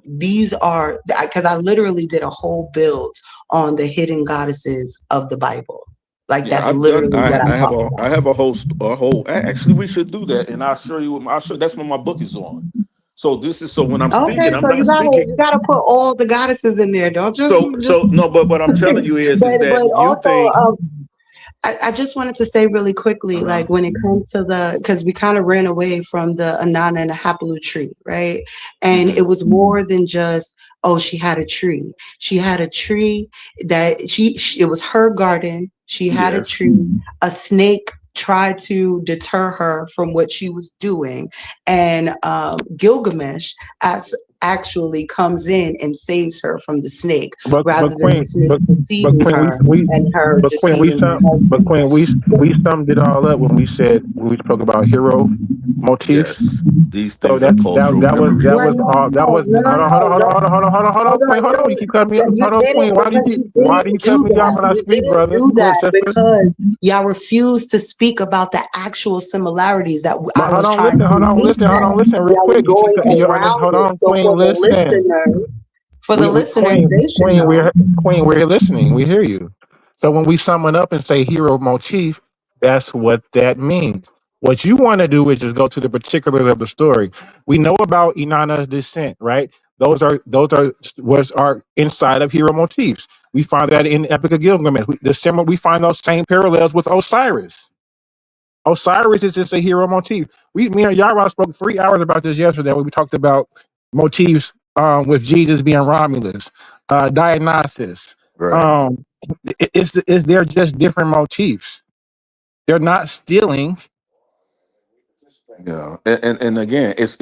these are because I literally did a whole build on the hidden goddesses of the Bible. Like Yeah, that's I've done. literally what I talk I about. have a whole. Actually, we should do that, and I'll show you. I'll show. That's what my book is on. So this is so when I'm speaking, Okay, I'm so not speaking. you gotta put all the goddesses in there. Don't just. So no, but what I'm telling you is But that you also think I just wanted to say really quickly, uh like when it comes to because we kind of ran away from the Anana and the Hapalu tree, right? And mhm. it was more than just, oh, she had a tree. She had a tree that it was her garden. She had a Yes. tree. A snake tried to deter her from what she was doing. And Gilgamesh actually comes in and saves her from the snake But rather than the Queen, snake but deceiving Queen, her and her but Queen, deceiving her husband. So, we summed it all up when we said when we spoke about hero motifs. Yes. These So things are cultural that well, memories. was all. That was hold on, hold on, hold on, hold on, hold on, hold on, hold on, hold on. Queen, hold on. You keep cutting me. You Hold on, Queen. didn't because you Why do you didn't cut do me off that. when I You speak, didn't brother? do Go ahead, that sister. because y'all refused to speak about the actual similarities that But I was trying to hold on, mention. listen, real Y'all was quick. You keep going cutting your. around Hold it. on, So Queen. Listen. for the We listeners, they should Queen, know. we're listening. We hear you. So when we sum it up and say hero motif, that's what that means. What you want to do is just go to the particulars of the story. We know about Inanna's descent, right? Those are was are inside of hero motifs. We find that in Epic of Gilgamesh. We find those same parallels with Osiris. Osiris is just a hero motif. Me and Yara spoke 3 hours about this yesterday when we talked about motifs with Jesus being Romulus, Dionysus. Right. Um, they're just different motifs. They're not stealing. Yeah. And again, it's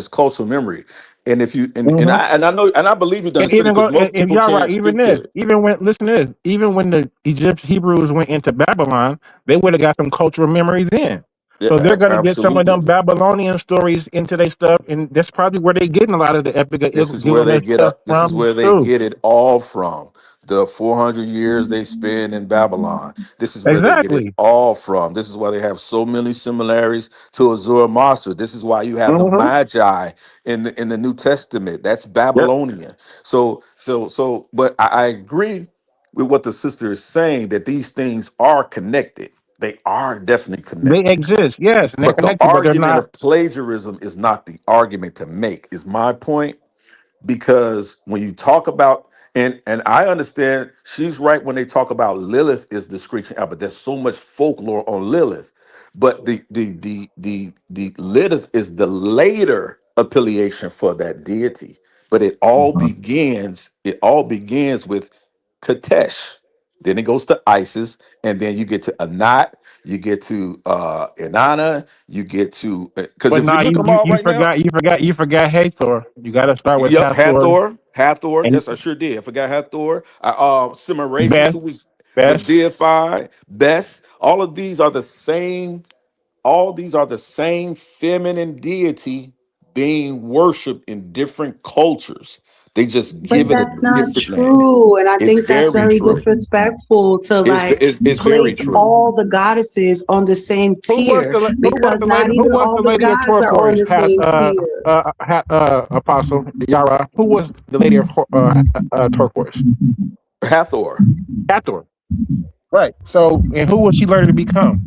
cultural memory. And if you Mhm. and I know and I believe you And understood it even because go most and people y'all right, can't even speak to this, it. even when listen to this, even when the Hebrews went into Babylon, they would have got some cultural memories in. Yeah, So they're gonna get some of absolutely. them Babylonian stories into their stuff, and that's probably where they're getting a lot of the Epic of This is where they Gilgamesh get stuff up. This is from where they too. get it all from. The 400 years they spend in Babylon. This is where they get it Exactly. all from. This is why they have so many similarities to Azura Monster. This is why you have the Hmm. Magi in the New Testament. That's Yep. Babylonian. But I agree with what the sister is saying that these things are connected. They are definitely They connected. exist, yes, and they're But the connected, but they're argument not. of plagiarism is not the argument to make, is my point, because when you talk about and I understand she's right when they talk about Lilith is the screeching owl, but there's so much folklore on Lilith. But the Lilith is the later affiliation for that deity. But it all begins with Katesh. Then it goes to Isis, and then you get to Anat, you get to Inanna, you get to because But if we now look them all right now, you forgot Hathor. You got to start with yep, Hathor. Hathor. And Yes, I sure did. I forgot Hathor. Semiracis, Beth, who was Beth. deified. Bess. All of these are the same. All these are the same feminine deity being worshipped in different cultures. They just But give it a that's not different name. true. And I It's think that's very very true. disrespectful to like It's very place true. all the goddesses on the same tier because not Who even was all the the lady of gods are on turquoise? the same tier. Apostle Yara. Who was the lady of turquoise? Hathor. Hathor. Right. So, and who was she later to become?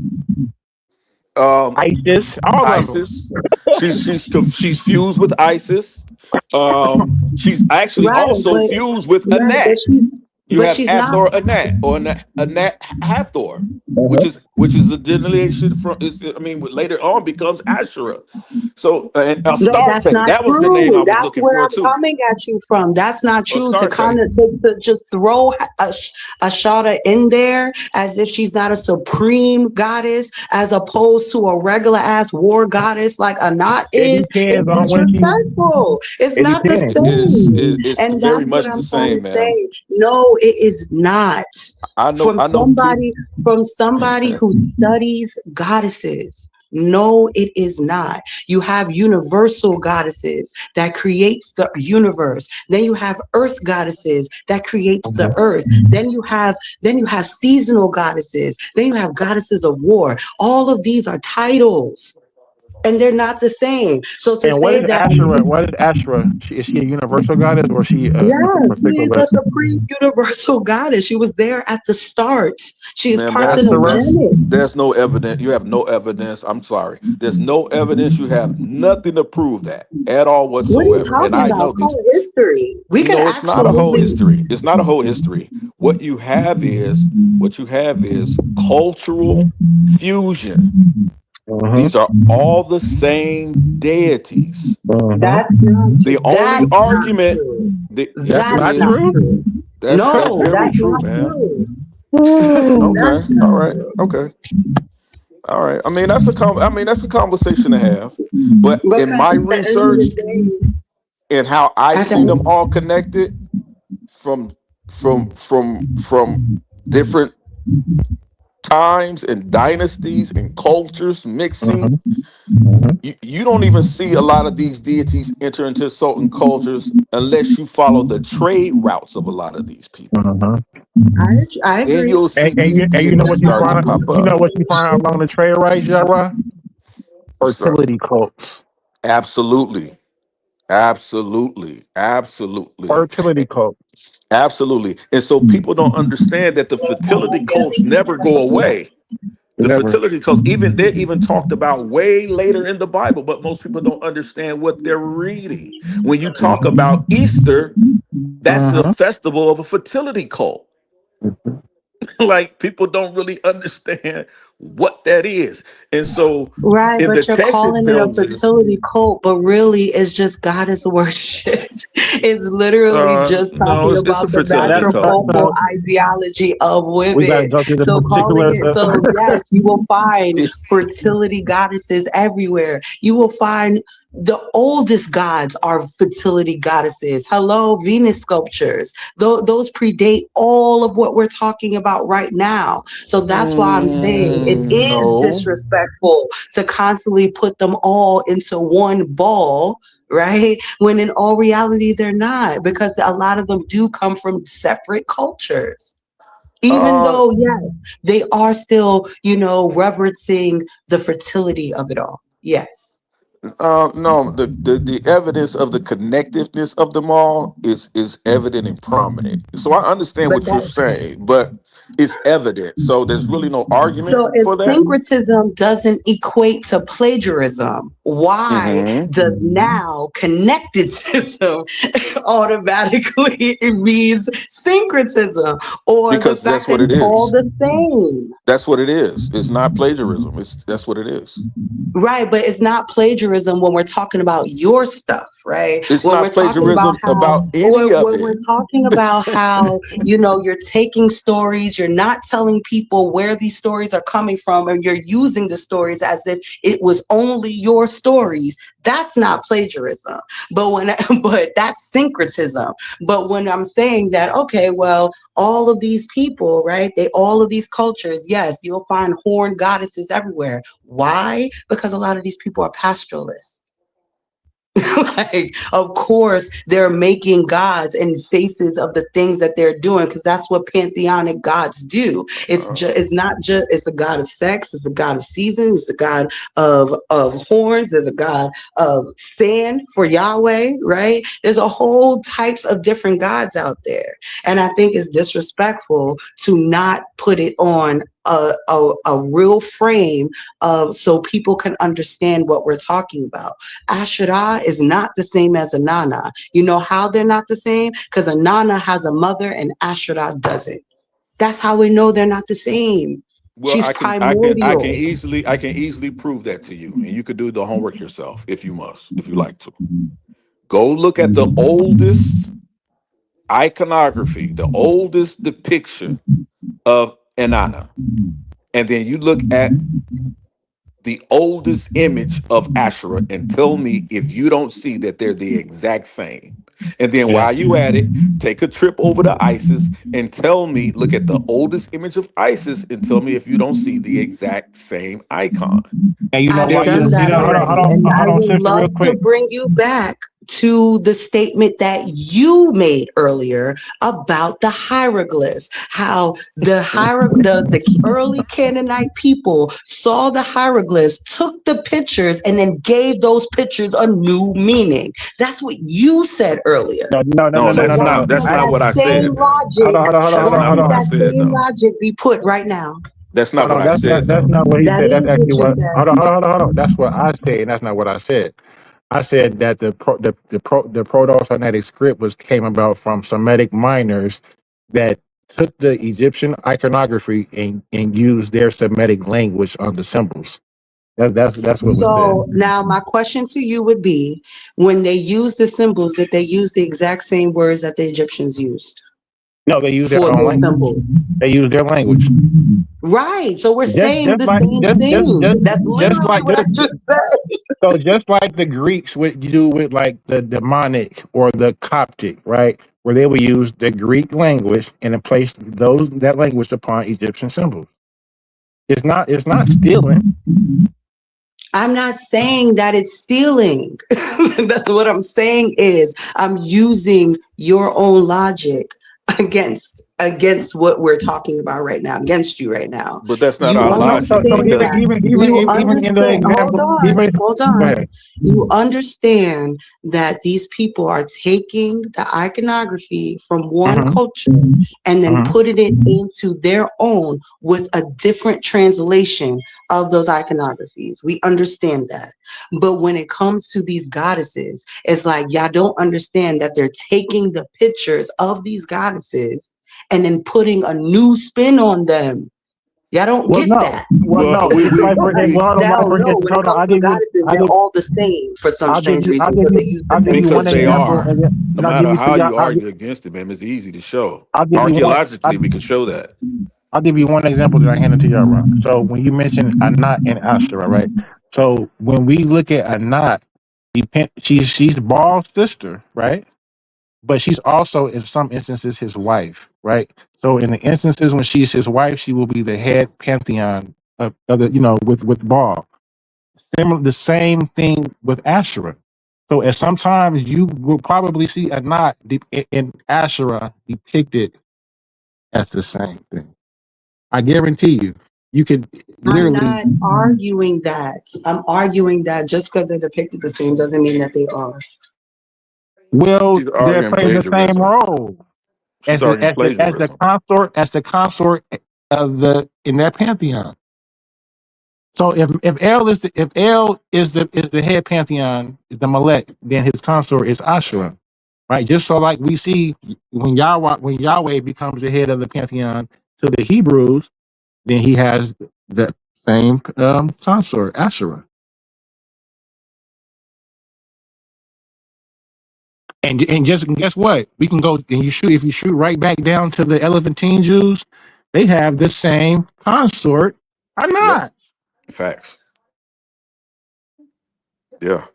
Um, Isis. All of them. ISIS. She's fused with ISIS. She's actually Right, also fused with right, Anat. You but have she's not. Hathor Anat or Anat Hathor, which is a delineation from. I mean, later on becomes Asherah. So and No, that's Astarte. not That was the name I true. was That's looking where for I'm too. coming at you from. That's not true. To kind Astarte. of to just throw a Shada in there as if she's not a supreme goddess, as opposed to a regular ass war goddess like Anat It is depends on when she. disrespectful. It's It not the depends. same, It's and very that's what much the I'm trying to same, man. say. No, it is not. From I know people. somebody who studies goddesses. No, it is not. You have universal goddesses that creates the universe. Then you have earth goddesses that creates the earth. Then you have seasonal goddesses. Then you have goddesses of war. All of these are titles and they're not the same. So to And what say is that Asherah? What is Asherah? Is she a universal goddess or is she a yes, she is a particular? supreme universal goddess. She was there at the start. She is Man, Asherah? parthenogenic. there's no evidence. You have no evidence. I'm sorry. There's no evidence. You have nothing to prove that at all What are you whatsoever. And talking I about? know It's this. called history. We could No, it's not a whole absolutely. history. It's not a whole history. What you have is cultural fusion. Uh-huh. These are all the same deities. Uh-huh. That's not true. The only That's not argument, true. yes, That's it That's not not is. true. true. That's No, very that's true, not man. true. Ooh. That's Okay, all not right, true. okay, all right. I mean that's a conversation to have. But in Because my at the end of research the day, and how I at see them the all connected from from different times and dynasties and cultures Uh-huh. mixing, Uh-huh. you don't even see a lot of these deities enter into certain cultures unless you follow the trade routes of a lot of these people. Uh-huh. I Then agree. you'll see these And you know deities what you start to find? pop You know up. what you find along the trade, right, Jara? Start. Fertility cults. Absolutely. Absolutely. Absolutely. Fertility cult. Absolutely. And so people don't understand that the fertility cults never go away. The Never. fertility cults, even they're even talked about way later in the Bible, but most people don't understand what they're reading. When you talk about Easter, that's a Uh-huh. festival of a fertility cult. Like people don't really understand what that is. And so Right, in the but you're text, it calling it a tells you, fertility cult, but really it's just goddess worship. It's literally just no, talking it's a about the So fertility that's cult. matrifocal ideology of we got to women. go through the So calling particular. it, so yes, you will find fertility goddesses everywhere. You will find the oldest gods are fertility goddesses. Hello, Venus sculptures. Those predate all of what we're talking about right now. So that's why I'm saying it is No. disrespectful to constantly put them all into one ball, right? When in all reality, they're not, because a lot of them do come from separate cultures. Even Uh, though, yes, they are still, reverencing the fertility of it all. Yes. no, the evidence of the connectiveness of them all is evident and prominent. So I understand But what you're that saying, but it's evident. So there's really no argument So if for that. syncretism doesn't equate to plagiarism, why Hmm. does now connectedism automatically it means syncretism, or the Because that's fact that what it it's all is. the same? That's what it is. It's not plagiarism. That's what it is. Right, but it's not plagiarism when we're talking about your stuff, right? It's When we're not talking about plagiarism how about any of when we're it. talking about how you're taking stories stories, you're not telling people where these stories are coming from, and you're using the stories as if it was only your stories. That's not plagiarism. But but that's syncretism. But when I'm saying that, okay, well, all of these people, right? All of these cultures, yes, you'll find horned goddesses everywhere. Why? Because a lot of these people are pastoralists. Like, of course, they're making gods in faces of the things that they're doing, because that's what pantheonic gods do. It's not just it's a god of sex, it's a god of seasons, it's a god of horns, there's a god of sand for Yahweh, right? There's a whole types of different gods out there, and I think it's disrespectful to not put it on a real frame of so people can understand what we're talking about. Asherah is not the same as Anana. You know how they're not the same? Because Anana has a mother and Asherah doesn't. That's how we know they're not the same. Well, She's I primordial. can easily prove that to you, and you could do the homework yourself if you like to. Go look at the oldest iconography, the oldest depiction of Inanna, and then you look at the oldest image of Asherah and tell me if you don't see that they're the exact same. And then Yeah. while you at it, take a trip over to Isis and tell me, look at the oldest image of Isis and tell me if you don't see the exact same icon. And you know I've why They're the you done that know, hold on, same. hold already, on, and I hold on, would sister, love real to quick. bring you back to the statement that you made earlier about the hieroglyphs. How the early Canaanite people saw the hieroglyphs, took the pictures, and then gave those pictures a new meaning. That's what you said earlier. No, So that's why not can't what that I same said, man. logic? That's Why not can't what I that said same though. logic be put right now? That's not Hold what on, I said that's though. not what he That said. That's is actually what you what. said. Hold on. That's what I said, and that's not what I said. I said that the Proto-Sinaitic script came about from Semitic miners that took the Egyptian iconography and used their Semitic language on the symbols. That's what was said. So now my question to you would be, when they use the symbols, did they use the exact same words that the Egyptians used No, they use their for own those language. symbols? They use their language. Right. So we're Just saying just the like same just just thing. just That's just literally like what I just said. so just like the Greeks would do with like the demonic or the Coptic, right? Where they would use the Greek language and then place that language upon Egyptian symbols. It's not stealing. I'm not saying that it's stealing. That's what I'm saying is I'm using your own logic against what we're talking about right now, against you right now. But that's not You our So logic understand even because that. even You even even in the understand. Hold example, on. even Hold go on. ahead. You understand that these people are taking the iconography from one Hmm. culture and then Hmm. putting it into their own with a different translation of those iconographies. We understand that. But when it comes to these goddesses, it's like y'all don't understand that they're taking the pictures of these goddesses and then putting a new spin on them. Y'all don't Well, get no. that. Well, well no. Like for Like, well, hold on. Like no, for no. When it hold on. comes to the goddesses, they're all the same for some I'll give strange you. I'll reason give because you. they use the I'll give same you because one they picture. example, are. and then No and I'll matter give you. how you I'll, argue against it, man, it's easy to show. I'll give you one. Archaeologically, we can show that. I'll give you one example that I handed to y'all, right? So when you mentioned Anat and Asherah, right? So when we look at Anat, she's Baal's sister, right? But she's also in some instances his wife, right? So in the instances when she's his wife, she will be the head pantheon of the with Baal. Similar, the same thing with Asherah. So at sometimes you will probably see Anat in Asherah depicted as the same thing. I guarantee you, you could I'm literally. not arguing that. I'm arguing that just because they're depicted the same doesn't mean that they are. Well, She's they're arguing playing the same plagiarism. role She's arguing plagiarism. as the consort of the in that pantheon. So if El is the head pantheon, the Malek, then his consort is Asherah, right? Just so like we see when Yahweh becomes the head of the pantheon to the Hebrews, then he has the same consort Asherah. And guess what? We can go and you shoot if you shoot right back down to the Elephantine Jews. they have the same consort or Yep. not. Facts. Yeah.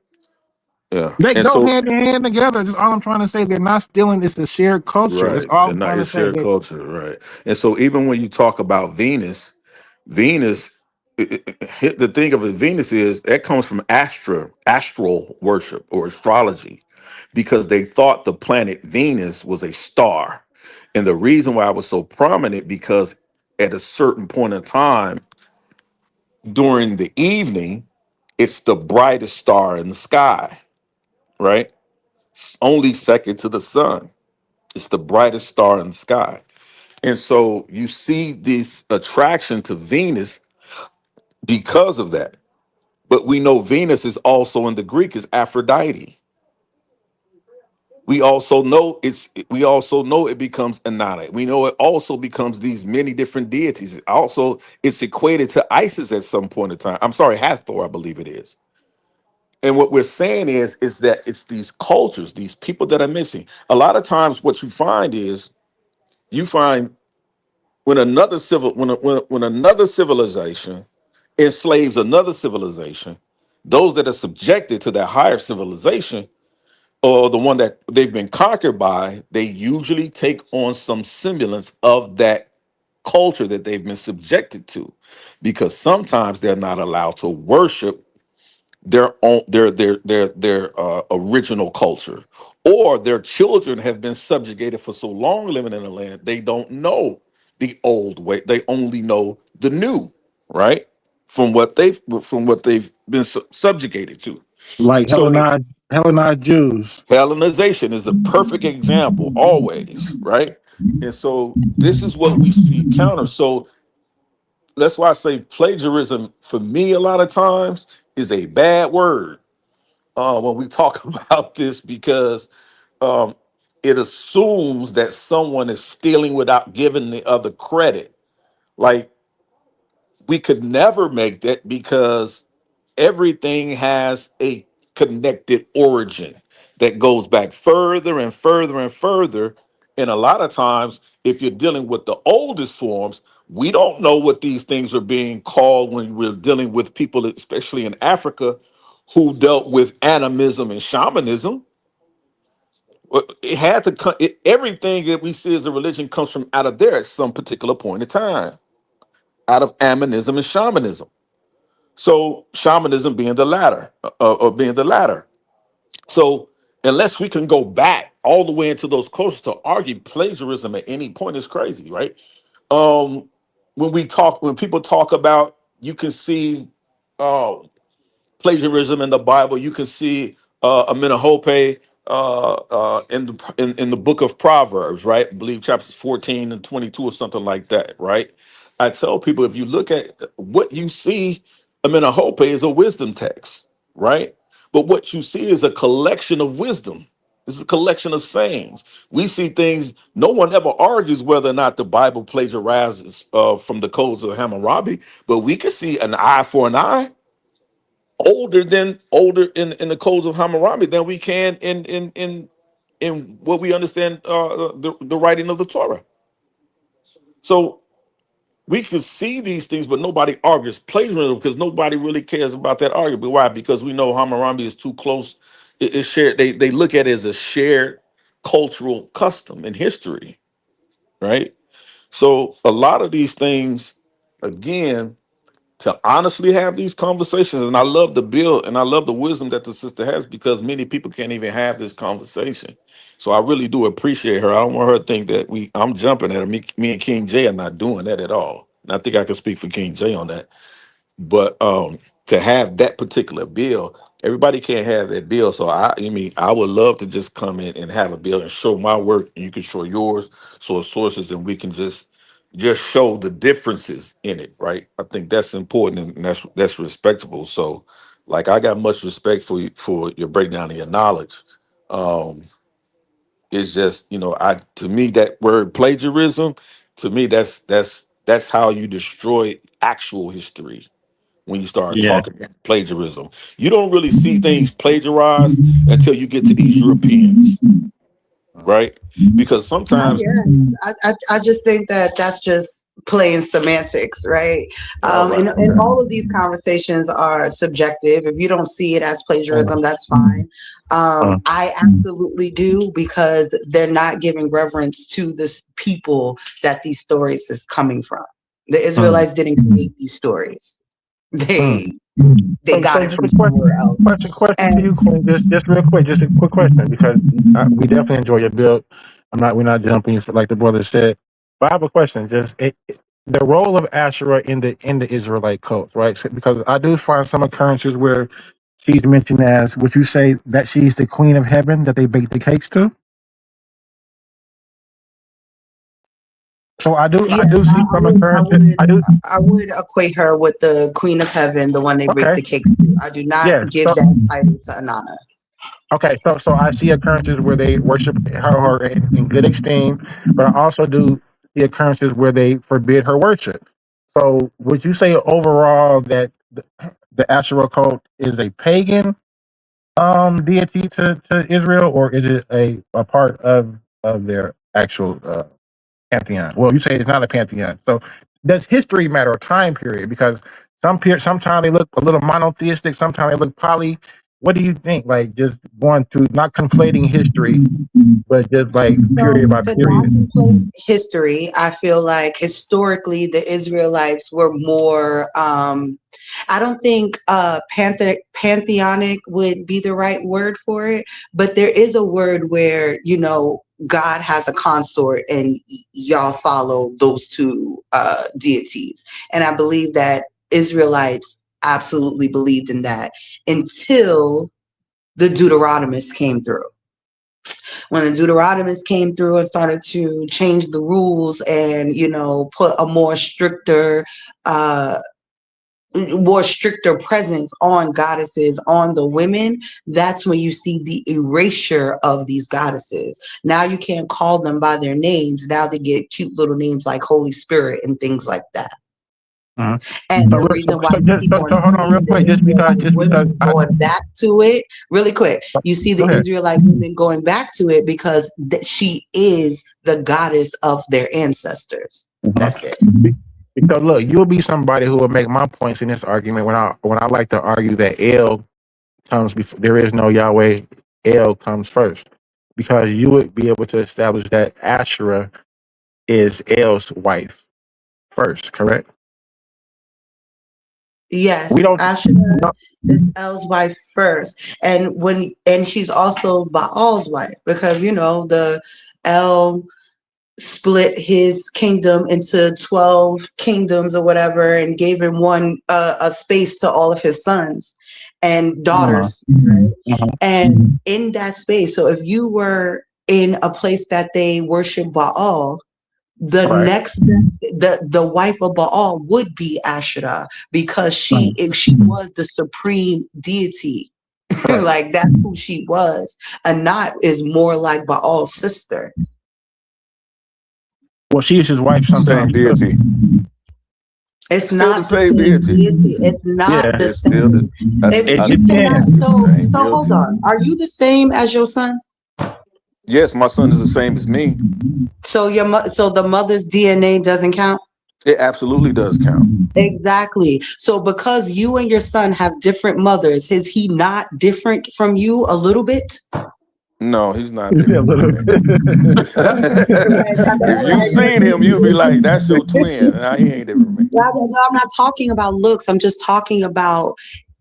Yeah. They And go so hand in hand together. That's all I'm trying to say. They're not stealing. It's a shared culture. That's right. all They're I'm not trying to his say. shared culture. Right. And so even when you talk about Venus, Venus, the thing of it, Venus is that comes from astral worship or astrology, because they thought the planet Venus was a star. And the reason why it was so prominent, because at a certain point in time during the evening, it's the brightest star in the sky, right? Only second to the sun. It's the brightest star in the sky. And so you see this attraction to Venus because of that. But we know Venus is also in the Greek is Aphrodite. We also know it becomes Inanna. We know it also becomes these many different deities. Also, it's equated to Isis at some point in time. I'm sorry, Hathor, I believe it is. And what we're saying is that it's these cultures, these people that are missing. A lot of times, what you find is you find when when another civilization enslaves another civilization, those that are subjected to that higher civilization or the one that they've been conquered by, they usually take on some semblance of that culture that they've been subjected to, because sometimes they're not allowed to worship their own their original culture, or their children have been subjugated for so long living in the land they don't know the old way, they only know the new, right, from what they've been subjugated to. Like So Hellenized Jews. Hellenization is a perfect example always, right? And so this is what we see counter. So that's why I say plagiarism for me a lot of times is a bad word when we talk about this, because um, it assumes that someone is stealing without giving the other credit. Like, we could never make that, because everything has a connected origin that goes back further and further and further. And a lot of times, if you're dealing with the oldest forms, we don't know what these things are being called when we're dealing with people, especially in Africa, who dealt with animism and shamanism. Well, it had to come. Everything that we see as a religion comes from out of there at some particular point in time, out of animism and shamanism. So shamanism being the latter, or being the latter. So unless we can go back all the way into those cultures to argue plagiarism at any point is crazy, right? Um, when people talk about, you can see uh, plagiarism in the Bible. You can see Amenemope in the book of Proverbs, right? I believe chapters 14 and 22 or something like that, right? I tell people, if you look at what you see, Amenemope is a wisdom text, right? But what you see is a collection of wisdom. This is a collection of sayings. We see things. No one ever argues whether or not the Bible plagiarizes from the codes of Hammurabi, but we can see an eye for an eye older in the codes of Hammurabi than we can in what we understand the writing of the Torah. So we can see these things, but nobody argues plagiarism because nobody really cares about that argument. Why? Because we know Hammurabi is too close. It's shared. They look at it as a shared cultural custom and history, right? So a lot of these things, again, to honestly have these conversations. And I love the bill and I love the wisdom that the sister has, because many people can't even have this conversation. So I really do appreciate her. I don't want her to think that I'm jumping at her. Me and King J are not doing that at all. And I think I can speak for King J on that. But to have that particular bill, everybody can't have that bill. So I would love to just come in and have a bill and show my work, and you can show yours, so sources, and we can just show the differences in it, right? I think that's important, and that's respectable. So, like, I got much respect for your breakdown of your knowledge. Um, it's just, I to me that word plagiarism, to me that's how you destroy actual history. When you start Yeah. talking about plagiarism, you don't really see things plagiarized until you get to these Europeans, right? Because I sometimes, guess I just think that that's just playing semantics, right? All right. And all of these conversations are subjective. If you don't see it as plagiarism, that's fine. I absolutely do, because they're not giving reverence to this people that these stories is coming from. The Israelites didn't create these stories. They got So it just from a somewhere else. question to you, Queen. Just real quick, just a quick question because we definitely enjoy your build. We're not jumping for, like the brother said. But I have a question. The role of Asherah in the Israelite cult, right? So, because I do find some occurrences where she's mentioned as, would you say that she's the queen of heaven that they bake the cakes to? So I do see some occurrences. I would equate her with the Queen of Heaven, the one they break Okay. the cake to. I do not Yes. give that title to Anana. Okay, so I see occurrences where they worship her in good esteem, but I also do see occurrences where they forbid her worship. So would you say overall that the Asherah cult is a pagan deity to Israel, or is it a part of their actual pantheon? Well, you say it's not a pantheon. So does history matter, or time period? Because sometimes they look a little monotheistic, sometimes they look poly. What do you think? Like just going through, not conflating history, but just like period So by to not period. conflate history, I feel like historically the Israelites were more I don't think pantheonic would be the right word for it, but there is a word where, God has a consort and y'all follow those two deities. And I believe that Israelites absolutely believed in that until the Deuteronomists came through. When the Deuteronomists came through and started to change the rules and, put a more stricter presence on goddesses, on the women, that's when you see the erasure of these goddesses. Now you can't call them by their names. Now they get cute little names like Holy Spirit and things like that. And the reason why you keep on hold on real seeing quick, the Israelite women I, going back to it, really quick, you see the go ahead. Israelite women going back to it because she is the goddess of their ancestors. That's it. Because look, you'll be somebody who will make my points in this argument when I like to argue that El comes before, there is no Yahweh, El comes first. Because you would be able to establish that Asherah is El's wife first, correct? Yes, Asherah is El's wife first, and she's also Baal's wife because the El split his kingdom into 12 kingdoms or whatever, and gave him one a space to all of his sons and daughters. Right? And in that space, so if you were in a place that they worship Baal, the next the wife of Baal would be Asherah because she was the supreme deity. Like that's who she was. Anat is more like Baal's sister. Well, she is his wife Same sometimes. deity. It's Still not the same deity. It's not the It's still same. the, You cannot, same so hold deity. on. Are you the same as your son? Yes, my son is the same as me. So so the mother's DNA doesn't count? It absolutely does count. Exactly. So because you and your son have different mothers, is he not different from you a little bit? No, he's not different from me. If you seen him, you'll be like, "That's your twin." Nah, he ain't different from me. No, I'm not talking about looks. I'm just talking about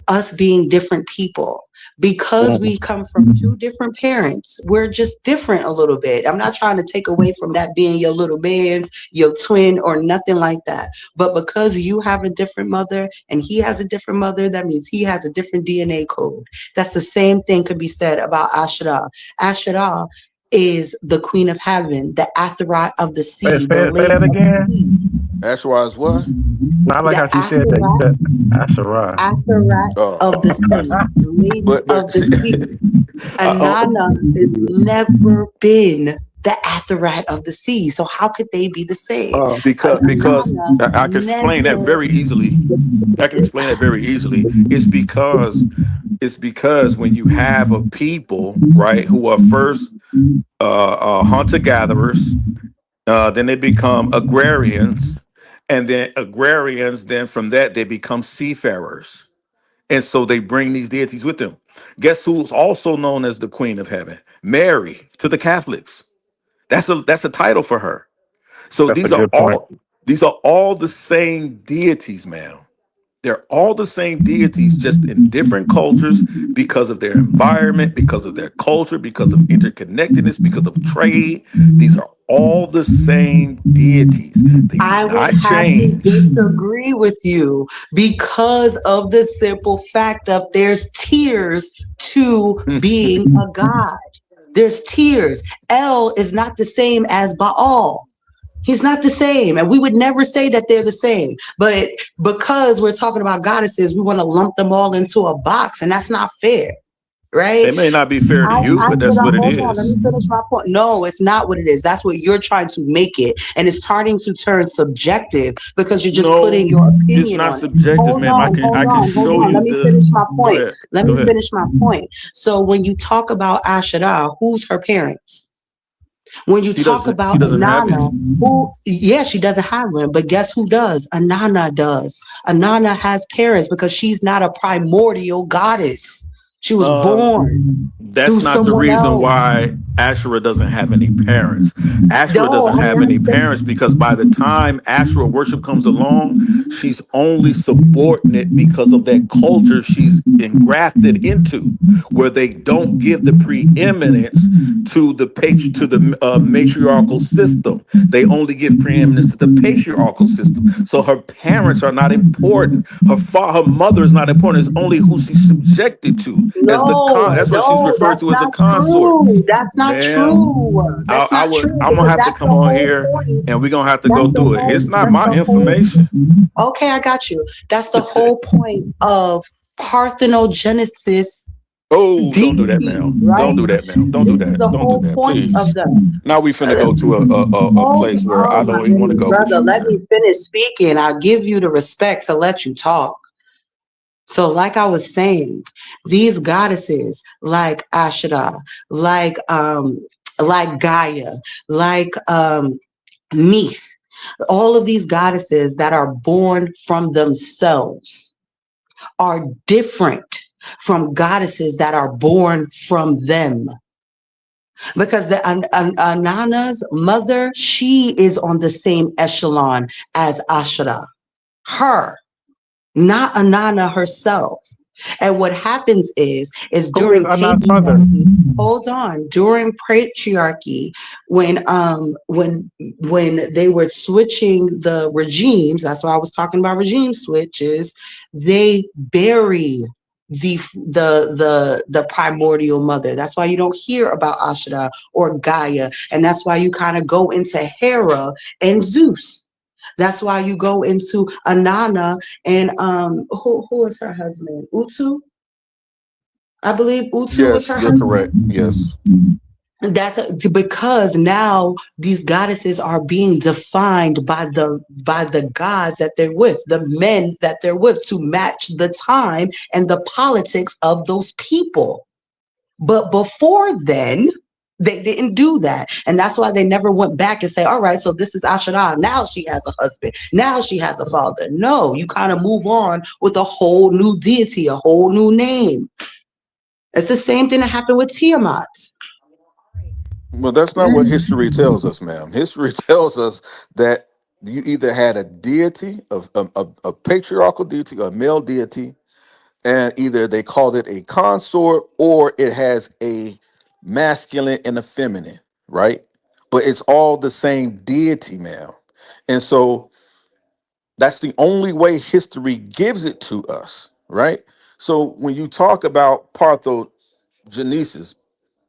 us being different people. Because we come from two different parents, we're just different a little bit. I'm not trying to take away from that being your little man's, your twin, or nothing like that. But because you have a different mother and he has a different mother, that means he has a different DNA code. That's the same thing could be said about Asherah. Asherah is the queen of heaven, the Atharat of the sea. Say that again. Asherah is what? Not like how she said that. You said Asherah. Atharat of the sea, lady of the sea. Anana has never been the Atharat of the sea. So how could they be the same? Because I can explain that very easily. I can explain that very easily. It's because when you have a people, right, who are first hunter gatherers, then they become agrarians, And then agrarians, then from that, they become seafarers. And so they bring these deities with them. Guess who's also known as the Queen of Heaven? Mary to the Catholics. That's a title for her. So That's a good point. these are all the same deities, man. They're all the same deities, just in different cultures because of their environment, because of their culture, because of interconnectedness, because of trade. These are all the same deities. They do I would not have to change. disagree with you because of the simple fact of there's tiers to being a god. There's tiers. El is not the same as Baal. He's not the same. And we would never say that they're the same. But because we're talking about goddesses, we want to lump them all into a box, and that's not fair. Right? It may not be fair to you, I but said, that's what it hold on, let me is. finish my point. No, it's not what it is. That's what you're trying to make it. And it's starting to turn subjective because you're just putting your It's opinion not on it. subjective, ma'am. I can show Hold on. you Let me finish my Go point. ahead. Let Go me ahead. finish my point. So when you talk about Asherah, who's her parents? When you talk She about doesn't have any. she doesn't have one, but guess who does? Anana does. Anana has parents because she's not a primordial goddess. She was born through That's not the someone reason else. why Asherah doesn't have any parents. Asherah No, doesn't I have any understand. parents because by the time Asherah worship comes along, she's only subordinate because of that culture she's engrafted into, where they don't give the preeminence to the matriarchal system. They only give preeminence to the patriarchal system. So her parents are not important. Her mother is not important. It's only who she's subjected to as the No, that's what she's no, referred that's to as a not consort. true. That's not Ma'am, true. That's not true I'm gonna because have to that's come the on whole here point. and we're gonna have to That's go the through it. whole. It's not That's my the whole. information. Okay, I got you. That's the whole point of parthenogenesis Oh, don't do that, deity, ma'am. Don't right? do that, ma'am. Don't do This is that. the Don't do whole that, point of please. them. Now we finna go to a Hold place where I on, my don't even want to go with brother. you, Let me man. finish speaking. I'll give you the respect to let you talk. So, like I was saying, these goddesses like Ashera, like Gaia, like Neith, all of these goddesses that are born from themselves are different from goddesses that are born from them. Because the Anana's mother, she is on the same echelon as Ashera. Her, not Anana herself. And what happens is Who is during Anan's mother? patriarchy, hold on, during patriarchy, when they were switching the regimes, that's why I was talking about regime switches, they bury the primordial mother. That's why you don't hear about Ashera or Gaia. And that's why you kind of go into Hera and Zeus. That's why you go into Anana and who is her husband? Utu? I believe Utu is Yes, her you're correct. husband. Yes. That's because now these goddesses are being defined by the gods that they're with, the men that they're with, to match the time and the politics of those people. But before then, they didn't do that. And that's why they never went back and say, all right, so this is Asherah. Now she has a husband. Now she has a father. No, you kind of move on with a whole new deity, a whole new name. It's the same thing that happened with Tiamat. Well, that's not what history tells us, ma'am. History tells us that you either had a deity, a patriarchal deity, a male deity, and either they called it a consort or it has a masculine and a feminine, right? But it's all the same deity, ma'am. And so that's the only way history gives it to us, right? So when you talk about Parthogenesis,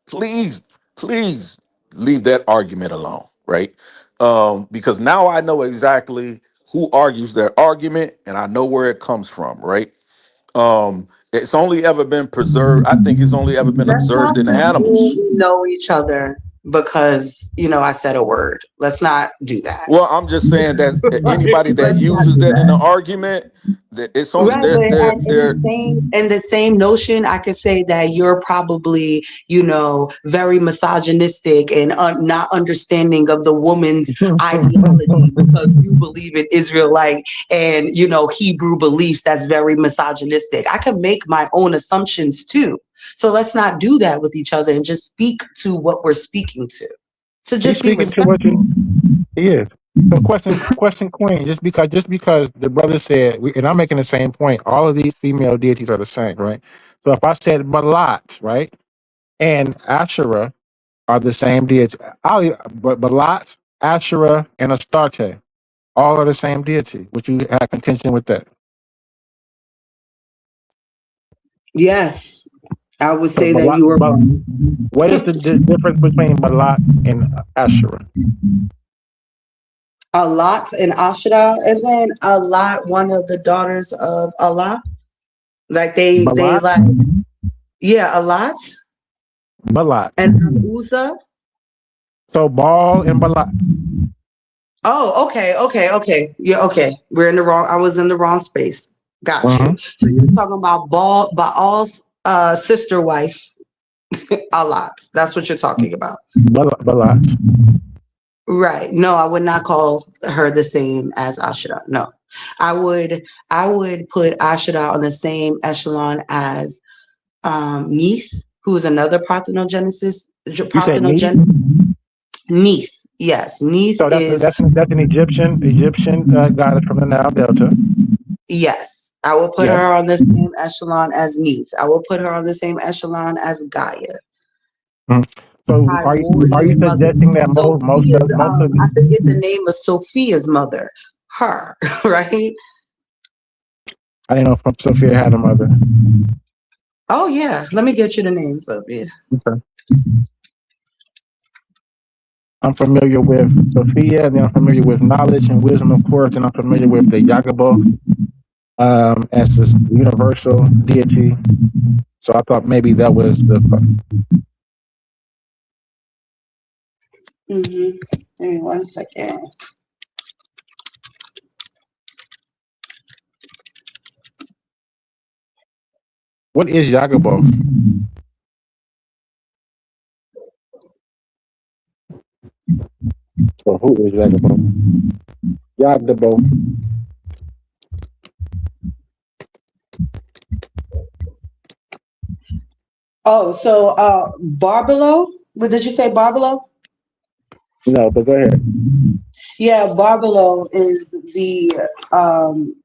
please, please leave that argument alone, right? Because now I know exactly who argues their argument and I know where it comes from, right? It's only ever been preserved. I think it's only ever been Let's not observed in presume animals. we know each other because, I said a word. Let's not do that. Well, I'm just saying that anybody that Let's not uses do that in that. an argument, It's only Right, but they're in the same notion, I could say that you're probably, very misogynistic and not understanding of the woman's ideology because you believe in Israelite and Hebrew beliefs. That's very misogynistic. I can make my own assumptions too. So let's not do that with each other and just speak to what we're speaking to. So He's just be speaking to what respectful. he is. So question, Queen. Just because the brother said, and I'm making the same point. All of these female deities are the same, right? So if I said Balat, right, and Asherah are the same deity, but Balat, Asherah, and Astarte all are the same deity. Would you have contention with that? Yes, I would So say that you are wrong. what is the difference between Balat and Asherah? A lot in Ashura, isn't a lot one of the daughters of Allah? Like they Balat, like, yeah, a lot Balat. and Uza. So Baal and Balat. Oh, okay. Yeah, okay. We're in the wrong. I was in the wrong space. Got Uh-huh. you. So you're talking about Baal's sister wife, Allah. That's what you're talking about. Balat. Right. No, I would not call her the same as Ashura. No. I would put Ashura on the same echelon as Neith, who is another parthenogenesis. You said me? Neith. Yes. Neith So is, that's an Egyptian goddess from the Nile Delta. yes. I will put Yes. her on the same echelon as Neith. I will put her on the same echelon as Gaia. Mhm. So are you Primordial mother. suggesting that Sophia's, most of I forget the name of Sophia's mother. Her, right? I didn't know if Sophia had a mother. Oh yeah, let me get you the name, Sophia. Okay. I'm familiar with Sophia, and then I'm familiar with knowledge and wisdom, of course, and I'm familiar with the Yagabo as this universal deity. So I thought maybe that was the. Mm-hmm. Give me 1 second. What is Yagabo? So who is Yagabo? Yagabo. Oh, so Barbalo? What did you say, Barbalo? No, but go ahead. Yeah, Barbalo um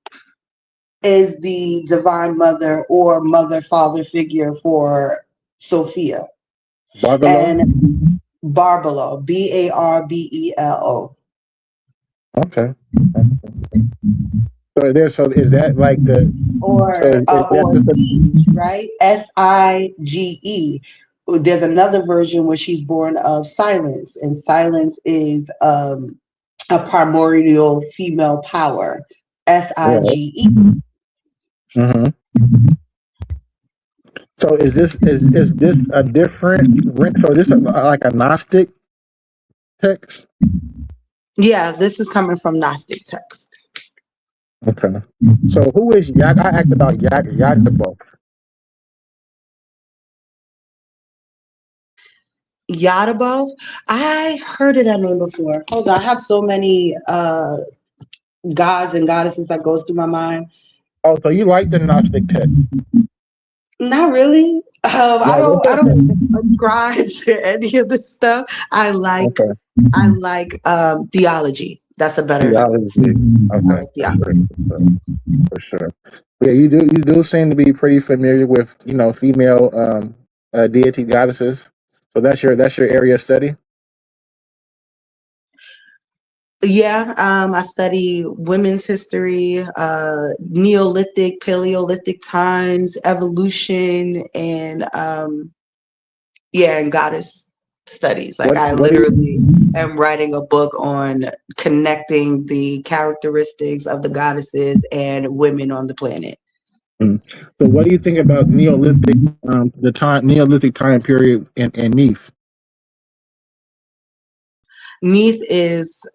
is the divine mother or mother father figure for Sophia. Bargalo? And Barbalo, Barbelo. Okay. So is that like the so is that Or the Siege, right? Sige. There's another version where she's born of Silence, and Silence is a primordial female power. right? Sige. hmm So is this a different? So this like a Gnostic text? Yeah, this is coming from Gnostic text. Okay. So who is Yag? I asked about Yagdabo. Yadabov. I heard of that name before. Hold on, I have so many gods and goddesses that goes through my mind. Oh, so you like the Gnostic text? Not really. I No. don't ascribe to any of this stuff. Okay. I like theology. That's a better Theology. I Okay. like theology. For sure. Yeah, you do seem to be pretty familiar with female deity goddesses. So that's your area of study. Yeah, I study women's history, Neolithic, Paleolithic times, evolution, and and goddess studies. Like I What do you? literally am writing a book on connecting the characteristics of the goddesses and women on the planet. Mm. So what do you think about Neolithic Neolithic time period in Neath? Neith is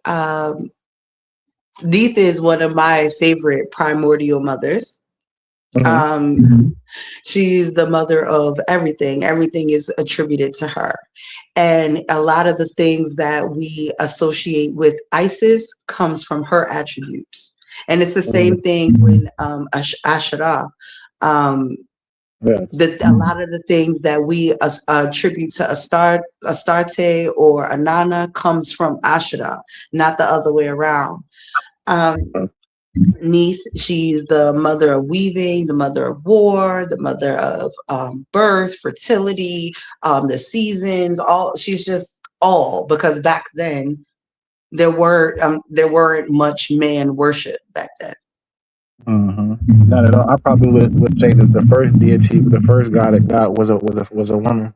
Neith is one of my favorite primordial mothers. Mm-hmm. She's the mother of everything. Everything is attributed to her. And a lot of the things that we associate with Isis comes from her attributes. And it's the same thing when Asherah. Yes. A lot of the things that we attribute to Astarte or Anana comes from Asherah, not the other way around. Neith, she's the mother of weaving, the mother of war, the mother of birth, fertility, the seasons. All she's just all because back then there weren't much man worship back then. Mm-hmm. Not at all. I probably would say that the first deity, the first god that got was a woman.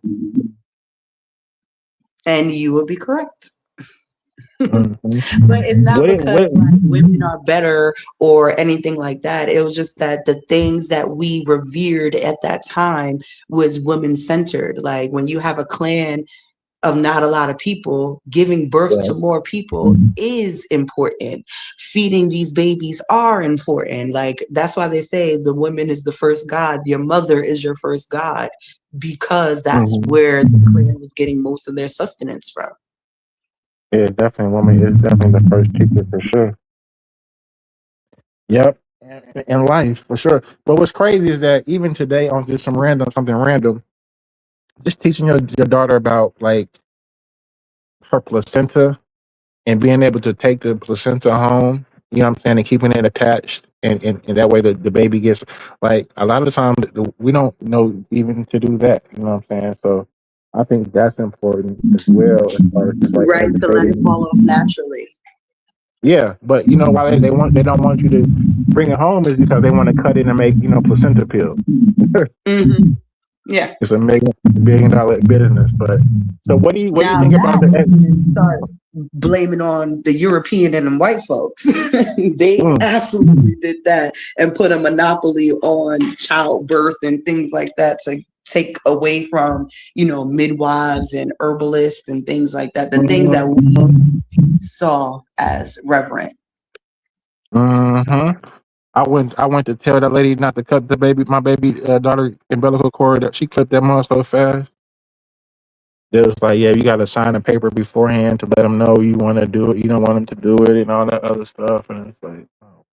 And you would be correct. Mm-hmm. But it's not What because like women are better or anything like that. It was just that the things that we revered at that time was women centered. Like when you have a clan of not a lot of people, giving birth to more people is important. Feeding these babies are important. Like that's why they say the woman is the first god. Your mother is your first god because that's where the clan was getting most of their sustenance from. Yeah, definitely. Woman is definitely the first teacher for sure. Yep. In life, for sure. But what's crazy is that even today on just something random, just teaching your daughter about like her placenta and being able to take the placenta home, you know what I'm saying, and keeping it attached and that way the baby gets like a lot of the time we don't know even to do that, you know what I'm saying? So I think that's important as well as far as just like Right, to let it educating. fall off naturally. Yeah, but you know why they don't want you to bring it home is because they want to cut it and make placenta pills. Yeah. It's a $1 billion business. But so what do you Now think about that the we can start blaming on the European and the white folks. They absolutely did that and put a monopoly on childbirth and things like that to take away from, midwives and herbalists and things like that. The things that we saw as reverent. Mm-hmm. I went to tell that lady not to cut my baby daughter umbilical cord. That she clipped that mom so fast. It was like, yeah, you got to sign a paper beforehand to let them know you want to do it. You don't want them to do it and all that other stuff. And it's like, oh.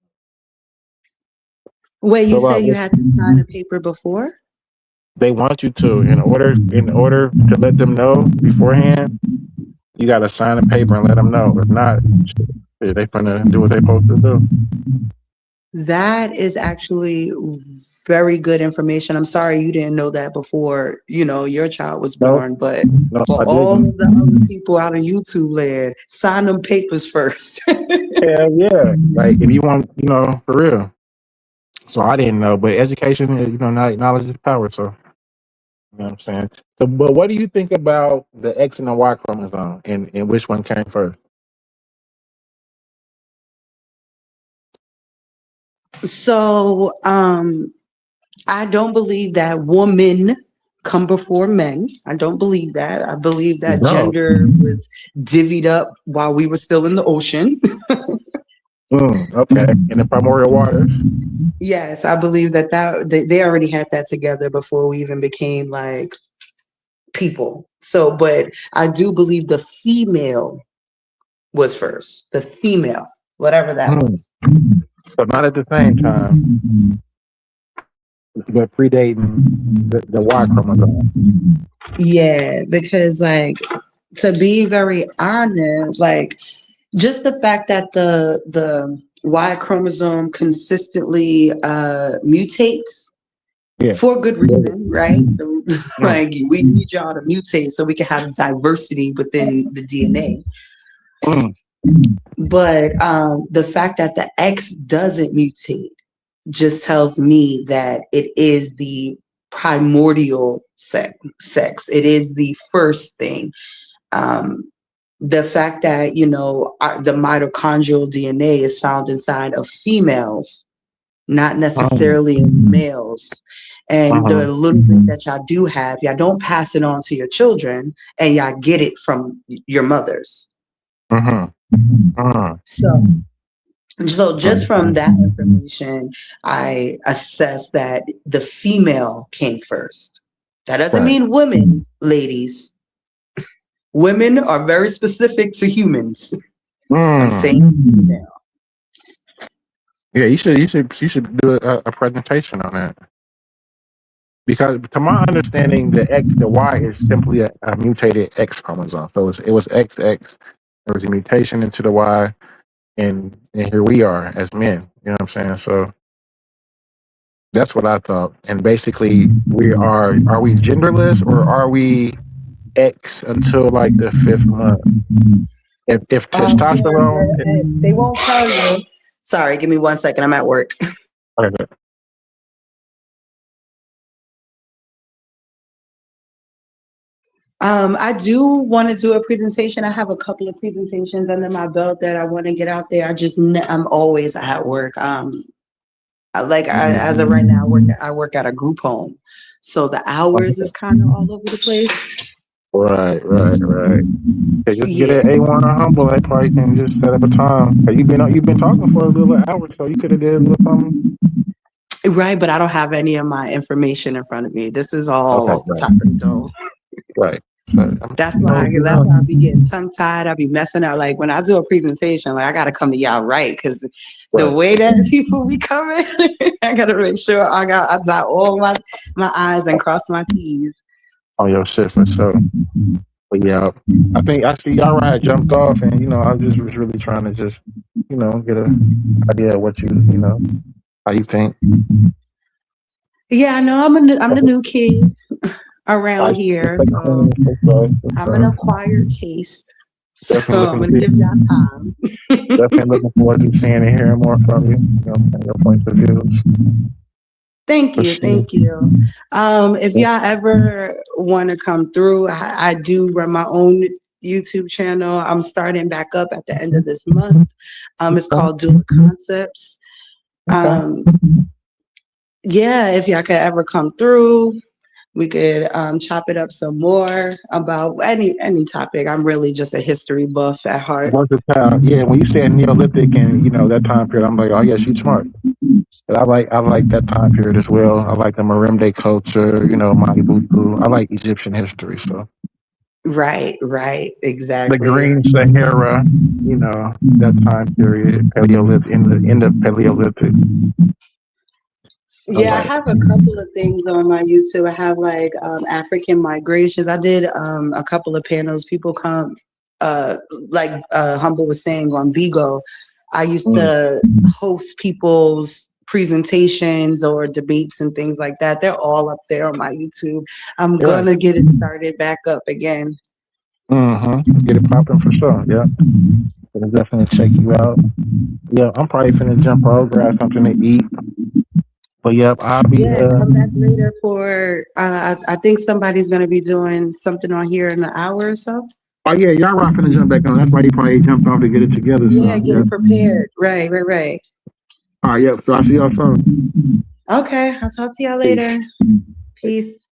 Wait, you So said you had to sign a paper before? they want you to in order to let them know beforehand. You got to sign a paper and let them know. If not, they gonna do what they supposed to do. That is actually very good information. I'm sorry you didn't know that before, your child was born, but No, for I all didn't. of the other people out of YouTube land, sign them papers first. Hell yeah! Like if you want, for real. So I didn't know, but education, knowledge is power. So you know what I'm saying. So, but what do you think about the X and the Y chromosome, and which one came first? So, I don't believe that women come before men. I don't believe that. I believe that No. gender was divvied up while we were still in the ocean. Okay. In the primordial waters. Yes, I believe that they already had that together before we even became like people. So, but I do believe the female was first. The female, whatever that was. So not at the same time, but predating the Y chromosome. Yeah, because like to be very honest, like just the fact that the Y chromosome consistently mutates for good reason, right? Like we need y'all to mutate so we can have diversity within the DNA. But the fact that the X doesn't mutate just tells me that it is the primordial sex. It is the first thing. The fact that the mitochondrial DNA is found inside of females, not necessarily in males. And the little bit that y'all do have, y'all don't pass it on to your children, and y'all get it from your mothers. So So just from that information, I assess that the female came first. That doesn't Right. mean women, ladies. Women are very specific to humans. I'm saying female. Yeah, you should do a presentation on that. Because to my understanding, the Y is simply a mutated X chromosome. So it was XX. There was a mutation into the Y, and here we are as men. You know what I'm saying? So that's what I thought. And basically, are we genderless or are we X until like the 5th month? If Yeah, testosterone, they won't tell you. Sorry, give me 1 second. I'm at work. okay. I do want to do a presentation. I have a couple of presentations under my belt that I want to get out there. I'm always at work. As of right now, I work at a group home, so the hours is kind of all over the place. Right. Okay, just get Yeah, an A1 or humble. They probably can just set up a time. You've been talking for a little hour, so you could have did a little something. right. But I don't have any of my information in front of me. This is all Okay, off the top of the dome. right. So That's why I be getting tongue tied. I be messing up. Like when I do a presentation, like I gotta come to y'all right because the way that people be coming, I gotta make sure I dot all my I's and cross my T's. on your shit for sure. But yeah, I think actually y'all had jumped off, and I just was really trying to just get an idea of what how you think. Yeah, I know I'm the new kid around here, so I'm an acquired taste. So I'm gonna give y'all time. Definitely looking forward to seeing and hearing more from you. Your points of views. Thank you. If y'all ever want to come through, I do run my own YouTube channel. I'm starting back up at the end of this month. It's called Dual Concepts. Yeah, if y'all could ever come through, we could chop it up some more about any topic. I'm really just a history buff at heart. Versatile. Yeah, when you said Neolithic and that time period, I'm like, oh yeah, she's smart. But I like that time period as well. I like the Merimde culture, Malibutu. I like Egyptian history, so Right, the exactly. Green Sahara, that time period, Paleolithic in the Paleolithic. Yeah, I have a couple of things on my YouTube. I have like African migrations. I did a couple of panels. People come, like Humble was saying on Bigo. I used to host people's presentations or debates and things like that. They're all up there on my YouTube. I'm gonna get it started back up again. Get it popping for sure. Yeah, gonna definitely check you out. Yeah, I'm probably finna jump out, grab something to eat. But yep, I'll be. Come back later for. I think somebody's gonna be doing something on here in an hour or so. Oh yeah, y'all right finna jump back on. That's why you probably jumped off to get it together. Yeah, get it prepared. Right. All right, yep. So I'll see y'all soon. Okay, I'll talk to y'all later. Peace.